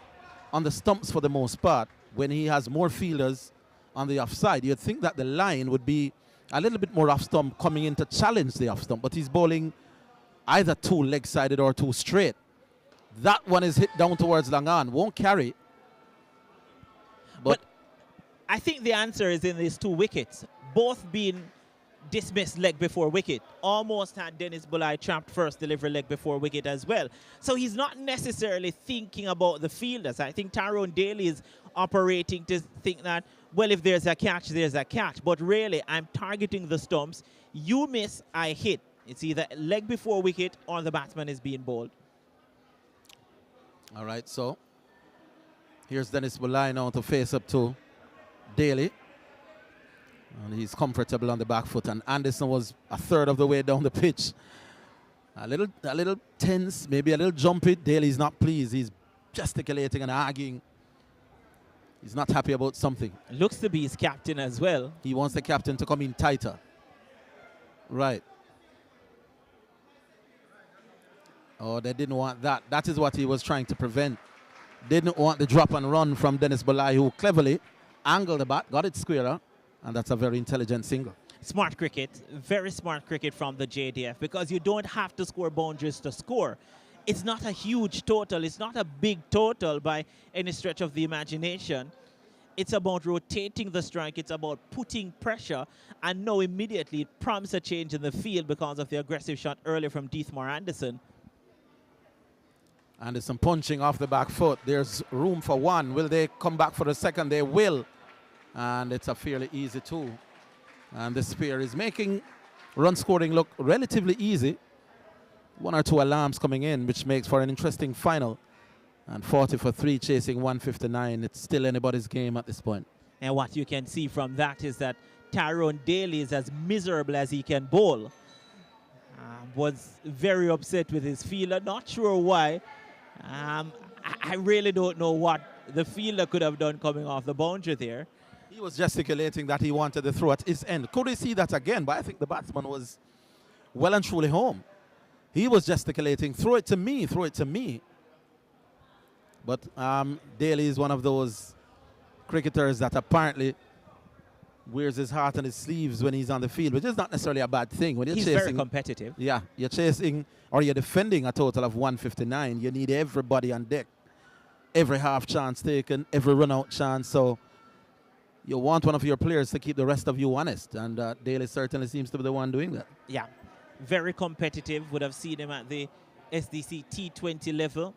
the stumps for the most part. When he has more fielders on the offside, you'd think that the line would be a little bit more off stump coming in to challenge the off stump, but he's bowling either too leg-sided or too straight. That one is hit down towards Langan, won't carry. But I think the answer is in these 2 wickets, both being dismissed leg before wicket. Almost had Dennis Bulai trapped first delivery leg before wicket as well. So he's not necessarily thinking about the fielders. I think Tyrone Daly is operating to think that, well, if there's a catch, there's a catch. But really, I'm targeting the stumps. You miss, I hit. It's either leg before wicket or the batsman is being bowled. All right, so here's Dennis Bulai now to face up to Daly. And he's comfortable on the back foot. And Anderson was a third of the way down the pitch. A little tense, maybe a little jumpy. Daly's not pleased. He's gesticulating and arguing. He's not happy about something. Looks to be his captain as well. He wants the captain to come in tighter. Right. Oh, they didn't want that. That is what he was trying to prevent. Didn't want the drop and run from Dennis Bolai, who cleverly angled the bat, got it squarer, and that's a very intelligent single. Smart cricket, very smart cricket from the JDF, because you don't have to score boundaries to score. It's not a huge total. It's not a big total by any stretch of the imagination. It's about rotating the strike. It's about putting pressure. And now immediately it prompts a change in the field because of the aggressive shot earlier from Deathmore Anderson. And there's some punching off the back foot. There's room for one. Will they come back for the second? They will. And it's a fairly easy two. And the spear is making run scoring look relatively easy. 1 or 2 alarms coming in, which makes for an interesting final. And 40 for 3 chasing 159. It's still anybody's game at this point. And what you can see from that is that Tyrone Daly is as miserable as he can bowl. Was very upset with his fielder. Not sure why. I really don't know what the fielder could have done coming off the boundary there. He was gesticulating that he wanted the throw at his end. Could we see that again? But I think the batsman was well and truly home. He was gesticulating, throw it to me, throw it to me. But Daly is one of those cricketers that apparently wears his heart on his sleeves when he's on the field, which is not necessarily a bad thing. When you're He's chasing, very competitive. Yeah, you're chasing or you're defending a total of 159. You need everybody on deck. Every half chance taken, every run-out chance. So you want one of your players to keep the rest of you honest. And Daly certainly seems to be the one doing that. Yeah, very competitive. Would have seen him at the SDC T20 level.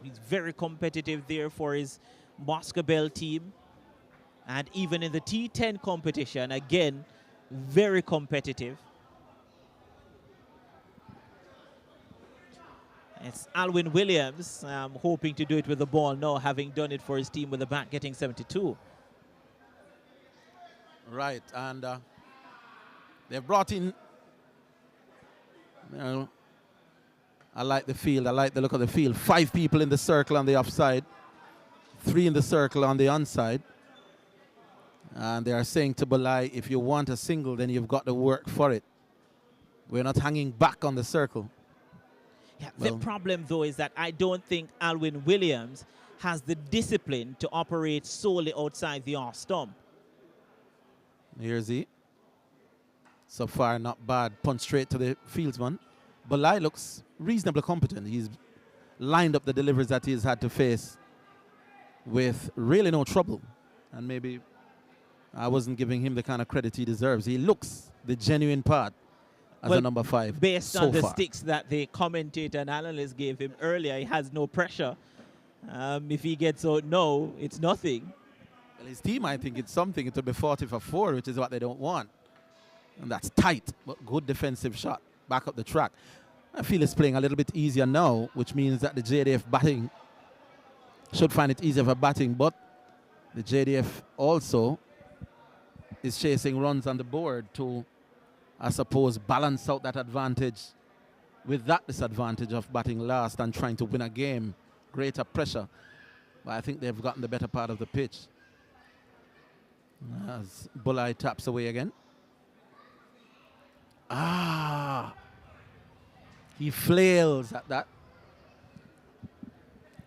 He's very competitive there for his Moscow Bell team. And even in the T10 competition, again, very competitive. It's Alwyn Williams hoping to do it with the ball now, having done it for his team with the bat, getting 72. Right, and they've brought in, I like the field, I like the look of the field. 5 people in the circle on the offside, 3 in the circle on the onside. And they are saying to Bolai, if you want a single, then you've got to work for it. We're not hanging back on the circle. Yeah, well, the problem, though, is that I don't think Alwyn Williams has the discipline to operate solely outside the off stump. Here's he. So far, not bad. Punch straight to the fieldsman. Bolai looks reasonably competent. He's lined up the deliveries that he's had to face with really no trouble. And maybe I wasn't giving him the kind of credit he deserves. He looks the genuine part as a number 5 based so on the far. sticks that the commentator and analyst gave him earlier, he has no pressure. If he gets out no, it's nothing. Well, his team, I think it's something. It will be 40 for 4, which is what they don't want. And that's tight, but good defensive shot. Back up the track. I feel it's playing a little bit easier now, which means that the JDF batting should find it easier for batting, but the JDF also is chasing runs on the board to, I suppose, balance out that advantage with that disadvantage of batting last and trying to win a game. Greater pressure. But I think they've gotten the better part of the pitch. As Bolai taps away again. He flails at that.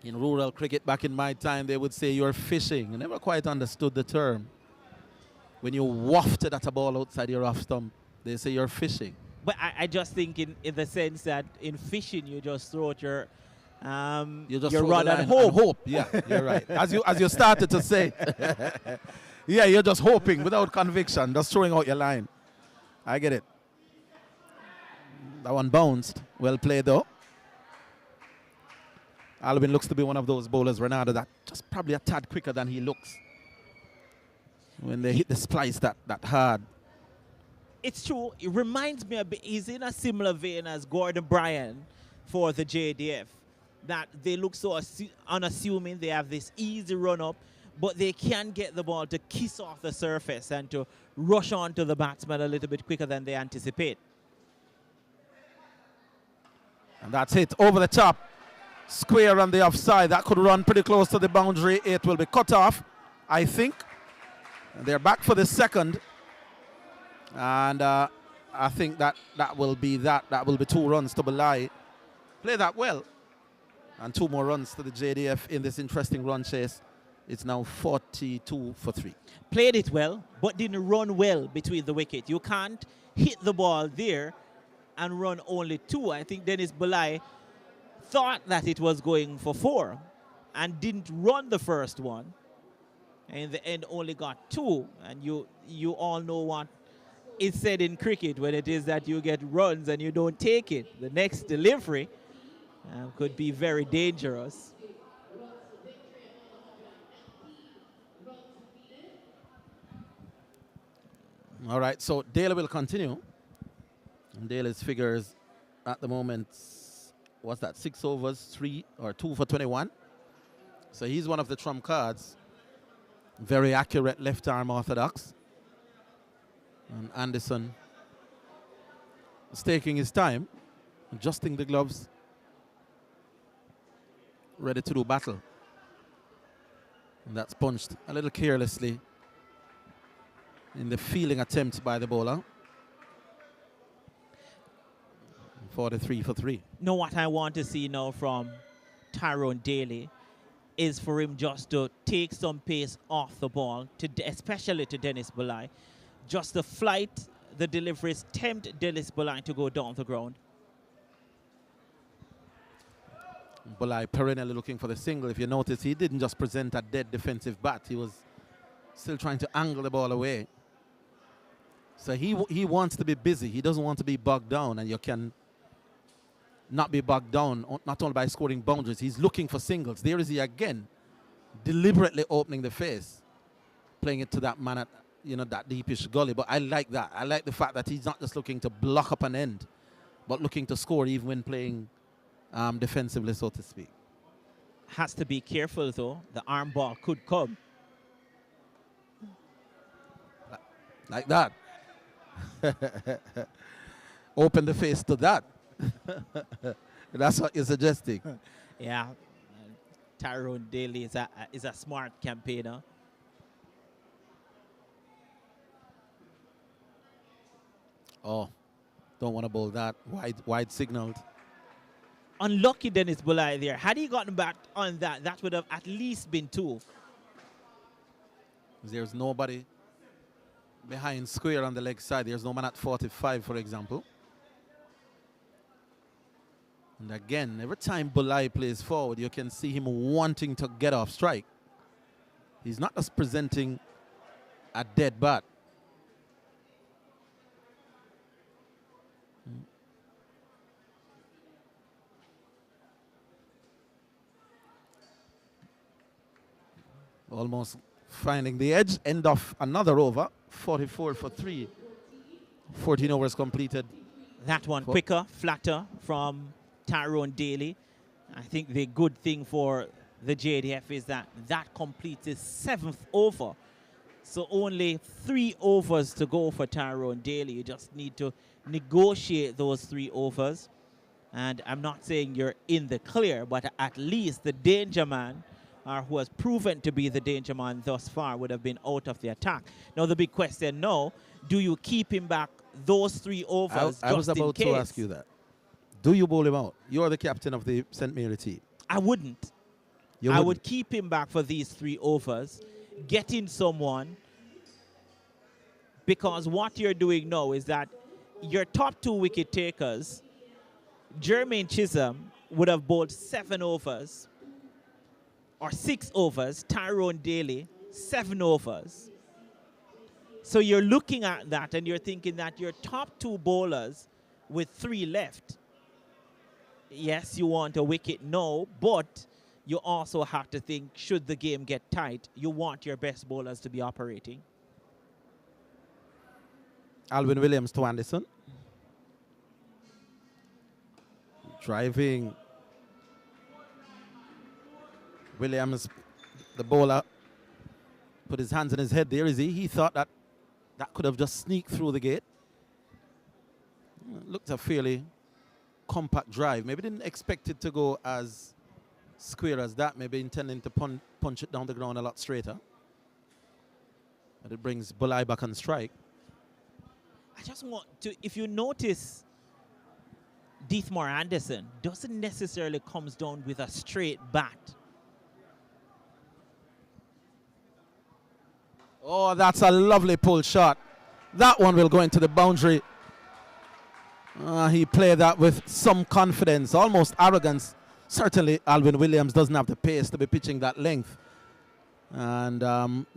In rural cricket back in my time, they would say you're fishing. I never quite understood the term. When you wafted at a ball outside your off stump, they say you're fishing. But I just think in the sense that in fishing, you just throw out your rod and hope. Yeah, you're right. As you started to say. Yeah, you're just hoping without conviction, just throwing out your line. I get it. That one bounced. Well played, though. Alvin looks to be one of those bowlers, Ronaldo, that just probably a tad quicker than he looks when they hit the splice that hard. It's true. It reminds me a bit. He's in a similar vein as Gordon Bryan for the JDF. That they look so unassuming. They have this easy run-up, but they can get the ball to kiss off the surface and to rush onto the batsman a little bit quicker than they anticipate. And that's it. Over the top. Square on the offside. That could run pretty close to the boundary. It will be cut off, I think. They're back for the second. And I think that will be that. That will be 2 runs to Belai. Play that well. And 2 more runs to the JDF in this interesting run chase. It's now 42 for 3. Played it well, but didn't run well between the wicket. You can't hit the ball there and run only 2. I think Dennis Belai thought that it was going for 4 and didn't run the first one. And in the end, only got 2. And you all know what is said in cricket when it is that you get runs and you don't take it. The next delivery could be very dangerous. All right, so Dale will continue. And Dale's figures at the moment, what's that, 6 overs, 3 or 2 for 21. So he's one of the trump cards. Very accurate left arm orthodox. And Anderson is taking his time, adjusting the gloves, ready to do battle. And that's punched a little carelessly in the fielding attempt by the bowler. 43 for 3. No, what I want to see now from Tyrone Daly is for him just to take some pace off the ball, especially to Dennis Belai. Just the flight, the deliveries tempt Dennis Belai to go down the ground. Belai perennially looking for the single. If you notice, he didn't just present a dead defensive bat. He was still trying to angle the ball away. So he wants to be busy. He doesn't want to be bogged down, and you can not be bogged down, not only by scoring boundaries. He's looking for singles. There is he again, deliberately opening the face, playing it to that man at, that deepish gully. But I like that. I like the fact that he's not just looking to block up an end, but looking to score even when playing defensively, so to speak. Has to be careful, though. The arm ball could come. Like that. Open the face to that. That's what you're suggesting. Yeah. Tyrone Daly is a smart campaigner. Oh, don't want to bowl that. Wide signaled. Unlucky Dennis Belai there. Had he gotten back on that, that would have at least been 2. There's nobody behind square on the leg side. There's no man at 45, for example. And again, every time Belai plays forward, you can see him wanting to get off strike. He's not just presenting a dead bat. Almost finding the edge. End of another over. 44 for 3. 14 overs completed. That one quicker, flatter from Tyrone Daly. I think the good thing for the JDF is that completes his 7th over. So only 3 overs to go for Tyrone Daly. You just need to negotiate those 3 overs. And I'm not saying you're in the clear, but at least the danger man, who has proven to be the danger man thus far, would have been out of the attack. Now the big question now, do you keep him back those 3 overs I was about to ask you that. Do you bowl him out? You're the captain of the St. Mary team. I wouldn't. I would keep him back for these 3 overs, get in someone, because what you're doing now is that your top 2 wicket takers, Jermaine Chisholm, would have bowled 7 overs, or 6 overs, Tyrone Daly, 7 overs. So you're looking at that and you're thinking that your top 2 bowlers with 3 left, yes, you want a wicket, no, but you also have to think, should the game get tight, you want your best bowlers to be operating. Alvin Williams to Anderson. Driving. Williams, the bowler, put his hands in his head. There is he. He thought that could have just sneaked through the gate. Looked a fairly compact drive. Maybe didn't expect it to go as square as that, maybe intending to punch it down the ground a lot straighter. But it brings Bulai back on strike. I just want to, if you notice, Deathmore Anderson doesn't necessarily comes down with a straight bat. Oh, that's a lovely pull shot. That one will go into the boundary. He played that with some confidence, almost arrogance. Certainly, Alvin Williams doesn't have the pace to be pitching that length. And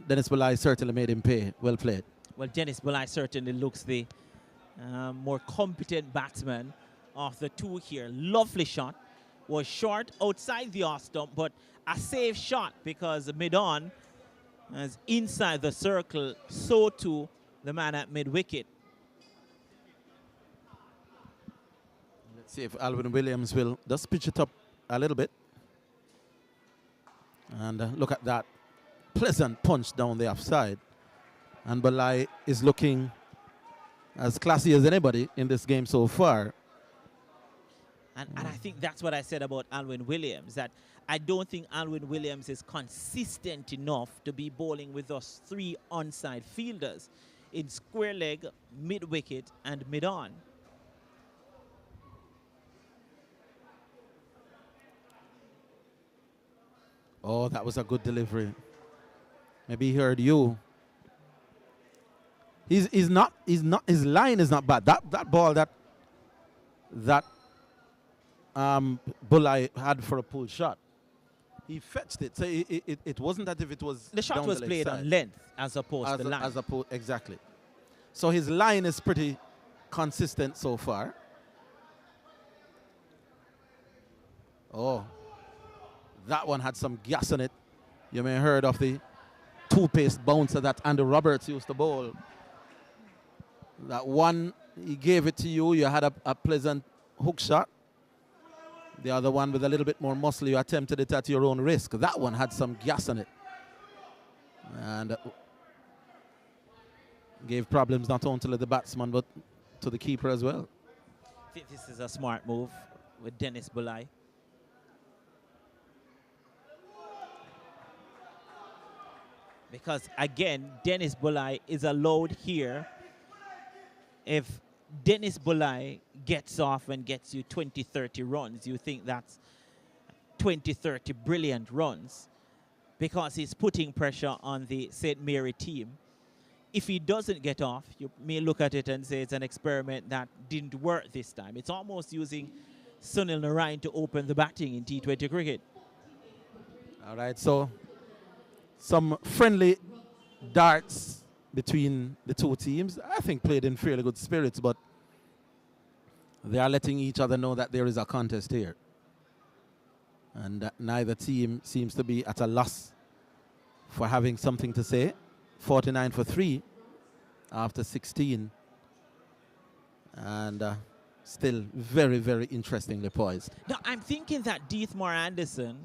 Dennis Bulai certainly made him pay. Well played. Well, Dennis Bulai certainly looks the more competent batsman of the two here. Lovely shot. Was short outside the off stump, but a safe shot because mid-on is inside the circle. So too the man at mid-wicket. Let's see if Alvin Williams will just pitch it up a little bit. And look at that pleasant punch down the offside. And Bulai is looking as classy as anybody in this game so far. And I think that's what I said about Alwyn Williams, that I don't think Alwyn Williams is consistent enough to be bowling with us three onside fielders in square leg, mid-wicket, and mid-on. Oh, that was a good delivery. Maybe he heard you. His line is not bad. That ball that Bulai had for a pull shot, he fetched it. So it wasn't as if it was. The shot was played on length as opposed to line. Exactly. So his line is pretty consistent so far. Oh, that one had some gas on it. You may have heard of the toothpaste bouncer that Andy Roberts used to bowl. That one, he gave it to you. You had a pleasant hook shot. The other one with a little bit more muscle, you attempted it at your own risk. That one had some gas on it. And gave problems not only to the batsman, but to the keeper as well. I think this is a smart move with Dennis Bulai. Because, again, Dennis Bulai is allowed here. If Dennis Bulai gets off and gets you 20, 30 runs, you think that's 20, 30 brilliant runs because he's putting pressure on the St. Mary team. If he doesn't get off, you may look at it and say it's an experiment that didn't work this time. It's almost using Sunil Narayan to open the batting in T20 cricket. All right, so some friendly darts between the two teams. I think played in fairly good spirits, but they are letting each other know that there is a contest here. And that neither team seems to be at a loss for having something to say. 49 for 3 after 16. And still very, very interestingly poised. Now, I'm thinking that Deathmore Anderson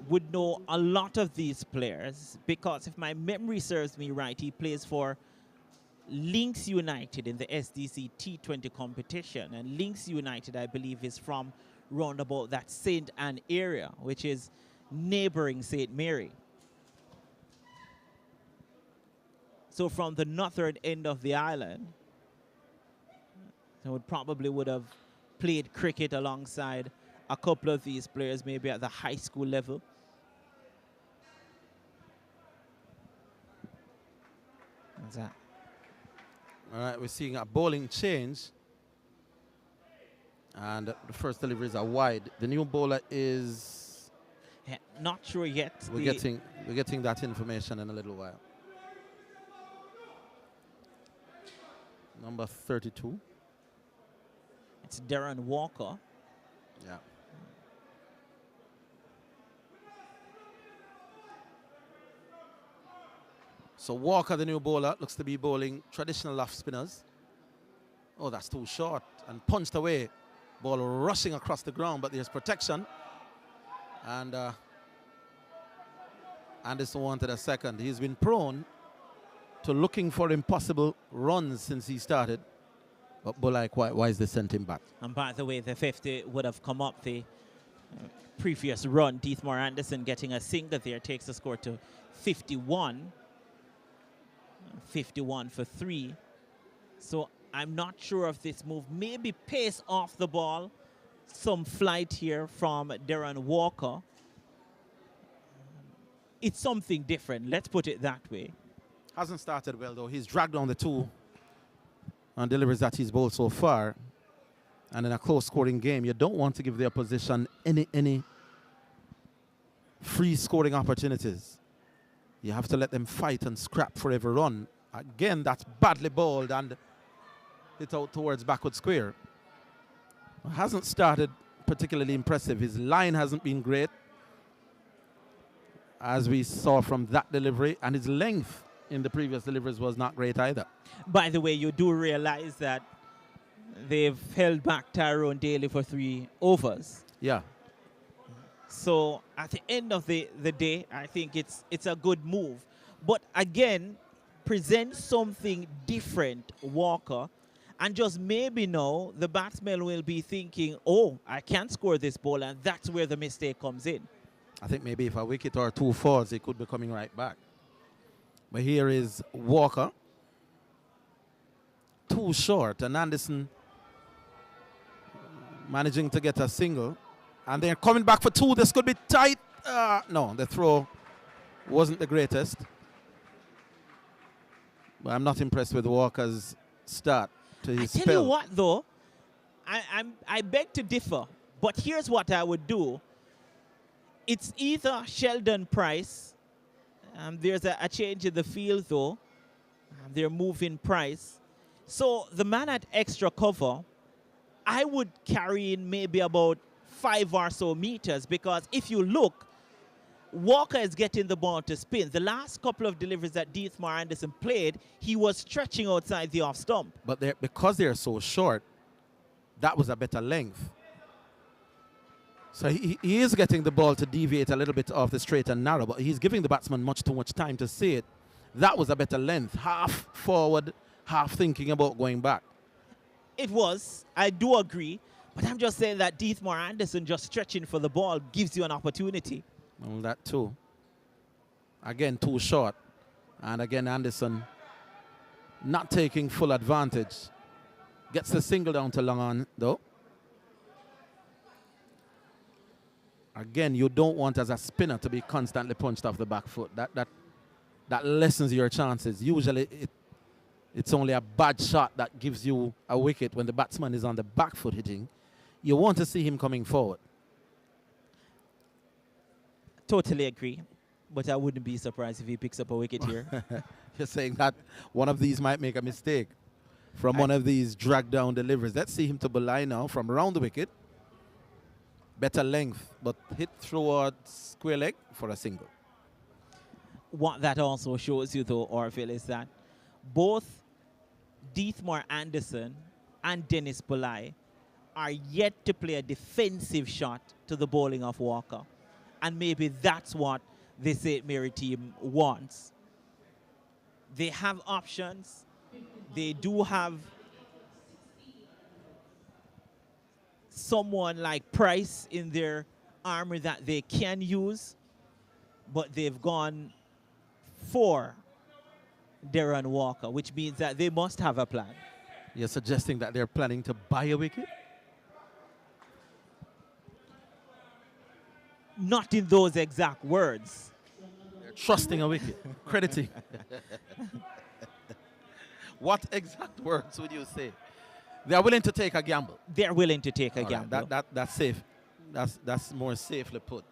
would know a lot of these players because if my memory serves me right, he plays for Links United in the SDC T20 competition. And Links United, I believe, is from round about that St. Anne area, which is neighboring St. Mary. So from the northern end of the island, so probably would have played cricket alongside a couple of these players, maybe at the high school level. What's that? All right, we're seeing a bowling change. And the first deliveries are wide. The new bowler is... Yeah, not sure yet. We're getting that information in a little while. Number 32. It's Darren Walker. Yeah. So Walker, the new bowler, looks to be bowling traditional off spinners. Oh, that's too short. And punched away. Ball rushing across the ground, but there's protection. And Anderson wanted a second. He's been prone to looking for impossible runs since he started. But Bulai quite wisely sent him back. And by the way, the 50 would have come up. The Previous run, Deathmore Anderson getting a single there takes the score to 51. 51 for 3. So I'm not sure of this move. Maybe pace off the ball. Some flight here from Darren Walker. It's something different. Let's put it that way. Hasn't started well, though. He's dragged on the 2 on deliveries that he's bowled so far. And in a close-scoring game, you don't want to give the opposition any free scoring opportunities. You have to let them fight and scrap for every run. Again, that's badly bowled and hit out towards backward square. Hasn't started particularly impressive. His line hasn't been great, as we saw from that delivery, and his length in the previous deliveries was not great either. By the way, you do realize that they've held back Tyrone Daly for 3 overs. Yeah. So at the end of the day, I think it's a good move. But again, present something different, Walker. And just maybe now the batsman will be thinking, oh, I can't score this ball, and that's where the mistake comes in. I think maybe if a wicket or 2 falls, he could be coming right back. But here is Walker. 2 short, and Anderson managing to get a single. And they're coming back for 2. This could be tight. No, the throw wasn't the greatest. But I'm not impressed with Walker's start to his spell. I tell you what, though, I beg to differ. But here's what I would do. It's either Sheldon Price. There's a change in the field, though. They're moving Price. So the man at extra cover, I would carry in maybe about 5 or so meters, because if you look, Walker is getting the ball to spin. The last couple of deliveries that Deathmore Anderson played, he was stretching outside the off stump. But because they're so short, that was a better length. So he is getting the ball to deviate a little bit off the straight and narrow, but he's giving the batsman much too much time to see it. That was a better length, half forward, half thinking about going back. It was. I do agree. But I'm just saying that Deathmore Anderson just stretching for the ball gives you an opportunity. Well, that too. Again, 2 short. And again, Anderson not taking full advantage. Gets the single down to long on, though. Again, you don't want as a spinner to be constantly punched off the back foot. That lessens your chances. Usually it's only a bad shot that gives you a wicket when the batsman is on the back foot hitting. You want to see him coming forward. Totally agree. But I wouldn't be surprised if he picks up a wicket here. You're saying that one of these might make a mistake from one of these drag down deliveries. Let's see him to Belay now from around the wicket. Better length, but hit towards square leg for a single. What that also shows you, though, Orville, is that both Deathmore Anderson and Dennis Belay are yet to play a defensive shot to the bowling of Walker. And maybe that's what the St. Mary team wants. They have options. They do have someone like Price in their armour that they can use, but they've gone for Darren Walker, which means that they must have a plan. You're suggesting that they're planning to buy a wicket? Not in those exact words. They're trusting a wicket, crediting. What exact words would you say? They are willing to take a gamble. They're willing to take a All right, gamble. that's safe. That's more safely put.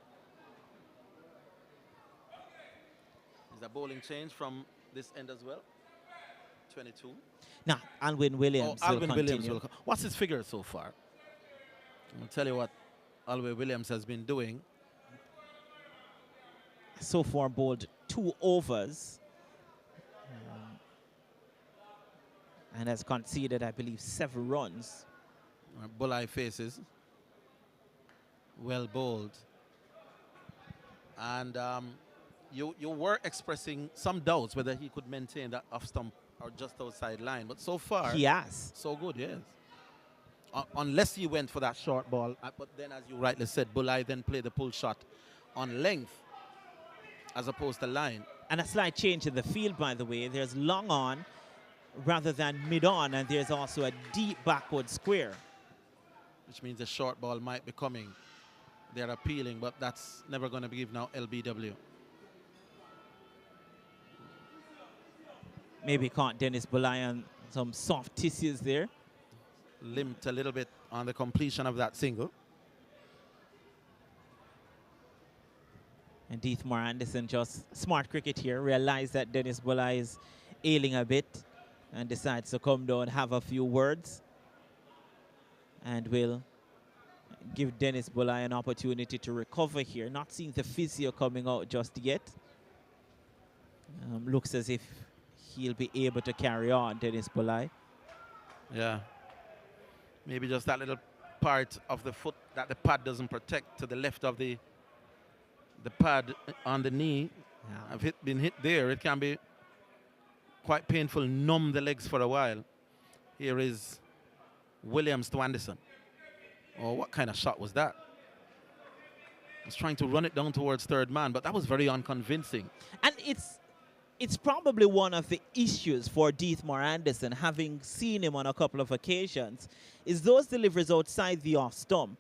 Is a bowling change from this end as well? 22. Now, Alwyn Williams will continue. What's his figure so far? I'll tell you what Alwyn Williams has been doing. So far bowled 2 overs. And has conceded, I believe, 7 runs. Bulleye faces. Well bowled. And you were expressing some doubts whether he could maintain that off stump or just outside line. But so far, He has. so good, yes. unless he went for that short ball. But then, as you rightly said, Bulai then played the pull shot on length as opposed to line. And a slight change in the field, by the way. There's long on rather than mid on, and there's also a deep backward square. Which means the short ball might be coming. They're appealing, but that's never going to be given now LBW. Maybe caught Dennis Bulai on some soft tissues there. Limped a little bit on the completion of that single. And Deathmore Anderson, just smart cricket here, realized that Dennis Bulai is ailing a bit and decides to come down and have a few words. And will give Dennis Bulai an opportunity to recover here. Not seeing the physio coming out just yet. Looks as if he'll be able to carry on, Dennis Bulai. Yeah. Maybe just that little part of the foot that the pad doesn't protect to the left of the pad on the knee. Yeah. If been hit there, it can be quite painful, numb the legs for a while. Here is Williams to Anderson. Oh, what kind of shot was that? Was trying to run it down towards third man, but that was very unconvincing. And it's probably one of the issues for Deathmore Anderson, having seen him on a couple of occasions, is those deliveries outside the off stump.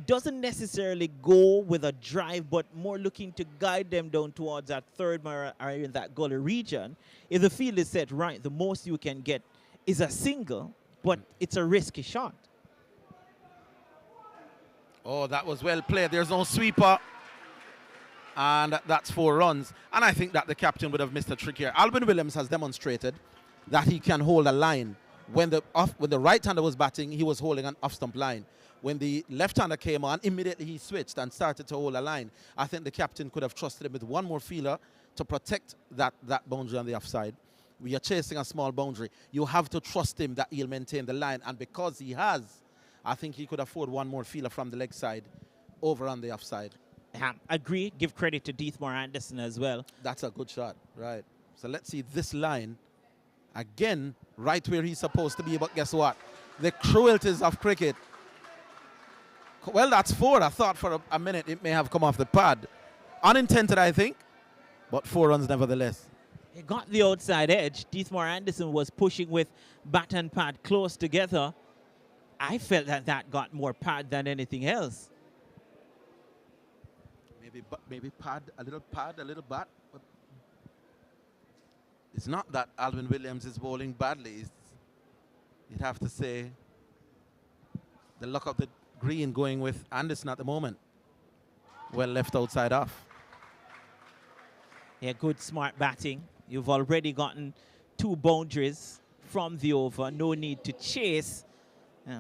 Doesn't necessarily go with a drive, but more looking to guide them down towards that third man or in that gully region. If the field is set right, the most you can get is a single, but it's a risky shot. Oh, that was well played. There's no sweeper. And that's 4 runs. And I think that the captain would have missed a trick here. Alvin Williams has demonstrated that he can hold a line. When the right-hander was batting, he was holding an off-stump line. When the left-hander came on, immediately he switched and started to hold a line. I think the captain could have trusted him with one more feeler to protect that boundary on the offside. We are chasing a small boundary. You have to trust him that he'll maintain the line. And because he has, I think he could afford one more feeler from the leg side over on the offside. Agree. Give credit to Deathmore Anderson as well. That's a good shot, right. So let's see this line. Again, right where he's supposed to be, but guess what? The cruelties of cricket. Well, that's 4. I thought for a minute it may have come off the pad. Unintended, I think, but 4 runs nevertheless. He got the outside edge. Deathmore Anderson was pushing with bat and pad close together. I felt that got more pad than anything else. Maybe pad, a little bat. But it's not that Alvin Williams is bowling badly. You'd have to say the luck of the green going with Anderson at the moment. Well left outside off. Yeah, good smart batting. You've already gotten 2 boundaries from the over. No need to chase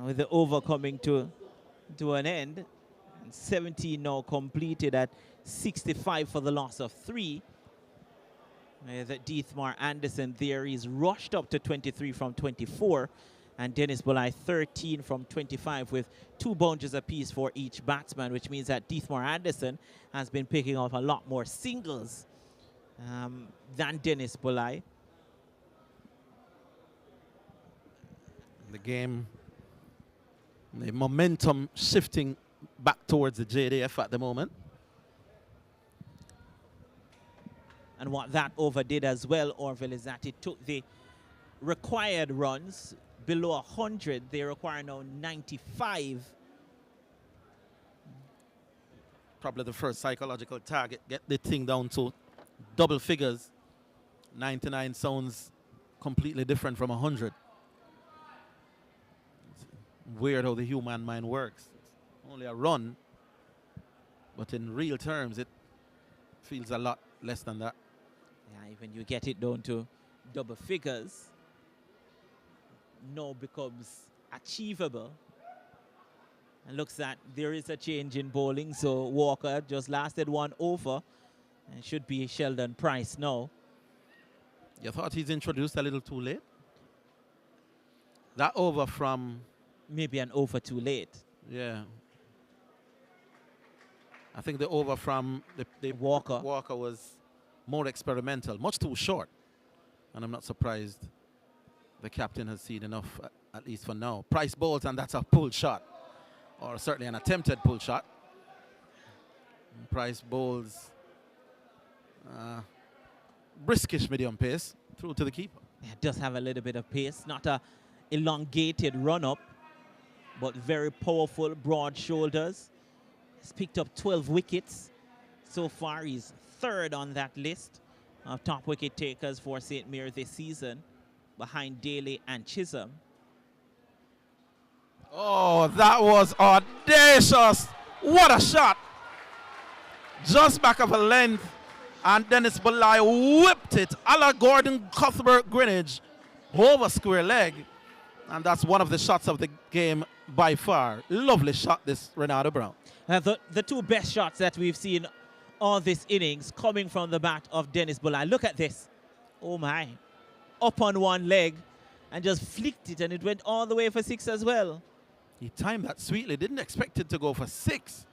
with the over coming to an end. 17 now completed at 65 for the loss of 3. That Deathmore Anderson there is rushed up to 23 from 24. And Dennis Bulai 13 from 25 with 2 boundaries apiece for each batsman, which means that Deathmore Anderson has been picking up a lot more singles than Dennis Bulai. The game, the momentum shifting back towards the JDF at the moment. And what that over did as well, Orville, is that it took the required runs below 100. They require now 95. Probably the first psychological target. Get the thing down to double figures. 99 sounds completely different from 100. It's weird how the human mind works. It's only a run, but in real terms, it feels a lot less than that. Yeah, even you get it down to double figures, now becomes achievable. And looks that there is a change in bowling, so Walker just lasted 1 over and should be Sheldon Price now. You thought he's introduced a little too late? That over from... Maybe an over too late. Yeah. I think the over from the Walker was more experimental, much too short. And I'm not surprised the captain has seen enough at least for now. Price bowls, and that's a pull shot, or certainly an attempted pull shot. And Price bowls briskish medium pace through to the keeper. Yeah, it does have a little bit of pace, not a elongated run-up, but very powerful, broad shoulders. He's picked up 12 wickets. So far, he's third on that list of top wicket takers for St. Mary this season, behind Daly and Chisholm. Oh, that was audacious. What a shot. Just back of a length, and Dennis Bulai whipped it a la Gordon Cuthbert Greenwich over square leg. And that's one of the shots of the game by far. Lovely shot, this Ronaldo Brown. The two best shots that we've seen all this innings coming from the bat of Dennis Bulai. Look at this. Oh my. Up on one leg and just flicked it, and it went all the way for 6 as well. He timed that sweetly. Didn't expect it to go for 6.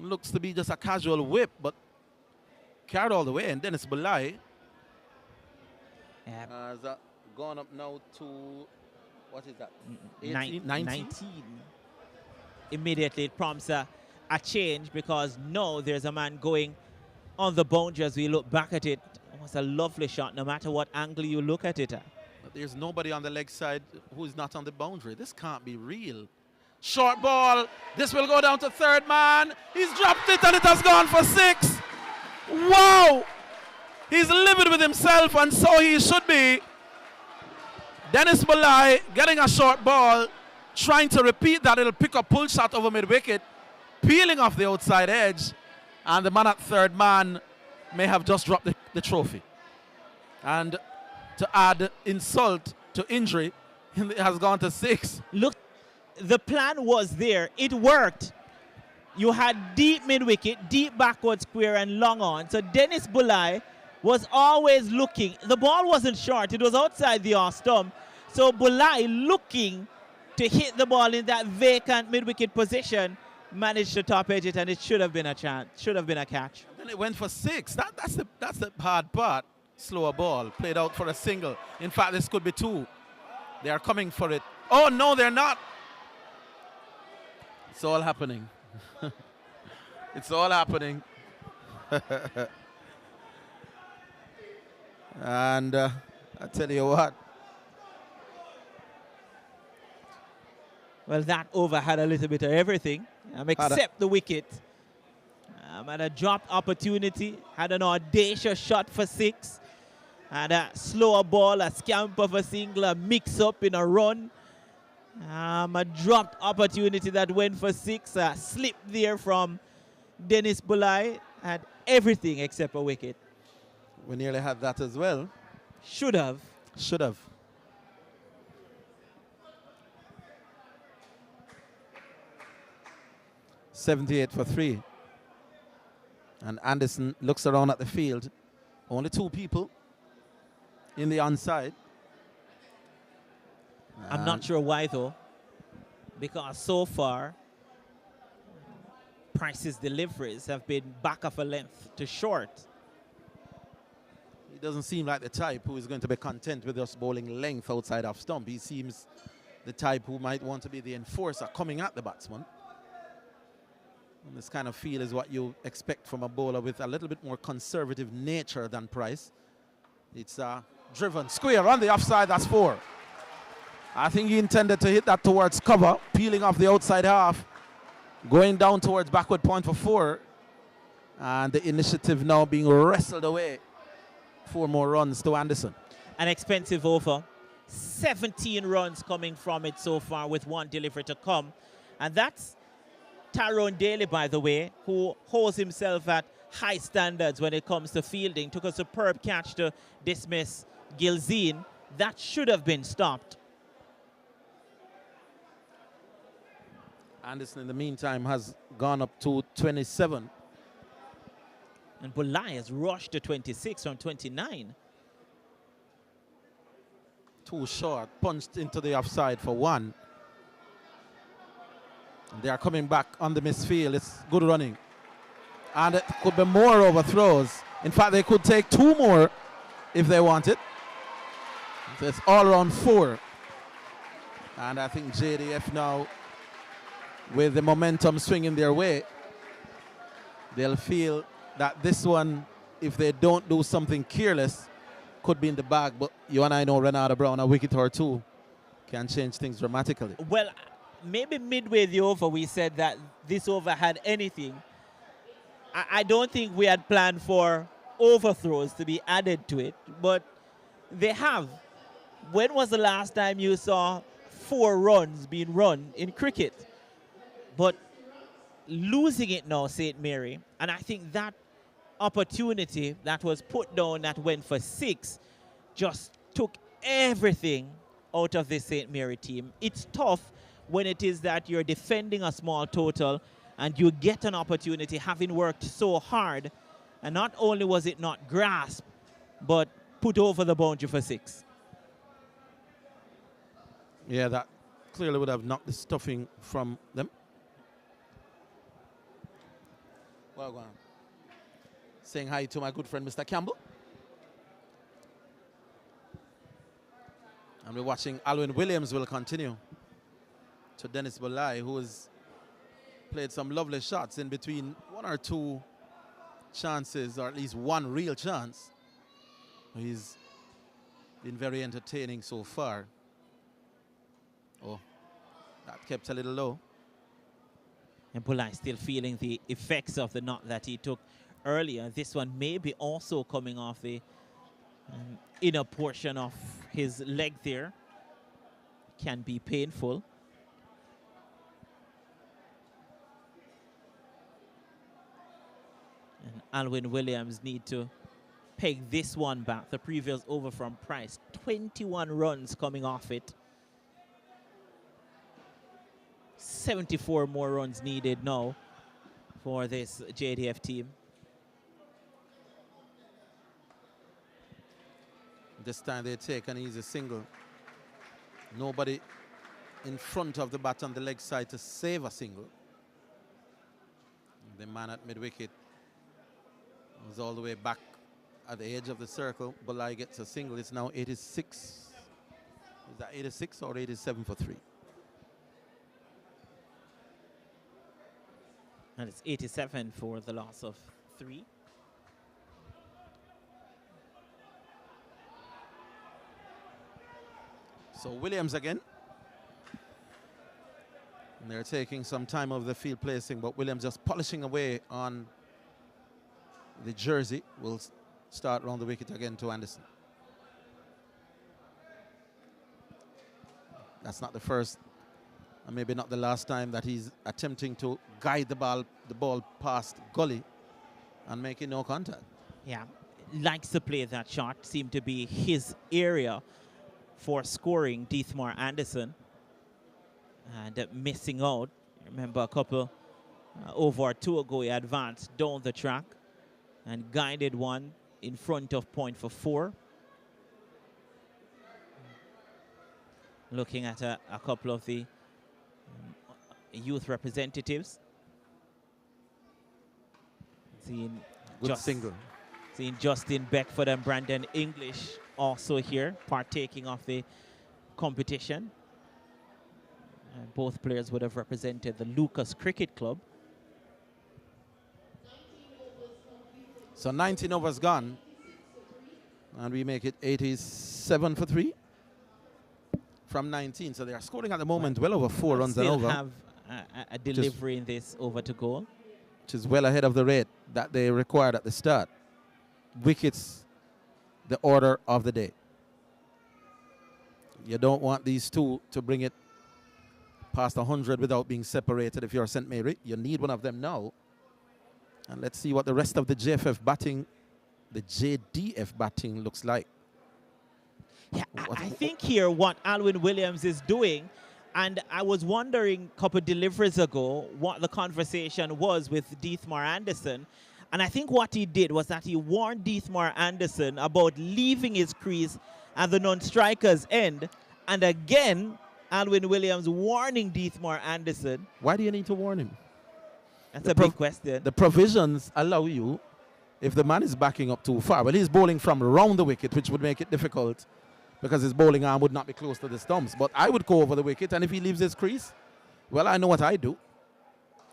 Looks to be just a casual whip, but carried all the way. And Dennis Bulai has gone up now to, what is that? 18, 19? Immediately it prompts a change, because now there's a man going on the boundary. As we look back at it, it was a lovely shot no matter what angle you look at it at. But there's nobody on the leg side who's not on the boundary. This can't be real. Short ball. This will go down to third man. He's dropped it and it has gone for 6. Wow! He's livid with himself, and so he should be. Dennis Bulai getting a short ball, trying to repeat that. It'll pick a pull shot over mid-wicket, peeling off the outside edge, and the man at third man may have just dropped the trophy. And to add insult to injury, it has gone to 6. Look, the plan was there. It worked. You had deep mid-wicket, deep backward square, and long on. So Dennis Bulai was always looking. The ball wasn't short. It was outside the off stump. So Bulai, looking to hit the ball in that vacant mid-wicket position, managed to top edge it, and it should have been a chance. Should have been a catch. And then it went for 6. That's the hard part. Slower ball played out for a single. In fact, this could be 2. They are coming for it. Oh no, they're not. It's all happening. It's all happening. And I tell you what. Well, that over had a little bit of everything, except the wicket. Had a dropped opportunity, had an audacious shot for 6, had a slower ball, a scamper for single, a mix-up in a run. A dropped opportunity that went for 6, a slip there from Dennis Bulai. Had everything except a wicket. We nearly had that as well. Should have. Should have. .78 for 3. And Anderson looks around at the field. Only 2 people in the onside. I'm not sure why, though, because so far Price's deliveries have been back of a length to short. He doesn't seem like the type who is going to be content with just bowling length outside off stump. He seems the type who might want to be the enforcer coming at the batsman. And this kind of feel is what you expect from a bowler with a little bit more conservative nature than Price. It's driven square on the offside. That's 4. I think he intended to hit that towards cover, peeling off the outside half, going down towards backward point for 4. And the initiative now being wrestled away. 4 more runs to Anderson. An expensive over. 17 runs coming from it so far, with 1 delivery to come. And that's Tyrone Daly, by the way, who holds himself at high standards when it comes to fielding. Took a superb catch to dismiss Gilzine. That should have been stopped. Anderson, in the meantime, has gone up to 27. And Bulai has rushed to 26 from 29. Too short. Punched into the offside for 1. And they are coming back on the misfield. It's good running. And it could be more overthrows. In fact, they could take 2 more if they want it. So it's all around 4. And I think JDF now, with the momentum swinging their way, they'll feel that this one, if they don't do something careless, could be in the bag. But you and I know Renata Brown, a wicket or two, can change things dramatically. Well, maybe midway the over, we said that this over had anything. I don't think we had planned for overthrows to be added to it, but they have. When was the last time you saw 4 runs being run in cricket? But losing it now, St. Mary, and I think that opportunity that was put down that went for 6 just took everything out of the St. Mary team. It's tough when it is that you're defending a small total and you get an opportunity having worked so hard, and not only was it not grasped, but put over the boundary for 6. Yeah, that clearly would have knocked the stuffing from them. Well, go on. Saying hi to my good friend, Mr. Campbell. And we're watching Alwyn Williams will continue to Dennis Bolai, who has played some lovely shots in between 1 or 2 chances, or at least 1 real chance. He's been very entertaining so far. Oh, that kept a little low. And Bolai still feeling the effects of the knock that he took earlier. This one may be also coming off the inner portion of his leg there. Can be painful. And Alwyn Williams need to peg this one back. The previous over from Price. 21 runs coming off it. 74 more runs needed now for this JDF team. This time they take an easy single. Nobody in front of the bat on the leg side to save a single. The man at mid-wicket was all the way back at the edge of the circle. Bolai gets a single. It's now 86. Is that 86 or 87 for 3? And it's 87 for the loss of 3. So Williams again. And they're taking some time of the field placing, but Williams just polishing away on the jersey. Will start round the wicket again to Anderson. That's not the first, and maybe not the last time that he's attempting to guide the ball past gully and making no contact. Yeah, likes to play that shot. Seemed to be his area for scoring, Deathmore Anderson. And missing out. Remember a couple over or 2 ago, he advanced down the track and guided one in front of point for 4. Looking at a couple of the youth representatives. Seeing Justin Beckford and Brandon English also here partaking of the competition. Both players would have represented the Lucas Cricket Club. So 19 overs gone, and we make it 87 for 3 from 19. So they are scoring at the moment well over 4 runs and over. Have a delivery in this over to goal, which is well ahead of the rate that they required at the start. Wickets, the order of the day. You don't want these two to bring it past 100 without being separated if you're St. Mary. You need one of them now. And let's see what the rest of the JDF batting looks like. Yeah, I think here what Alwyn Williams is doing, and I was wondering a couple of deliveries ago what the conversation was with Deathmore Anderson. And I think what he did was that he warned Deathmore Anderson about leaving his crease at the non-striker's end. And again, Alwyn Williams warning Deathmore Anderson. Why do you need to warn him? That's a big question. The provisions allow you, if the man is backing up too far. Well, he's bowling from around the wicket, which would make it difficult because his bowling arm would not be close to the stumps. But I would go over the wicket, and if he leaves his crease, well, I know what I do.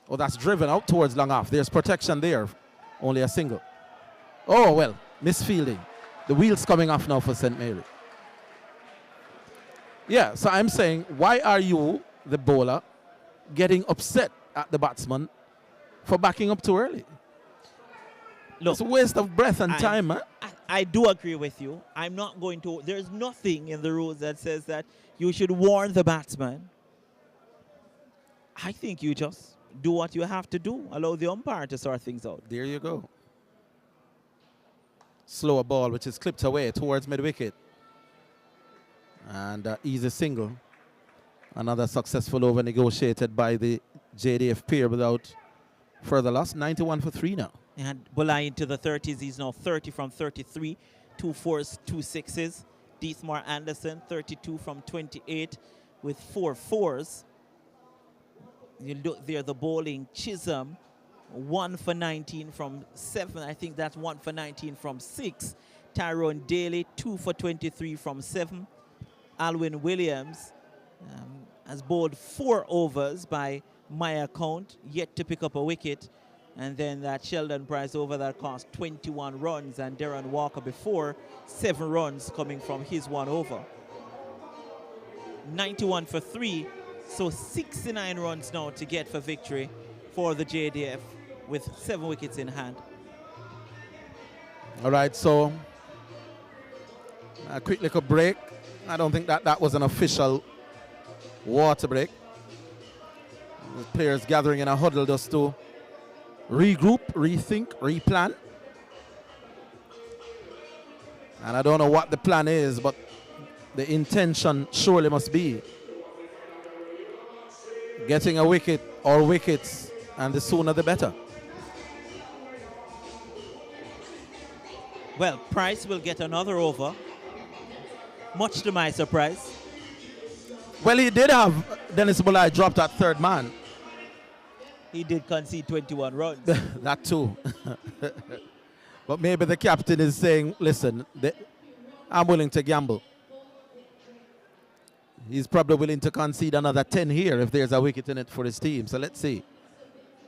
Oh, that's driven out towards long off. There's protection there. Only a single. Oh, well, misfielding. The wheel's coming off now for St. Mary. Yeah, so I'm saying, why are you, the bowler, getting upset at the batsman for backing up too early? Look, it's a waste of breath and time, man. I do agree with you. I'm not going to. There's nothing in the rules that says that you should warn the batsman. I think you just do what you have to do. Allow the umpire to sort things out. There you go. Slower ball, which is clipped away towards mid-wicket. And easy single. Another successful over negotiated by the JDF pair without further loss. 91 for 3 now. And Bulai into the 30s. He's now 30 from 33. 2 4s, 2 6s. Deathmore Anderson, 32 from 28 with 4 4s. You look there, the bowling. Chisholm, 1 for 19 from 7. I think that's 1 for 19 from 6. Tyrone Daly, 2 for 23 from 7. Alwyn Williams has bowled 4 overs by my account, yet to pick up a wicket. And then that Sheldon Price over that cost 21 runs, and Darren Walker before, 7 runs coming from his 1 over. 91 for 3, so 69 runs now to get for victory for the JDF with 7 wickets in hand. All right, so a quick little break. I don't think that was an official water break. The players gathering in a huddle just to regroup, rethink, replan. And I don't know what the plan is, but the intention surely must be getting a wicket or wickets, and the sooner the better. Well, Price will get another over, much to my surprise. Well, he did have Dennis Bulai dropped at third man. He did concede 21 runs. That too. But maybe the captain is saying, listen, I'm willing to gamble. He's probably willing to concede another 10 here if there's a wicket in it for his team. So let's see.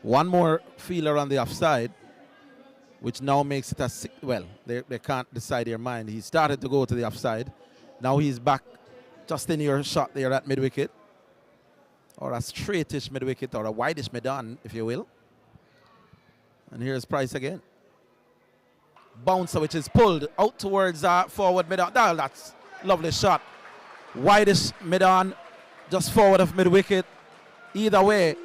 One more feeler on the offside, which now makes it a six. Well, they can't decide their mind. He started to go to the offside. Now he's back just in your shot there at mid-wicket. Or a straightish mid-wicket, or a wideish mid-on, if you will. And here's Price again. Bouncer, which is pulled out towards forward mid-on. Oh, that's lovely shot. Wideish mid-on, just forward of mid-wicket. Either way,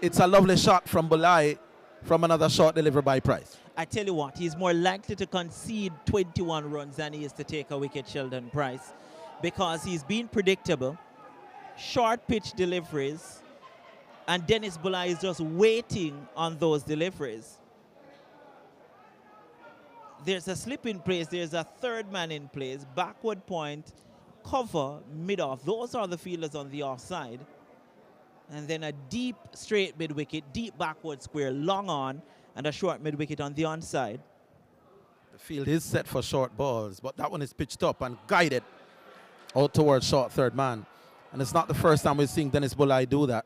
it's a lovely shot from Bulai from another shot delivered by Price. I tell you what, he's more likely to concede 21 runs than he is to take a wicket, Sheldon Price, because he's been predictable. Short pitch deliveries, and Dennis Bulai is just waiting on those deliveries. There's a slip in place, there's a third man in place, backward point, cover, mid-off. Those are the fielders on the offside. And then a deep straight mid-wicket, deep backward square, long on, and a short mid-wicket on the onside. The field is set for short balls, but that one is pitched up and guided out towards short third man. And it's not the first time we're seeing Dennis Bulai do that.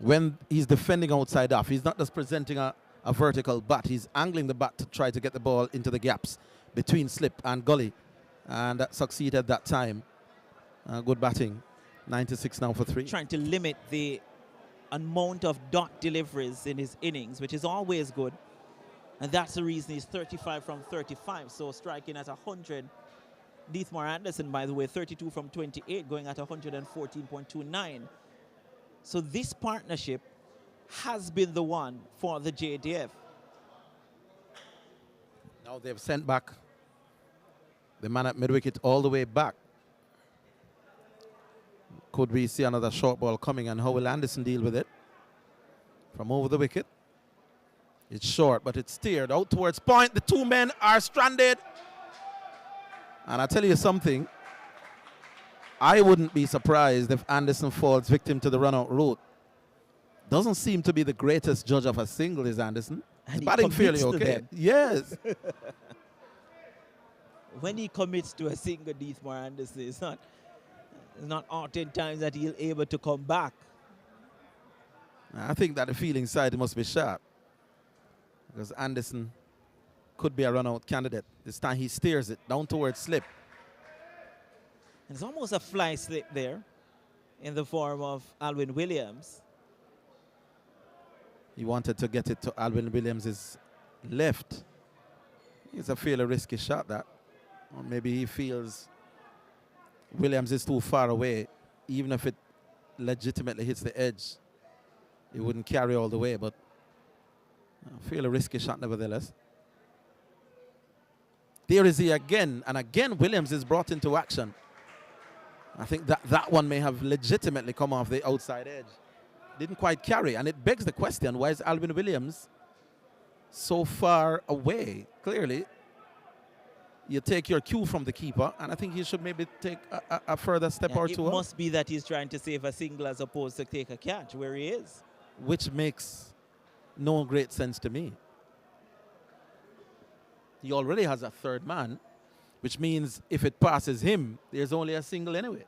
When he's defending outside off, he's not just presenting a vertical bat. He's angling the bat to try to get the ball into the gaps between slip and gully. And that succeeded that time. Good batting. 96 now for 3. Trying to limit the amount of dot deliveries in his innings, which is always good. And that's the reason he's 35 from 35. So striking at 100. Deathmore Anderson, by the way, 32 from 28, going at 114.29. So this partnership has been the one for the JDF. Now they've sent back the man at mid-wicket all the way back. Could we see another short ball coming, and how will Anderson deal with it? From over the wicket. It's short, but it's steered out towards point. The 2 men are stranded. And I'll tell you something, I wouldn't be surprised if Anderson falls victim to the run-out route. Doesn't seem to be the greatest judge of a single, is Anderson. He's batting fairly okay. Yes. when he commits to a single, Deathmore Anderson, it's not oftentimes that he'll able to come back. I think that the feeling side must be sharp, because Anderson could be a run-out candidate. This time he steers it down towards slip. And it's almost a fly slip there in the form of Alwyn Williams. He wanted to get it to Alwyn Williams' left. It's a fairly risky shot, that. Or maybe he feels Williams is too far away. Even if it legitimately hits the edge, it wouldn't carry all the way, but a fairly risky shot nevertheless. There is he again, and again Williams is brought into action. I think that one may have legitimately come off the outside edge. Didn't quite carry, and it begs the question, why is Alwyn Williams so far away? Clearly, you take your cue from the keeper, and I think he should maybe take a further step or two. It must be that he's trying to save a single as opposed to take a catch where he is. Which makes no great sense to me. He already has a third man, which means if it passes him, there's only a single anyway.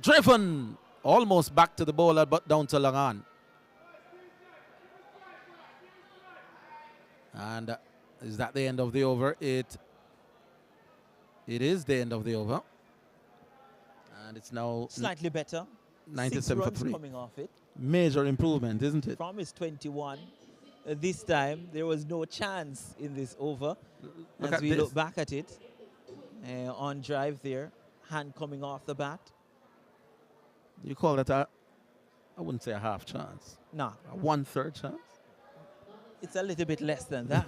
Driven almost back to the bowler, but down to Langan. And is that the end of the over? It is the end of the over. And it's now slightly better. 97 for 3. Coming off it. Major improvement, isn't it? From his 21. This time, there was no chance in this over. As we look back at it, on drive there, hand coming off the bat. You call that I wouldn't say a half chance. No. A 1/3 chance? It's a little bit less than that.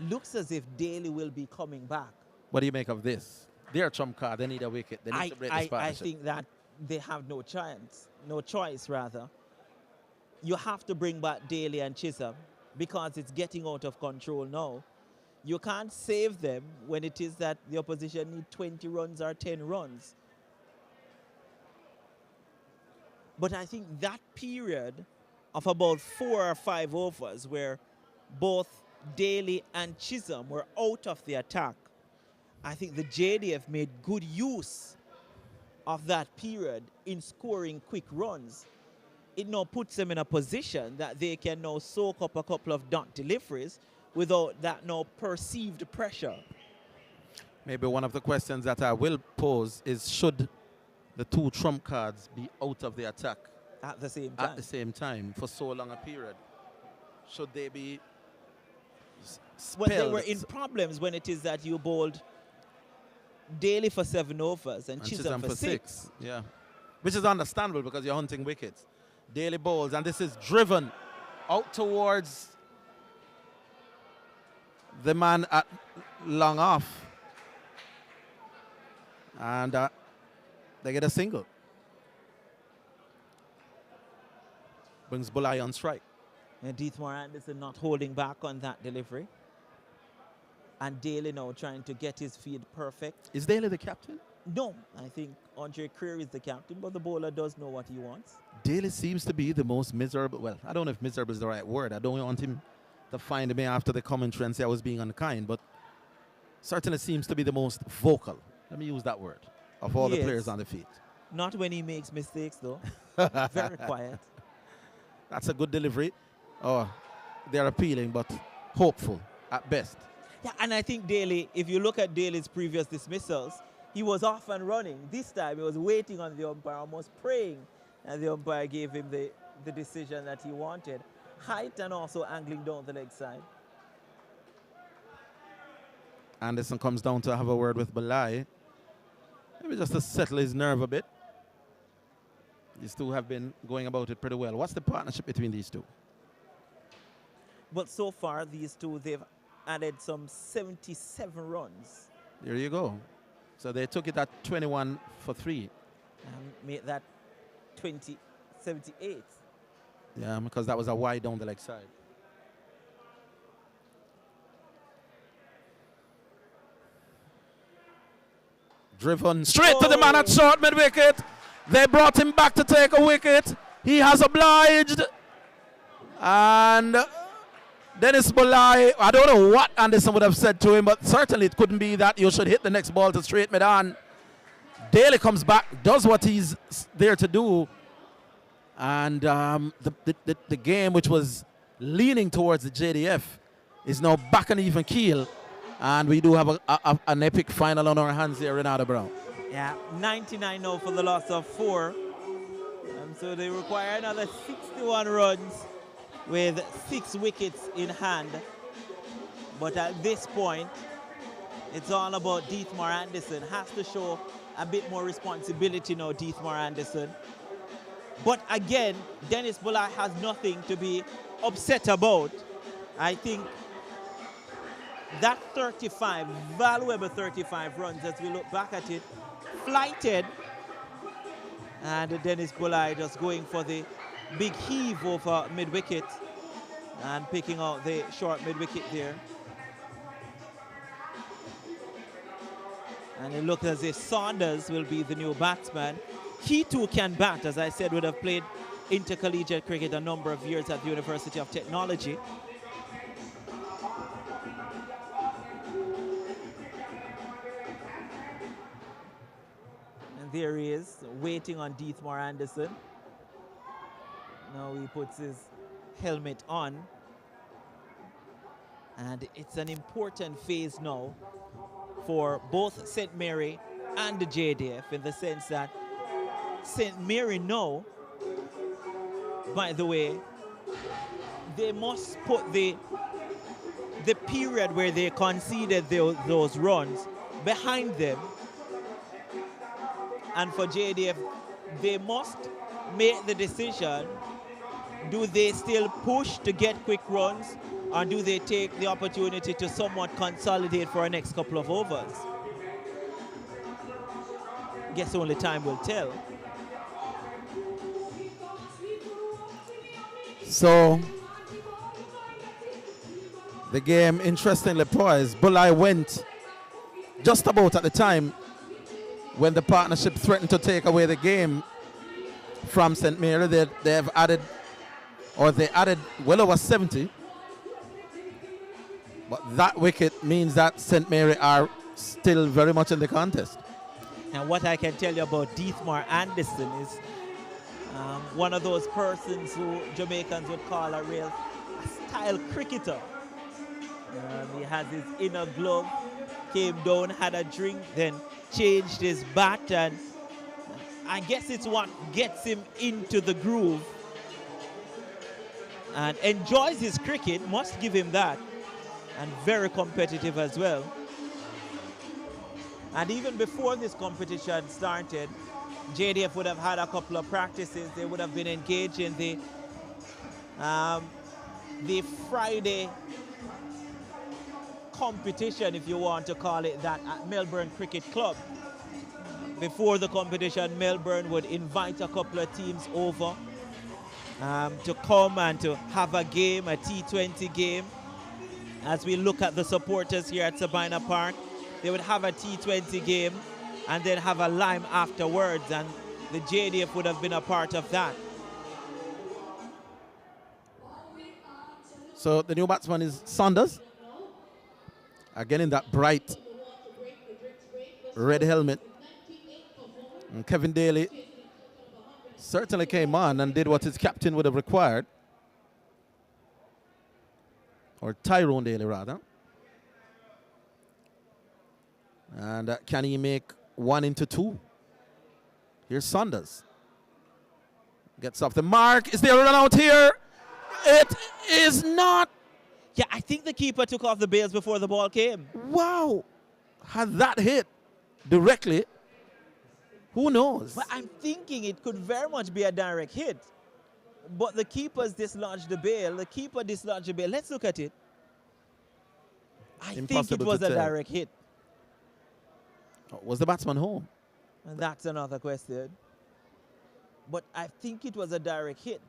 Looks as if Daly will be coming back. What do you make of this? They're a trump card. They need a wicket. They need to break this partnership. I think that they have no choice, rather. You have to bring back Daly and Chisholm because it's getting out of control now. You can't save them when it is that the opposition need 20 runs or 10 runs. But I think that period of about 4 or 5 overs where both Daly and Chisholm were out of the attack, I think the JDF made good use of that period in scoring quick runs. It now puts them in a position that they can now soak up a couple of dot deliveries without that now perceived pressure. Maybe one of the questions that I will pose is, should the 2 trump cards be out of the attack at the same time? At the same time for so long a period? Should they be spelled? Well, they were in problems when it is that you bowled Daly for 7 overs and Chisholm for 6. Yeah, which is understandable because you're hunting wickets. Daly bowls, and this is driven out towards the man at long off. And they get a single. Brings Bulai on strike. And Deathmore Anderson not holding back on that delivery. And Daly now trying to get his feed perfect. Is Daly the captain? No, I think Andre Creer is the captain, but the bowler does know what he wants. Daly seems to be the most miserable. Well, I don't know if miserable is the right word. I don't want him to find me after the commentary and say I was being unkind, but certainly seems to be the most vocal. Let me use that word. Of all the players on the field. Not when he makes mistakes, though. Very quiet. That's a good delivery. Oh, they're appealing, but hopeful at best. Yeah, and I think Daly, if you look at Daly's previous dismissals, he was off and running. This time he was waiting on the umpire, almost praying, and the umpire gave him the decision that he wanted. Height and also angling down the leg side. Anderson comes down to have a word with Bulai. Maybe just to settle his nerve a bit. These two have been going about it pretty well. What's the partnership between these two? Well, so far, these two, they've added some 77 runs. There you go. So they took it at 21 for 3. Made that 78. Yeah, because that was a wide down the leg side. Driven straight to the man at short mid-wicket. They brought him back to take a wicket. He has obliged. And Dennis Bulai, I don't know what Anderson would have said to him, but certainly it couldn't be that you should hit the next ball to straight mid on. Daly comes back, does what he's there to do. And the game, which was leaning towards the JDF, is now back on even keel. And we do have an epic final on our hands here, Renata Brown. Yeah, 99 now for the loss of 4. So they require another 61 runs with 6 wickets in hand. But at this point, it's all about Dietmar Anderson. Has to show a bit more responsibility now, Dietmar Anderson. But again, Dennis Bulai has nothing to be upset about. I think that 35, valuable 35 runs, as we look back at it, flighted. And Dennis Bulai just going for the big heave over mid-wicket and picking out the short mid-wicket there. And it looks as if Saunders will be the new batsman. He too can bat, as I said, would have played intercollegiate cricket a number of years at the University of Technology. And there he is, waiting on Dietmar Anderson. Now he puts his helmet on. And it's an important phase now for both St. Mary and the JDF, in the sense that St. Mary know, by the way, they must put the period where they conceded those runs behind them. And for JDF, they must make the decision, do they still push to get quick runs, or do they take the opportunity to somewhat consolidate for a next couple of overs? Guess only time will tell. So the game, interestingly poised. Bulai went just about at the time when the partnership threatened to take away the game from St. Mary. They added well over 70. But that wicket means that St. Mary are still very much in the contest. And what I can tell you about Dietmar Anderson is one of those persons who Jamaicans would call a real style cricketer. He has his inner glove, came down, had a drink, then changed his bat, and I guess it's what gets him into the groove. And enjoys his cricket, must give him that. And very competitive as well. And even before this competition started, JDF would have had a couple of practices. They would have been engaged in the Friday competition, if you want to call it that, at Melbourne Cricket Club. Before the competition, Melbourne would invite a couple of teams over to come and to have a game, a T20 game. As we look at the supporters here at Sabina Park, they would have a T20 game and then have a lime afterwards, and the JDF would have been a part of that. So the new batsman is Saunders. Again in that bright red helmet. And Kevin Daly certainly came on and did what his captain would have required. Or Tyrone Daly, rather. And can he make 1 into 2? Here's Saunders. Gets off the mark. Is there a run out here? It is not. Yeah, I think the keeper took off the bails before the ball came. Wow. Had that hit directly, who knows? But I'm thinking it could very much be a direct hit. But the keeper's dislodged the bail. The keeper dislodged the bail. Let's look at it. I think it was a direct hit. Was the batsman home? And that's another question. But I think it was a direct hit.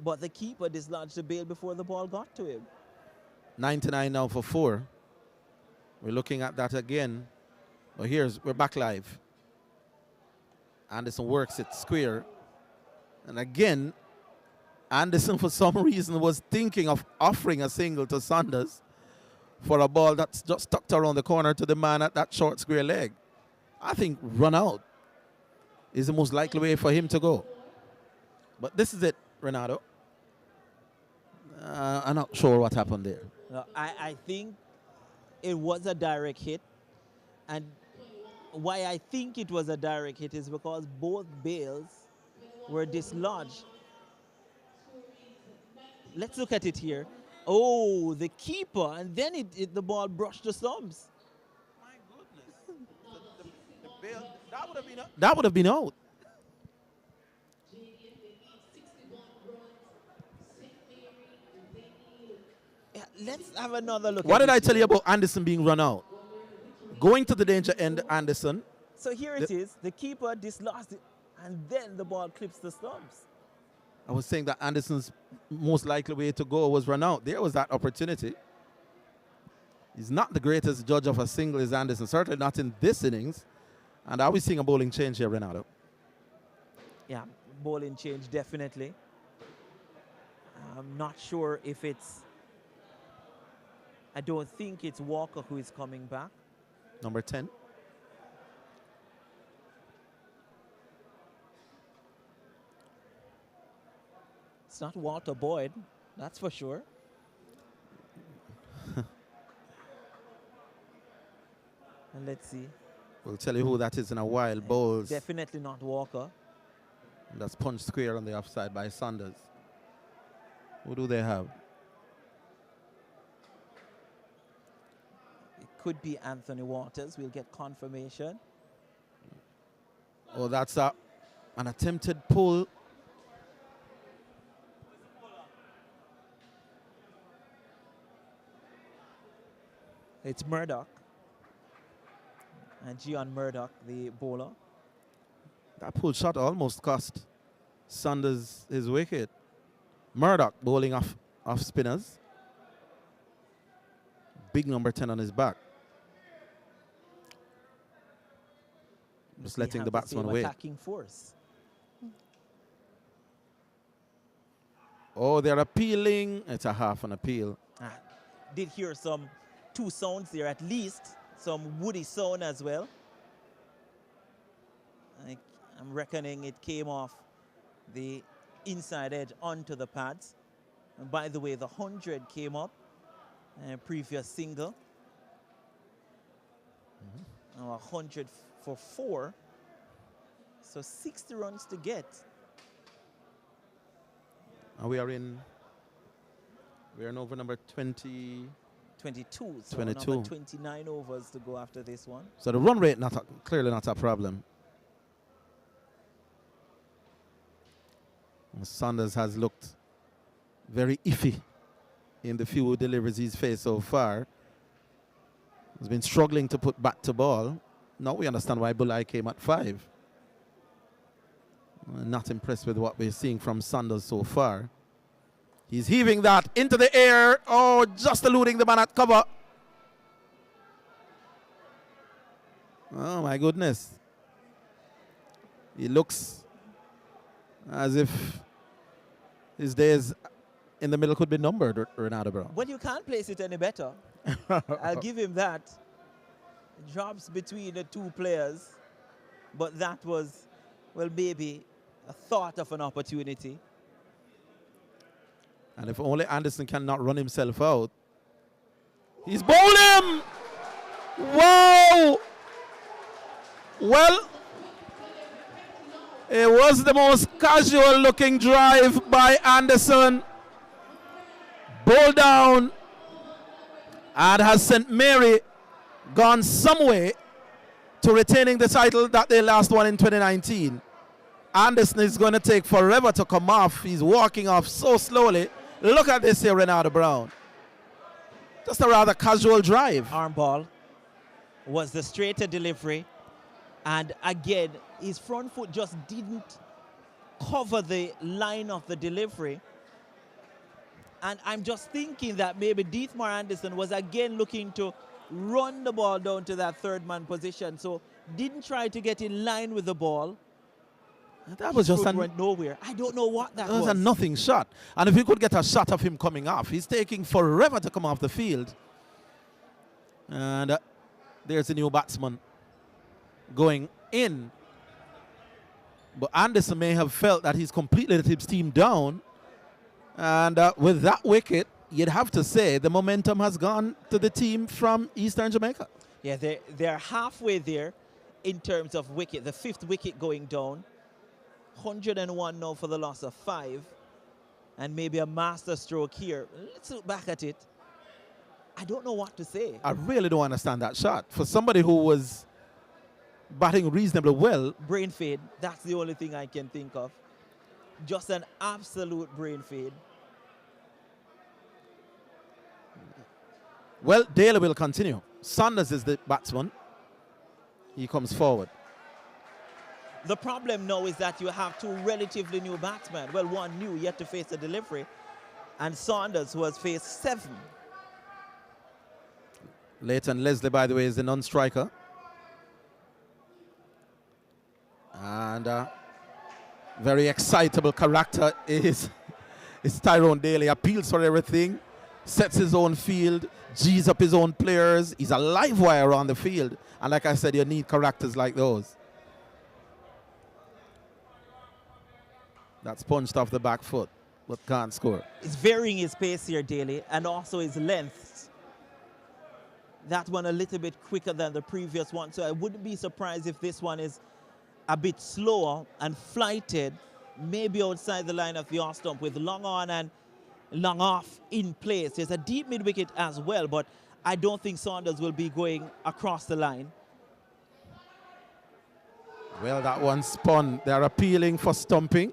But the keeper dislodged the bail before the ball got to him. 99 now for 4. We're looking at that again. But we're back live. Anderson works it square. And again, Anderson, for some reason, was thinking of offering a single to Sanders for a ball that's just tucked around the corner to the man at that short square leg. I think run out is the most likely way for him to go. But this is it, Renato. I'm not sure what happened there. No, I think it was a direct hit. And why I think it was a direct hit is because both bails were dislodged. Let's look at it here. Oh, the keeper, and then the ball brushed the stumps. My goodness. The bail, that would have been out. Yeah, let's have another look. What did I tell you about Anderson being run out? Going to the danger end, Anderson. So here it is. The keeper dislodged it, and then the ball clips the stumps. I was saying that Anderson's most likely way to go was run out. There was that opportunity. He's not the greatest judge of a single, is Anderson. Certainly not in this innings. And are we seeing a bowling change here, Renato? Yeah, bowling change, definitely. I'm not sure if it's... I don't think it's Walker who is coming back. Number 10. It's not Walter Boyd, that's for sure. And let's see. We'll tell you who that is in a while. Bowls. Definitely not Walker. That's punched square on the offside by Sanders. Who do they have? It could be Anthony Waters. We'll get confirmation. Oh, that's an attempted pull. It's Murdoch. And Gian Murdoch, the bowler. That pull shot almost cost Sanders his wicket. Murdoch bowling off spinners. Big number 10 on his back. Just letting the batsman wait. Attacking force. Oh, they're appealing. It's a half an appeal. Did hear two sounds there, at least some woody sound as well. I'm reckoning it came off the inside edge onto the pads. And by the way, the 100 came up, previous single. 100 for 4. So 60 runs to get. And we're in over number 20. 22. So 22. Another 29 overs to go after this one. So the run rate clearly not a problem. Sanders has looked very iffy in the few deliveries he's faced so far. He's been struggling to put bat to ball. Now we understand why Bulai came at 5. Not impressed with what we're seeing from Sanders so far. He's heaving that into the air. Oh, just eluding the man at cover. Oh, my goodness. He looks as if his days in the middle could be numbered, Renato Brown. Well, you can't place it any better. I'll give him that. Drops between the two players. But that was, well, maybe a thought of an opportunity. And if only Anderson cannot run himself out. He's bowled him! Wow! Well, it was the most casual looking drive by Anderson. Bowled down. And has St. Mary gone some way to retaining the title that they last won in 2019. Anderson is going to take forever to come off. He's walking off so slowly. Look at this here, Renato Brown. Just a rather casual drive. Arm ball was the straighter delivery. And again, his front foot just didn't cover the line of the delivery. And I'm just thinking that maybe Dietmar Anderson was again looking to run the ball down to that third man position. So didn't try to get in line with the ball. That was just went nowhere. I don't know what that was. A nothing shot. And if you could get a shot of him coming off, he's taking forever to come off the field. And there's a new batsman going in. But Anderson may have felt that he's completely let his team down. And with that wicket, you'd have to say the momentum has gone to the team from Eastern Jamaica. Yeah, they're halfway there in terms of wicket. The 5th wicket going down. 101 now for the loss of 5. And maybe a master stroke here. Let's look back at it. I don't know what to say. I really don't understand that shot. For somebody who was batting reasonably well. Brain fade. That's the only thing I can think of. Just an absolute brain fade. Well, Daly will continue. Saunders is the batsman. He comes forward. The problem now is that you have 2 relatively new batsmen. Well, one new, yet to face a delivery. And Saunders, who has faced 7. Leighton Leslie, by the way, is the non-striker. And very excitable character is Tyrone Daly. Appeals for everything, sets his own field, G's up his own players. He's a live wire on the field. And like I said, you need characters like those. That's punched off the back foot, but can't score. He's varying his pace here, Daly, and also his length. That one a little bit quicker than the previous one, so I wouldn't be surprised if this one is a bit slower and flighted, maybe outside the line of the off stump with long on and long off in place. There's a deep mid-wicket as well, but I don't think Saunders will be going across the line. Well, that one spun. They're appealing for stumping.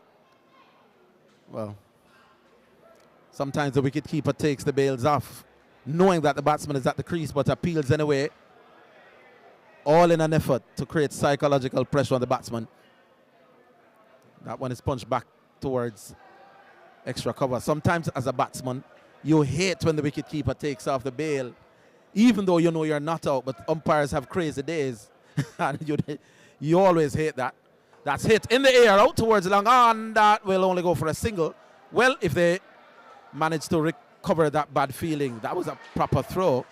Well, sometimes the wicketkeeper takes the bails off, knowing that the batsman is at the crease, but appeals anyway. All in an effort to create psychological pressure on the batsman. That one is punched back towards extra cover. Sometimes as a batsman, you hate when the wicketkeeper takes off the bail, even though you know you're not out, but umpires have crazy days. And you always hate that. That's hit in the air, out towards long on. That will only go for a single. Well, if they manage to recover that bad feeling, that was a proper throw.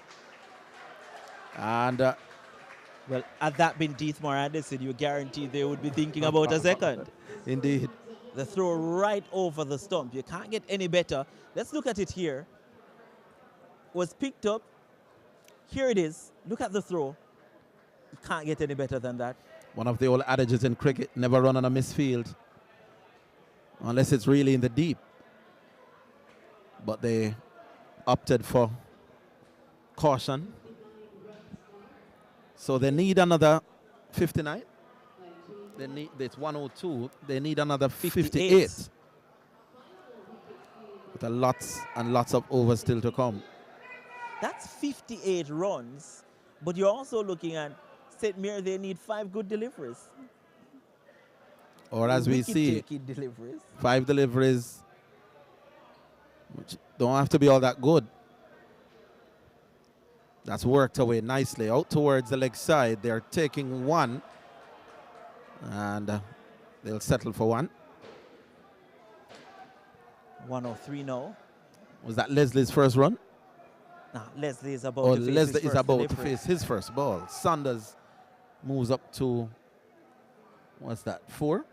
And well, had that been Deathmore Anderson, you guarantee they would be thinking about a second. Indeed. The throw right over the stump. You can't get any better. Let's look at it here. Was picked up. Here it is. Look at the throw. You can't get any better than that. One of the old adages in cricket, never run on a misfield unless it's really in the deep. But they opted for caution. So they need another 59. They need, it's 102. They need another 58. With a lots and lots of overs still to come. That's 58 runs, but you're also looking at St. Mary, they need 5 good deliveries. Or as we see, deliveries. 5 deliveries, which don't have to be all that good. That's worked away nicely. Out towards the leg side, they're taking 1. And they'll settle for 1. 103 now. Was that Leslie's first run? Nah, Leslie is about to face Leslie his is first about delivery. to face his first ball. Saunders moves up to, what's that, 4?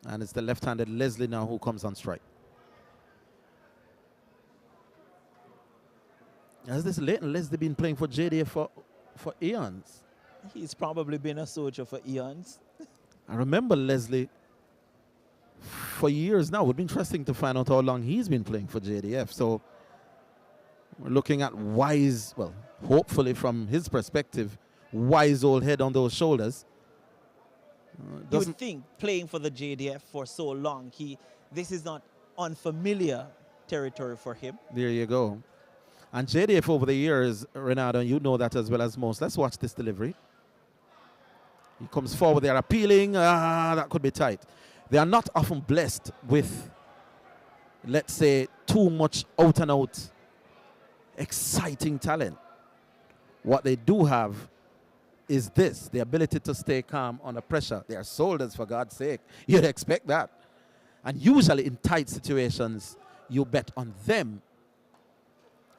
And it's the left-handed Leslie now who comes on strike. Has this Leighton Leslie been playing for JDF for eons? He's probably been a soldier for eons. I remember Leslie for years now. It would be interesting to find out how long he's been playing for JDF. So we're looking at wise, well, hopefully from his perspective, wise old head on those shoulders. You would think playing for the JDF for so long, this is not unfamiliar territory for him. There you go. And JDF over the years, Renato, you know that as well as most. Let's watch this delivery. He comes forward, they're appealing. That could be tight. They are not often blessed with, let's say, too much out-and-out exciting talent. What they do have is this, the ability to stay calm under pressure. They are soldiers, for God's sake. You'd expect that. And usually in tight situations, you bet on them.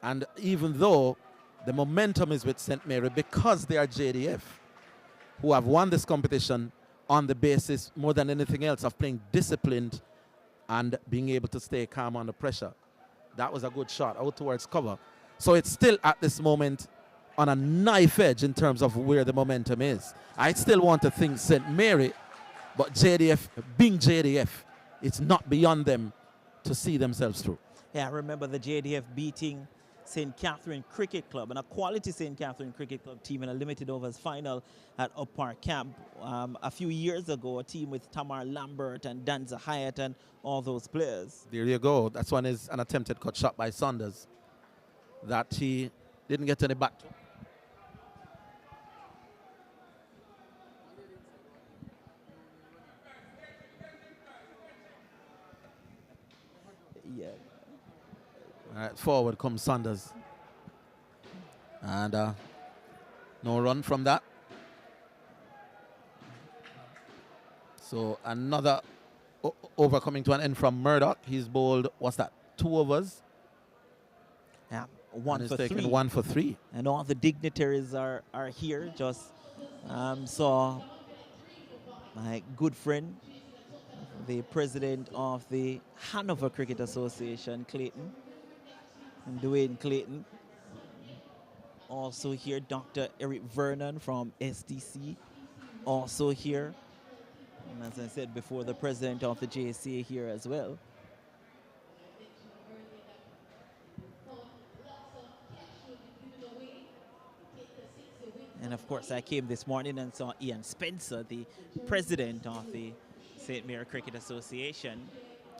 And even though the momentum is with St. Mary, because they are JDF, who have won this competition on the basis, more than anything else, of playing disciplined and being able to stay calm under pressure. That was a good shot out towards cover. So it's still at this moment on a knife edge in terms of where the momentum is. I still want to think St. Mary, but JDF, being JDF, it's not beyond them to see themselves through. Yeah, I remember the JDF beating St. Catherine Cricket Club, and a quality St. Catherine Cricket Club team in a limited overs final at Up Park Camp a few years ago, a team with Tamar Lambert and Danza Hyatt and all those players. There you go. That's one is an attempted cut shot by Saunders that he didn't get any back to. Yeah. All right, forward comes Saunders. And no run from that. So another over coming to an end from Murdoch. He's bowled, what's that, 2 overs? Yeah, 1 for 3. Taken 1 for 3. And all the dignitaries are here. Just saw my good friend, the president of the Hanover Cricket Association, Clayton, and Dwayne Clayton. Also here, Dr. Eric Vernon from SDC, also here. And as I said before, the president of the JCA here as well. And of course, I came this morning and saw Ian Spencer, the president of the St. Mary Cricket Association.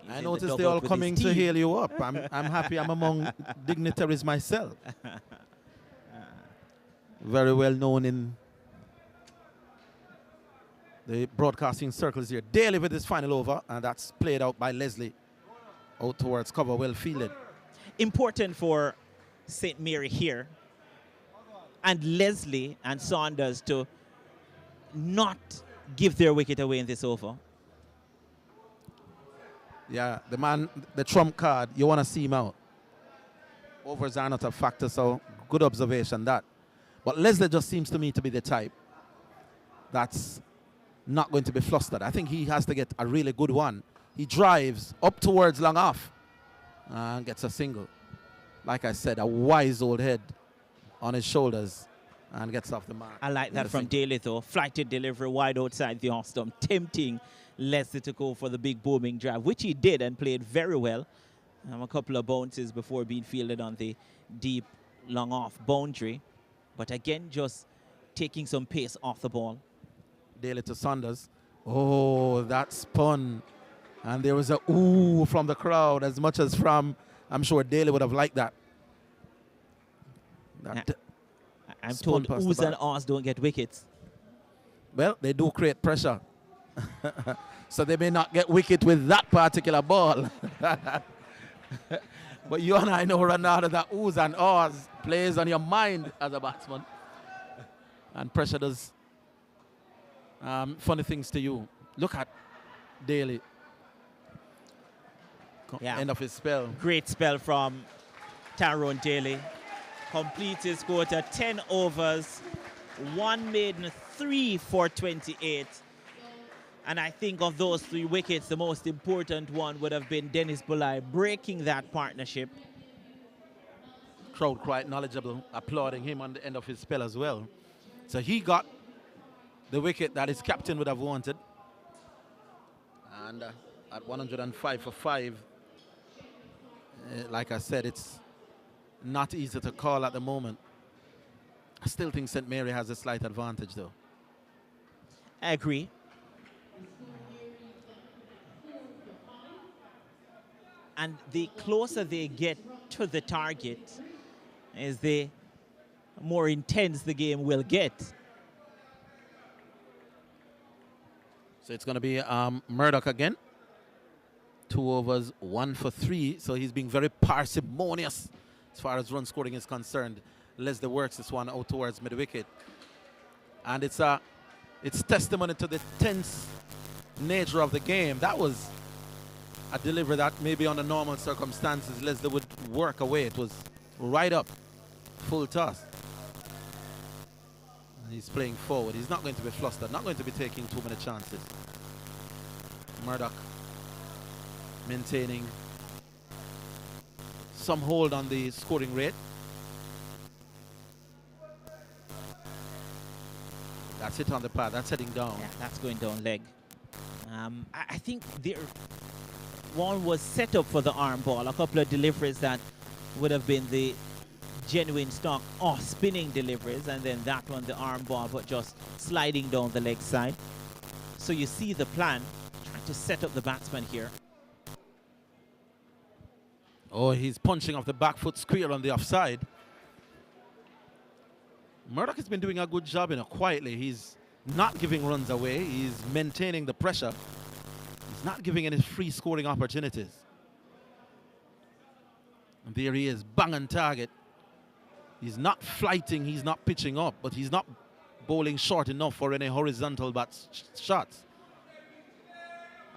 He's I in noticed the they're all dugout with coming his to team. hail you up. I'm happy I'm among dignitaries myself. Very well known in the broadcasting circles here. Daly with his final over, and that's played out by Leslie. Out towards cover, well fielded. Important for St. Mary here, and Leslie and Saunders to not give their wicket away in this over. Yeah, the man, the trump card, you want to see him out. Overs are not a factor, so good observation that. But Leslie just seems to me to be the type that's not going to be flustered. I think he has to get a really good one. He drives up towards long off and gets a single. Like I said, a wise old head on his shoulders and gets off the mark. I like that from Daly, though. Flighted delivery wide outside the off stump, tempting Leslie to go for the big booming drive, which he did and played very well. A couple of bounces before being fielded on the deep long off boundary. But again, just taking some pace off the ball. Daly to Saunders. Oh, that spun. And there was a ooh from the crowd as much as from, I'm sure Daly would have liked that. I'm told oohs and ahs don't get wickets. Well, they do create pressure. So they may not get wicket with that particular ball. But you and I know, Ronaldo, that oohs and ahs plays on your mind as a batsman. And pressure does funny things to you. Look at Daly. Yeah. End of his spell. Great spell from Tyrone Daly. Completes his quota, 10 overs, 1 maiden, 3 for 28. And I think of those 3 wickets, the most important one would have been Dennis Bulai breaking that partnership. Crowd quite knowledgeable, applauding him on the end of his spell as well. So he got the wicket that his captain would have wanted. And at 105 for 5, like I said, it's not easy to call at the moment. I still think St. Mary has a slight advantage, though. I agree. And the closer they get to the target, is the more intense the game will get. So it's going to be Murdoch again. 2 overs, 1 for 3. So he's being very parsimonious as far as run scoring is concerned. Leslie works this one out towards mid-wicket. And it's testimony to the tense nature of the game. That was a delivery that maybe under normal circumstances Leslie would work away. It was right up, full toss. And he's playing forward. He's not going to be flustered, not going to be taking too many chances. Murdoch maintaining some hold on the scoring rate. That's it on the pad. That's heading down. Yeah, that's going down leg. I think one was set up for the arm ball. A couple of deliveries that would have been the genuine stock off spinning deliveries, and then that one the arm ball, but just sliding down the leg side. So you see the plan, trying to set up the batsman here. Oh, he's punching off the back foot square on the offside. Murdoch has been doing a good job, quietly. He's not giving runs away. He's maintaining the pressure. He's not giving any free scoring opportunities. And there he is, bang on target. He's not flighting, he's not pitching up, but he's not bowling short enough for any horizontal shots.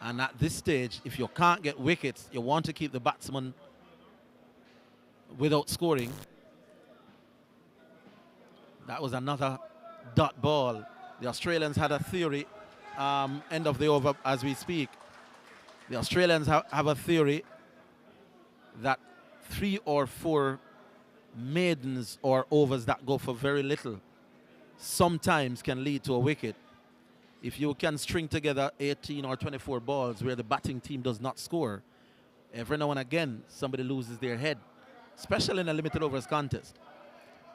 And at this stage, if you can't get wickets, you want to keep the batsman without scoring. That was another dot ball. The Australians had a theory, end of the over as we speak. The Australians have a theory that 3 or 4 maidens or overs that go for very little sometimes can lead to a wicket. If you can string together 18 or 24 balls where the batting team does not score, every now and again somebody loses their head, especially in a limited overs contest.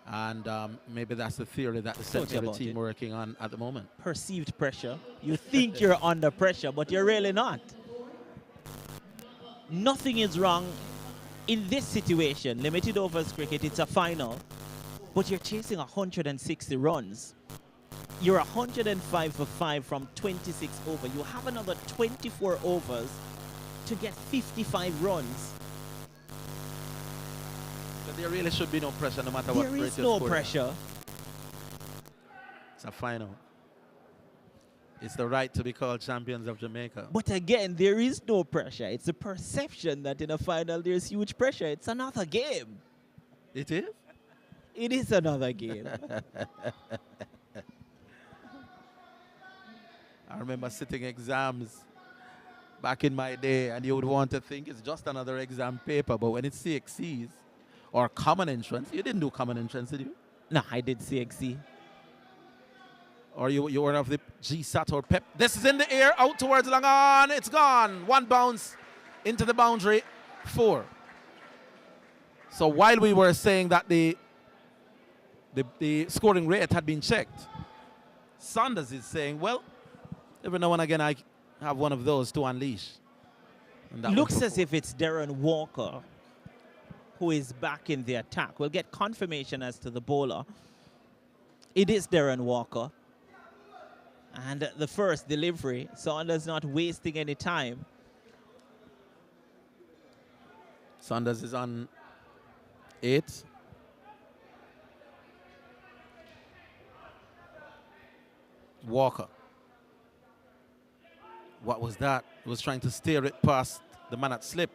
And maybe that's the theory that the central team working on at the moment. Perceived pressure. You think you're under pressure, but you're really not. Nothing is wrong in this situation. Limited overs cricket, it's a final, but you're chasing 160 runs. You're 105 for 5 from 26 over. You have another 24 overs to get 55 runs. But there really should be no pressure no matter what. There is no pressure. It's a final. It's the right to be called champions of Jamaica. But again, there is no pressure. It's a perception that in a final there's huge pressure. It's another game. It is? It is another game. I remember sitting exams back in my day, and you would want to think it's just another exam paper, but when it's CXCs or common entrance, you didn't do common entrance, did you? No, I did CXC. Or you were of the GSAT or PEP. This is in the air, out towards long on. It's gone. 1 bounce into the boundary, 4. So while we were saying that the scoring rate had been checked, Saunders is saying, well, every now and again I have one of those to unleash. Looks as if it's Darren Walker who is back in the attack. We'll get confirmation as to the bowler. It is Darren Walker. And the first delivery, Saunders not wasting any time. Saunders is on 8. Walker. What was that? He was trying to steer it past the man at slip.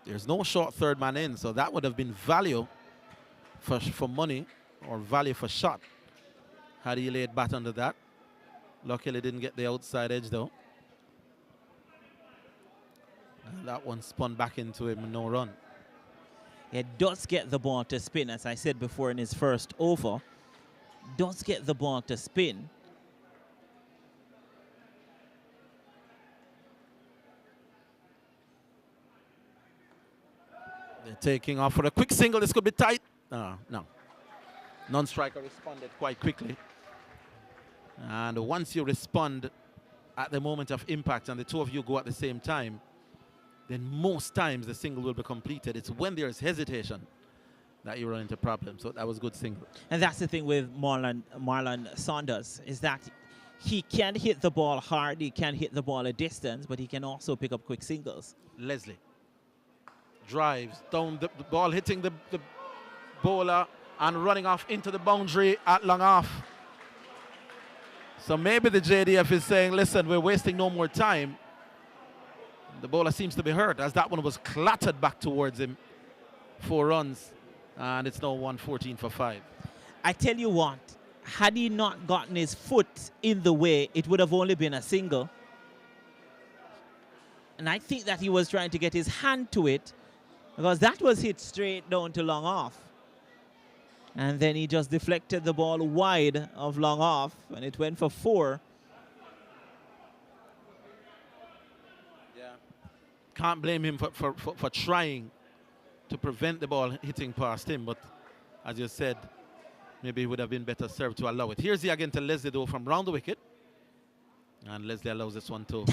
There's no short third man in, so that would have been value for money or value for shot had he laid bat under that. Luckily didn't get the outside edge though. And that one spun back into him, no run. It does get the ball to spin, as I said before in his first over. Does get the ball to spin. They're taking off for a quick single. This could be tight. No. Non-striker responded quite quickly. And once you respond at the moment of impact and the two of you go at the same time, then most times the single will be completed. It's when there's hesitation that you run into problems. So that was a good single. And that's the thing with Marlon Saunders, is that he can hit the ball hard, he can hit the ball a distance, but he can also pick up quick singles. Leslie drives down the ball, hitting the bowler and running off into the boundary at long off. So maybe the JDF is saying, listen, we're wasting no more time. The bowler seems to be hurt as that one was clattered back towards him. 4 runs, and it's now 114 for 5. I tell you what, had he not gotten his foot in the way, it would have only been a single. And I think that he was trying to get his hand to it because that was hit straight down to long off. And then he just deflected the ball wide of long off, and it went for 4. Yeah. Can't blame him for trying to prevent the ball hitting past him, but as you said, maybe he would have been better served to allow it. Here's the again to Leslie though from round the wicket. And Leslie allows this one too.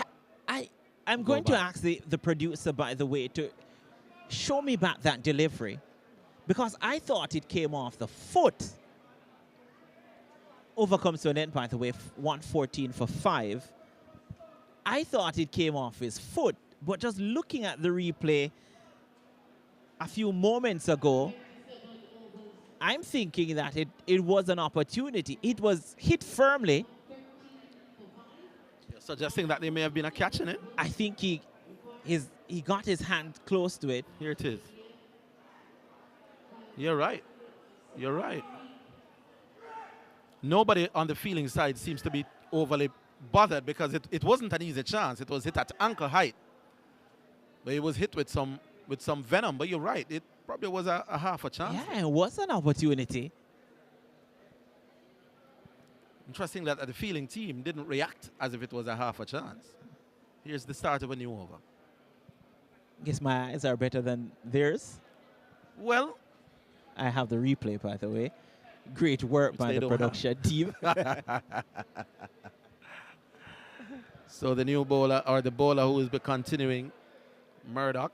I'm going to ask the producer, by the way, to show me back that delivery, because I thought it came off the foot. Over comes to an end, by the way, 114 for 5. I thought it came off his foot, but just looking at the replay a few moments ago, I'm thinking that it was an opportunity. It was hit firmly. You're suggesting that there may have been a catch in it? I think he got his hand close to it. Here it is. You're right. You're right. Nobody on the fielding side seems to be overly bothered because it wasn't an easy chance. It was hit at ankle height. But it was hit with some venom. But you're right. It probably was a half a chance. Yeah, it was an opportunity. Interesting that the fielding team didn't react as if it was a half a chance. Here's the start of a new over. Guess my eyes are better than theirs. Well, I have the replay, by the way. Great work by the production team. So the new bowler, or the bowler who will be continuing, Murdoch,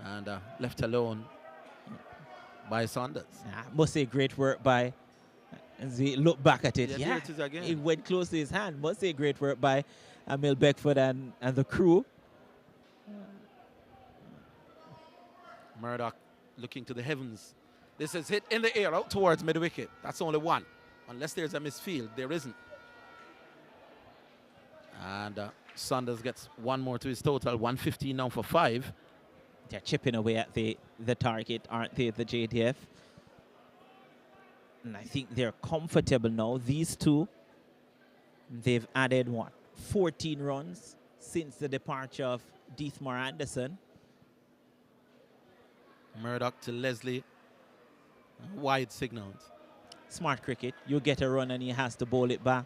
and left alone by Saunders. Must say great work by, as we look back at it, yeah, it is again. It went close to his hand. Must say great work by Emil Beckford and the crew. Murdoch looking to the heavens. This is hit in the air out towards mid-wicket. That's only one. Unless there's a misfield, there isn't. And Saunders gets one more to his total, 115 now for 5. They're chipping away at the target, aren't they, the JDF? And I think they're comfortable now. These two, they've added, what, 14 runs since the departure of Deathmore Anderson. Murdoch to Leslie. Wide signals. Smart cricket. You get a run and he has to bowl it back.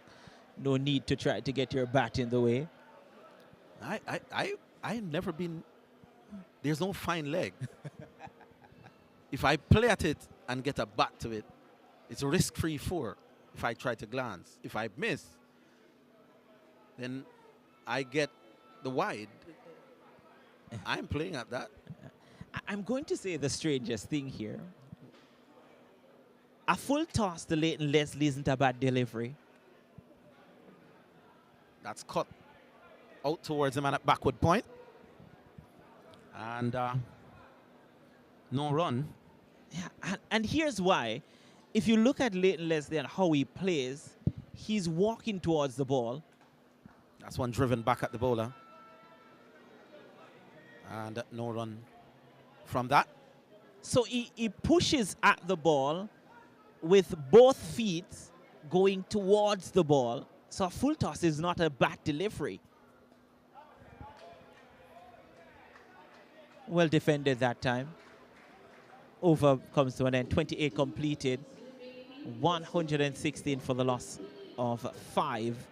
No need to try to get your bat in the way. I've never been... There's no fine leg. If I play at it and get a bat to it, it's a risk-free 4 if I try to glance. If I miss, then I get the wide. I'm playing at that. I'm going to say the strangest thing here. A full toss to Leighton Leslie isn't a bad delivery. That's cut out towards him and at backward point. And no run. Yeah, and here's why. If you look at Leighton Leslie and how he plays, he's walking towards the ball. That's one driven back at the bowler. And no run from that. So he pushes at the ball with both feet going towards the ball. So a full toss is not a bad delivery. Well defended that time. Over comes to an end. 28 completed. 116 for the loss of 5.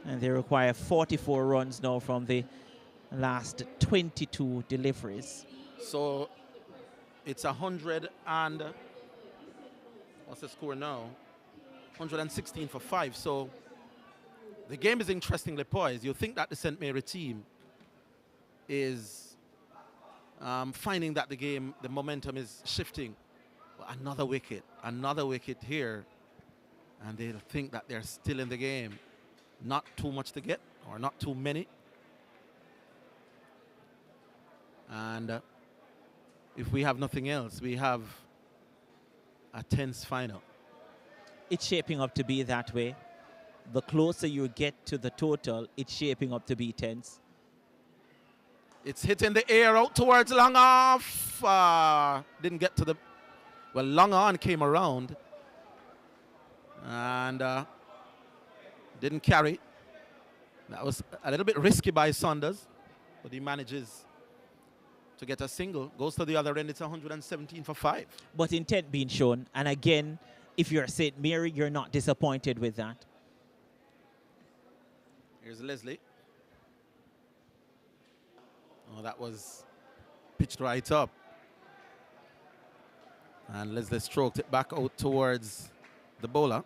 And they require 44 runs now from the last 22 deliveries. So it's 100 and... What's the score now? 116 for 5. So the game is interestingly poised. You think that the St. Mary team is finding that the momentum is shifting. But another wicket here. And they think that they're still in the game. Not too much to get, or not too many. And if we have nothing else, we have a tense final. It's shaping up to be that way. the closer you get to the total, it's shaping up to be tense. It's hitting the air out towards long off. Didn't get to the... Well, long on came around. And didn't carry. That was a little bit risky by Saunders. But he manages to get a single. Goes to the other end. It's 117 for 5. But intent being shown. And again, if you're St. Mary, you're not disappointed with that. Here's Leslie. Oh, that was pitched right up. And Leslie stroked it back out towards the bowler.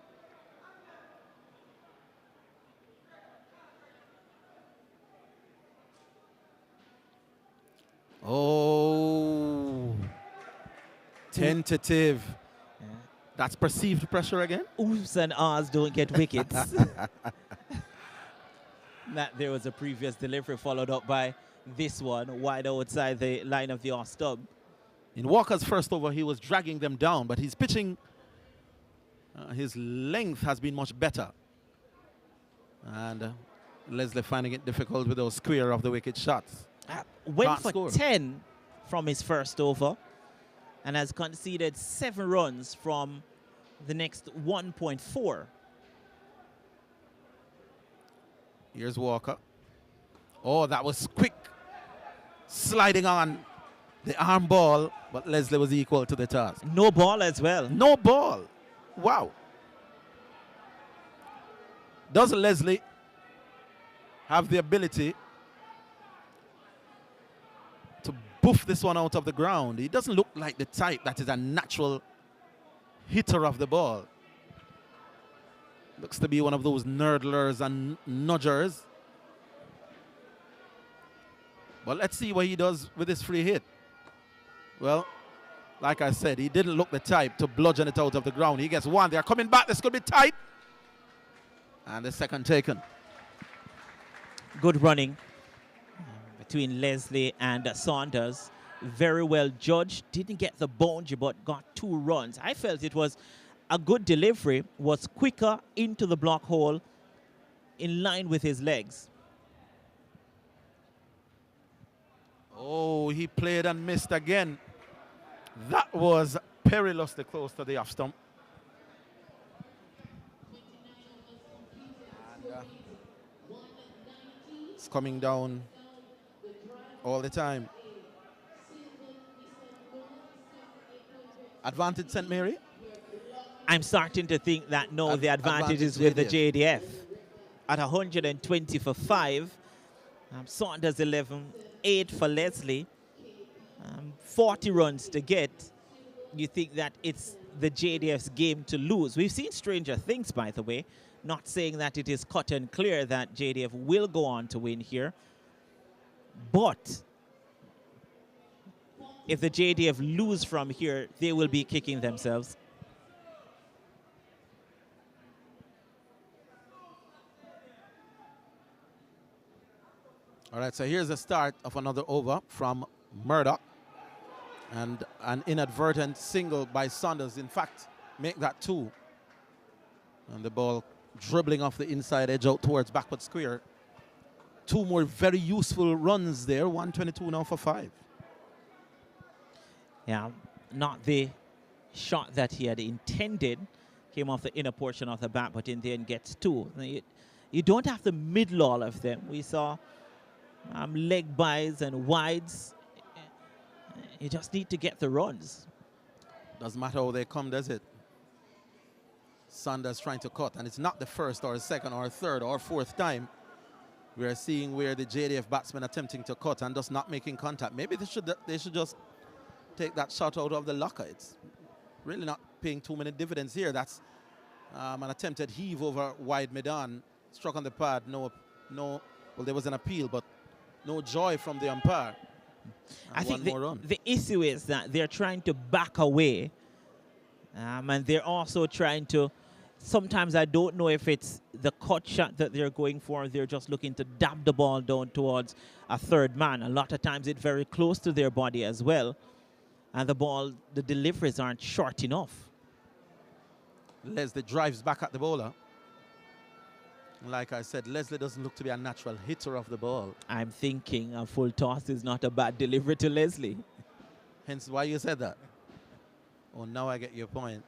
Oh, tentative. Yeah. That's perceived pressure again. Oohs and ahs don't get wickets. That there was a previous delivery followed up by this one wide outside the line of the off stump. In Walker's first over, he was dragging them down, but his pitching, his length has been much better. And Leslie finding it difficult with those square of the wicket shots. Went Can't for score. 10 from his first over and has conceded 7 runs from the next 1.4. Here's Walker. Oh, that was quick. Sliding on the arm ball, but Leslie was equal to the task. No ball as well. No ball. Wow. Does Leslie have the ability to boof this one out of the ground? He doesn't look like the type that is a natural hitter of the ball. Looks to be one of those nerdlers and nudgers. But let's see what he does with this free hit. Well, like I said, he didn't look the type to bludgeon it out of the ground. He gets one. They're coming back. This could be tight. And the second taken. Good running between Leslie and Saunders. Very well judged. Didn't get the boundary, but got 2 runs. I felt it was a good delivery. Was quicker into the block hole in line with his legs. Oh, he played and missed again. That was perilously close to the off stump. And, it's coming down all the time. Advantage St. Mary? I'm starting to think that no, the advantage advantage is with the JDF. JDF. At 120 for 5. Saunders 11, 8 for Leslie. 40 runs to get. You think that it's the JDF's game to lose. We've seen stranger things, by the way. Not saying that it is cut and clear that JDF will go on to win here. But if the JDF lose from here, they will be kicking themselves. All right, so here's the start of another over from Murdoch. And an inadvertent single by Saunders. In fact, make that 2. And the ball dribbling off the inside edge out towards backward square. 2 more very useful runs there. 122 now for 5. Yeah, not the shot that he had intended. Came off the inner portion of the bat, but in the end gets 2. You don't have to middle all of them. We saw leg buys and wides. You just need to get the runs. Doesn't matter how they come, does it? Saunders trying to cut, and it's not the first or second or third or fourth time we are seeing where the JDF batsmen attempting to cut and just not making contact. Maybe they should just take that shot out of the locker. It's really not paying too many dividends here. That's an attempted heave over wide mid-on, struck on the pad. No, well, there was an appeal, but no joy from the umpire. I think the issue is that they're trying to back away, and they're also trying to, sometimes I don't know if it's the cut shot that they're going for. They're just looking to dab the ball down towards a third man. A lot of times it's very close to their body as well, and the deliveries aren't short enough. Leslie drives back at the bowler. Like I said, Leslie doesn't look to be a natural hitter of the ball. I'm thinking a full toss is not a bad delivery to Leslie. Hence why you said that. Oh, now I get your point.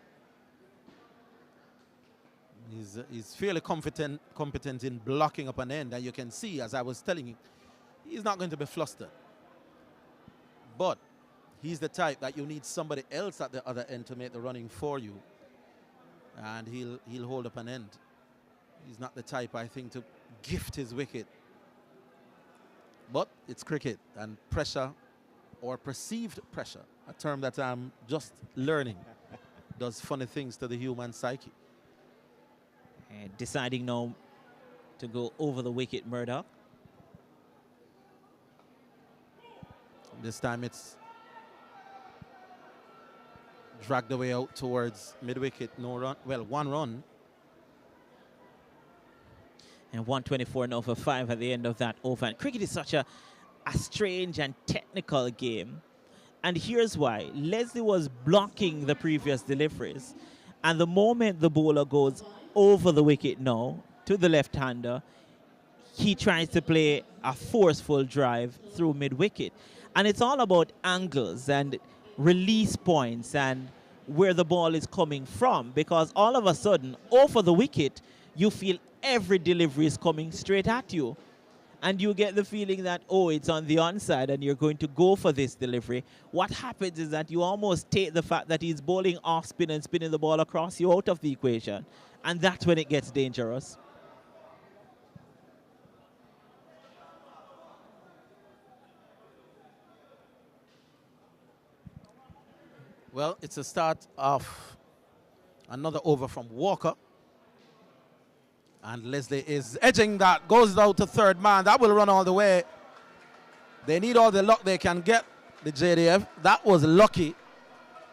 He's fairly competent in blocking up an end, and you can see, as I was telling you, he's not going to be flustered. But he's the type that you need somebody else at the other end to make the running for you, and he'll hold up an end. He's not the type, I think, to gift his wicket. But it's cricket, and pressure, or perceived pressure, a term that I'm just learning, does funny things to the human psyche. And deciding now to go over the wicket, Murdoch. This time it's dragged away out towards mid-wicket. No run. Well, 1 run. And 124 now for 5 at the end of that over. And cricket is such a strange and technical game. And here's why. Leslie was blocking the previous deliveries. And the moment the bowler goes over the wicket now to the left-hander, he tries to play a forceful drive through mid-wicket. And it's all about angles and release points and where the ball is coming from, because all of a sudden, over the wicket, you feel every delivery is coming straight at you. And you get the feeling that, oh, it's on the onside and you're going to go for this delivery. What happens is that you almost take the fact that he's bowling off spin and spinning the ball across you out of the equation. And that's when it gets dangerous. Well, it's a start of another over from Walker. And Leslie is edging that, goes out to third man. That will run all the way. They need all the luck they can get, the JDF. That was lucky.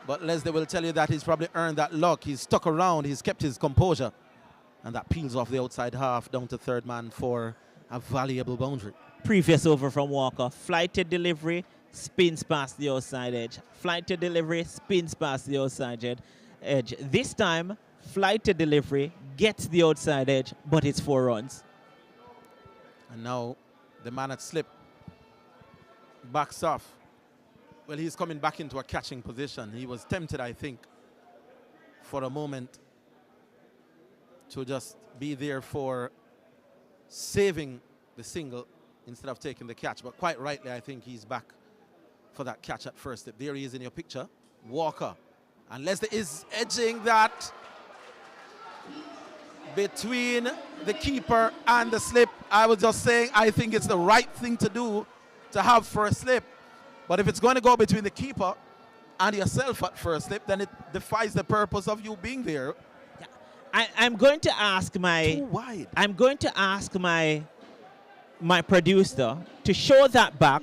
But Leslie will tell you that he's probably earned that luck. He's stuck around. He's kept his composure. And that peels off the outside half down to third man for a valuable boundary. Previous over from Walker. Flighted delivery, spins past the outside edge. Flighted delivery, spins past the outside edge. This time, flighted delivery gets the outside edge, but it's 4 runs. And now the man at slip backs off. Well, he's coming back into a catching position. He was tempted, I think, for a moment to just be there for saving the single instead of taking the catch. But quite rightly, I think he's back for that catch at first. There he is in your picture, Walker. And Leslie is edging that between the keeper and the slip. I was just saying, I think it's the right thing to do to have first slip. But if it's going to go between the keeper and yourself at first slip, then it defies the purpose of you being there. Yeah. I'm going to ask my... Too wide. I'm going to ask my producer to show that back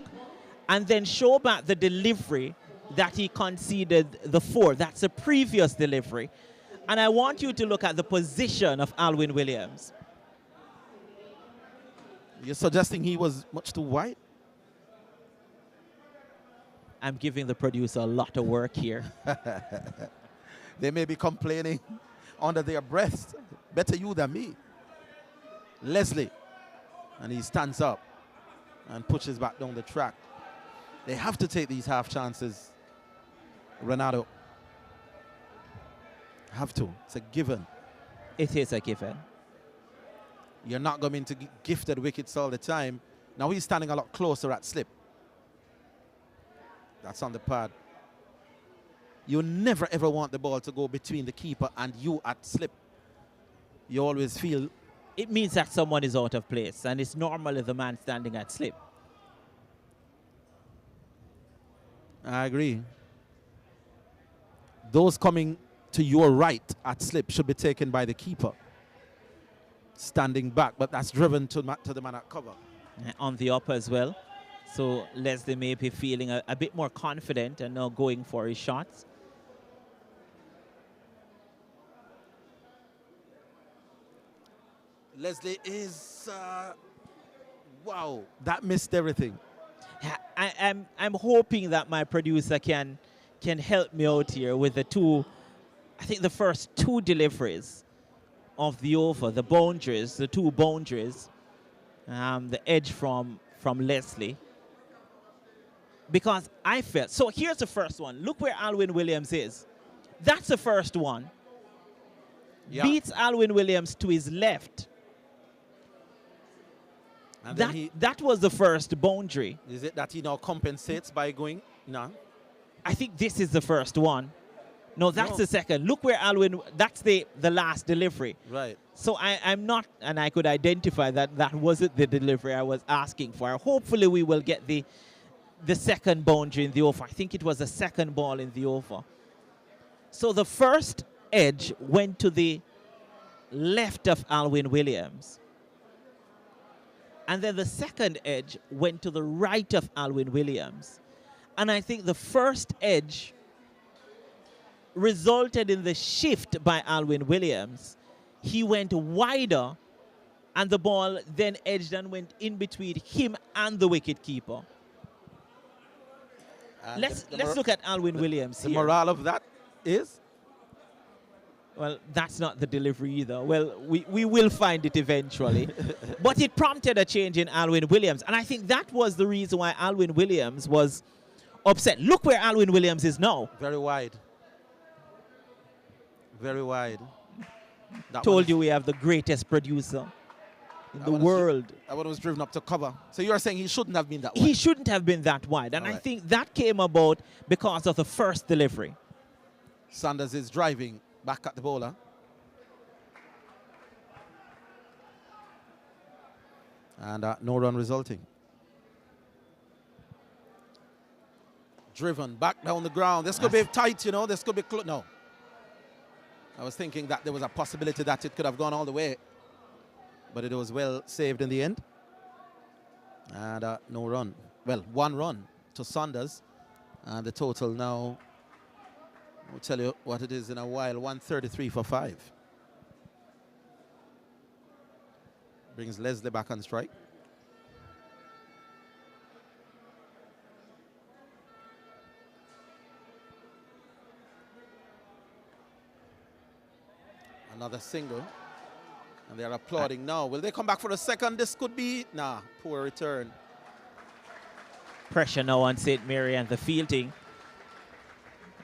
and then show back the delivery that he conceded the 4. That's a previous delivery. And I want you to look at the position of Alwyn Williams. You're suggesting he was much too wide? I'm giving the producer a lot of work here. They may be complaining under their breath. Better you than me. Leslie. And he stands up and pushes back down the track. They have to take these half chances, Ronaldo. Have to. It's a given. It is a given. You're not going to gifted wickets all the time. Now he's standing a lot closer at slip. That's on the pad. You never ever want the ball to go between the keeper and you at slip. You always feel... It means that someone is out of place, and it's normally the man standing at slip. I agree. Those coming to your right at slip should be taken by the keeper. Standing back, but that's driven to the man at cover. On the up as well. So Leslie may be feeling a bit more confident and now going for his shots. Leslie is... wow, that missed everything. I'm hoping that my producer can help me out here with the 2, I think the first 2 deliveries of the over, the boundaries, the two boundaries, the edge from Leslie. Because I felt, so here's the first one. Look where Alwyn Williams is. That's the first one. Yeah. Beats Alwyn Williams to his left. And That was the first boundary. is it that he now compensates by going? No. I think this is the first one. No, that's No. the second. Look where Alwyn, that's the last delivery. Right. So I'm not, and I could identify that wasn't the delivery I was asking for. Hopefully we will get the second boundary in the over. I think it was the second ball in the over. So the first edge went to the left of Alwyn Williams. And then the second edge went to the right of Alwyn Williams. And I think the first edge resulted in the shift by Alwyn Williams. He went wider, and the ball then edged and went in between him and the wicketkeeper. Let's look at Alwyn Williams The here. morale of that is? Well, that's not the delivery either. Well, we will find it eventually. But it prompted a change in Alwyn Williams. And I think that was the reason why Alwyn Williams was upset. Look where Alwyn Williams is now. Very wide. Very wide. Told you we have the greatest producer in the world. That one was driven up to cover. So you're saying he shouldn't have been that wide? He shouldn't have been that wide. And I think that came about because of the first delivery. Sanders is driving back at the bowler. And no run resulting. Driven back down the ground. This could be tight, you know. This could be close. No. I was thinking that there was a possibility that it could have gone all the way. But it was well saved in the end. And no run. Well, one run to Sanders. And the total now, I'll tell you what it is in a while, 133 for 5. Brings Leslie back on strike. Another single. And they're applauding now. Will they come back for a second? This could be, nah, poor return. Pressure now on St. Mary and the fielding.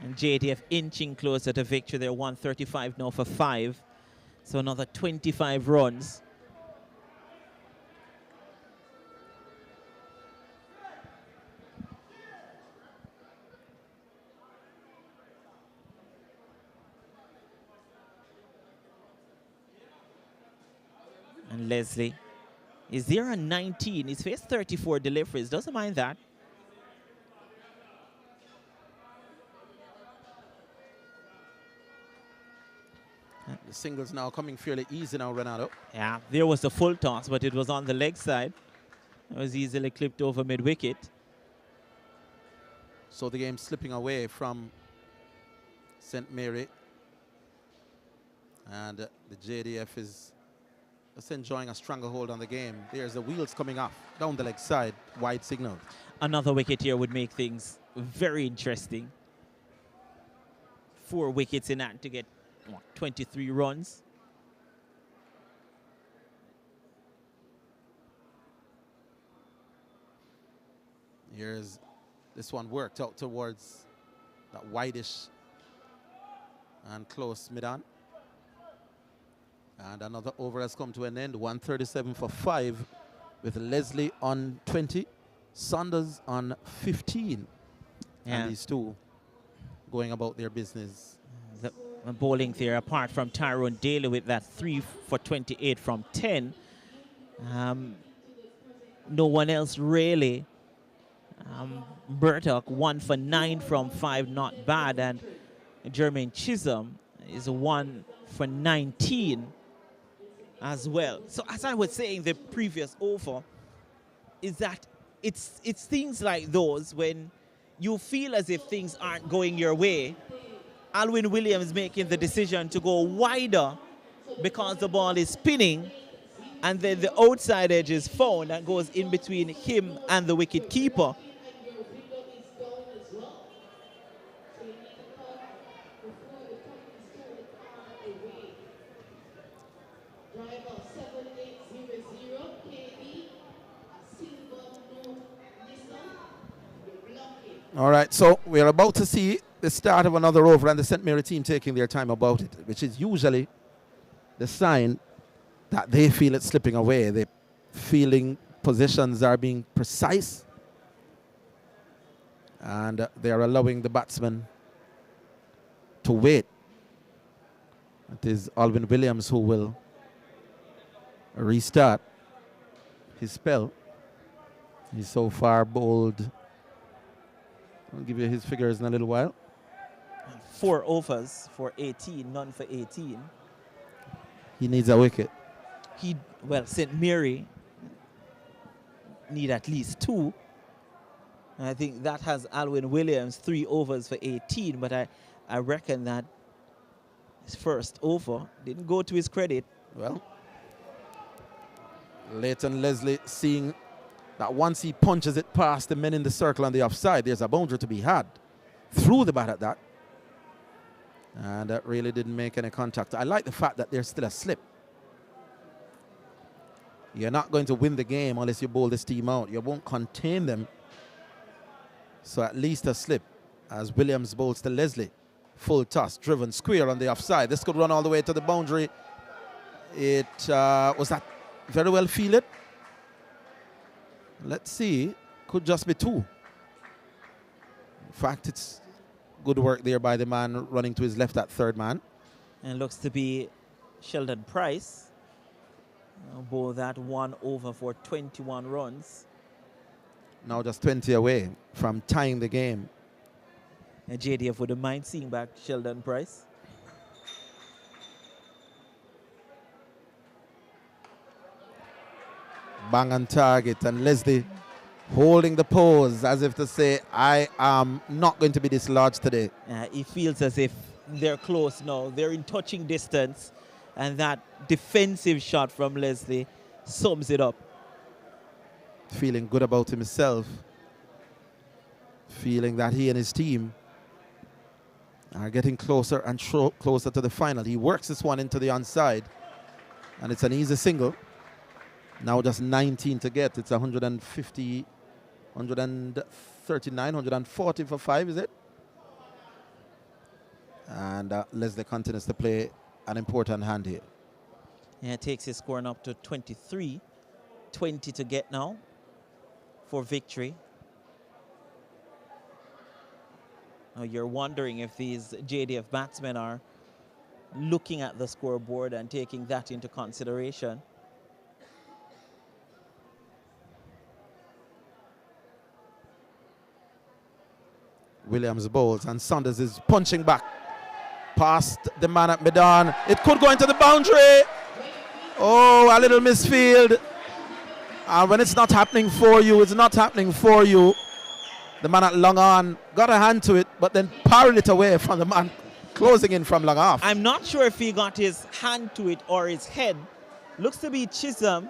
And JDF inching closer to victory. They're 135 now for 5. So another 25 runs. And Leslie is there on 19. He's faced 34 deliveries. Doesn't mind that. The singles now coming fairly easy now, Ronaldo. Yeah, there was the full toss, but it was on the leg side. It was easily clipped over mid-wicket. So the game slipping away from St. Mary. And the JDF is just enjoying a stronger hold on the game. There's the wheels coming off down the leg side, wide signal. Another wicket here would make things very interesting. 4 wickets in that to get 23 runs. Here's this one worked out towards that wideish and close mid-on. And another over has come to an end. 137 for 5 with Leslie on 20, Sanders on 15. Yeah. And these two going about their business. The bowling there, apart from Tyrone Daly with that 3 for 28 from 10. No one else really. Burtock 1 for 9 from 5, not bad. And Jermaine Chisholm is 1 for 19 as well. So as I was saying the previous over, is that it's things like those when you feel as if things aren't going your way. Alwyn Williams making the decision to go wider because the ball is spinning, and then the outside edge is found and goes in between him and the wicket keeper. All right, so we're about to see the start of another over and the St. Mary team taking their time about it, which is usually the sign that they feel it's slipping away. They're feeling positions are being precise, and they are allowing the batsman to wait. It is Alvin Williams who will restart his spell. He's so far bowled. I'll give you his figures in a little while. 4 overs for 18, none for 18. He needs a wicket. Well, St. Mary need at least 2. And I think that has Alwyn Williams 3 overs for 18, but I reckon that his first over didn't go to his credit. Well, Leighton Leslie seeing that once he punches it past the men in the circle on the offside, there's a boundary to be had. Threw the bat at that. And that really didn't make any contact. I like the fact that there's still a slip. You're not going to win the game unless you bowl this team out. You won't contain them. So at least a slip as Williams bowls to Leslie. Full toss, driven, square on the offside. This could run all the way to the boundary. It was that very well fielded. Let's see. Could just be 2. In fact, it's good work there by the man running to his left, that third man. And looks to be Sheldon Price. Bowl that 1 over for 21 runs. Now just 20 away from tying the game. And JDF wouldn't mind seeing back Sheldon Price. Bang on target, and Leslie holding the pose as if to say, I am not going to be dislodged today. He feels as if they're close now. They're in touching distance. And that defensive shot from Leslie sums it up. Feeling good about himself. Feeling that he and his team are getting closer and closer to the final. He works this one into the onside. And it's an easy single. Now just 19 to get. It's 150, 139, 140 for 5, is it? And Leslie continues to play an important hand here. Yeah, it takes his scoring up to 23. 20 to get now for victory. Now you're wondering if these JDF batsmen are looking at the scoreboard and taking that into consideration. Williams bowls and Saunders is punching back past the man at Medan. It could go into the boundary. Oh, a little misfield. And when it's not happening for you, it's not happening for you. The man at long on got a hand to it, but then parried it away from the man closing in from long off. I'm not sure if he got his hand to it or his head. Looks to be Chisholm.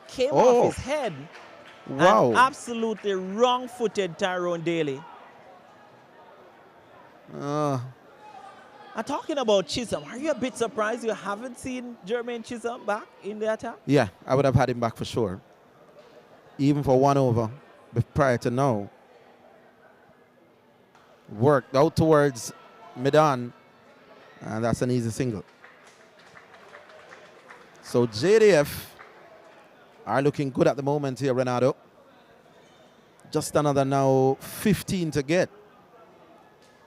Came off his head. Wow. And absolutely wrong-footed Tyrone Daly. I'm talking about Chisholm. Are you a bit surprised you haven't seen Jermaine Chisholm back in the attack? Yeah, I would have had him back for sure. Even for 1 over prior to now. Worked out towards Medan, and that's an easy single. So JDF are looking good at the moment here, Renato. Just another now 15 to get.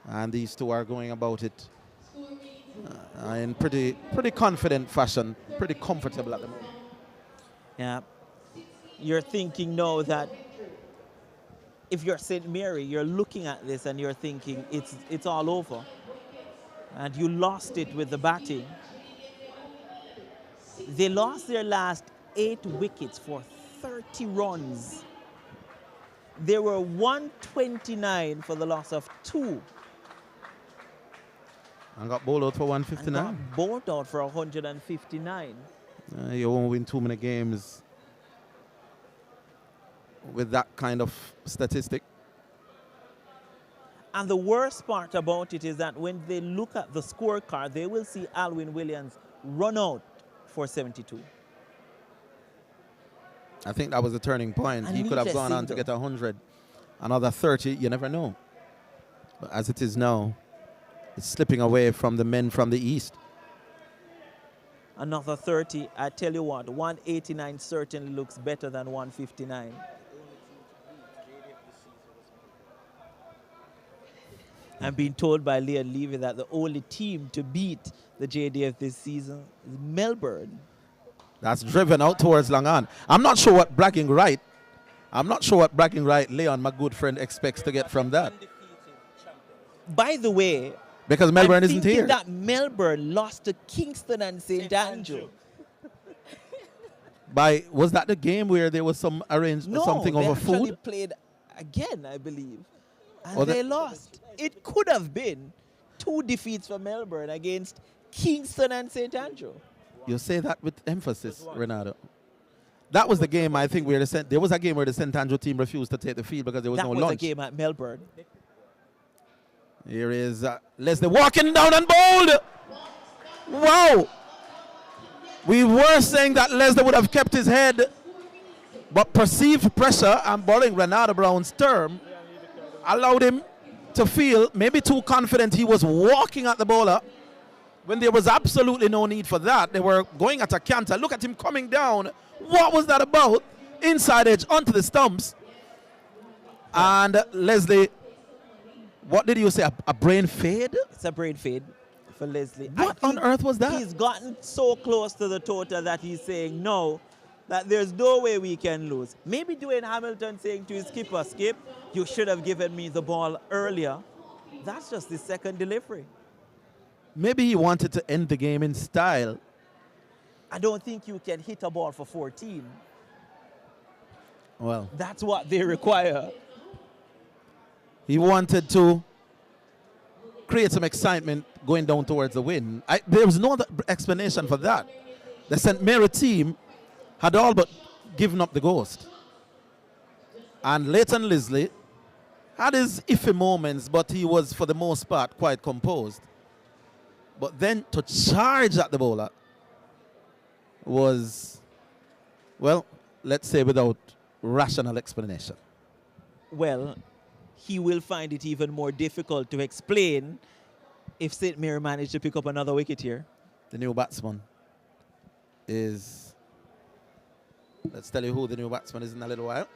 And these two are going about it in pretty confident fashion, pretty comfortable at the moment. Yeah. You're thinking now that if you're St. Mary, you're looking at this and you're thinking it's all over. And you lost it with the batting. They lost their last 8 wickets for 30 runs. They were 129 for the loss of 2. And got bowled out for 159. And got bowled out for 159. You won't win too many games with that kind of statistic. And the worst part about it is that when they look at the scorecard, they will see Alwyn Williams run out for 72. I think that was the turning point. And He could have needless gone on to single. get 100. Another 30, you never know. But as it is now, it's slipping away from the men from the East. Another 30. I tell you what, 189 certainly looks better than 159. I'm being told by Leon Levy that the only team to beat the JDF this season is Melbourne. That's driven out towards Long On. I'm not sure what bragging right Leon, my good friend, expects to get from that. By the way, Because Melbourne I'm isn't thinking here. that Melbourne lost to Kingston and St. Andrew. Was that the game where there was some No, something they over actually food? played again, I believe. And Oh, they that- lost. It could have been 2 defeats for Melbourne against Kingston and St. Andrew. You say that with emphasis, Renato. That was the game, I think, where there was a game where the St. Andrew team refused to take the field because there was That no was lunch. a game at Melbourne. Here is Leslie walking down and bowled. Wow. We were saying that Leslie would have kept his head, but perceived pressure and bowling Renato Brown's term allowed him to feel maybe too confident. He was walking at the bowler when there was absolutely no need for that. They were going at a canter. Look at him coming down. What was that about? Inside edge onto the stumps. And Leslie, what did you say? A brain fade? It's a brain fade for Leslie. What on earth was that? He's gotten so close to the total that he's saying no, that there's no way we can lose. Maybe Dwayne Hamilton saying to his skipper, Skip, you should have given me the ball earlier. That's just the second delivery. Maybe he wanted to end the game in style. I don't think you can hit a ball for 14. Well, That's what they require. he wanted to create some excitement going down towards the win. There was no other explanation for that. The St. Mary team had all but given up the ghost. And Leighton Leslie had his iffy moments, but he was, for the most part, quite composed. But then to charge at the bowler was, well, let's say without rational explanation. Well, he will find it even more difficult to explain if St. Mary managed to pick up another wicket here. The new batsman is, let's tell you who the new batsman is in a little while.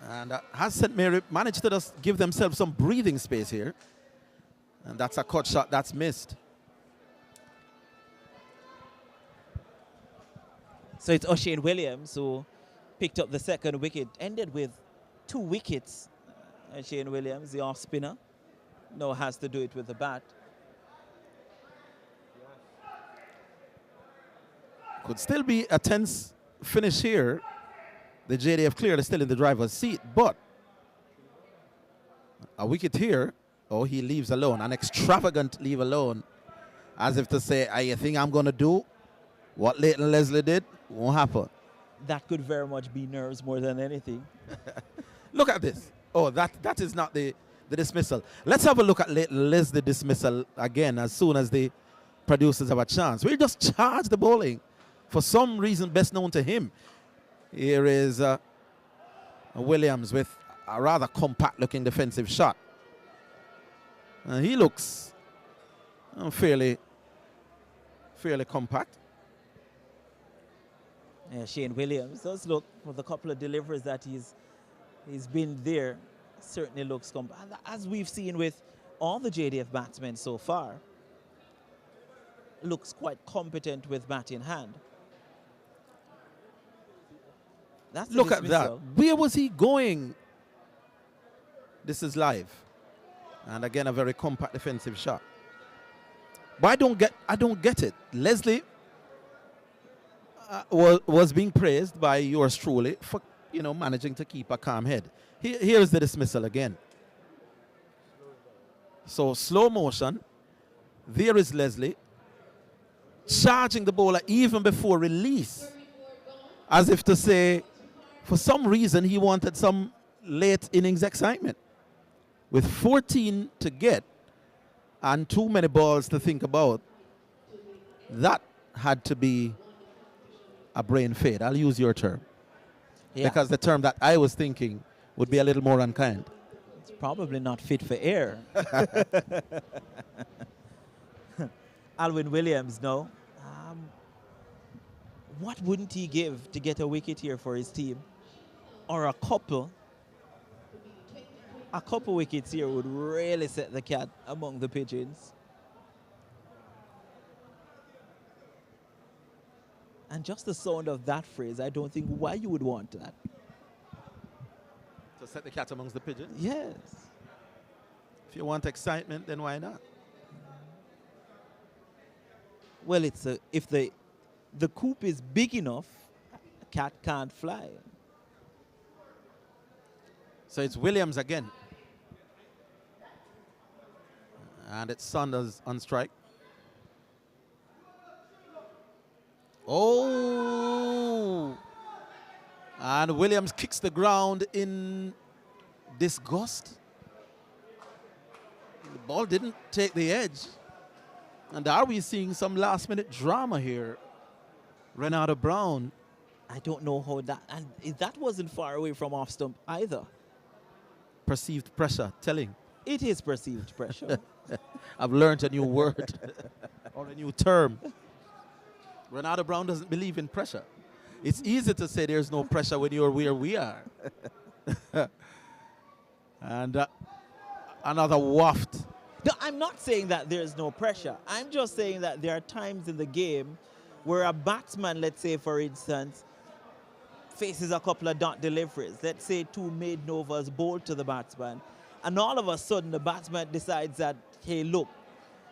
And has St. Mary managed to just give themselves some breathing space here? And that's a cut shot that's missed. So it's O'Shane Williams who picked up the second wicket, ended with 2 wickets. O'Shane Williams, the off spinner, now has to do it with the bat. Could still be a tense finish here. The JDF clearly still in the driver's seat, but a wicket here, oh, he leaves alone, an extravagant leave alone, as if to say, I think I'm going to do what Leighton Leslie did, won't happen. That could very much be nerves more than anything. Look at this. Oh, that is not the dismissal. Let's have a look at Leighton Leslie dismissal again as soon as the producers have a chance. We just charge the bowling for some reason best known to him. Here is Williams with a rather compact-looking defensive shot. He looks fairly compact. Yeah, Shane Williams does look, for the couple of deliveries that he's been there, certainly looks compact. As we've seen with all the JDF batsmen so far, looks quite competent with bat in hand. That's the Look at that. dismissal. Where was he going? This is live. And again, a very compact defensive shot. But I don't get it. Leslie was being praised by yours truly for, managing to keep a calm head. Here is the dismissal again. So slow motion. There is Leslie charging the bowler even before release, as if to say, for some reason, he wanted some late innings excitement. With 14 to get, and too many balls to think about. That had to be a brain fade. I'll use your term. Yeah. Because the term that I was thinking would be a little more unkind. It's probably not fit for air. Alwyn Williams, no. What wouldn't he give to get a wicket here for his team? Or a couple? A couple wickets here would really set the cat among the pigeons. And just the sound of that phrase, I don't think why you would want that. To set the cat amongst the pigeons? Yes. If you want excitement, then why not? Well, it's if the coop is big enough, a cat can't fly. So it's Williams again. And it's Saunders on strike. Oh! And Williams kicks the ground in disgust. The ball didn't take the edge. And are we seeing some last-minute drama here? Renato Brown. I don't know how that, and that wasn't far away from off stump either. Perceived pressure, telling. It is perceived pressure. I've learned a new word or a new term. Renato Brown doesn't believe in pressure. It's easy to say there's no pressure when you're where we are. And another waft. No, I'm not saying that there's no pressure. I'm just saying that there are times in the game where a batsman, let's say, for instance, faces a couple of dot deliveries. Let's say 2 maiden overs bowled to the batsman. And all of a sudden, the batsman decides that, hey, look,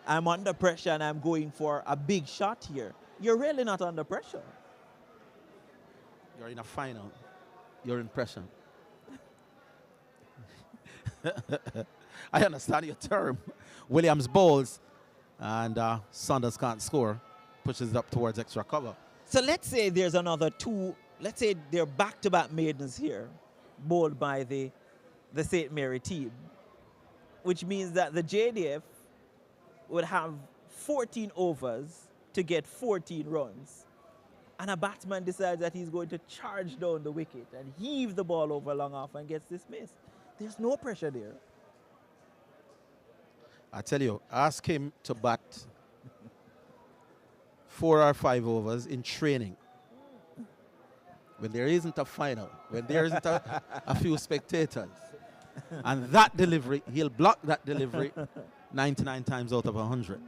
I'm under pressure and I'm going for a big shot here. You're really not under pressure. You're in a final. You're in pressure. I understand your term. Williams bowls and Saunders can't score. Pushes it up towards extra cover. So let's say there's another 2. Let's say they're back-to-back maidens here, bowled by the St. Mary team, which means that the JDF would have 14 overs to get 14 runs. And a batsman decides that he's going to charge down the wicket and heave the ball over long off and gets dismissed. There's no pressure there. I tell you, ask him to bat 4 or 5 overs in training. When there isn't a final, when there isn't a few spectators. And that delivery, he'll block that delivery 99 times out of 100.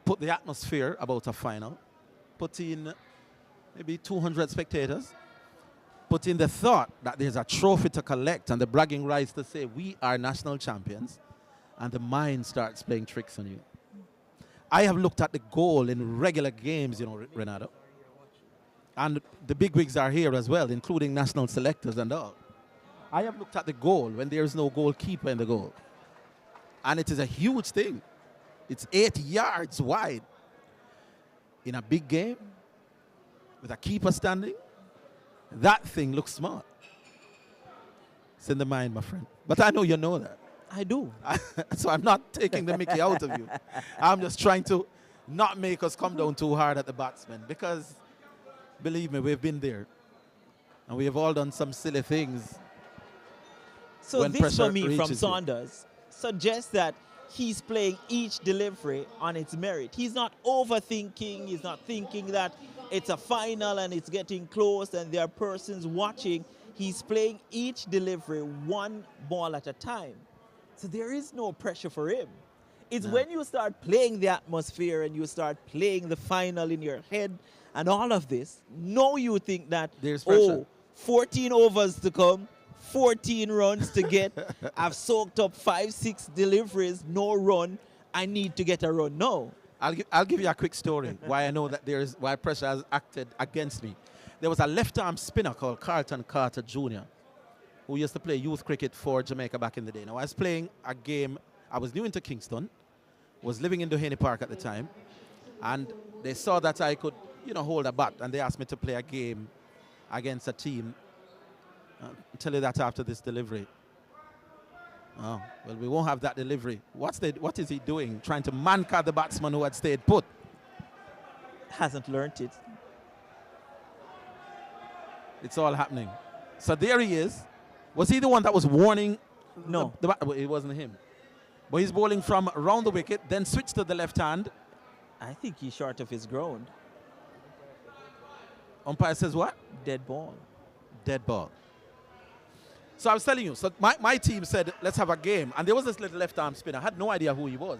Put the atmosphere about a final. Put in maybe 200 spectators. Put in the thought that there's a trophy to collect and the bragging rights to say we are national champions. And the mind starts playing tricks on you. I have looked at the goal in regular games, you know, Renato. And the bigwigs are here as well, including national selectors and all. I have looked at the goal when there is no goalkeeper in the goal. And it is a huge thing. It's 8 yards wide. In a big game, with a keeper standing, that thing looks smart. It's in the mind, my friend. But I know you know that. I do. So I'm not taking the mickey out of you. I'm just trying to not make us come down too hard at the batsmen, because believe me, we've been there. And we have all done some silly things. So this for me from Saunders suggests that he's playing each delivery on its merit. He's not overthinking. He's not thinking that it's a final and it's getting close and there are persons watching. He's playing each delivery 1 ball at a time. So there is no pressure for him. It's when you start playing the atmosphere and you start playing the final in your head and all of this, now you think that, there's pressure. oh, 14 overs to come, 14 runs to get. I've soaked up 5, 6 deliveries, no run. I need to get a run. No. I'll give you a quick story why I know that why pressure has acted against me. There was a left-arm spinner called Carlton Carter Jr., who used to play youth cricket for Jamaica back in the day. Now, I was playing a game. I was new into Kingston, was living in Doheny Park at the time, and they saw that I could, you know, hold a bat, and they asked me to play a game against a team. I'll tell you that after this delivery. Oh, well, we won't have that delivery. What is he doing? Trying to man-cut the batsman who had stayed put. Hasn't learnt it. It's all happening. So there he is. Was he the one that was warning? No. It wasn't him. But he's bowling from around the wicket, then switched to the left hand. I think he's short of his ground. Umpire says what? Dead ball. Dead ball. So I was telling you, so my team said, let's have a game. And there was this little left-arm spinner. I had no idea who he was.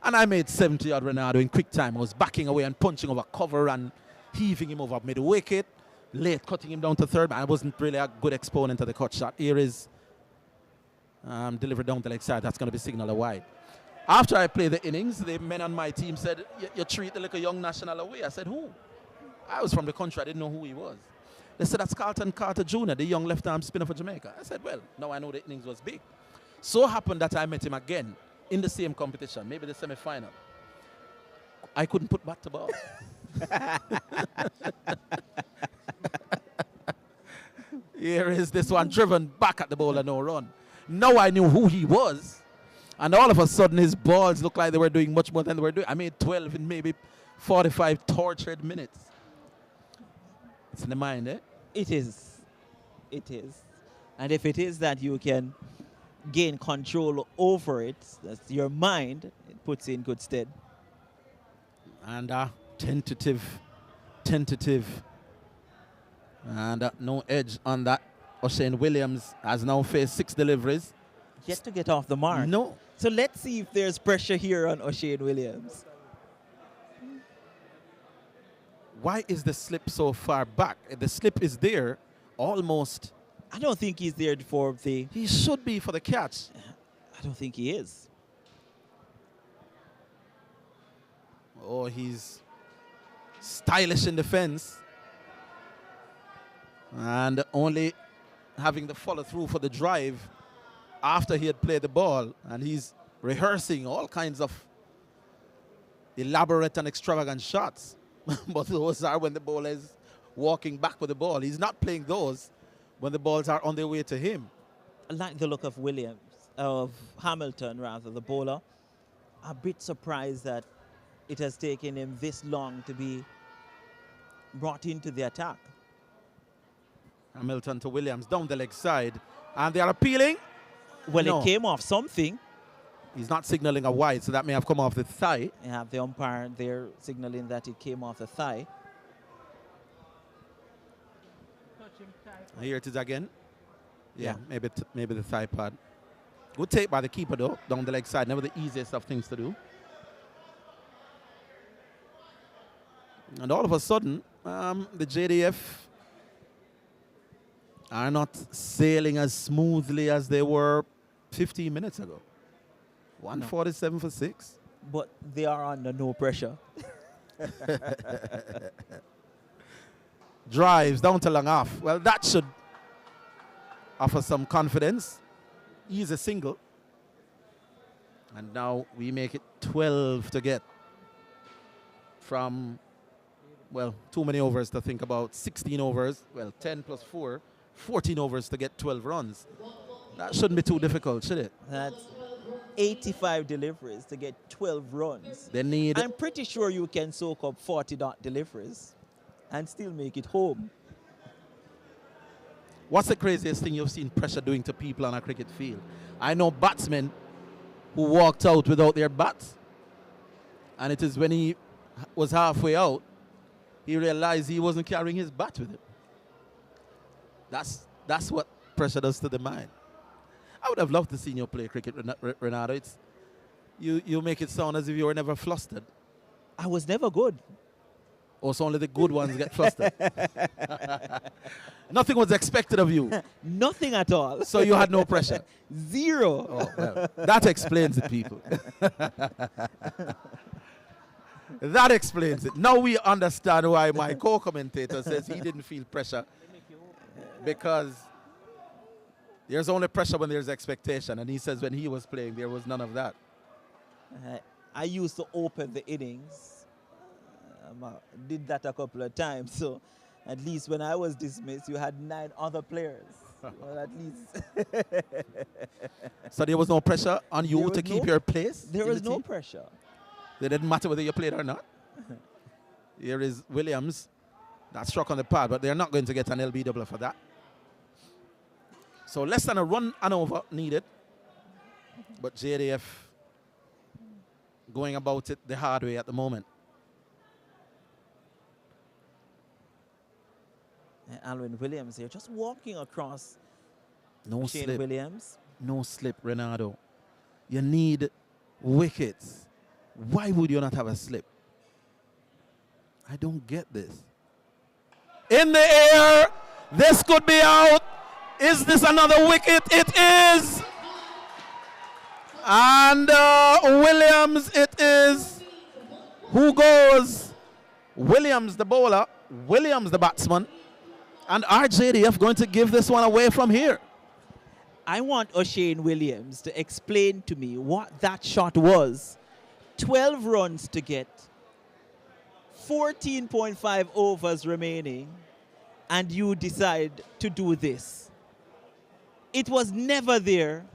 And I made 70-yard Ronaldo in quick time. I was backing away and punching over cover and heaving him over mid-wicket, late cutting him down to third. I wasn't really a good exponent of the cut shot. Here is delivered down the leg side. That's going to be signaled a wide. After I played the innings, the men on my team said, you treat the little young national away. I said, who? I was from the country. I didn't know who he was. They said, that's Carlton Carter Jr., the young left-arm spinner for Jamaica. I said, well, now I know the innings was big. So happened that I met him again in the same competition, maybe the semi-final. I couldn't put bat to ball. Here is this one driven back at the bowler, no run. Now I knew who he was. And all of a sudden, his balls looked like they were doing much more than they were doing. I made 12 in maybe 45 tortured minutes. It's in the mind, eh? It is. It is. And if it is that you can gain control over it, that's your mind, it puts you in good stead. And tentative. And no edge on that. O'Shane Williams has now faced 6 deliveries. Yet to get off the mark. No. So let's see if there's pressure here on O'Shane Williams. Why is the slip so far back? The slip is there almost. I don't think he's there for the... He should be for the catch. I don't think he is. Oh, he's stylish in defense. And only having the follow through for the drive after he had played the ball. And he's rehearsing all kinds of elaborate and extravagant shots. But those are when the bowler is walking back with the ball. He's not playing those when the balls are on their way to him. I like the look of Williams, of Hamilton rather, the bowler. A bit surprised that it has taken him this long to be brought into the attack. Hamilton to Williams down the leg side. And they are appealing. Well, No. it came off something. He's not signaling a wide, so that may have come off the thigh. You have the umpire there signaling that it came off the thigh. Here it is again. Yeah. Maybe the thigh pad. Good take by the keeper, though, down the leg side. Never the easiest of things to do. And all of a sudden, the JDF are not sailing as smoothly as they were 15 minutes ago. 147 for 6. But they are under no pressure. Drives down to long off. Well, that should offer some confidence. He's a single. And now we make it 12 to get from, well, too many overs to think about. 16 overs. Well, 10 plus 4. 14 overs to get 12 runs. That shouldn't be too difficult, should it? That's 85 deliveries to get 12 runs. They need... I'm pretty sure you can soak up 40 dot deliveries and still make it home. What's the craziest thing you've seen pressure doing to people on a cricket field? I know batsmen who walked out without their bats. And it is when he was halfway out, he realized he wasn't carrying his bat with him. That's what pressure does to the mind. I would have loved to see you play cricket, Ronaldo. It's, you make it sound as if you were never flustered. I was never good. Also, only the good ones get flustered. Nothing was expected of you. Nothing at all. So you had no pressure. Zero. Oh, well, that explains it, people. That explains it. Now we understand why my co-commentator says he didn't feel pressure. Because there's only pressure when there's expectation. And he says when he was playing, there was none of that. I used to open the innings. Did that a couple of times. So at least when I was dismissed, you had 9 other players Well, at least. So there was no pressure on you to keep your place? There was no pressure. It didn't matter whether you played or not. Here is Williams. That struck on the pad, but they're not going to get an LBW for that. So less than a run and over needed. But JDF going about it the hard way at the moment. Alwyn Williams here, just walking across. No Shane slip. Williams. No slip, Renato. You need wickets. Why would you not have a slip? I don't get this. In the air. This could be out. Is this another wicket? It is. And Williams, it is. Who goes? Williams, the bowler. Williams, the batsman. And are JDF going to give this one away from here? I want O'Shane Williams to explain to me what that shot was. 12 runs to get. 14.5 overs remaining. And you decide to do this. It was never there.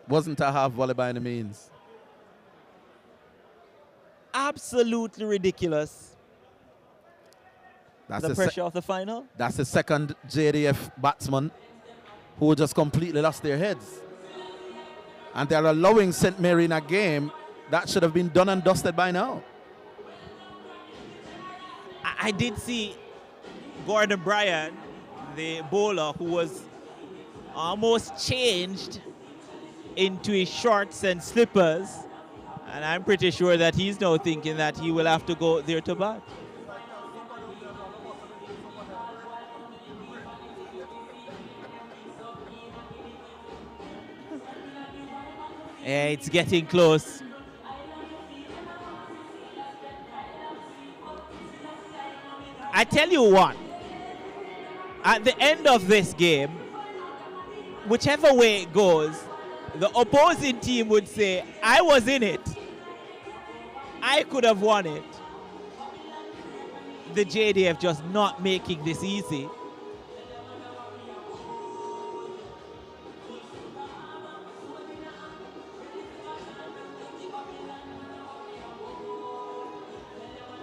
Wasn't a half volley by any means. Absolutely ridiculous. That's the pressure of the final. That's the second JDF batsman who just completely lost their heads. And they're allowing St. Mary in a game that should have been done and dusted by now. I did see Gordon Bryan, the bowler, who was almost changed into his shorts and slippers. And I'm pretty sure that he's now thinking that he will have to go there to bat. Yeah, it's getting close. I tell you what, at the end of this game, whichever way it goes, the opposing team would say, I was in it. I could have won it. The JDF just not making this easy.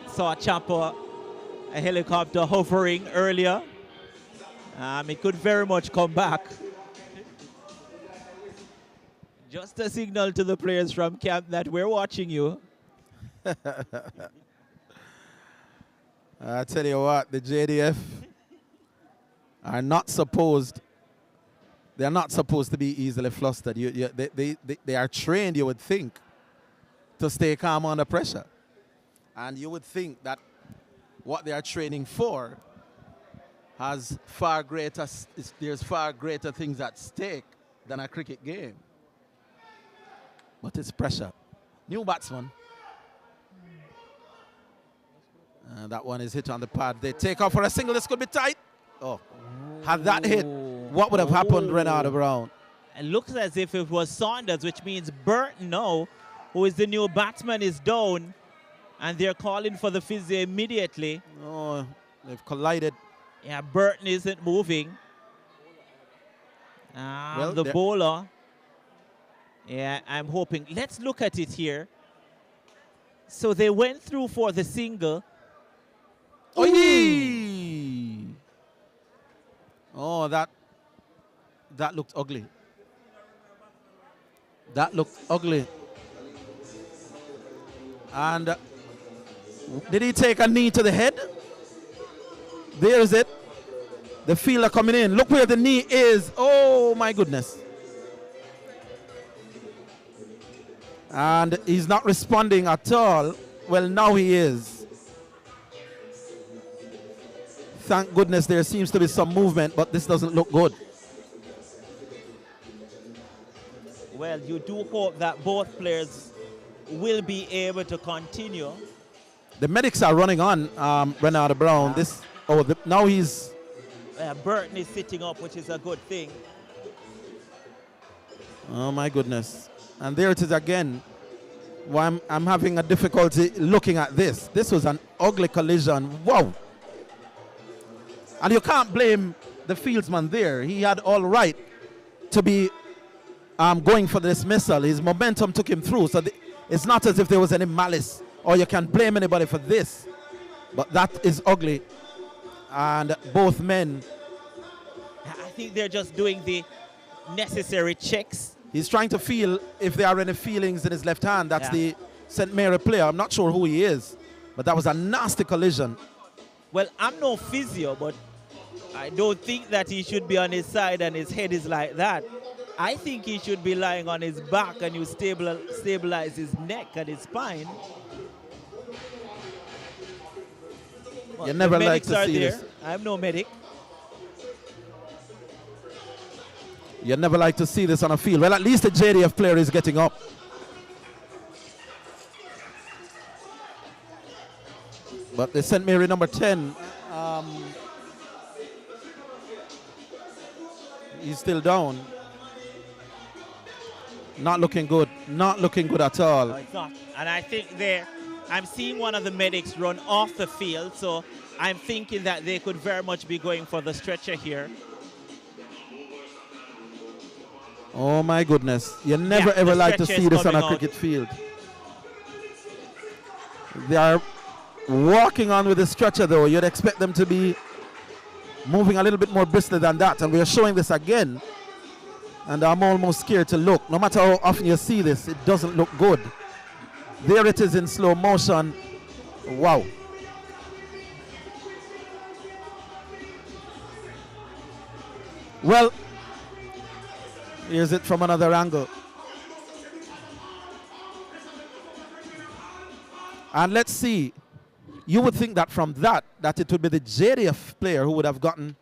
Saw a chopper, a helicopter hovering earlier. It could very much come back. Just a signal to the players from camp that we're watching you. I tell you what, the JDF are not supposed, they're not supposed to be easily flustered. They are trained, you would think, to stay calm under pressure. And you would think that what they are training for has far greater, there's far greater things at stake than a cricket game. But it's pressure. New batsman. That one is hit on the pad. They take off for a single. This could be tight. Oh, had that hit, what would have happened, Renato Brown? It looks as if it was Saunders, which means Burton now, who is the new batsman, is down. And they're calling for the physio immediately. Oh, they've collided. Yeah, Burton isn't moving. Well, the bowler. Yeah, I'm hoping. Let's look at it here. So they went through for the single. Oh, yee! Oh, that looked ugly. That looked ugly. And did he take a knee to the head? There's it. The fielder coming in. Look where the knee is. Oh, my goodness. And he's not responding at all. Well, now he is. Thank goodness there seems to be some movement, but this doesn't look good. Well, you do hope that both players will be able to continue. The medics are running on Renato Brown. Now he's... Burton is sitting up, which is a good thing. Oh, my goodness. And there it is again. Well, I'm having a difficulty looking at this. This was an ugly collision. Wow. And you can't blame the fieldsman there. He had all right to be going for the dismissal. His momentum took him through. So it's not as if there was any malice or you can blame anybody for this. But that is ugly. And both men. I think they're just doing the necessary checks. He's trying to feel if there are any feelings in his left hand. That's the St. Mary player. I'm not sure who he is. But that was a nasty collision. Well, I'm no physio, but I don't think that he should be on his side and his head is like that. I think he should be lying on his back and you stabilize his neck and his spine. Well, you never like to see this. I'm no medic. You never like to see this on a field. Well, at least the JDF player is getting up. But the St. Mary number 10, he's still down. Not looking good. Not looking good at all. No, it's not. And I think I'm seeing one of the medics run off the field, so I'm thinking that they could very much be going for the stretcher here. Oh my goodness. You never ever like to see this on a cricket field. They are walking on with the stretcher though. You'd expect them to be moving a little bit more briskly than that. And we are showing this again. And I'm almost scared to look. No matter how often you see this, it doesn't look good. There it is in slow motion. Wow. Well, here's it from another angle. And let's see. You would think that from that it would be the JDF player who would have gotten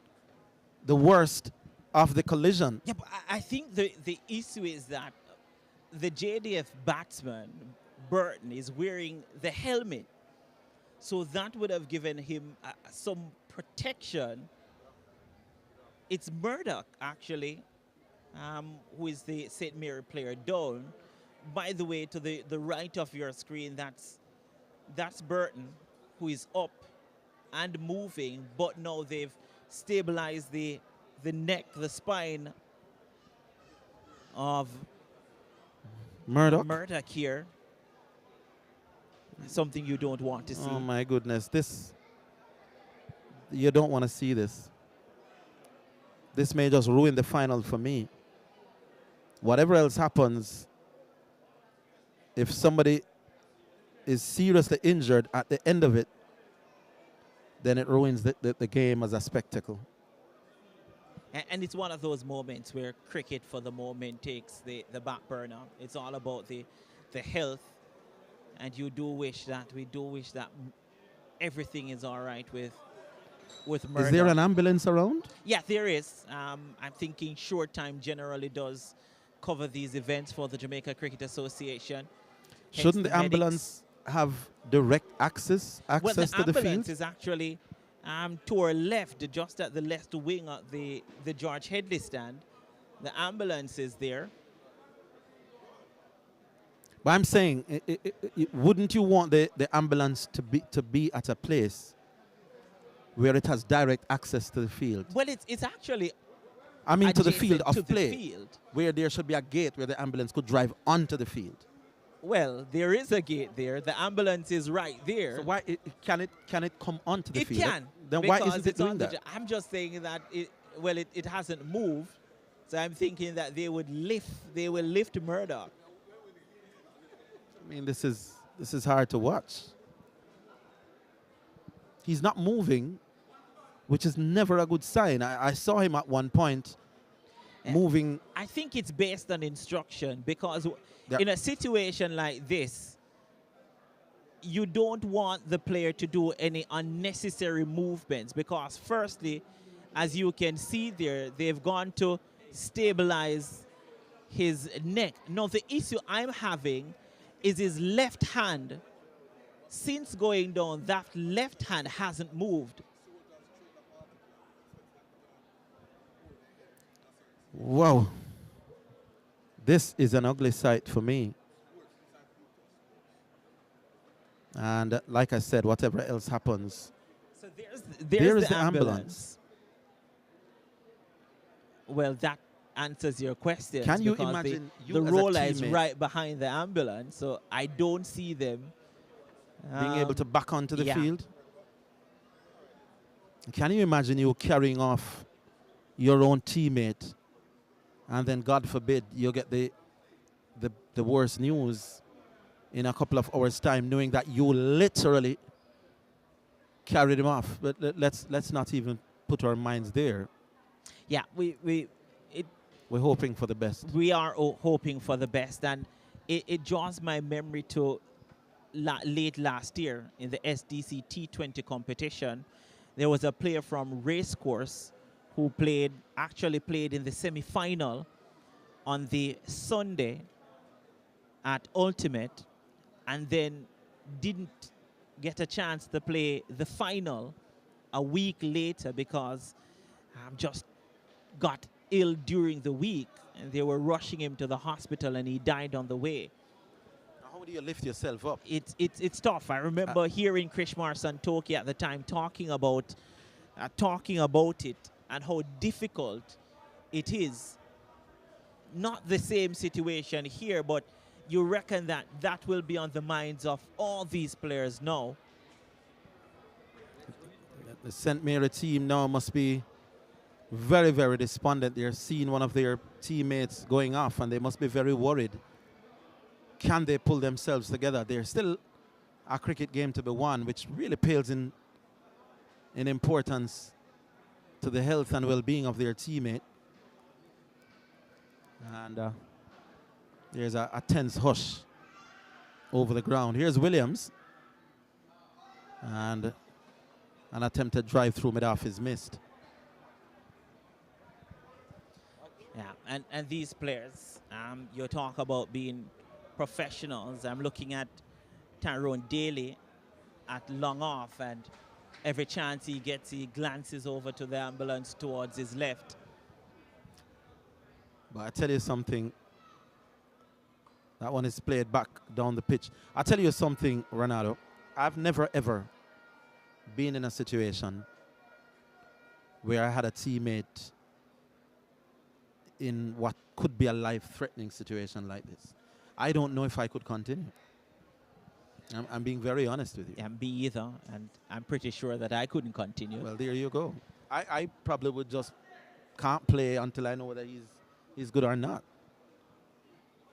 the worst of the collision. Yeah, but I think the issue is that the JDF batsman, Burton, is wearing the helmet. So that would have given him some protection. It's Murdoch, actually, who is the St. Mary player down. By the way, to the right of your screen, that's Burton, who is up and moving, but now they've stabilized the neck, the spine of Murdoch here. Something you don't want to see. Oh my goodness, you don't want to see this. This may just ruin the final for me. Whatever else happens, if somebody is seriously injured at the end of it, then it ruins the game as a spectacle. And it's one of those moments where cricket for the moment takes the back burner. It's all about the health. And we do wish that everything is all right with Murdoch. Is there an ambulance around? Yeah, there is. I'm thinking Short Time generally does cover these events for the Jamaica Cricket Association. Shouldn't the ambulance have direct access to the field? Well, the ambulance is actually to our left, just at the left wing of the George Headley stand. The ambulance is there. But I'm saying, wouldn't you want the ambulance to be at a place where it has direct access to the field? Well, it's actually, I mean, to the field of to play, the field. where there should be a gate where the ambulance could drive onto the field. Well, there is a gate there. The ambulance is right there. So why can it come onto the field? It can. Then why isn't it doing that? I'm just saying that it hasn't moved. So I'm thinking that they will lift Murdoch. I mean, this is hard to watch. He's not moving, which is never a good sign. I saw him at one point moving. I think it's based on instruction, because in a situation like this, you don't want the player to do any unnecessary movements, because firstly, as you can see there, they've gone to stabilize his neck. Now, the issue I'm having is his left hand. Since going down, that left hand hasn't moved. Wow. This is an ugly sight for me. And like I said, whatever else happens, So there's the ambulance. Well, that answers your question. Can you because imagine you the as a roller is teammate right behind the ambulance, so I don't see them being able to back onto the yeah. field? Can you imagine you carrying off your own teammate, and then God forbid you get the worst news in a couple of hours' time, knowing that you literally carried him off? But let's not even put our minds there. Yeah, we're hoping for the best. We are hoping for the best, and it draws my memory to late last year in the SDC T20 competition. There was a player from Racecourse who actually played in the semi-final on the Sunday at Ultimate, and then didn't get a chance to play the final a week later because just got ill during the week, and they were rushing him to the hospital, and he died on the way. How do you lift yourself up? It's tough. I remember hearing Krishmar Santoki at the time talking about it and how difficult it is. Not the same situation here, but you reckon that will be on the minds of all these players now. The St. Mary team now must be very, very despondent. They're seeing one of their teammates going off, and they must be very worried. Can they pull themselves together? There's still a cricket game to be won, which really pales in importance to the health and well-being of their teammate. And there's a tense hush over the ground. Here's Williams. And an attempted drive through mid-off is missed. Yeah, and these players, you talk about being professionals. I'm looking at Tyrone Daly at long off, and every chance he gets, he glances over to the ambulance towards his left. But I tell you something, that one is played back down the pitch. I tell you something, Ronaldo, I've never ever been in a situation where I had a teammate in what could be a life-threatening situation like this. I don't know if I could continue. I'm being very honest with you. Yeah, me either, and I'm pretty sure that I couldn't continue. Well, there you go. I probably would just can't play until I know whether he's good or not.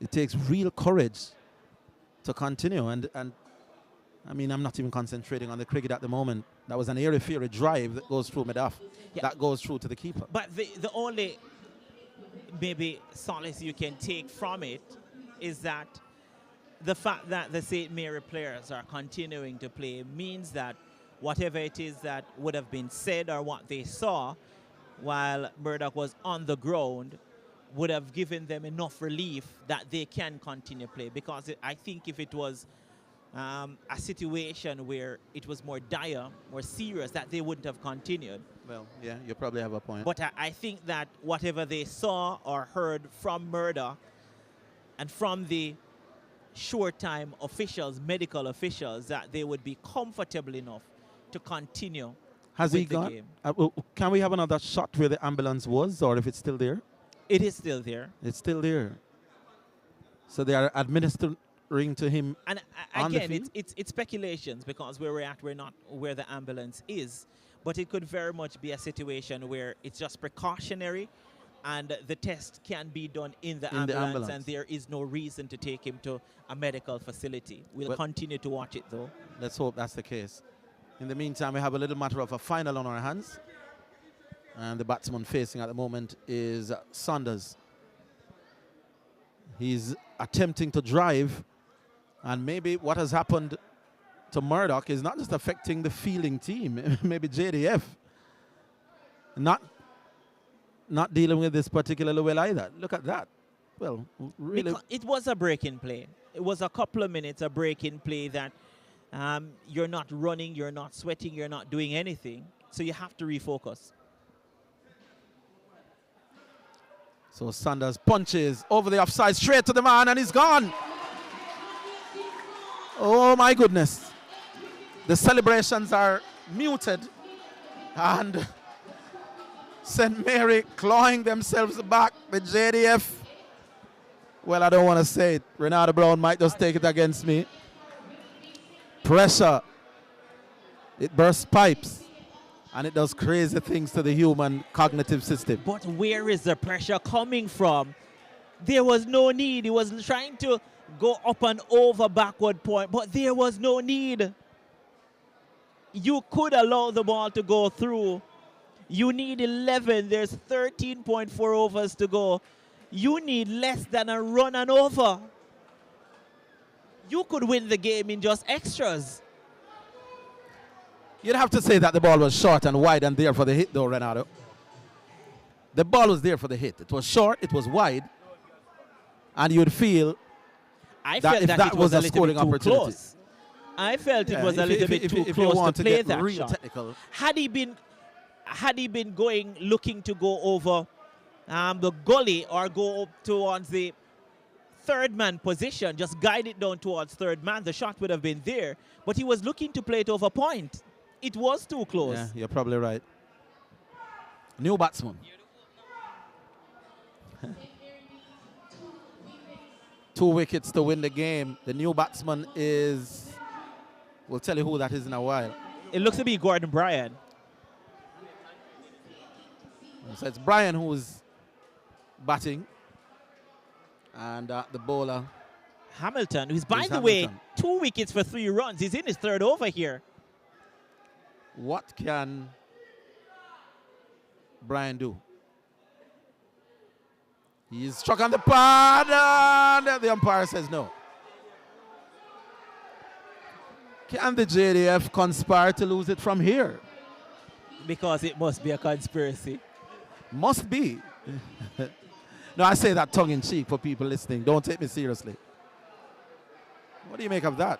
It takes real courage to continue, and I mean, I'm not even concentrating on the cricket at the moment. That was an airy-fairy drive that goes through mid-off. Yeah. That goes through to the keeper. But the only maybe solace you can take from it is that the fact that the St. Mary players are continuing to play means that whatever it is that would have been said or what they saw while Murdoch was on the ground would have given them enough relief that they can continue play. Because I think if it was a situation where it was more dire, more serious, that they wouldn't have continued. Well, yeah, you probably have a point. But I think that whatever they saw or heard from Murdoch and from the short-time officials, medical officials, that they would be comfortable enough to continue. Has he gone? Game. Can we have another shot where the ambulance was, or if it's still there? It is still there. It's still there. So they are administering to him. And again, it's speculations, because where we're at, we're not where the ambulance is. But it could very much be a situation where it's just precautionary, and the test can be done in the ambulance, and there is no reason to take him to a medical facility. We'll continue to watch it, though. Let's hope that's the case. In the meantime, we have a little matter of a final on our hands. And the batsman facing at the moment is Saunders. He's attempting to drive, and maybe what has happened to Murdoch is not just affecting the fielding team. Maybe JDF not dealing with this particularly well either. Look at that. Well, really. Because it was a break-in play. It was a couple of minutes, a break-in play that you're not running, you're not sweating, you're not doing anything. So you have to refocus. So Sanders punches over the offside, straight to the man, and he's gone. Oh my goodness. The celebrations are muted, and St. Mary clawing themselves back. The JDF. Well, I don't want to say it. Renata Brown might just take it against me. Pressure. It bursts pipes. And it does crazy things to the human cognitive system. But where is the pressure coming from? There was no need. He was trying to go up and over backward point, but there was no need. You could allow the ball to go through. You need 11. There's 13.4 overs to go. You need less than a run and over. You could win the game in just extras. You'd have to say that the ball was short and wide and there for the hit, though, Renato. The ball was there for the hit. It was short, it was wide, and you'd feel I that felt if that that it was was a a little scoring bit too opportunity. close. I felt it was a if little bit too close to play that real shot. technical. Had he been going, looking to go over the gully or go up towards the third man position, just guide it down towards third man, the shot would have been there. But he was looking to play it over point. It was too close. Yeah, you're probably right. New batsman. 2 wickets to win the game. The new batsman is... We'll tell you who that is in a while. It looks to be Gordon Bryan. So it's Bryan who's batting. And the bowler... Hamilton, who's, by Is the way, Hamilton. 2 wickets for 3 runs. He's in his third over here. What can Bryan do? He's struck on the pad, and the umpire says no. Can the JDF conspire to lose it from here? Because it must be a conspiracy. Must be. No, I say that tongue-in-cheek for people listening. Don't take me seriously. What do you make of that?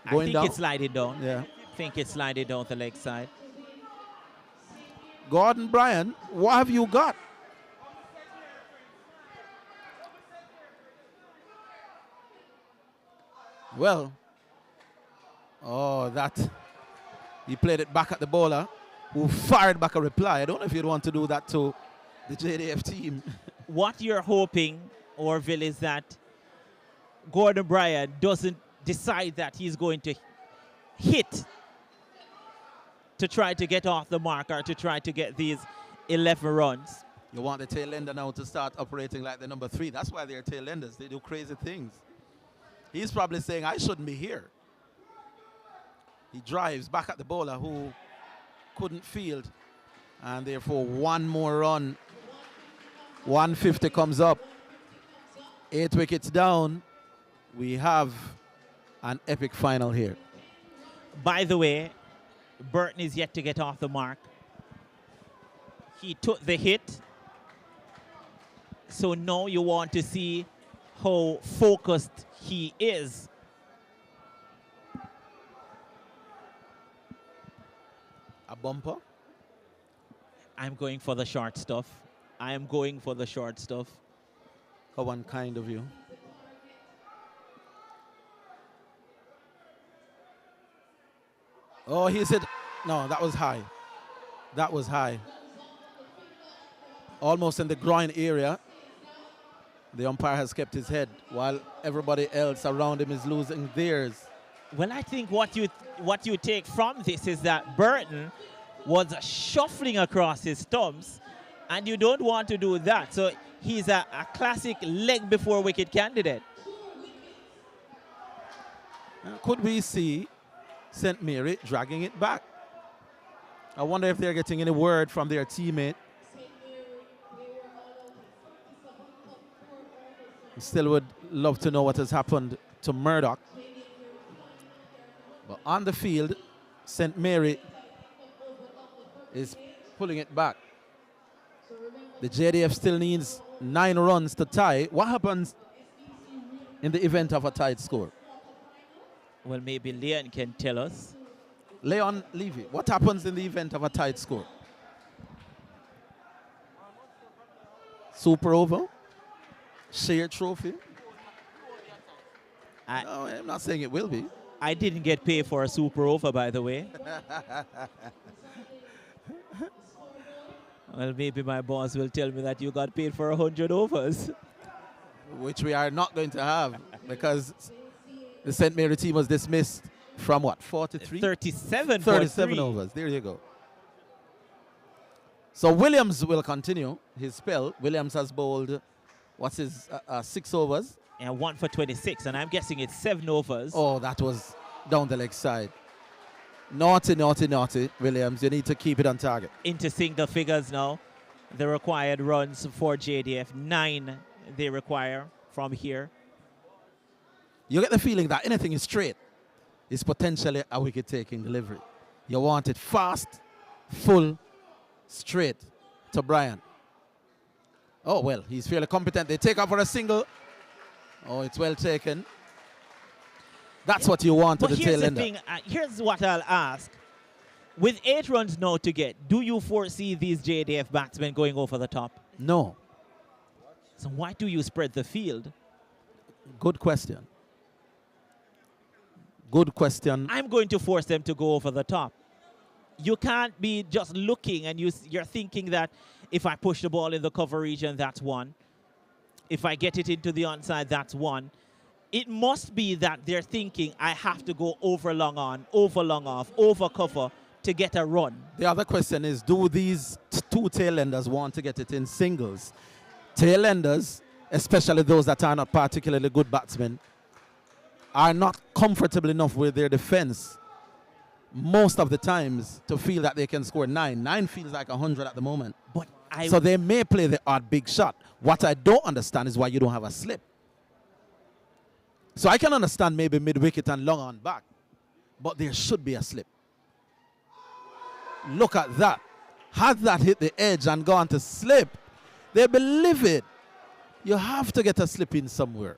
I think down? it's sliding down. Yeah. I think it's sliding down the leg side. Gordon Bryan, what have you got? Well, he played it back at the bowler, who fired back a reply. I don't know if you'd want to do that to the JDF team. What you're hoping, Orville, is that Gordon Bryan doesn't decide that he's going to hit to try to get off the mark or to try to get these 11 runs. You want the tail ender now to start operating like the number 3. That's why they're tail enders. They do crazy things. He's probably saying, I shouldn't be here. He drives back at the bowler who couldn't field. And therefore, 1 more run. 150 comes up. 8 wickets down. We have an epic final here. By the way, Burton is yet to get off the mark. He took the hit. So now you want to see how focused he is. A bumper. I'm going for the short stuff. I am going for the short stuff. How unkind of you. Oh, he said, no, that was high. That was high. Almost in the groin area. The umpire has kept his head while everybody else around him is losing theirs. Well, I think what you take from this is that Burton was shuffling across his stumps, and you don't want to do that. So he's a classic leg before wicket candidate. Could we see St. Mary dragging it back? I wonder if they're getting any word from their teammate. Still would love to know what has happened to Murdoch. But on the field, St. Mary is pulling it back. The JDF still needs 9 runs to tie. What happens in the event of a tied score? Well, maybe Leon can tell us. Leon Levy, what happens in the event of a tied score? Super over? Share trophy? No, I'm not saying it will be. I didn't get paid for a super over, by the way. Well, maybe my boss will tell me that you got paid for 100 overs. Which we are not going to have because the St. Mary team was dismissed from what, 43? 37 37 overs. There you go. So Williams will continue his spell. Williams has bowled, what's his, 6 overs. And 1 for 26, and I'm guessing it's 7 overs. Oh, that was down the leg side. Naughty, naughty, naughty. Williams, you need to keep it on target. Into single figures now. The required runs for JDF, 9 they require from here. You get the feeling that anything is straight is potentially a wicket-taking delivery. You want it fast, full, straight to Brian. Oh, well, he's fairly competent. They take up for a single. Oh, it's well taken. That's what you want to the tail ender. Here's what I'll ask. With 8 runs now to get, do you foresee these JDF batsmen going over the top? No. So why do you spread the field? Good question. Good question. I'm going to force them to go over the top. You can't be just looking and you're thinking that if I push the ball in the cover region, that's 1. If I get it into the onside, that's 1. It must be that they're thinking I have to go over long on, over long off, over cover to get a run. The other question is, do these 2 tail enders want to get it in singles? Tail enders, especially those that are not particularly good batsmen, are not comfortable enough with their defense most of the times to feel that they can score 9. 9 feels like 100 at the moment. But so they may play the odd big shot. What I don't understand is why you don't have a slip. So I can understand maybe mid-wicket and long on back, but there should be a slip. Look at that. Had that hit the edge and gone to slip, they'd be livid. You have to get a slip in somewhere.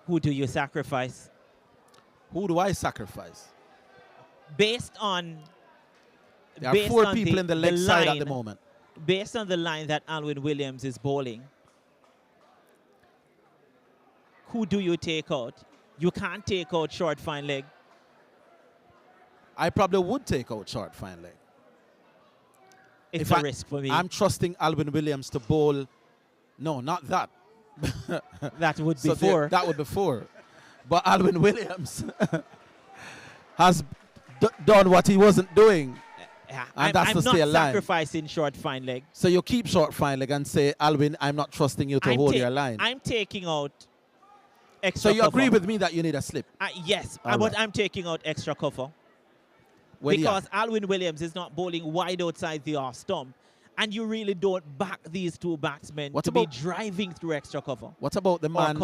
Who do you sacrifice? Who do I sacrifice? Based on... There are 4 people in the leg side at the moment. Based on the line that Alwyn Williams is bowling, who do you take out? You can't take out short fine leg. I probably would take out short fine leg. It's a risk for me. I'm trusting Alwyn Williams to bowl. No, not that. That would be 4. That would be 4. But Alwyn Williams has done what he wasn't doing. And that's to stay alive. I'm not sacrificing short fine leg. So you keep short fine leg and say, Alwyn, I'm not trusting you to hold your line. I'm taking out extra cover. So you agree with me that you need a slip? Yes, but I'm taking out extra cover. Because Alwyn Williams is not bowling wide outside the off stump. And you really don't back these 2 batsmen to be driving through extra cover. What about the man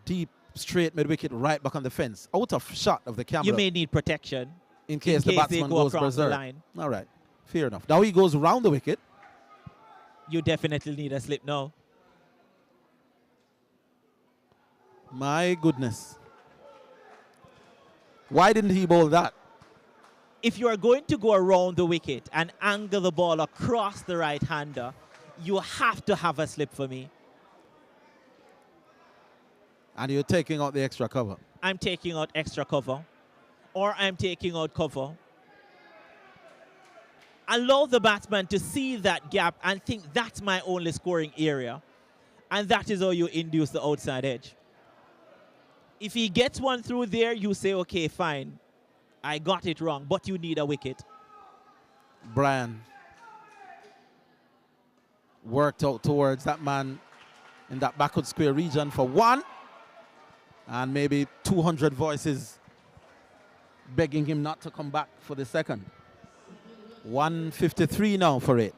deep, straight mid-wicket, right back on the fence? Out of shot of the camera. You may need protection. In case the batsman goes berserk. All right, fair enough. Now he goes round the wicket. You definitely need a slip now. My goodness. Why didn't he bowl that? If you are going to go around the wicket and angle the ball across the right-hander, you have to have a slip for me. And you're taking out the extra cover? I'm taking out extra cover. Or I'm taking out cover. Allow the batsman to see that gap and think that's my only scoring area. And that is how you induce the outside edge. If he gets one through there, you say, okay, fine. I got it wrong, but you need a wicket. Brian worked out towards that man in that backward square region for 1. And maybe 200 voices begging him not to come back for the second. 153 now for it.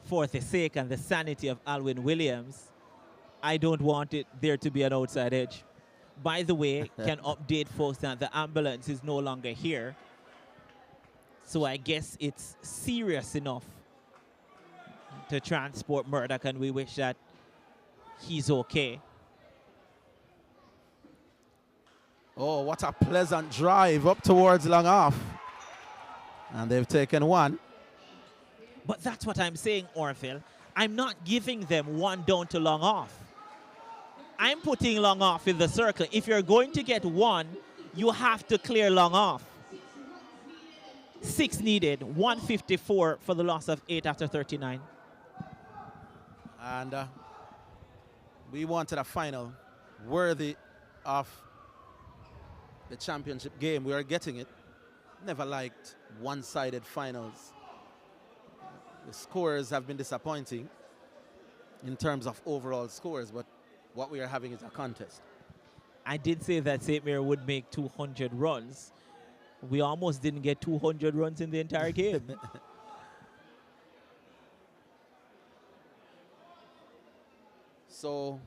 For the sake and the sanity of Alwyn Williams, I don't want there to be an outside edge. By the way, can update folks that the ambulance is no longer here. So I guess it's serious enough to transport Murdoch, and we wish that he's okay. Oh, what a pleasant drive up towards long off. And they've taken 1. But that's what I'm saying, Orville. I'm not giving them 1 down to long off. I'm putting long off in the circle. If you're going to get 1, You have to clear long off. 6 needed, 154 for the loss of 8 after 39. And we wanted a final worthy of the championship game. We are getting it. Never liked one-sided finals. The scores have been disappointing in terms of overall scores, but what we are having is a contest. I did say that St. Mary would make 200 runs. We almost didn't get 200 runs in the entire game. So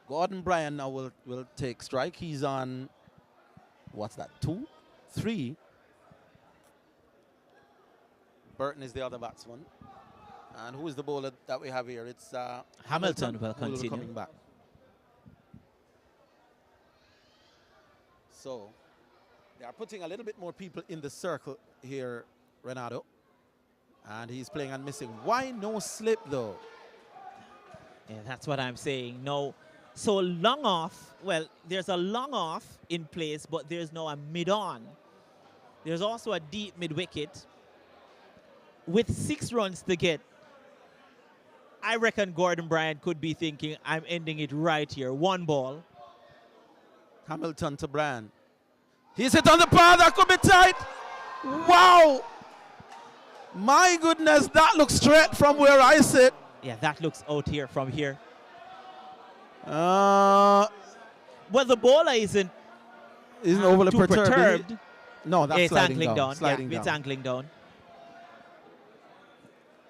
Gordon Bryan now will take strike. He's on, what's that, 2, 3. Burton is the other batsman. And who is the bowler that we have here? It's Hamilton will who will be continue. coming back. So they are putting a little bit more people in the circle here, Renato. And he's playing and missing. Why no slip, though? Yeah, that's what I'm saying. No. So long off, well, there's a long off in place, but there's no a mid-on. There's also a deep mid-wicket. With 6 runs to get, I reckon Gordon Bryan could be thinking, I'm ending it right here. 1 ball. Hamilton to Bryan. He's hit on the path. That could be tight. Wow. My goodness, that looks straight from where I sit. Yeah, that looks out here from here. Well, the bowler isn't overly too perturbed. No, that's it's sliding angling down. Sliding It's down. angling down.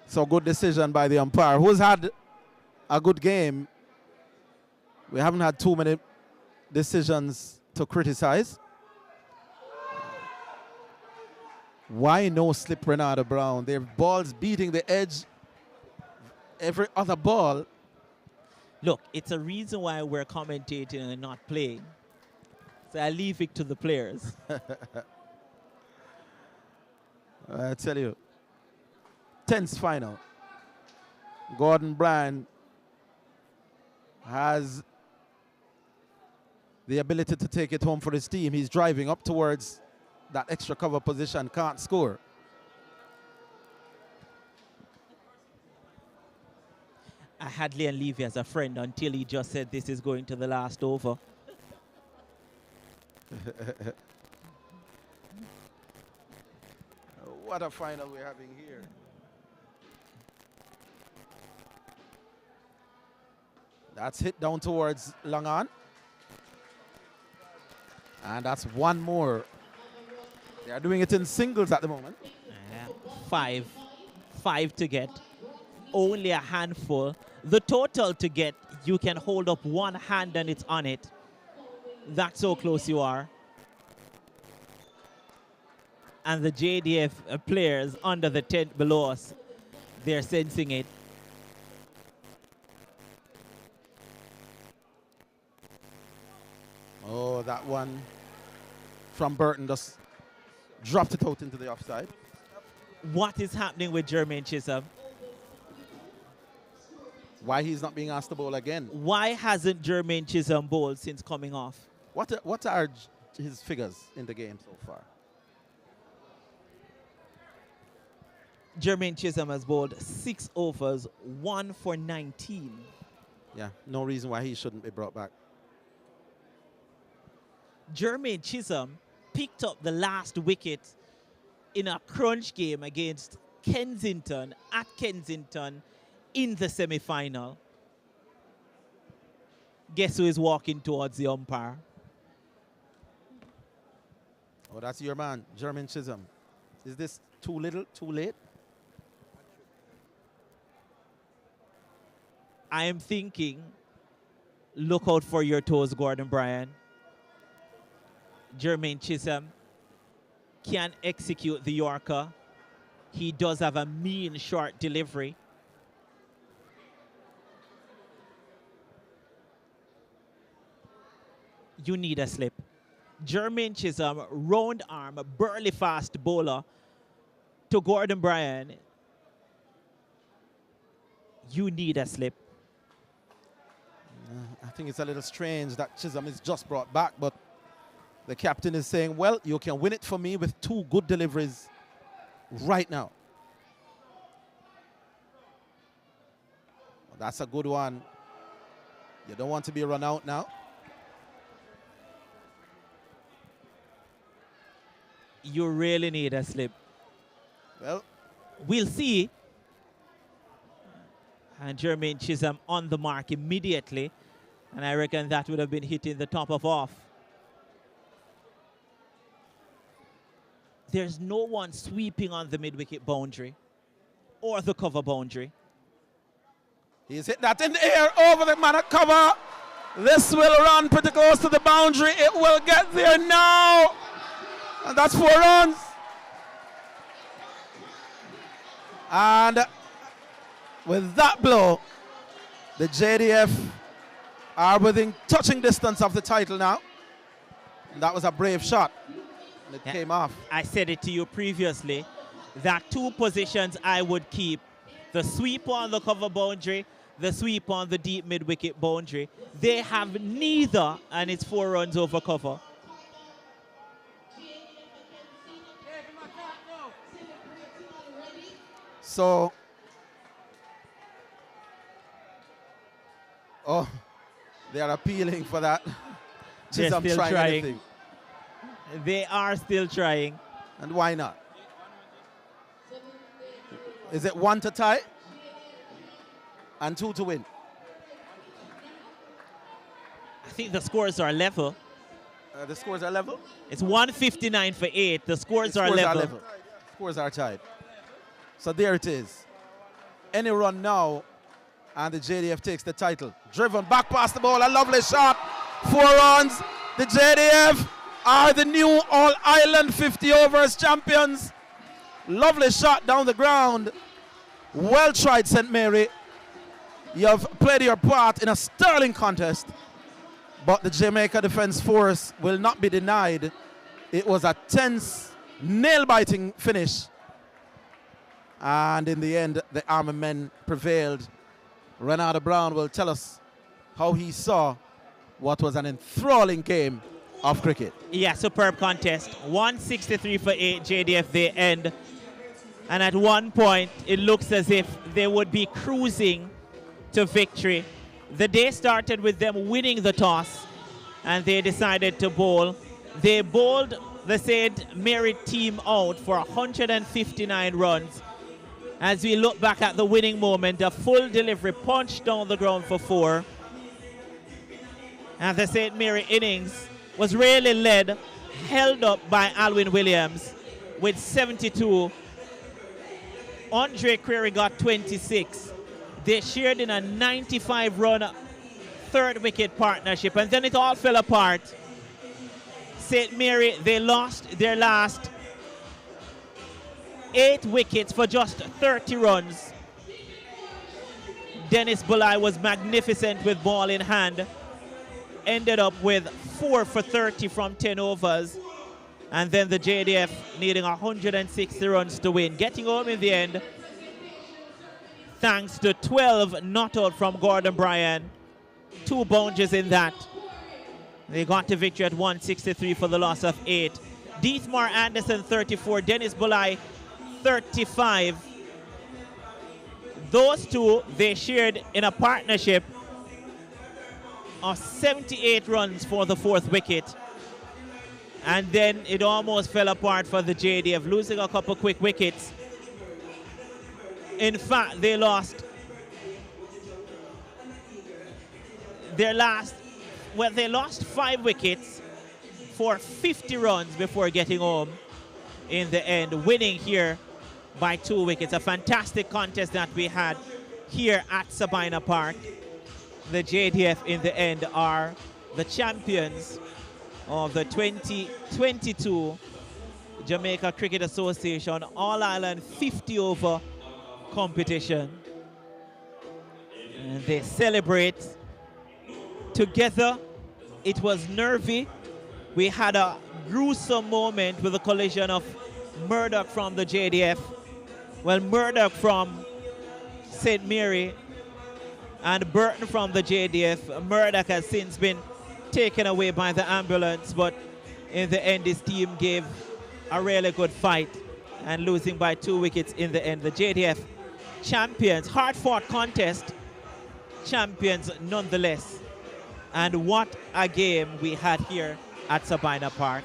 So good decision by the umpire, who's had a good game. We haven't had too many decisions to criticize. Why no slip, Renato Brown? Their balls beating the edge. Every other ball. Look, it's a reason why we're commentating and not playing. So I leave it to the players. I tell you, tense final. Gordon Bryan has the ability to take it home for his team. He's driving up towards that extra cover position, can't score. I had Leon Levy as a friend until he just said this is going to the last over. What a final we're having here. That's hit down towards long on. And that's 1 more. They are doing it in singles at the moment. 5 to get. Only a handful. The total to get, you can hold up 1 hand and it's on it. That's how close you are. And the JDF players under the tent below us, they're sensing it. Oh, that one from Burton just dropped it out into the offside. What is happening with Jermaine Chisholm? Why he's not being asked to bowl again? Why hasn't Jermaine Chisholm bowled since coming off? What are his figures in the game so far? Jermaine Chisholm has bowled 6 overs, 1 for 19. Yeah, no reason why he shouldn't be brought back. Jermaine Chisholm picked up the last wicket in a crunch game against Kensington at Kensington in the semi-final. Guess who is walking towards the umpire? Oh, that's your man, Jermaine Chisholm. Is this too little, too late? I am thinking, look out for your toes, Gordon Bryan. Jermaine Chisholm can execute the Yorker. He does have a mean short delivery. You need a slip. Jermaine Chisholm, round arm, burly fast bowler to Gordon Bryan. You need a slip. I think it's a little strange that Chisholm is just brought back, but The captain is saying, well, you can win it for me with 2 good deliveries right now. Well, that's a good one. You don't want to be run out now. You really need a slip. Well, we'll see. And Jermaine Chisholm on the mark immediately. And I reckon that would have been hitting the top of off. There's no one sweeping on the mid-wicket boundary or the cover boundary. He's hit that in the air over the man at cover. This will run pretty close to the boundary. It will get there now. And that's 4 runs. And with that blow, the JDF are within touching distance of the title now. And that was a brave shot. And it came off. I said it to you previously, that 2 positions I would keep. The sweep on the cover boundary, the sweep on the deep mid-wicket boundary. They have neither, and it's 4 runs over cover. So, they are appealing for that. They're Chisholm still trying trying. anything. They are still trying. And why not? Is it 1 to tie and 2 to win? I think the scores are level. The scores are level? It's 159 for 8. The scores are level. Scores are tied. So there it is. Any run now, and the JDF takes the title. Driven back past the ball, a lovely shot. 4 runs. The JDF are the new All-Ireland 50 overs champions. Lovely shot down the ground. Well tried, St. Mary. You have played your part in a sterling contest, but the Jamaica Defence Force will not be denied. It was a tense, nail-biting finish. And in the end, the Army men prevailed. Renata Brown will tell us how he saw what was an enthralling game of cricket. Yeah, superb contest. 163 for 8, JDF they end. And at one point, it looks as if they would be cruising to victory. The day started with them winning the toss, and they decided to bowl. They bowled the St. Mary team out for 159 runs. As we look back at the winning moment, a full delivery punched down the ground for 4. And the St. Mary innings was really led, held up by Alwyn Williams with 72. Andre Query got 26. They shared in a 95-run third-wicket partnership, and then it all fell apart. St. Mary, they lost their last 8 wickets for just 30 runs. Dennis Bulai was magnificent with ball in hand. Ended up with 4 for 30 from 10 overs. And then the JDF needing 160 runs to win. Getting home in the end, thanks to 12 not out from Gordon Bryan. 2 boundaries in that. They got to victory at 163 for the loss of 8. Deethmar Anderson, 34. Dennis Bulai, 35. Those 2, they shared in a partnership of 78 runs for the 4th wicket. And then it almost fell apart for the JDF, losing a couple quick wickets. In fact, they lost their last, well, they lost 5 wickets for 50 runs before getting home in the end, winning here by 2 wickets. A fantastic contest that we had here at Sabina Park. The JDF in the end are the champions of the 2022 Jamaica Cricket Association All-Ireland 50-over competition. And they celebrate together. It was nervy. We had a gruesome moment with a collision of Murdoch from the JDF. Well, Murdoch from St. Mary and Burton from the JDF. Murdoch has since been taken away by the ambulance, but In the end, this team gave a really good fight and losing by 2 wickets in the end. The JDF champions, hard-fought contest, champions nonetheless. And what a game we had here at Sabina Park.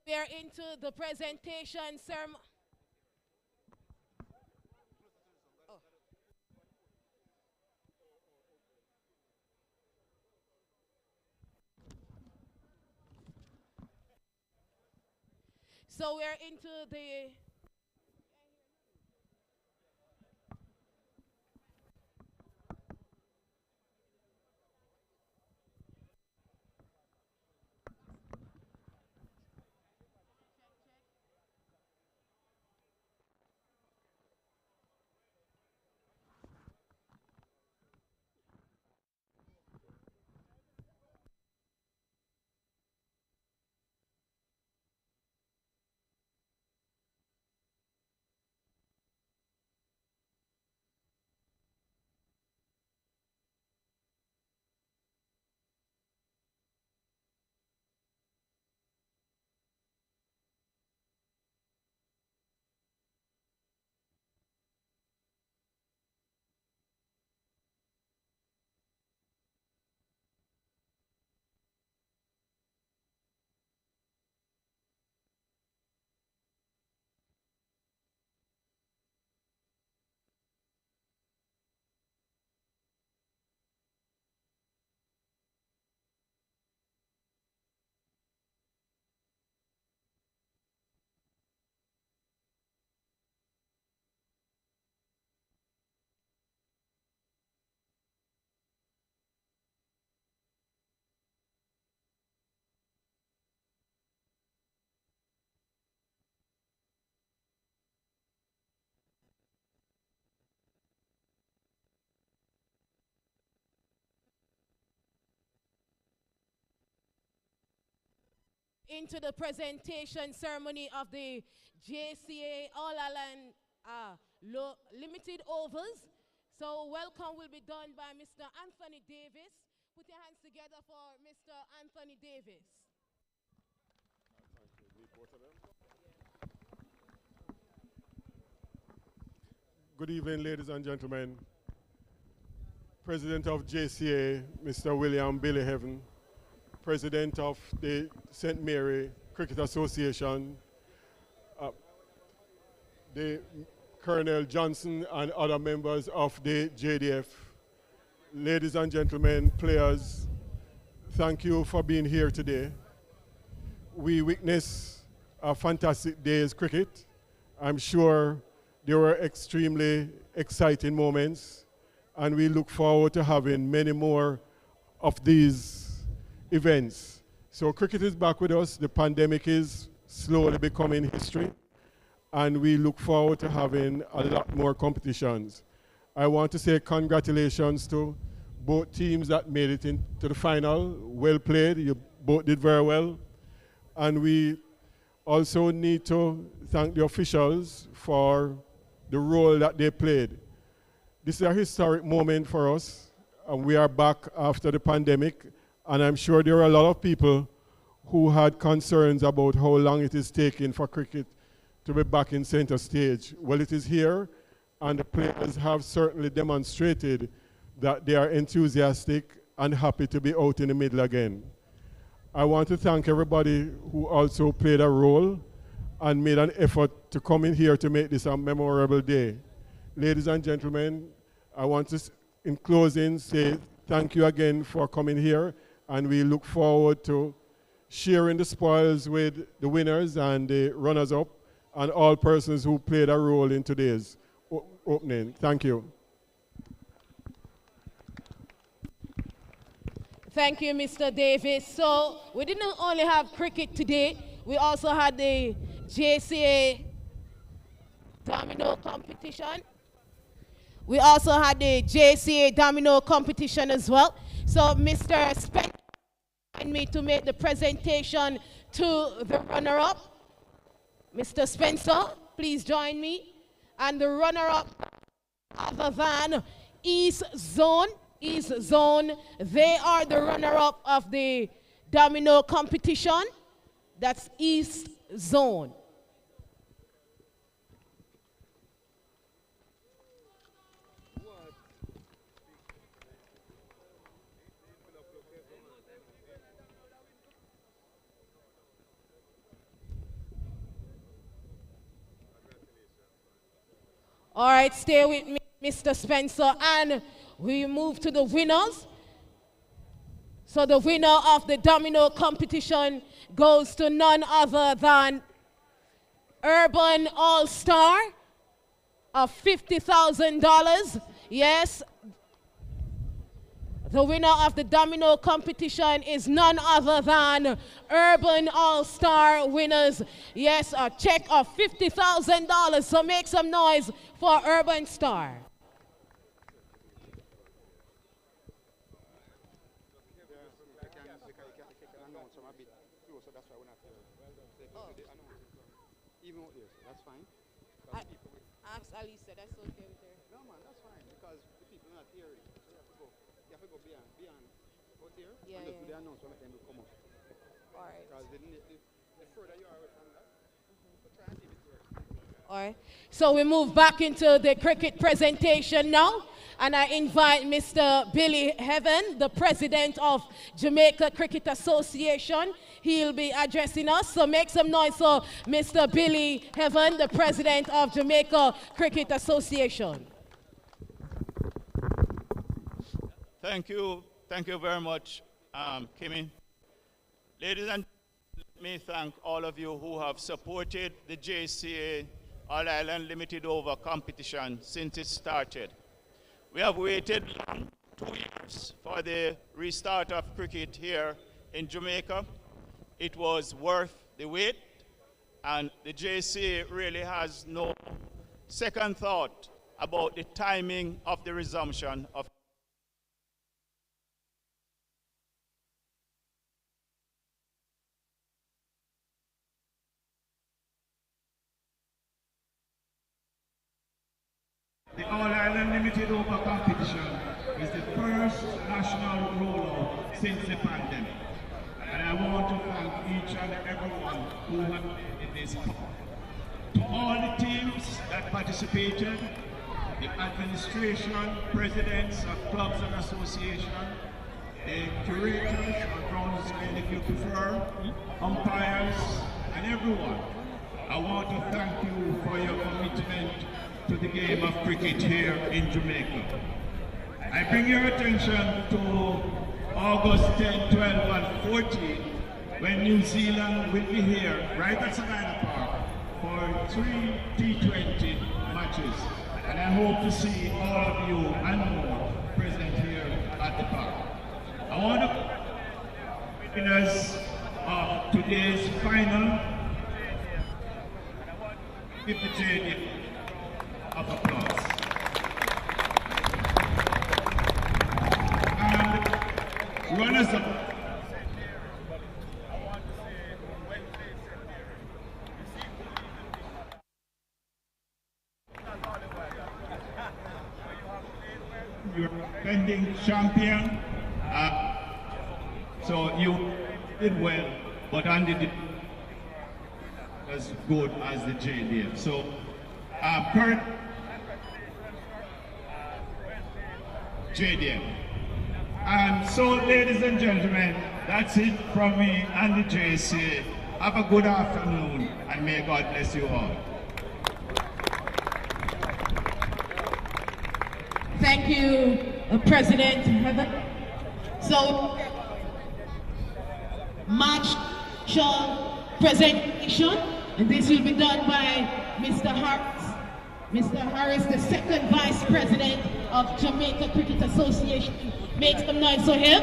We are into the presentation ceremony. So we are into the presentation ceremony of the JCA All Island Limited Overs. So welcome will be done by Mr. Anthony Davis. Put your hands together for Mr. Anthony Davis. Good evening, ladies and gentlemen. President of JCA, Mr. William Billy Heaven, President of the St. Mary Cricket Association, the Colonel Johnson and other members of the JDF. Ladies and gentlemen, players, thank you for being here today. We witnessed a fantastic day's cricket. I'm sure there were extremely exciting moments, and we look forward to having many more of these events. So cricket is back with us. The pandemic is slowly becoming history, and we look forward to having a lot more competitions. I want to say congratulations to both teams that made it into the final. Well played, you both did very well. And we also need to thank the officials for the role that they played. This is a historic moment for us, and we are back after the pandemic, and I'm sure there are a lot of people who had concerns about how long it is taking for cricket to be back in center stage. Well, it is here, and the players have certainly demonstrated that they are enthusiastic and happy to be out in the middle again. I want to thank everybody who also played a role and made an effort to come in here to make this a memorable day. Ladies and gentlemen, I want to, in closing, say thank you again for coming here, and we look forward to sharing the spoils with the winners and the runners-up and all persons who played a role in today's opening. Thank you. Thank you, Mr. Davis. So we didn't only have cricket today, we also had the JCA domino competition. We also had the JCA domino competition as well. So Mr. Spencer and me to make the presentation to the runner-up. Mr. Spencer, please join me. And the runner-up, other than East Zone, they are the runner-up of the domino competition. That's East Zone. All right, stay with me, Mr. Spencer, and we move to the winners. So the winner of the domino competition goes to none other than Urban All-Star of $50,000. Yes, the winner of the domino competition is none other than Urban All-Star winners. Yes, a check of $50,000. So make some noise for Urban Star. Ask Alisa, that's okay with her. No, man, that's fine because the people are not here. So you have to go beyond out here. Yeah, and just yeah. do the announcement and then come up. All right. Because the further you are away from that, so try and leave it here. All right. So we move back into the cricket presentation now. And I invite Mr. Billy Heaven, the president of Jamaica Cricket Association. He'll be addressing us. So make some noise for Mr. Billy Heaven, the president of Jamaica Cricket Association. Thank you. Thank you very much, Kimmy. Ladies and gentlemen, let me thank all of you who have supported the JCA All Island Limited Over competition since it started. We have waited long, 2 years, for the restart of cricket here in Jamaica. It was worth the wait, and the JCA really has no second thought about the timing of the resumption of The All-Island Limited Over competition is the first national rollout since the pandemic. And I want to thank each and everyone who has in this part. To all the teams that participated, the administration, presidents of clubs and associations, the curators or groundsmen if you prefer, umpires, and everyone, I want to thank you for your commitment to the game of cricket here in Jamaica. I bring your attention to August 10, 12, and 14, when New Zealand will be here, right at Sabina Park, for 3 T20 matches. And I hope to see all of you and more present here at the park. I want to winners of today's final give the JDF of applause. And runners up. You're defending champion, so you did well, but Andy did as good as the JDF. So, current JDF. And so, ladies and gentlemen, that's it from me and the JCA. Have a good afternoon, and may God bless you all. Thank you, President Heather. So, match presentation, and this will be done by Mr. Harris. Mr. Harris, the second Vice President of Jamaica Cricket Association. Make some noise for him.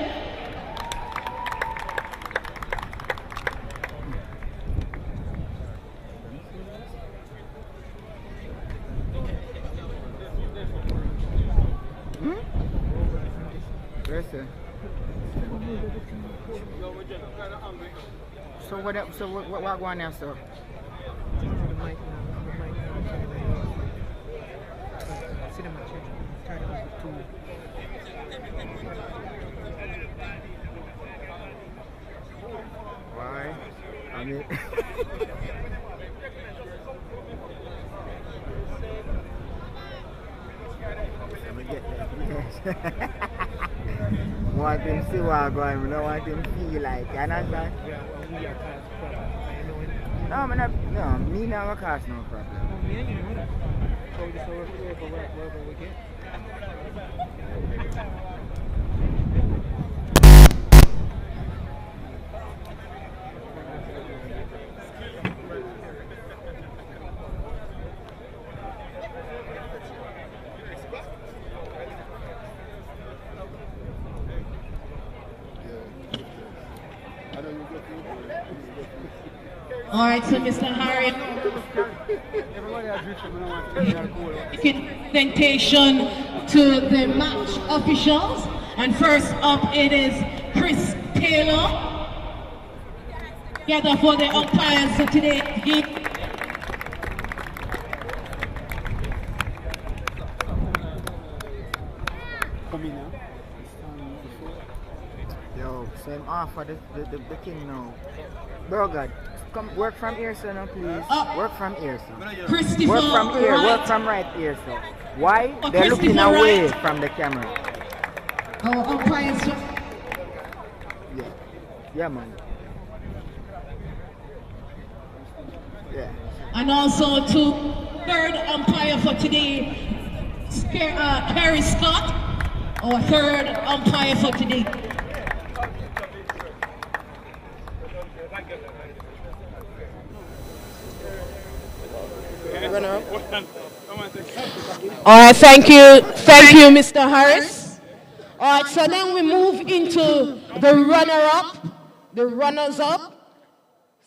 Yes, sir. So what up? So what going now, sir? Why? I mean. Let me get that. Want him see what going, we don't want him feel like, you understand? No, me not, no, me not cause no problem. All right, so Mr. Harry, presentation to the match officials. And first up, it is Chris Taylor. Together for the umpires of today. Yo, same off for the king now. Bro, God, come work from here, sir, now, please. Work from here, sir. Christopher Work from here, Wright. work from right here, sir. Why? Oh, They're looking Christopher away Wright. from the camera. Our umpires. Yeah. Yeah, man. Yeah. And also to third umpire for today, Kerry Scott, our third umpire for today. All right, thank you, Mr. Harris. All right, so then we move into the runner-up, the runners-up.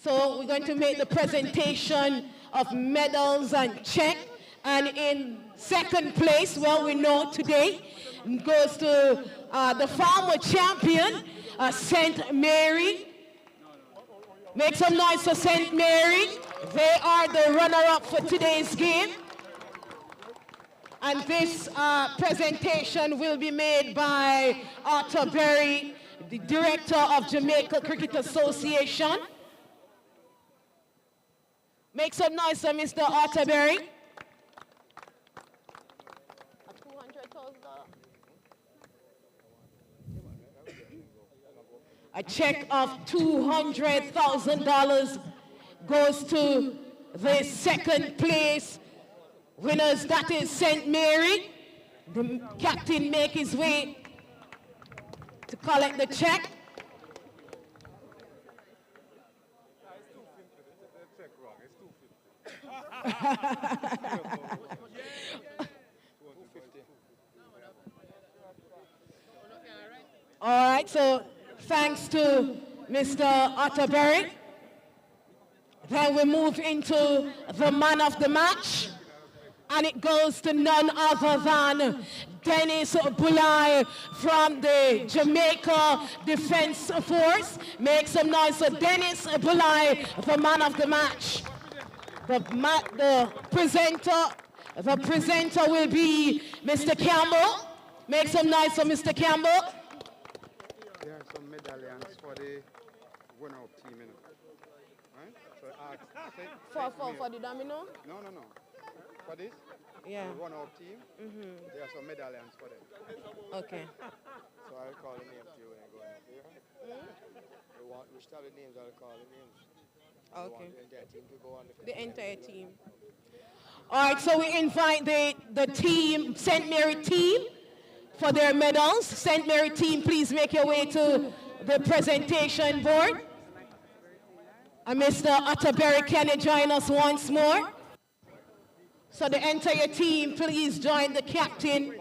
So we're going to make the presentation of medals and check. And in second place, well, we know today, goes to the former champion, St. Mary. Make some noise for St. Mary. They are the runner-up for today's game. And this presentation will be made by Arthur Berry, the director of Jamaica Cricket Association. Make some noise for Mr. Arthur Berry. A check of $200,000 goes to the second place winners, that is St. Mary. The captain make his way to collect the check. All right, so thanks to Mr. Otterberry. Then we move into the man of the match. And it goes to none other than Dennis Bulai from the Jamaica Defense Force. Make some noise for Dennis Bulai, the man of the match. The presenter will be Mr. Campbell. Make some noise for Mr. Campbell. There are some medallions for the winner-up team, you know. Right? So For the domino? No. For this? Yeah. The runner-up team, there are some medallions for them. Okay. So I'll call the names to you when I go in. We start the names, I'll call the names. Okay. The entire team to go on The entire team. All right, so we invite the team, St. Mary team, for their medals. St. Mary team, please make your way to the presentation board. And Mr. Otterberry, can you join us once more? So the entire team, please join the captain.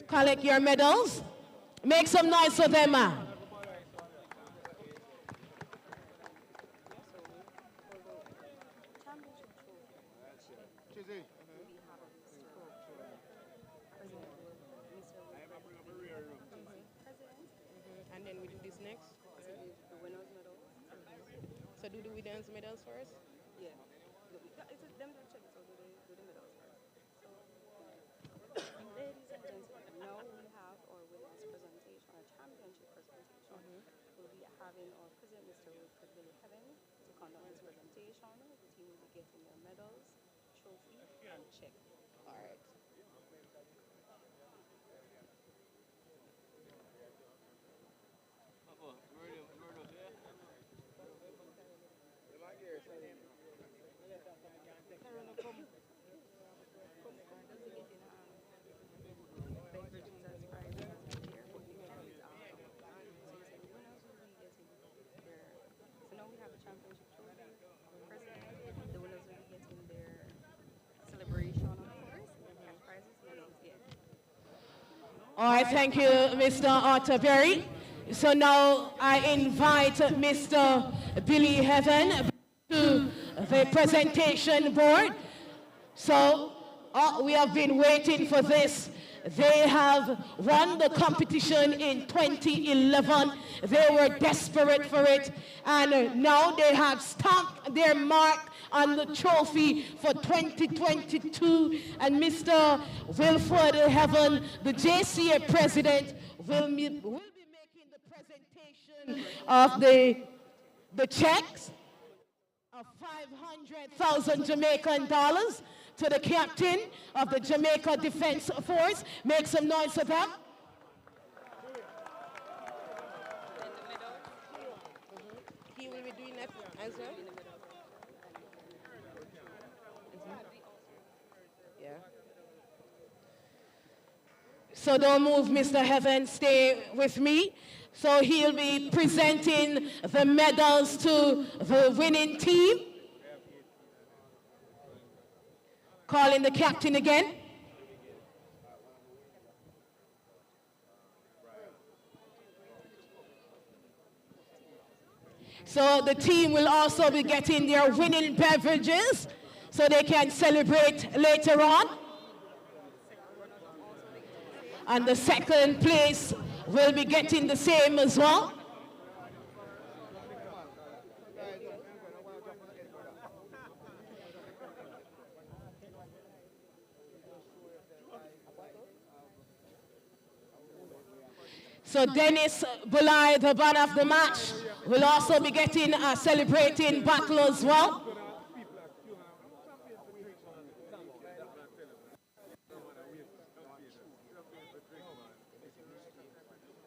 Collect your medals. Make some noise for them, man. And then we do this next. The winners medal. So do the winners medals first? Yeah. It's them to check, so do the medals first. So, ladies and gentlemen, now we have our winners presentation, our championship presentation. We'll be having our president, Mr. Wilfred Billy Heaven, to conduct this presentation. The team will be getting their medals, trophy, and check. All right. All right, thank you, Mr. Otterberry. So now I invite Mr. Billy Heaven to the presentation board. So we have been waiting for this. They have won the competition in 2011. They were desperate for it. And now they have stamped their mark on the trophy for 2022. And Mr. Wilford Heaven, the JCA president, will be making the presentation of the checks of 500,000 Jamaican dollars to the captain of the Jamaica Defense Force. Make some noise for them. He will be doing that as well. Yeah. So don't move, Mr. Heaven. Stay with me. So he'll be presenting the medals to the winning team. Calling the captain again. So the team will also be getting their winning beverages so they can celebrate later on. And the second place will be getting the same as well. So Dennis Bulai, the man of the match, will also be getting a celebrating bottle as well.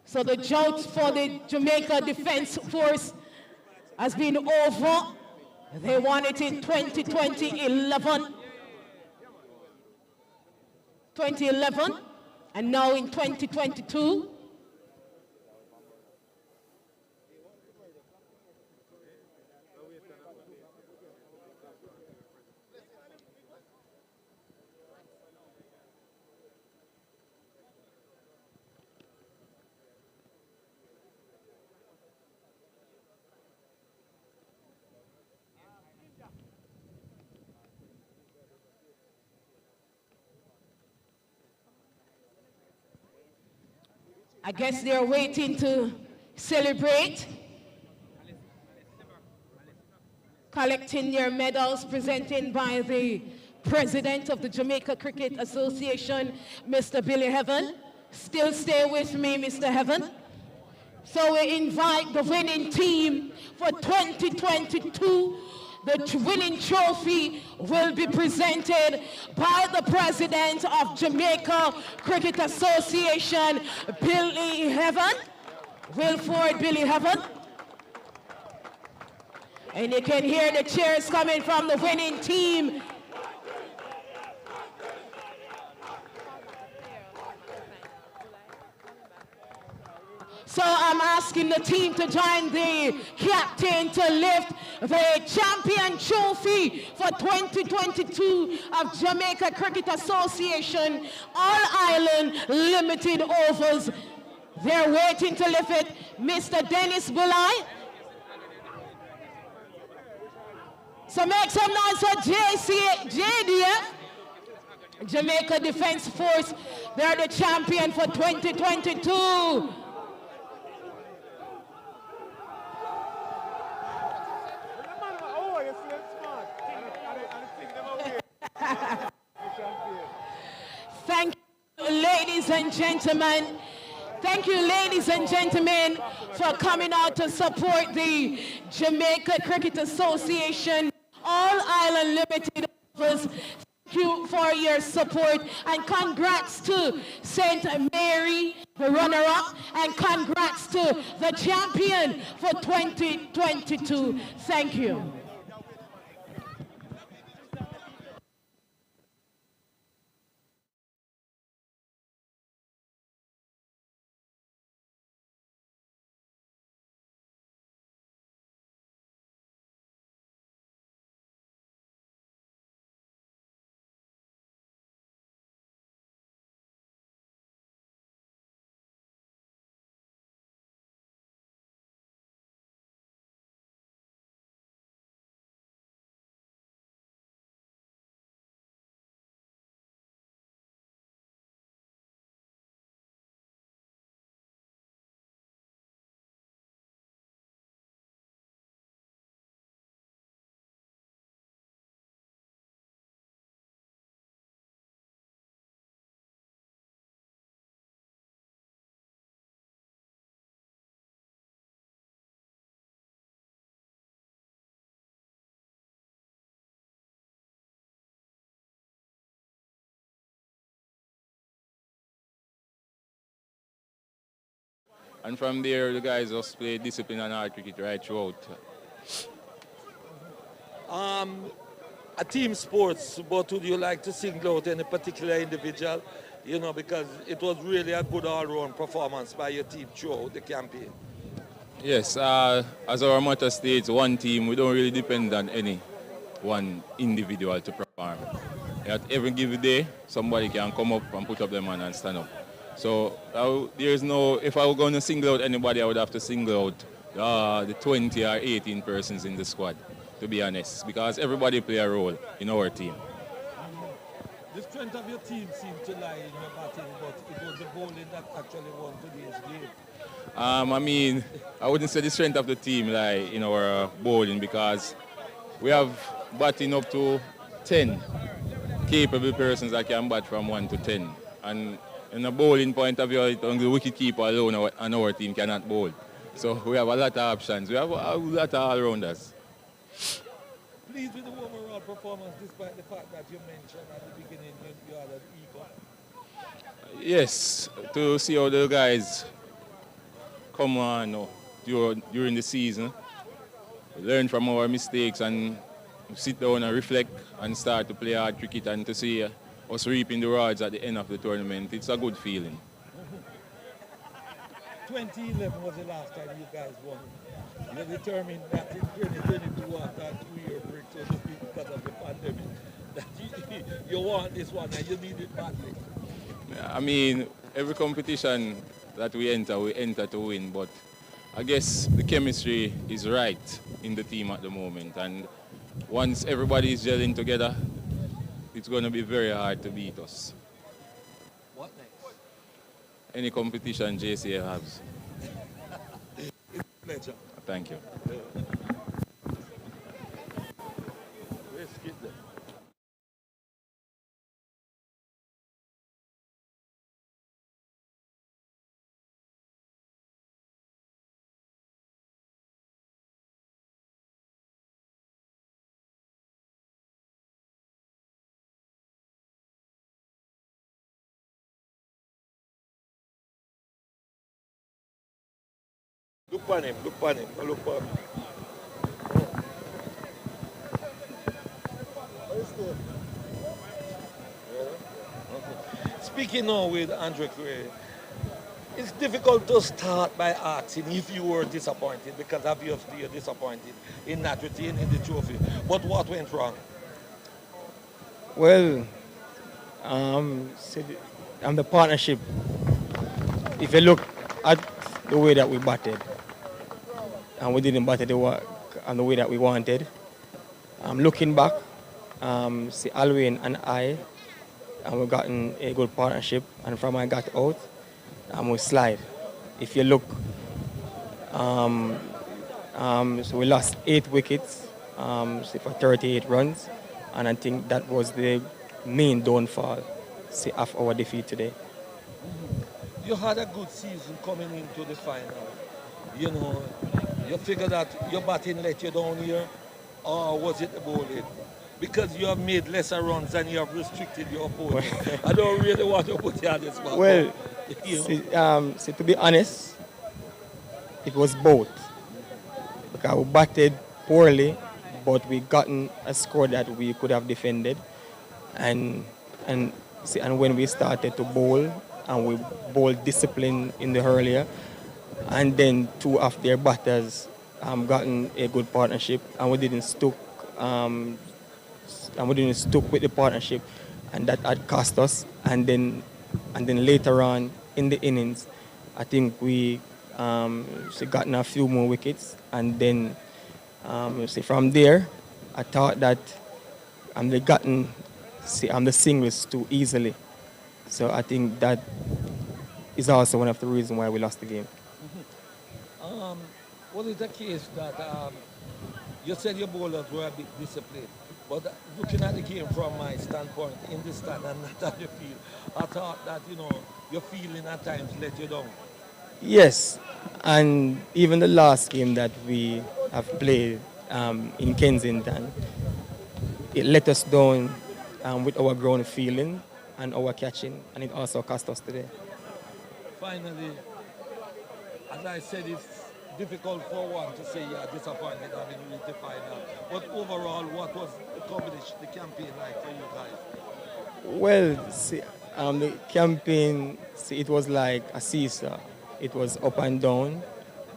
So the drought for the Jamaica Defense Force has been over. They won it in 2011, and now in 2022. I guess they're waiting to celebrate, collecting their medals presented by the president of the Jamaica Cricket Association, Mr. Billy Heaven. Still stay with me, Mr. Heaven. So we invite the winning team for 2022. The winning trophy will be presented by the president of Jamaica Cricket Association, Billy Heaven, Wilford Billy Heaven. And you can hear the cheers coming from the winning team. So I'm asking the team to join the captain to lift the champion trophy for 2022 of Jamaica Cricket Association All-Island Limited Overs. They're waiting to lift it. Mr. Dennis Bulai. So make some noise for JCA, JDF, Jamaica Defense Force. They're the champion for 2022. Thank you, ladies and gentlemen. Thank you, ladies and gentlemen, for coming out to support the Jamaica Cricket Association All-Island Limited Overs. Thank you for your support, and congrats to St. Mary, the runner-up, and congrats to the champion for 2022. Thank you. And from there, the guys just play discipline and hard cricket right throughout. A team sports, but would you like to single out any particular individual? You know, because it was really a good all-round performance by your team throughout the campaign. Yes, as our motto states, one team, we don't really depend on any one individual to perform. At every given day, somebody can come up and put up their hand and stand up. So there's no, if I were going to single out anybody, I would have to single out the 20 or 18 persons in the squad, to be honest, because everybody play a role in our team. The strength of your team seemed to lie in your batting, but it was the bowling that actually won today's game. I mean, I wouldn't say the strength of the team lie in our bowling, because we have batting up to 10 capable persons that can bat from 1 to 10. And in a bowling point of view, only the wicket keeper alone on our team cannot bowl. So we have a lot of options. We have a lot of all-rounders. Pleased with the overall performance, despite the fact that you mentioned at the beginning you had an ego. Yes, to see how the guys come on during the season, learn from our mistakes and sit down and reflect and start to play hard cricket, and to see us reaping the rewards at the end of the tournament, it's a good feeling. 2011 was the last time you guys won. You're determined that in 2022, after a 2-year break, so to speak, because of the pandemic, that you want this one and you need it badly. I mean, every competition that we enter to win, but I guess the chemistry is right in the team at the moment, and once everybody is gelling together, it's going to be very hard to beat us. What next? Any competition JCA has. It's a pleasure. Thank you. Let's get there. Look on him, look on him, look on him. Speaking now with Andre Cray, it's difficult to start by asking if you were disappointed, because obviously you're disappointed in not retaining the trophy. But what went wrong? Well, the partnership, if you look at the way that we batted, and we didn't bat the way that we wanted. Looking back, see Alwyn and I, and we gotten a good partnership, and from I got out, we slide. If you look, so we lost 8 wickets for 38 runs, and I think that was the main downfall of our defeat today. You had a good season coming into the final. You know, you figure that your batting let you down here, or was it the bowling? Because you have made lesser runs than you have restricted your opponent. I don't really want to put you on this spot. Well, see, to be honest, it was both. Because we batted poorly, but we gotten a score that we could have defended. And when we started to bowl, and we bowled discipline in the earlier, and then 2 of their batters gotten a good partnership, and we didn't stuck with the partnership, and that had cost us. And then later on in the innings, I think we gotten a few more wickets, and then from there, I thought that they gotten the singles too easily. So I think that is also one of the reasons why we lost the game. Was it the case that you said your bowlers were a bit disciplined, but looking at the game from my standpoint, in the stand and not at the field, I thought that, your feeling at times let you down? Yes, and even the last game that we have played in Kensington, it let us down with our ground feeling and our catching, and it also cost us today. Finally, as I said, it's difficult for one to say, yeah, disappointed having reached the final. But overall, what was the competition, the campaign like for you guys? Well, see, the campaign, see, it was like a seesaw. It was up and down,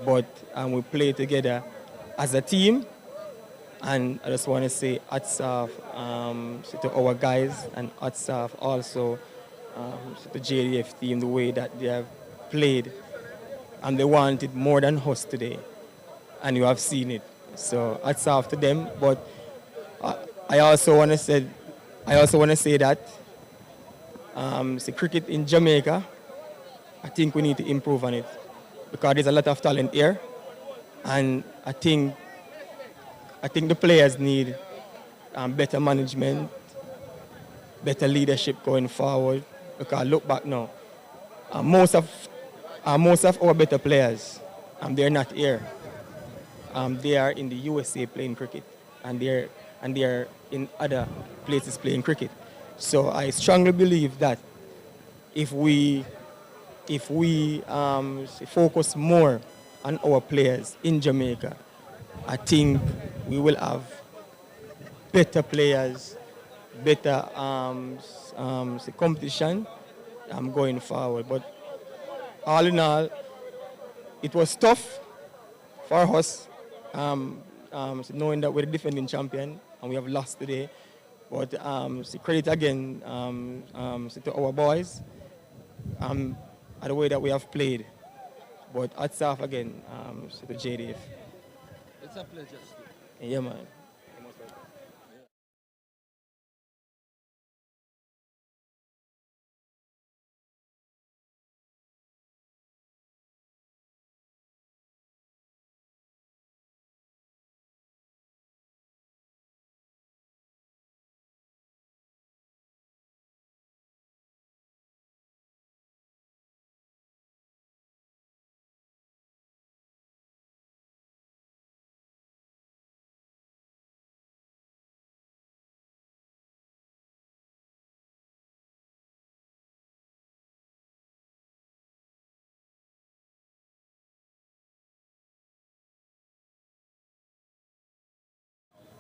but we played together as a team. And I just want to say hats off to our guys, and hats off also to the JDF team, the way that they have played. And they wanted more than us today. And you have seen it. So hats off to them. But I also want to say that cricket in Jamaica, I think we need to improve on it because there's a lot of talent here, and I think the players need better management, better leadership going forward. Because look back now, most of our better players, they're not here. They are in the USA playing cricket, and they're in other places playing cricket. So I strongly believe that if we focus more on our players in Jamaica, I think we will have better players, better competition going forward. But all in all, it was tough for us, knowing that we're the defending champion and we have lost today. But credit again to our boys at the way that we have played. But hats off again to the JDF. It's a pleasure. Yeah, man.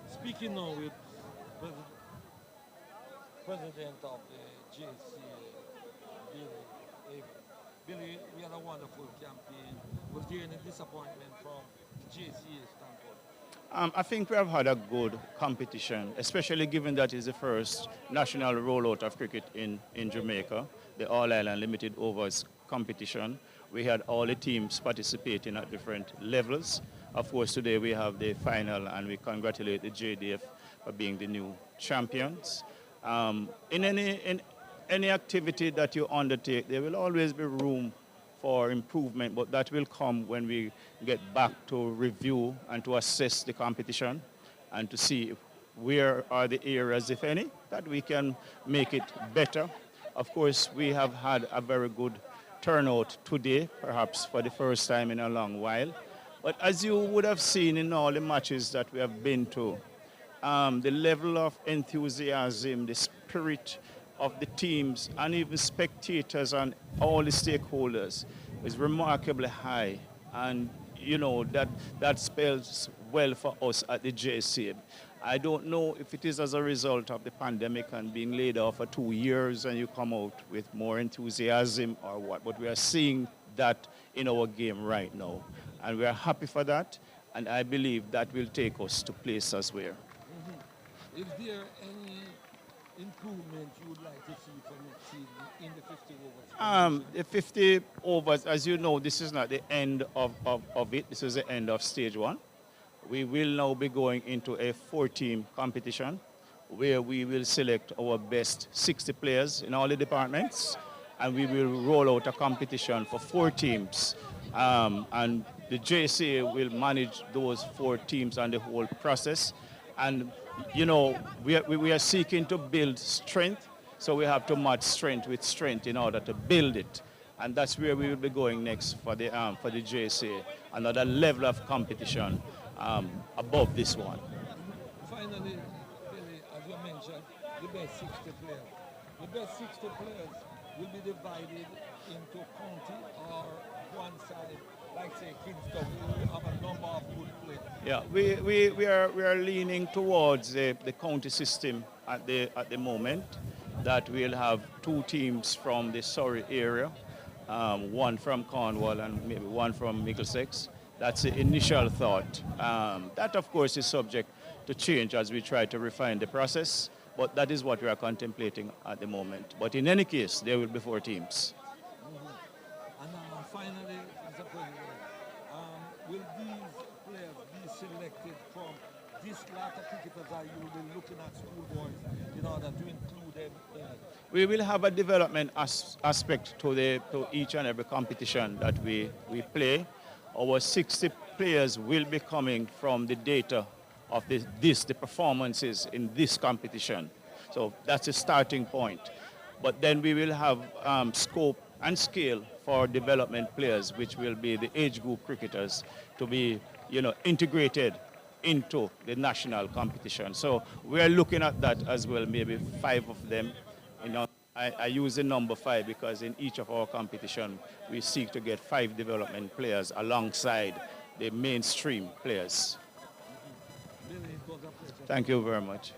Speaking now with President of the JCA, Billy. Billy, we had a wonderful campaign. Was there any disappointment from the JCA standpoint? I think we have had a good competition, especially given that it's the first national rollout of cricket in Jamaica, the All Island Limited Overs competition. We had all the teams participating at different levels. Of course, today we have the final, and we congratulate the JDF for being the new champions. In any activity that you undertake, there will always be room for improvement, but that will come when we get back to review and to assess the competition and to see where are the areas, if any, that we can make it better. Of course, we have had a very good turnout today, perhaps for the first time in a long while. But as you would have seen in all the matches that we have been to, the level of enthusiasm, the spirit of the teams, and even spectators and all the stakeholders is remarkably high. And, you know, that spells well for us at the JCA. I don't know if it is as a result of the pandemic and being laid off for 2 years and you come out with more enthusiasm or what, but we are seeing that in our game right now. And we are happy for that, and I believe that will take us to places where. Mm-hmm. Is there any improvement you would like to see from next season in the 50 overs? The 50 overs, as you know, this is not the end of it. This is the end of stage one. We will now be going into a 4-team competition where we will select our best 60 players in all the departments, and we will roll out a competition for 4 teams. And the JCA will manage those 4 teams and the whole process. And, you know, we are seeking to build strength, so we have to match strength with strength in order to build it. And that's where we will be going next for the JCA, another level of competition above this one. Finally, Billy, as you mentioned, the best 60 players. The best 60 players will be divided into county or one side like say Kingston, who have a number of good players. Yeah, we are leaning towards the county system at the moment. That we'll have 2 teams from the Surrey area, one from Cornwall and maybe one from Middlesex. That's the initial thought. That, of course, is subject to change as we try to refine the process, but that is what we are contemplating at the moment. But in any case, there will be 4 teams. And finally, Mr. President, will these players be selected from this lot of cricketers that you will be looking at schoolboys in order to include them in it? We will have a development aspect to each and every competition that we play. Our 60 players will be coming from the data of the performances in this competition. So that's a starting point. But then we will have scope and scale for development players, which will be the age group cricketers, to be integrated into the national competition. So we're looking at that as well, maybe 5 of them. I use the number 5 because in each of our competition, we seek to get 5 development players alongside the mainstream players. Thank you very much.